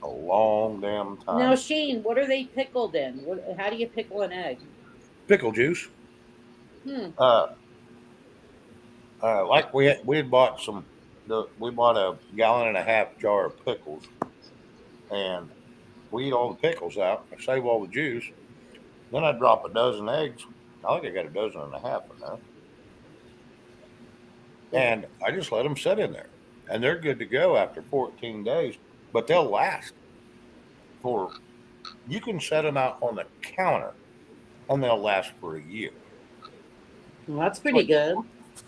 a long damn time. Now, Shane, what are they pickled in? How do you pickle an egg? Pickle juice. Hmm. Like we had bought we bought a gallon and a half jar of pickles, and we eat all the pickles out and save all the juice. Then I drop a dozen eggs. I think I got a dozen and a half in there, and I just let them sit in there, and they're good to go after 14 days. But they'll last for. You can set them out on the counter, and they'll last for a year. Well, that's pretty good.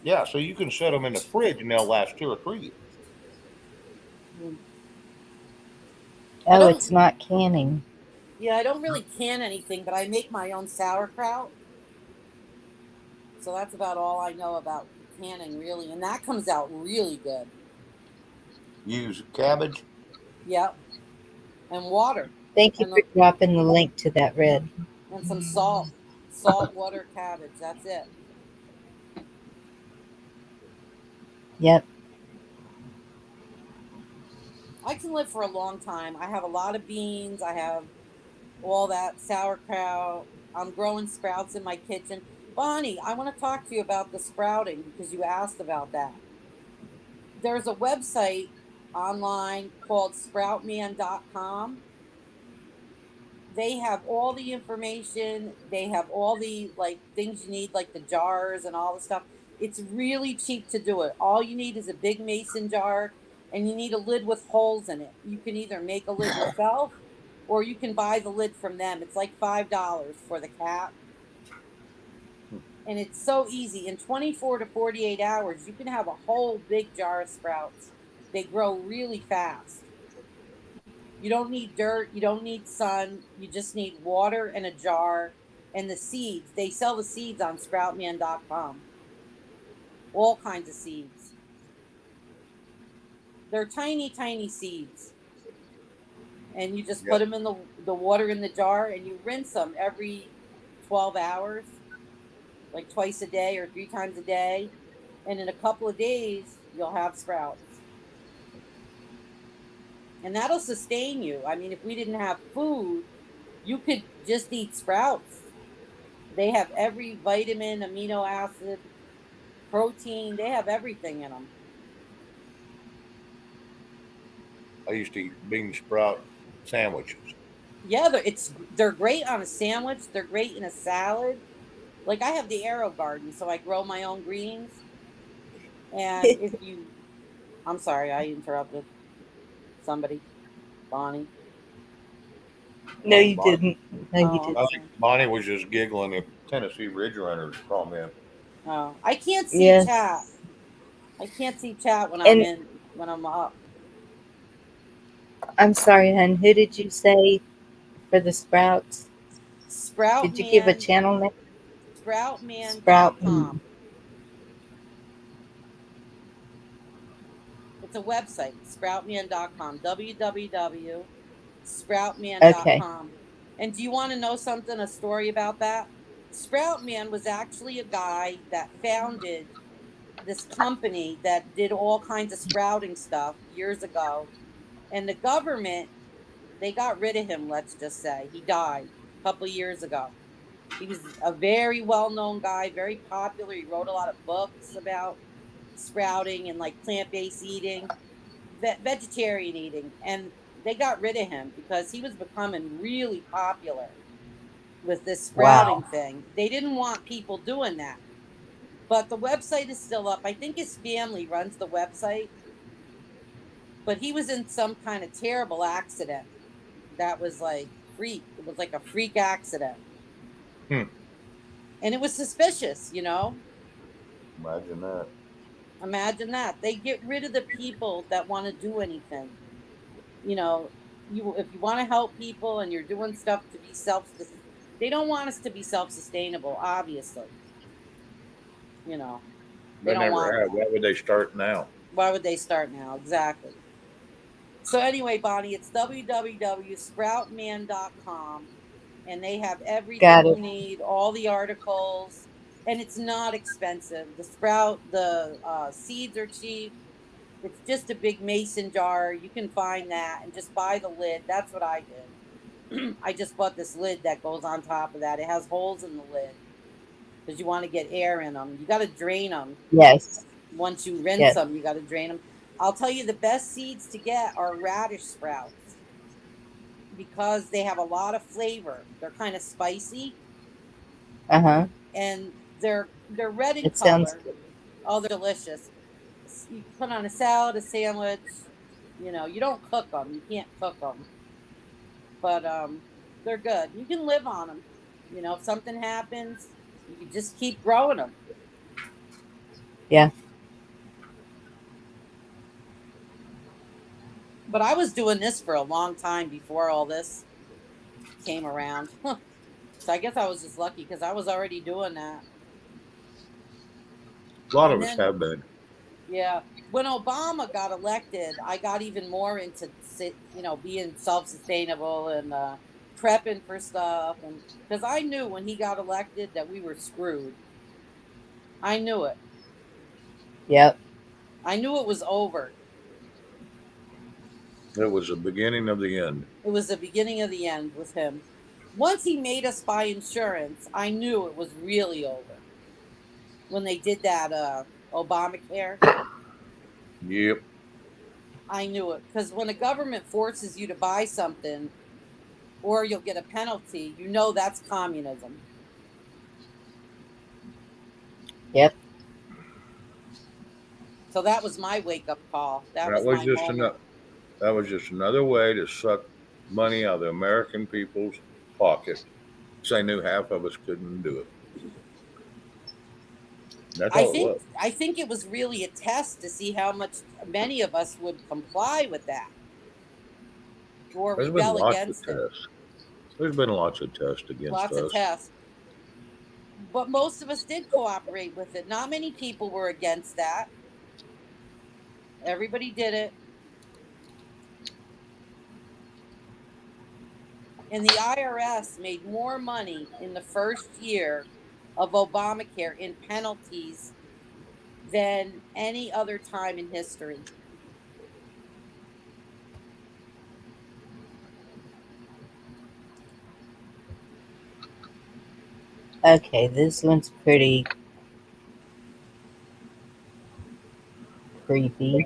Yeah, so you can set them in the fridge, and they'll last 2 or 3 years. I Oh, don't. it's not canning. Yeah, I don't really can anything, but I make my own sauerkraut. So that's about all I know about canning, really, and that comes out really good. Use cabbage. Yep, and water, Thank you and for dropping the link to that, Red. some salt water cabbage. That's it. Yep. I can live for a long time. I have a lot of beans. I have all that sauerkraut. I'm growing sprouts in my kitchen. Bonnie, I want to talk to you about the sprouting because you asked about that. There's a website online called sproutman.com. They have all the information. They have all the like things you need, like the jars and all the stuff. It's really cheap to do it. All you need is a big mason jar, and you need a lid with holes in it. You can either make a lid yourself, or you can buy the lid from them. It's like $5 for the cap, and it's so easy. In 24 to 48 hours, you can have a whole big jar of sprouts. They grow really fast. You don't need dirt, you don't need sun, you just need water and a jar and the seeds. They sell the seeds on sproutman.com. All kinds of seeds. They're tiny, tiny seeds. And you just put Yep. them in the water in the jar and you rinse them every 12 hours, like twice a day or 3 times a day. And in a couple of days, you'll have sprouts. And that'll sustain you. I mean, if we didn't have food, you could just eat sprouts. They have every vitamin, amino acid, protein. They have everything in them. I used to eat bean sprout sandwiches. Yeah, they're great on a sandwich. They're great in a salad. Like I have the Arrow Garden, so I grow my own greens. And if you, I'm sorry, I interrupted somebody, Bonnie. No, you Bonnie, didn't. No, you Oh, I'm I didn't. think sorry. Bonnie was just giggling at Tennessee Ridge Runners comment. Oh, I can't see chat. Yes. I can't see chat And when I'm up. I'm sorry, hon. Who did you say for the sprouts? Did you give a Sproutman, channel name? Sprout. sproutman.com. It's a website, sproutman.com, Okay. www.sproutman.com. And do you want to know something, a story about that? Sproutman was actually a guy that founded this company that did all kinds of sprouting stuff years ago. And the government, they got rid of him, let's just say. He died a couple of years ago. He was a very well known guy, very popular. He wrote a lot of books about sprouting and like plant based eating, vegetarian eating, and they got rid of him because he was becoming really popular with this sprouting Wow. thing. They didn't want people doing that. But the website is still up. I think his family runs the website, but he was in some kind of terrible accident that was like freak. It was like a freak accident. Hmm. And it was suspicious, you know? Imagine that. Imagine that. They get rid of the people that want to do anything. You know, you if you want to help people and you're doing stuff to be they don't want us to be self-sustainable, obviously. You know, they They don't never want have. that. Why would they start now? Why would they start now? Exactly. So anyway, Bonnie, it's www.sproutman.com and they have everything Got you it. need, all the articles, and it's not expensive. The seeds are cheap. It's just a big mason jar. You can find that and just buy the lid. That's what I did. I just bought this lid that goes on top of that. It has holes in the lid because you want to get air in them. You got to drain them. Yes. Once you rinse Yes. them, you got to drain them. I'll tell you the best seeds to get are radish sprouts because they have a lot of flavor. They're kind of spicy Uh huh. and they're red in It sounds color. good. Oh, they're delicious. You can put on a salad, a sandwich. You know, you don't cook them. You can't cook them, but they're good. You can live on them. You know, if something happens, you can just keep growing them. Yeah. But I was doing this for a long time before all this came around. So I guess I was just lucky because I was already doing that. A lot And of us then, have been. yeah, when Obama got elected, I got even more into, being self-sustainable and prepping for stuff. And because I knew when he got elected that we were screwed. I knew it. Yep. I knew it was over. It was the beginning of the end. It was the beginning of the end with him. Once he made us buy insurance, I knew it was really over. When they did that Obamacare, Yep. I knew it because when a government forces you to buy something or you'll get a penalty, that's communism. Yep. So that was my wake up call. That That was was my just moment. another. That was just another way to suck money out of the American people's pocket. Because they knew half of us couldn't do it. That's I all it think was. I think it was really a test to see how much many of us would comply with that or There's been rebel lots of against it. tests. There's been lots of tests against Lots of us. tests. But most of us did cooperate with it. Not many people were against that. Everybody did it. And the IRS made more money in the first year of Obamacare in penalties than any other time in history. Okay, this one's pretty creepy.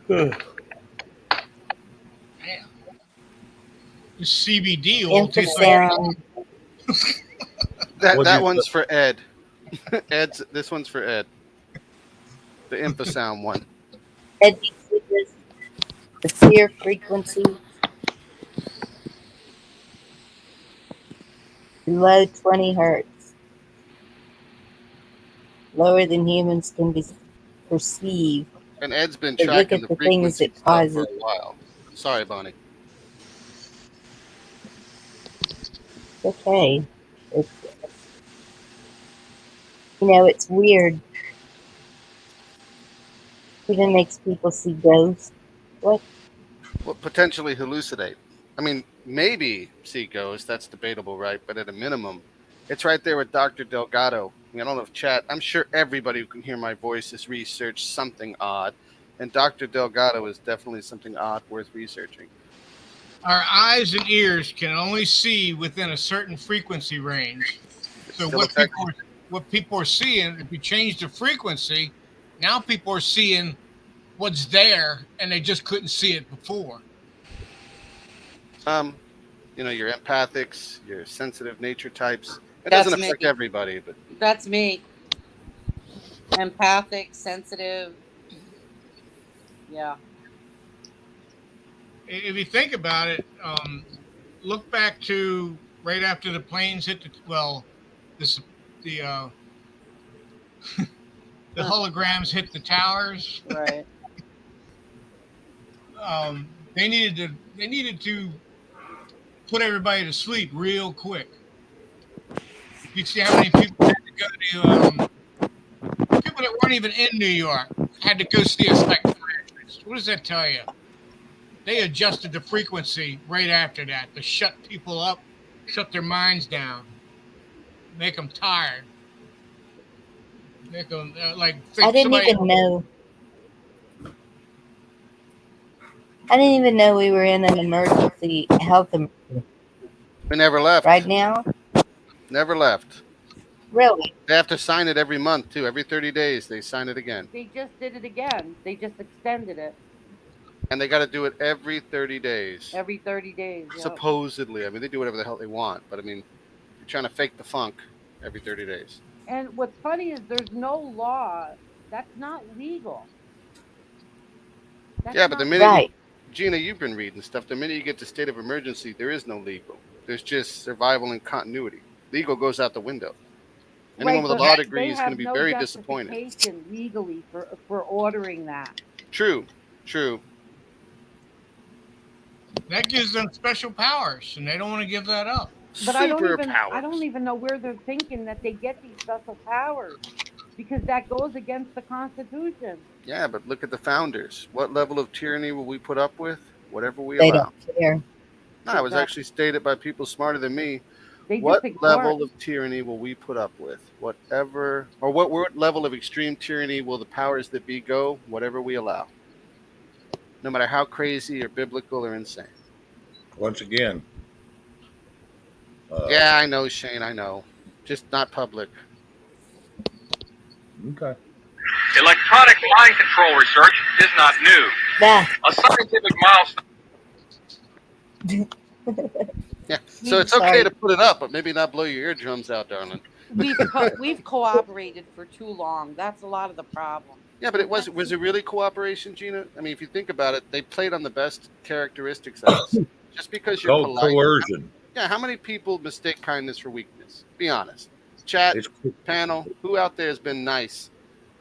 Damn. This CBD oil tastes like. Infrasound. That What'd that you one's say? for Ed. This one's for Ed. The infrasound one. Ed, do you see this? The fear frequency below 20 hertz, lower than humans can be perceived. And Ed's been But look tracking at the the things frequency it stuff for causes. a while. Sorry, Bonnie. It's okay. It's, it's weird. Even makes people see ghosts. What? Well, potentially hallucinate. I mean, maybe see ghosts. That's debatable, right? But at a minimum, it's right there with Dr. Delgado. I mean, I don't know if chat. I'm sure everybody who can hear my voice has researched something odd, and Dr. Delgado is definitely something odd worth researching. Our eyes and ears can only see within a certain frequency range. It's So still affects. what people are seeing, if you change the frequency, now people are seeing what's there and they just couldn't see it before. Um, your empathics, your sensitive nature types. It doesn't That's me. affect everybody, but That's me. Empathic, sensitive. Yeah. If you think about it, look back to right after the planes hit this the the holograms hit the towers. Right. They needed to put everybody to sleep real quick. You see how many people had to go to people that weren't even in New York had to go see a psychiatrist. What does that tell you? They adjusted the frequency right after that to shut people up, shut their minds down, make them tired, make them like I think didn't somebody. even know. I didn't even know we were in an emergency health emergency we never right left. now. Never left. Really? They have to sign it every month too. Every 30 days they sign it again. They just did it again. They just extended it And they got to do it every 30 days. every 30 days. Yep. Supposedly. I mean, they do whatever the hell they want, but I mean, you're trying to fake the funk every 30 days. And what's funny is there's no law. That's not legal. That's Yeah, but the not minute legal. Right. Gina, you've been reading stuff. The minute you get to state of emergency, there is no legal. There's just survival and continuity. Legal goes out the window. Anyone Right, with a but law they degree is going to have be no very disappointed. justification legally for ordering that. True, true. That gives them special powers, and they don't want to give that up. But I don't Superpowers. even know where they're thinking that they get these special powers, because that goes against the Constitution. Yeah, but look at the founders. What level of tyranny will we put up with? Whatever we They allow. don't care. No, it was actually stated by people smarter than me. They just What ignore level it. of tyranny will we put up with? Whatever, or what level of extreme tyranny will the powers that be go? Whatever we allow. No matter how crazy or biblical or insane. Once again. Yeah, I know, Shane, I know. Just not public. Okay. Electronic mind control research is not new. Yeah. A scientific milestone. Yeah, so it's okay to put it up, but maybe not blow your eardrums out, darling. We've cooperated for too long. That's a lot of the problem. Yeah, but was it really cooperation, Gina? I mean, if you think about it, they played on the best characteristics of us. Just because you're Called polite. coercion. Yeah, how many people mistake kindness for weakness? Be honest. Chat, panel, who out there has been nice?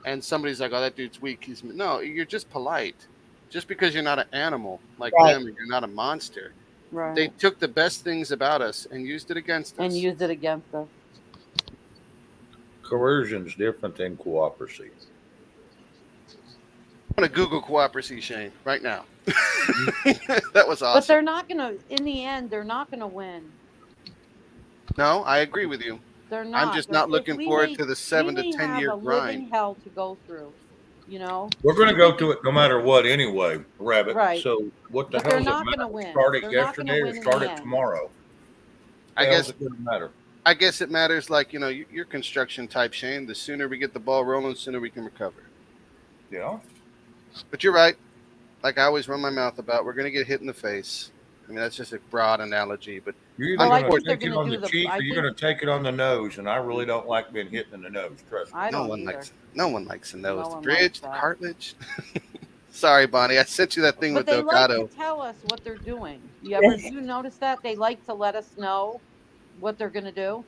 And somebody's like, oh, that dude's weak. No, you're just polite. Just because you're not an animal like them, and you're not a monster. Right. They took the best things about us and used it against us. And used it against us. Coercion's different than cooperacy. I'm going to Google cooperacy, Shane, right now. That was awesome. But they're not going to, in the end, they're not going to win. No, I agree with you. They're not. I'm just not looking forward to the 7 to 10 year grind. Living hell to go through, you know. We're going to go to it no matter what anyway, Rabbit. Right. So what the But hell they're does it not matter? gonna win. Start it They're not yesterday gonna or win in start the it end. tomorrow? I guess it doesn't matter. I guess it matters, like, you know, you're construction type, Shane. The sooner we get the ball rolling, the sooner we can recover. Yeah. But you're right. Like I always run my mouth about, we're going to get hit in the face. I mean, that's just a broad analogy, but You're either going to take it on the cheek or you're going to take it on the nose, and I really don't like being hit in the nose. Trust me. No one likes the nose. The bridge, the cartilage. Sorry, Bonnie. I sent you that thing with Delgado. But they like to tell us what they're doing. You notice that? They like to let us know what they're going to do.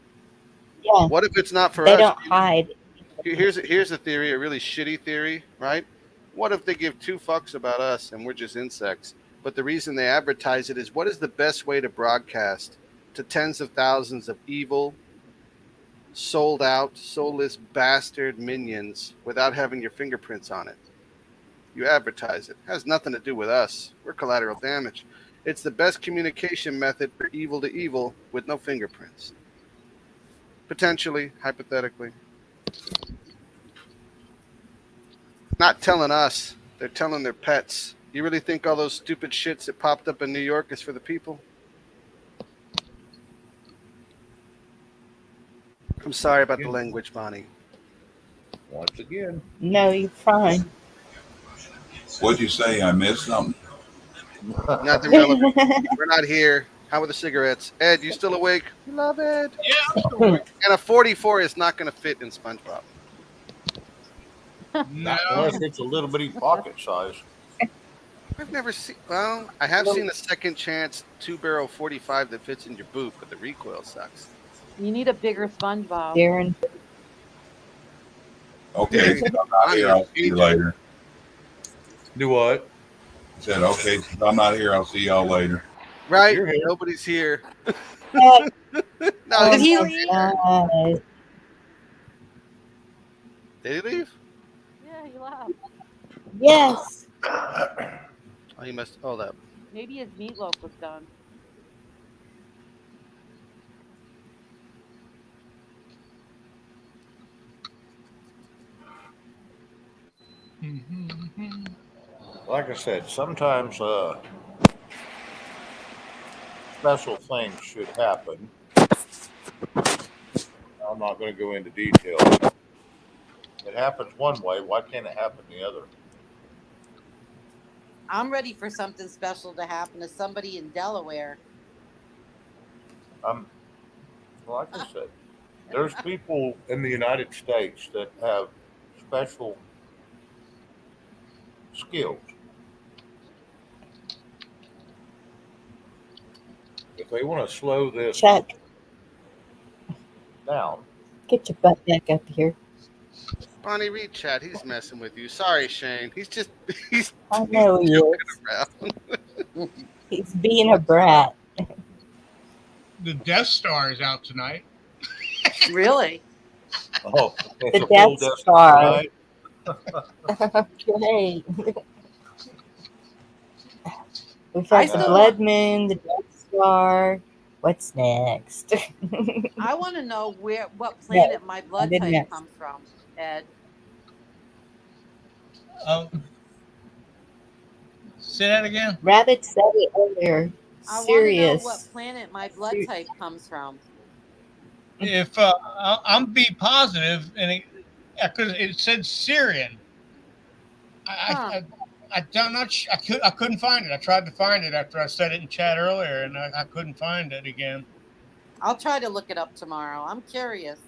Yeah. What if it's not for us? They don't hide. Here's a theory, a really shitty theory, right? What if they give 2 fucks about us and we're just insects? But the reason they advertise it is, what is the best way to broadcast to tens of thousands of evil, sold out, soulless bastard minions without having your fingerprints on it? You advertise it. It has nothing to do with us. We're collateral damage. It's the best communication method for evil to evil with no fingerprints. Potentially, hypothetically. Not telling us. They're telling their pets. You really think all those stupid shits that popped up in New York is for the people? I'm sorry about the language, Bonnie. Once again. No, you're fine. What'd you say? I missed something. Nothing relevant. We're not here. How are the cigarettes? Ed, you still awake? You love Ed. Yeah, I'm still awake. And a 44 is not going to fit in SpongeBob. No. Unless it's a little bitty pocket size. I've never seen. Well, I have seen a second chance 2-barrel 45 that fits in your boot, but the recoil sucks. You need a bigger SpongeBob. Darren. Okay, since I'm not here, I'll see you later. Do what? I said, okay, since I'm not here, I'll see y'all later. Right? Nobody's here. No, Did he leave? Did he leave? Yeah, he left. Yes. Oh, he must. Oh, that. Maybe his meatloaf was done. Like I said, sometimes special things should happen. I'm not going to go into detail. It happens one way. Why can't it happen the other? I'm ready for something special to happen to somebody in Delaware. Like I said, there's people in the United States that have special skills. If they want to slow this Chuck, down, get your butt back up here. Bonnie, read chat. He's messing with you. Sorry, Shane. He's I know he is. around. He's being a brat. The Death Star is out tonight. Really? Oh, it's The a full Death Death Star. tonight. Okay. We've I had the still Blood want. Moon, the Death Star. What's next? I want to know what No, planet my I blood didn't type ask. comes from, Ed. Say that again. Rabbit said it earlier. I want to know what Serious. planet my blood type comes from. If I'm B positive, and it said Syrian. I, Huh. I, I'm not. I couldn't find it. I tried to find it after I said it in chat earlier, and I couldn't find it again. I'll try to look it up tomorrow. I'm curious.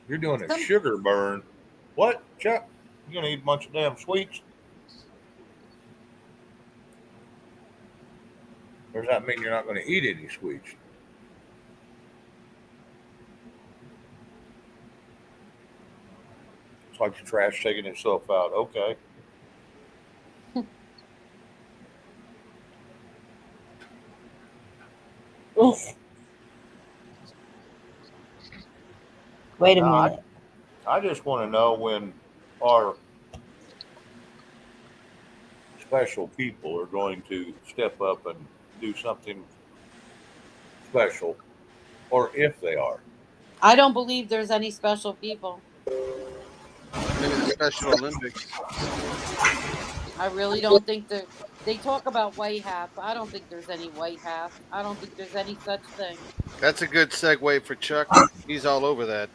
You're doing a Some sugar burn. What, Chuck? You gonna eat a bunch of damn sweets? Or does that mean you're not gonna eat any sweets? It's like the trash taking itself out. Okay. Wait a Now, minute. I just want to know when our special people are going to step up and do something special, or if they are. I don't believe there's any special people. Maybe the Special Olympics. I really don't think that they talk about white hats. I don't think there's any white hats. I don't think there's any such thing. That's a good segue for Chuck. He's all over that.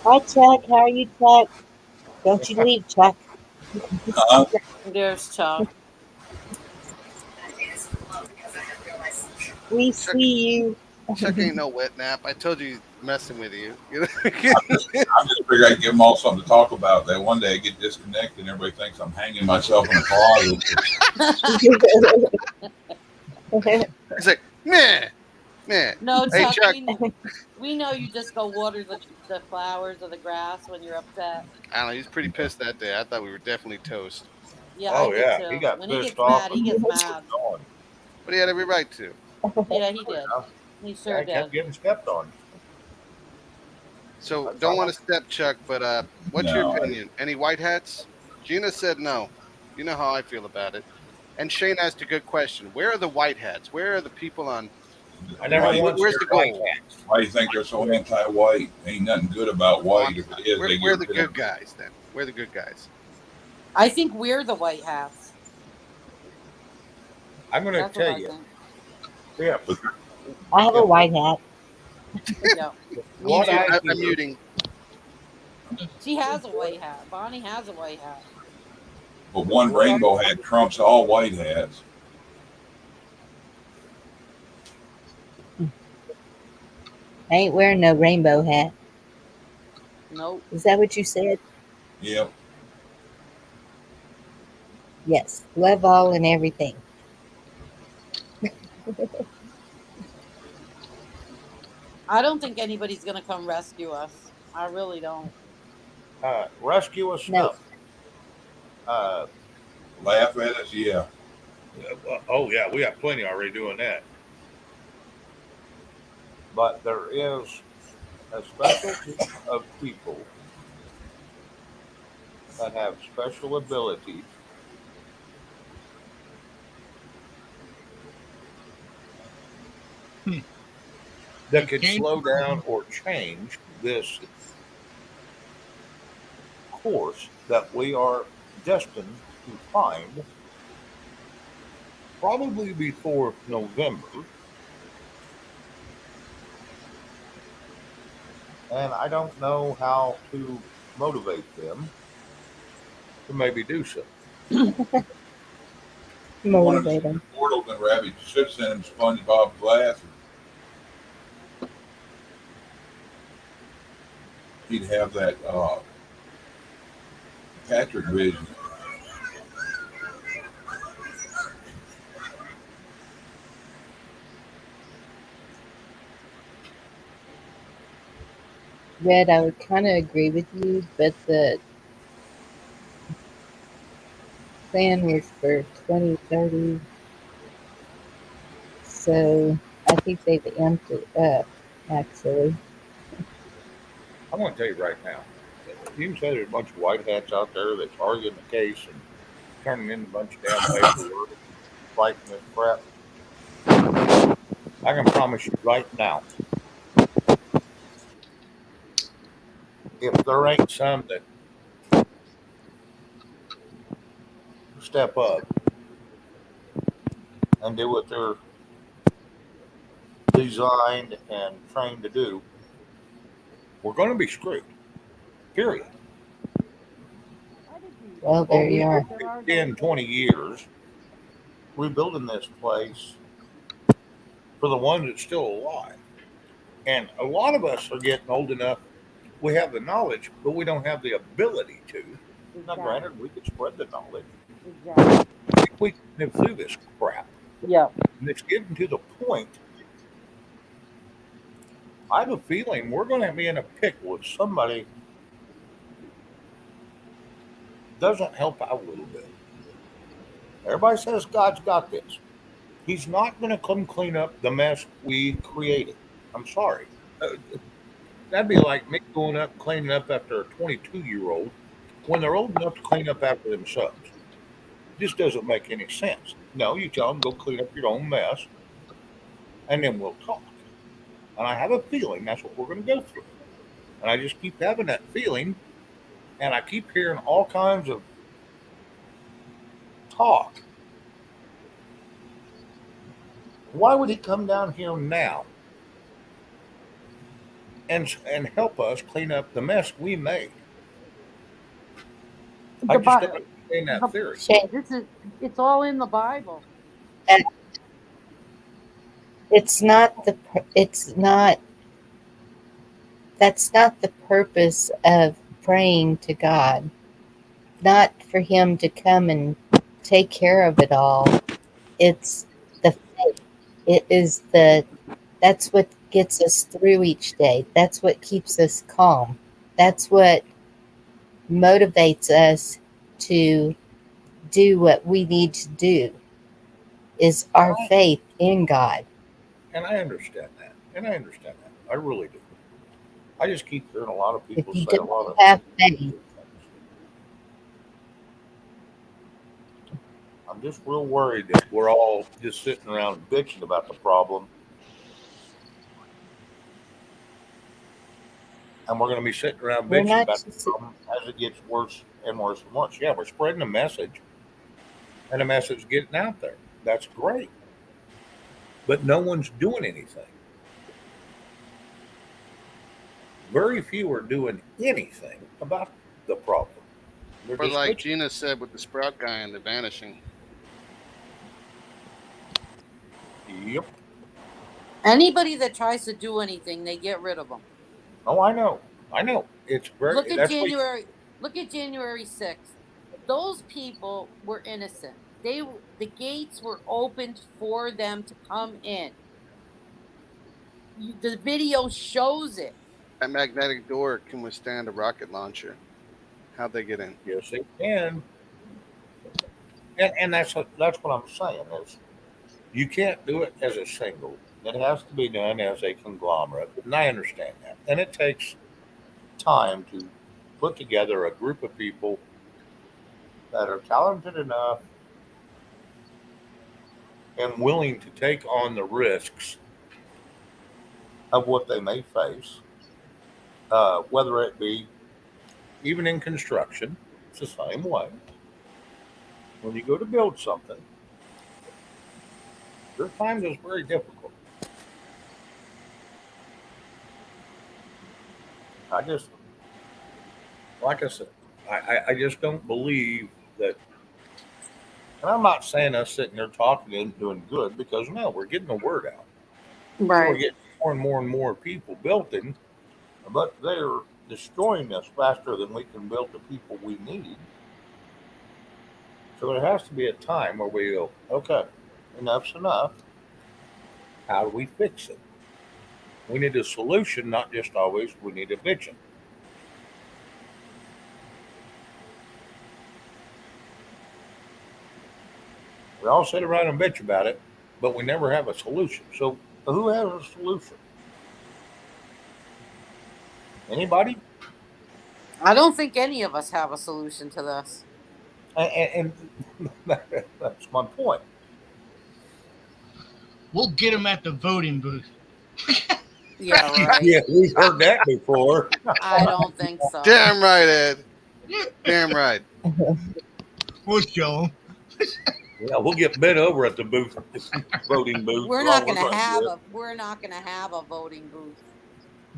Hi, Chuck. How are you, Chuck? Don't you leave, Chuck. There's Chuck. We Chuck, see you. Chuck ain't no wet nap. I told you, he's messing with you. I just figured I'd give them all something to talk about. That one day I get disconnected and everybody thinks I'm hanging myself in a closet. He's like, meh, meh. No, Hey, Chuck, Chuck. we know you just go water the flowers or the grass when you're upset. I don't know. He's pretty pissed that day. I thought we were definitely toast. Yeah, I Oh did yeah, he too. got When he pissed gets off mad, he and gets kept mad. going. But he had every right to. Yeah, he did. He Yeah, sure he kept did. getting stepped on. So That's don't all. want to step Chuck, but what's your No, opinion? Any white hats? Gina said no. You know how I feel about it. And Shane asked a good question. Where are the white hats? Where are the people on? I never why, once Where's heard the white goal? hats. why do you think they're so anti-white? Ain't nothing good about Oh, white. If it is, they where get are the rid of good it. guys then? Where are the good guys? I think we're the white hats. I'm going to That's what tell I you. think. Yeah, I have yeah. a white hat. Yeah. Me What Mute, I too. I'm hear, muting. She has a white hat. Bonnie has a white hat. But one what I, rainbow hat trumps all white hats. I ain't wearing no rainbow hat. Nope. Is that what you said? Yep. Yes. Love all and everything. I don't think anybody's gonna come rescue us. I really don't. rescue us? No. No. Uh, Laugh at us? Yeah. oh yeah, we got plenty already doing that. But there is a specialty of people that have special abilities that could Cocaine. slow down or change this course that we are destined to find probably before November. And I don't know how to motivate them to maybe do so. You want to Motivate see the them. portal, then Rabbit, you should send him SpongeBob glasses. He'd have that Patrick vision. Red, I would kind of agree with you, but the plan was for 2030, so I think they've amped it up, actually. I'm going to tell you right now. You can say there's a bunch of white hats out there that's arguing the case and turning in a bunch of damn paperwork and fighting this crap. I can promise you right now, if there ain't some that step up and do what they're designed and trained to do, we're going to be screwed. Period. Well, Well, there we you are. spent 10, 20 years rebuilding this place for the ones that's still alive. And a lot of us are getting old enough. We have the knowledge, but we don't have the ability to. Now, granted, we could spread the knowledge. Exactly. If we can live through this crap, Yeah. and it's getting to the point, I have a feeling we're going to be in a pickle if somebody doesn't help out a little bit. Everybody says God's got this. He's not going to come clean up the mess we created. I'm sorry. That'd be like me going up and cleaning up after a 22-year-old when they're old enough to clean up after themselves. This doesn't make any sense. No, you tell them go clean up your own mess, and then we'll talk. And I have a feeling that's what we're going to go through. And I just keep having that feeling, and I keep hearing all kinds of talk. Why would he come down here now and help us clean up the mess we made? I The, just Bi- don't understand that the theory. Shane, this is it's all in the Bible. uh, it's not it's not, that's not the purpose of praying to God. Not for him to come and take care of it all. It's the faith. It is that's what gets us through each day. That's what keeps us calm. That's what motivates us to do what we need to do is And our faith in God. I understand that. And I understand that. I really do. I just keep hearing a lot of If people you say a don't lot of have faith, things. I'm just real worried that we're all just sitting around bitching about the problem, and we're going to be sitting around we're bitching not about the just problem as it gets worse and worse and worse. Yeah, we're spreading a message, and the message is getting out there. That's great, but no one's doing anything. Very few are doing anything about the problem. They're Or just like bitching. Gina said with the sprout guy and the vanishing. Yep. Anybody that tries to do anything, they get rid of them. Oh, I know. I know. It's Look very. at That's what. January. Look at January 6th. Those people were innocent. The gates were opened for them to come in. The video shows it. That magnetic door can withstand a rocket launcher. How'd they get in? Yes, they can. And that's what I'm saying is you can't do it as a single. It has to be done as a conglomerate, and I understand that. And it takes time to put together a group of people that are talented enough and willing to take on the risks of what they may face, whether it be even in construction. It's the same way. When you go to build something, there's times it's very difficult. I just, like I said, I just don't believe that. And I'm not saying us sitting there talking and doing good because no, we're getting the word out. And we're Right. getting more and more and more people building, but they're destroying us faster than we can build the people we need. So there has to be a time where we go, okay, enough's enough. How do we fix it? We need a solution, not just always we need a bitching. We all sit around and bitch about it, but we never have a solution. So who has a solution? Anybody? I don't think any of us have a solution to this. And that's my point. We'll get them at the voting booth. Yeah, right. Yeah, we've heard that before. I don't think so. Damn right, Ed. Damn right. We'll show them. Yeah, we'll get bent over at the booth, voting booth. We're For not all gonna we're going to have get. a we're not gonna have a voting booth.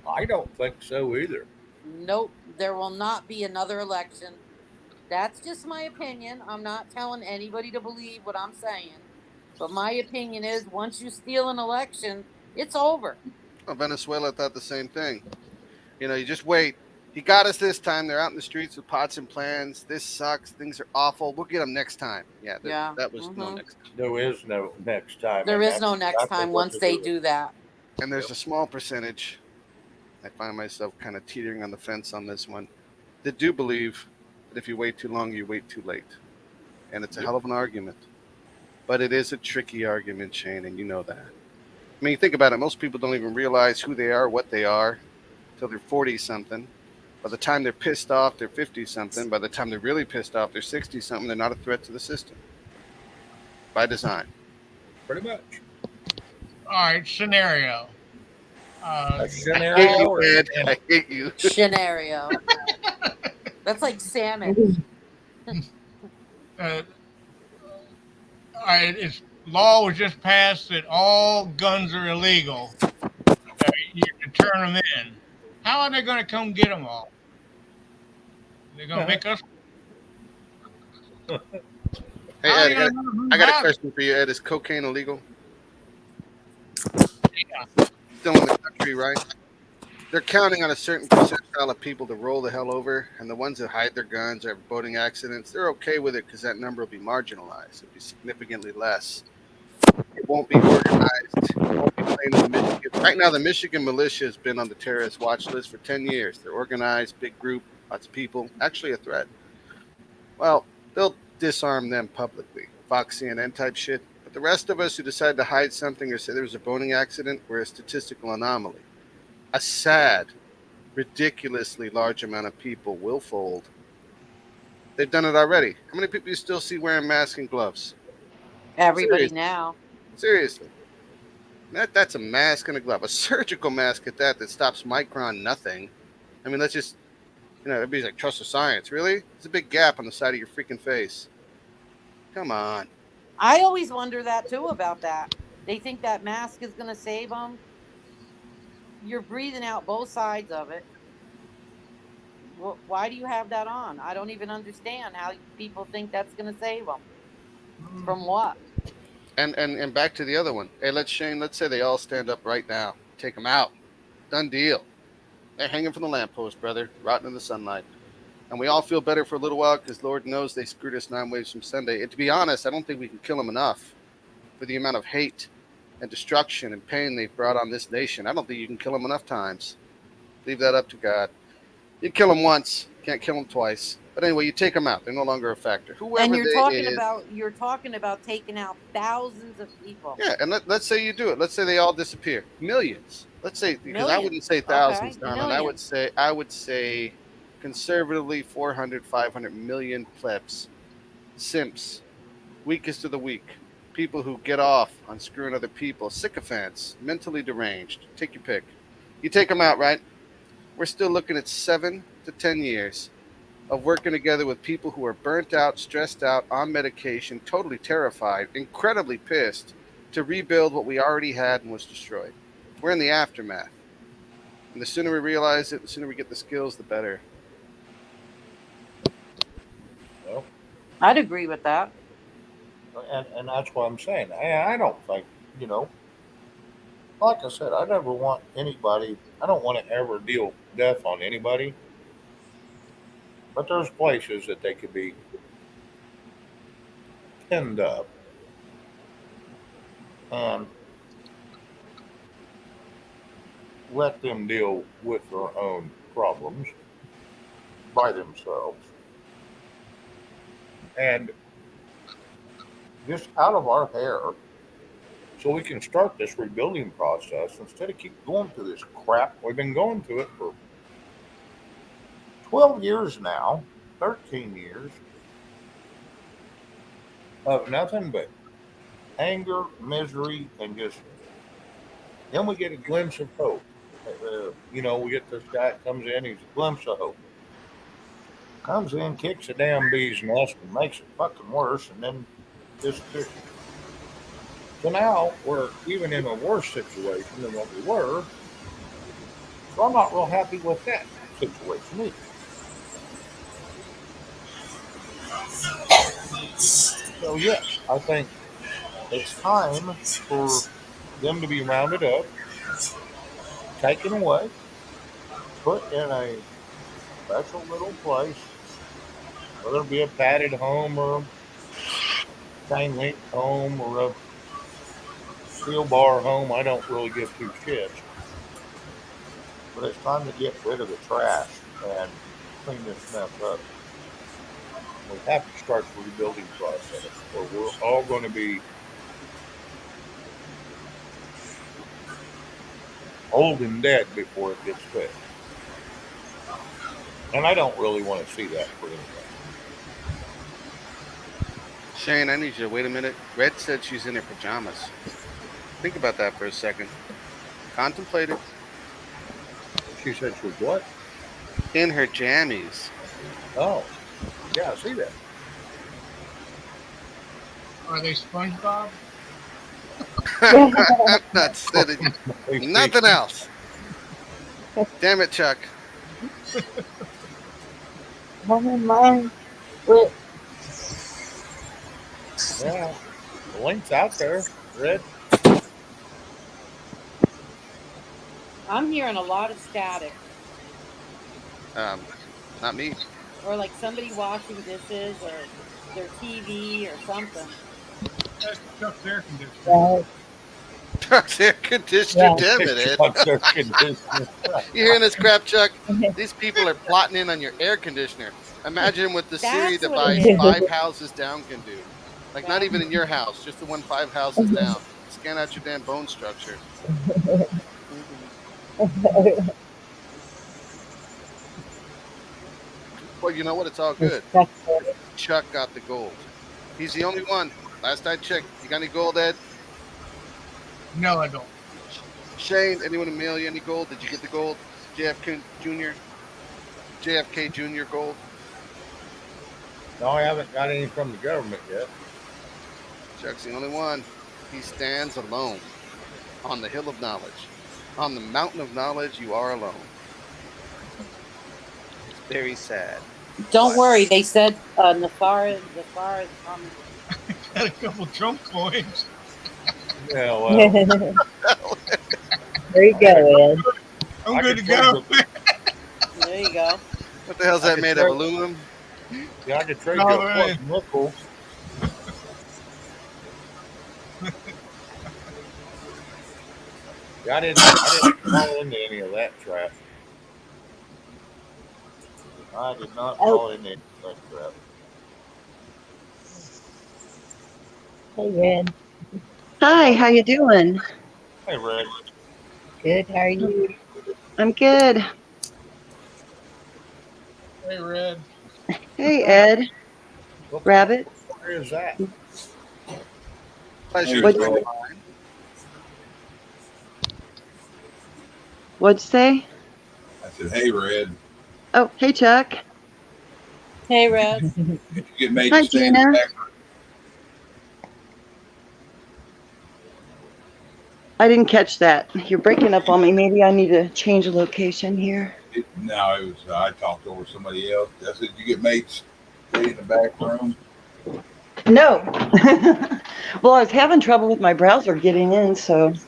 I don't think so either. Nope, there will not be another election. That's just my opinion. I'm not telling anybody to believe what I'm saying. But my opinion is once you steal an election, it's over. Well, Venezuela thought the same thing. You just wait. He got us this time. They're out in the streets with pots and plans. This sucks. Things are awful. We'll get them next time. Yeah, Yeah. that was no next time. There is no next time. There And is that's no next exactly time what once they're they doing. do that. And there's a small percentage, I find myself kind of teetering on the fence on this one, that do believe that if you wait too long, you wait too late. And it's a hell of an argument. But it is a tricky argument, Shane, and you know that. I mean, think about it. Most people don't even realize who they are, what they are, till they're 40 something. By the time they're pissed off, they're 50 something. By the time they're really pissed off, they're 60 something. They're not a threat to the system by design. Pretty much. All right, scenario. A I hate scenario. you, Ed. I hate you. Scenario. That's like salmon. All right, law was just passed that all guns are illegal. You can turn them in. How are they going to come get them all? They're going to make us. Hey, How are Ed, they gonna know who I got a has it? question for you, Ed. Is cocaine illegal? Yeah. Still in the country, right? They're counting on a certain percentile of people to roll the hell over, and the ones that hide their guns or have boating accidents, they're okay with it because that number will be marginalized. It'll be significantly less. It won't be organized. It won't be plain in Michigan. Right now, the Michigan militia has been on the terrorist watch list for 10 years. They're organized, big group, lots of people, actually a threat. Well, they'll disarm them publicly, Fox CNN type shit. But the rest of us who decide to hide something or say there was a boating accident, we're a statistical anomaly. A sad, ridiculously large amount of people will fold. They've done it already. How many people you still see wearing masks and gloves? Everybody Seriously. now. Seriously. That's a mask and a glove. A surgical mask at that stops micron nothing. I mean, let's just, everybody's like, trust the science. Really? There's a big gap on the side of your freaking face. Come on. I always wonder that too about that. They think that mask is going to save them. You're breathing out both sides of it. Why do you have that on? I don't even understand how people think that's going to save them. From what? And back to the other one. Hey, let's say they all stand up right now. Take them out. Done deal. They're hanging from the lamppost, brother, rotting in the sunlight. And we all feel better for a little while because Lord knows they screwed us 9 ways from Sunday. And to be honest, I don't think we can kill them enough for the amount of hate and destruction and pain they've brought on this nation. I don't think you can kill them enough times. Leave that up to God. You kill them once, can't kill them twice. But anyway, you take them out. They're no longer a factor. Whoever And you're they talking about taking out thousands of people. Yeah, and let's say you do it. Let's say they all disappear. Millions. Let's say, because I wouldn't say thousands, Okay, Donald. I would say conservatively 400, 500 million plebs, simps, weakest of the weak, people who get off on screwing other people, sycophants, mentally deranged. Take your pick. You take them out, right? We're still looking at 7 to 10 years of working together with people who are burnt out, stressed out, on medication, totally terrified, incredibly pissed to rebuild what we already had and was destroyed. We're in the aftermath. And the sooner we realize it, the sooner we get the skills, the better. Well, I'd agree with that. and that's what I'm saying. I don't think, like I said, I never want anybody, I don't want to ever deal death on anybody. But there's places that they could be pinned up. And let them deal with their own problems by themselves and just out of our hair so we can start this rebuilding process instead of keep going through this crap. We've been going through it for 12 years now, 13 years of nothing but anger, misery, and just then we get a glimpse of hope. We get this guy that comes in, he's a glimpse of hope. Comes in, kicks a damn bee's nest, and makes it fucking worse, and then disappears. So now we're even in a worse situation than what we were. So I'm not real happy with that situation either. So yes, I think it's time for them to be rounded up, taken away, put in a special little place, whether it be a padded home or a chain link home or a steel bar home. I don't really give two shits. But it's time to get rid of the trash and clean this mess up. We have to start the rebuilding process, or we're all going to be old and dead before it gets fixed. And I don't really want to see that for anybody. Shane, I need you to wait a minute. Red said she's in her pajamas. Think about that for a second. Contemplate it. She said she was what? In her jammies. Oh, yeah, I see that. Are they SpongeBob? I'm not sitting. Nothing else. Damn it, Chuck. Never mind. What? Yeah, the link's out there. Red. I'm hearing a lot of static. Not me. Or like somebody washing dishes or their TV or something. That's Chuck's air conditioner. Right. Chuck's air conditioner. Damn it, Ed. Chuck's air conditioner. You hearing this crap, Chuck? These people are plotting in on your air conditioner. Imagine what the Siri that buys 5 houses down can do. Like, not even in your house, just the one 5 houses down. Scan out your damn bone structure. Well, you know what? It's all good. Chuck got the gold. He's the only one. Last I checked. You got any gold, Ed? No, I don't. Shane, anyone mail you any gold? Did you get the gold? JFK Jr. gold? No, I haven't got any from the government yet. Chuck's the only one. He stands alone on the hill of knowledge. On the mountain of knowledge, you are alone. It's very sad. Don't worry, they said Nafar is coming. Got a couple Trump coins. Yeah, well. There you go, Ed. I'm good to go. There you go. What the hell's that made of? Aluminum? Yeah, I could trade No, you a there plus ain't. nickel. Yeah, I didn't fall into any of that trap. I did not fall into any of that trap. Hey, Red. Hi, how you doing? Hey, Red. Good. How are you? I'm good. Hey, Red. Hey, Ed. Rabbit. Where is that? Pleasure. What'd you say? I said, hey, Red. Oh, hey, Chuck. Hey, Red. If you get made Hi, to stay in the Gina. back, I didn't catch that. You're breaking up on me. Maybe I need to change a location here. no, it was I talked over somebody else. I said, you get mates stay in the back room. No. Well, I was having trouble with my browser getting in, so it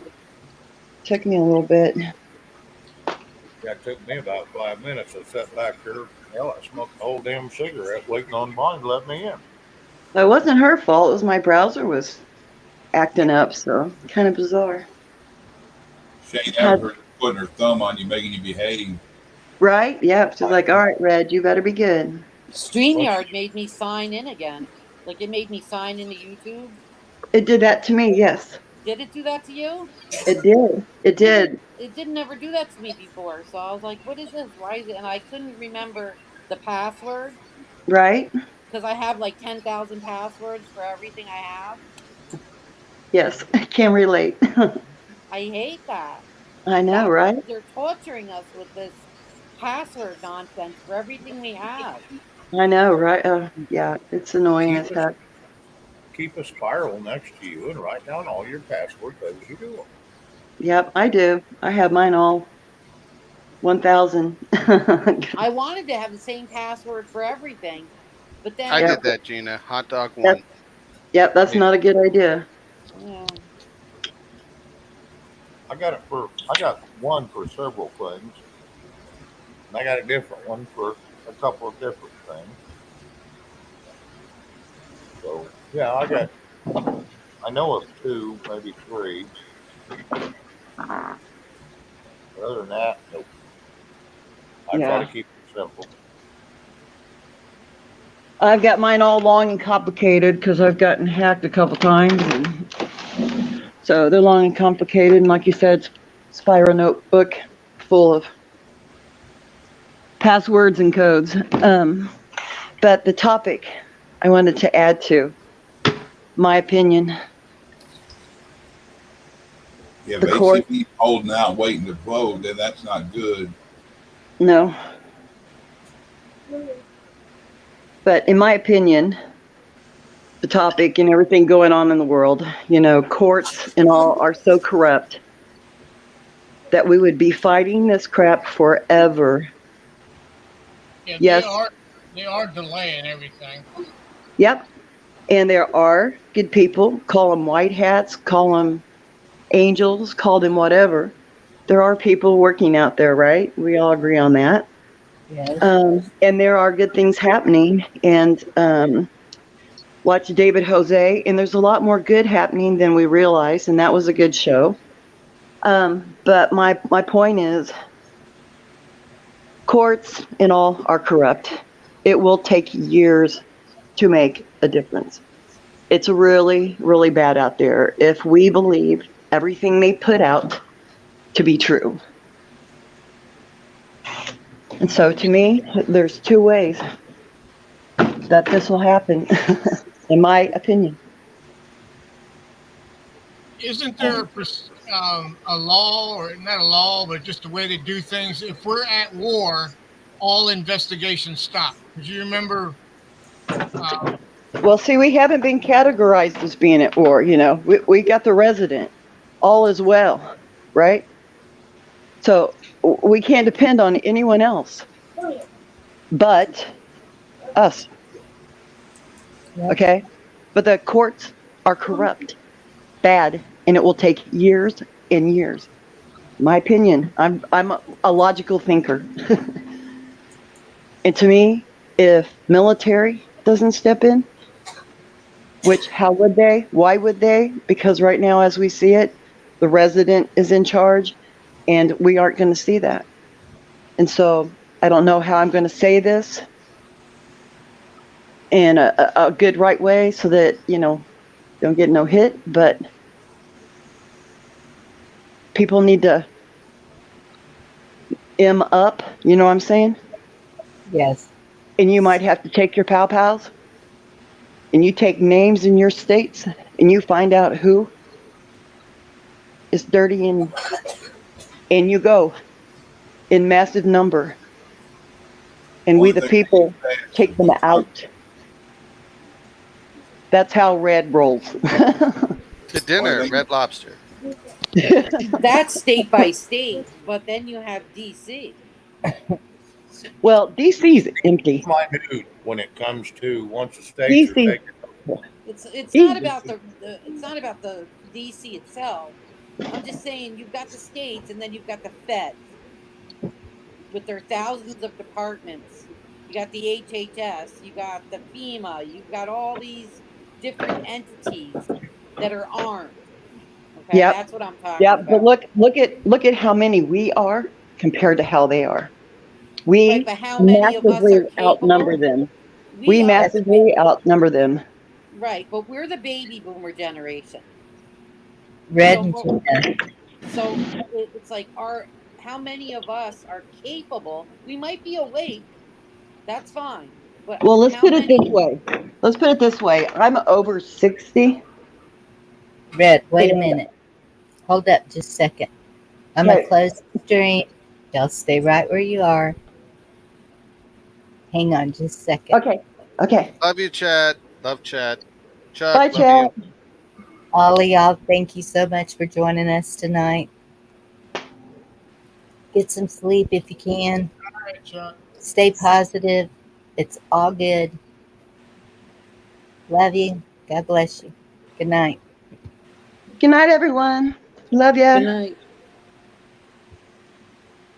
took me a little bit. Yeah, it took me about 5 minutes. I sat back here. Hell, I smoked a whole damn cigarette waiting on Bonnie to let me in. It wasn't her fault. It was my browser was acting up, so kind of bizarre. Shane, I haven't heard putting her thumb on you, making you behave. Right? Yep. She's like, all right, Red, you better be good. StreamYard made me sign in again. Like it made me sign into YouTube. It did that to me, yes. Did it do that to you? It did. It did. It didn't ever do that to me before. So I was like, what is this? Why is it? And I couldn't remember the password Right? because I have like 10,000 passwords for everything I have. Yes. I can relate. I hate that. I know, That right? they're torturing us with this password nonsense for everything we have. I know, right? Yeah, it's annoying as heck. Keep a spiral next to you and write down all your passwords as you do them. Yep, I do. I have mine all 1,000. I wanted to have the same password for everything, but then I Yep. did that, Gina. Hot dog That's, one. yep, that's not a good idea. Yeah. I got one for several things. And I got a different one for a couple of different things. So yeah, I know of two, maybe three. But other than that, nope. I try Yeah. to keep it simple. I've got mine all long and complicated because I've gotten hacked a couple times. And so they're long and complicated. And like you said, Spyro notebook full of passwords and codes. But the topic I wanted to add to, my opinion, Yeah, the if court, ACB holding out, waiting to vote, then that's not good. no. But in my opinion, the topic and everything going on in the world, courts and all are so corrupt that we would be fighting this crap forever. Yeah, Yes, they are delaying everything. yep. And there are good people, call them white hats, call them angels, call them whatever. There are people working out there, right? We all agree on that. Yes. And there are good things happening. And watch David Jose, and there's a lot more good happening than we realize, and that was a good show. But my point is, courts and all are corrupt. It will take years to make a difference. It's really, really bad out there if we believe everything they put out to be true. And so to me, there's two ways that this will happen, in my opinion. Isn't there a law, or not a law, but just the way they do things? If we're at war, all investigations stop. Because you remember, Well, see, we haven't been categorized as being at war, We got the resident. All is well, right? So we can't depend on anyone else but us, okay? But the courts are corrupt, bad, and it will take years and years. My opinion, I'm a logical thinker. And to me, if military doesn't step in, which how would they? Why would they? Because right now, as we see it, the resident is in charge, and we aren't going to see that. And so I don't know how I'm going to say this in a good, right way so that, don't get no hit, but people need to M up, you know what I'm saying? Yes. And you might have to take your pals and you take names in your states and you find out who is dirty and you go in massive number. And we, the people, take them out. That's how Red rolls. To dinner, Red Lobster. That's state by state, but then you have DC. Well, DC's empty. My dude, when it comes to once the states are DC. taken, It's not about the DC itself. I'm just saying you've got the states and then you've got the feds with their thousands of departments. You got the HHS, you got the FEMA, you've got all these different entities that are armed. Okay, Yep. that's what I'm talking Yep. But about. look at how many we are compared to how they are. Right, We but how many of us massively are outnumber capable? them. We We are massively outnumber them. right, but we're the baby boomer generation. Red So, and Gina. so it's like how many of us are capable? We might be awake. That's fine. But Well, let's how put it this many? way. Let's put it this way. I'm over 60. Red, wait a And minute. Hold up just a second. I'm going to okay, close the stream. Y'all stay right where you are. Hang on just a second. okay, okay. Love you, Chad. Love Chad. Chuck, Bye, love Chad. you. All of y'all, thank you so much for joining us tonight. Get some sleep if you can. All right, Chuck. Stay positive. It's all good. Love you. God bless you. Good night. Good night, everyone. Love ya. Good night.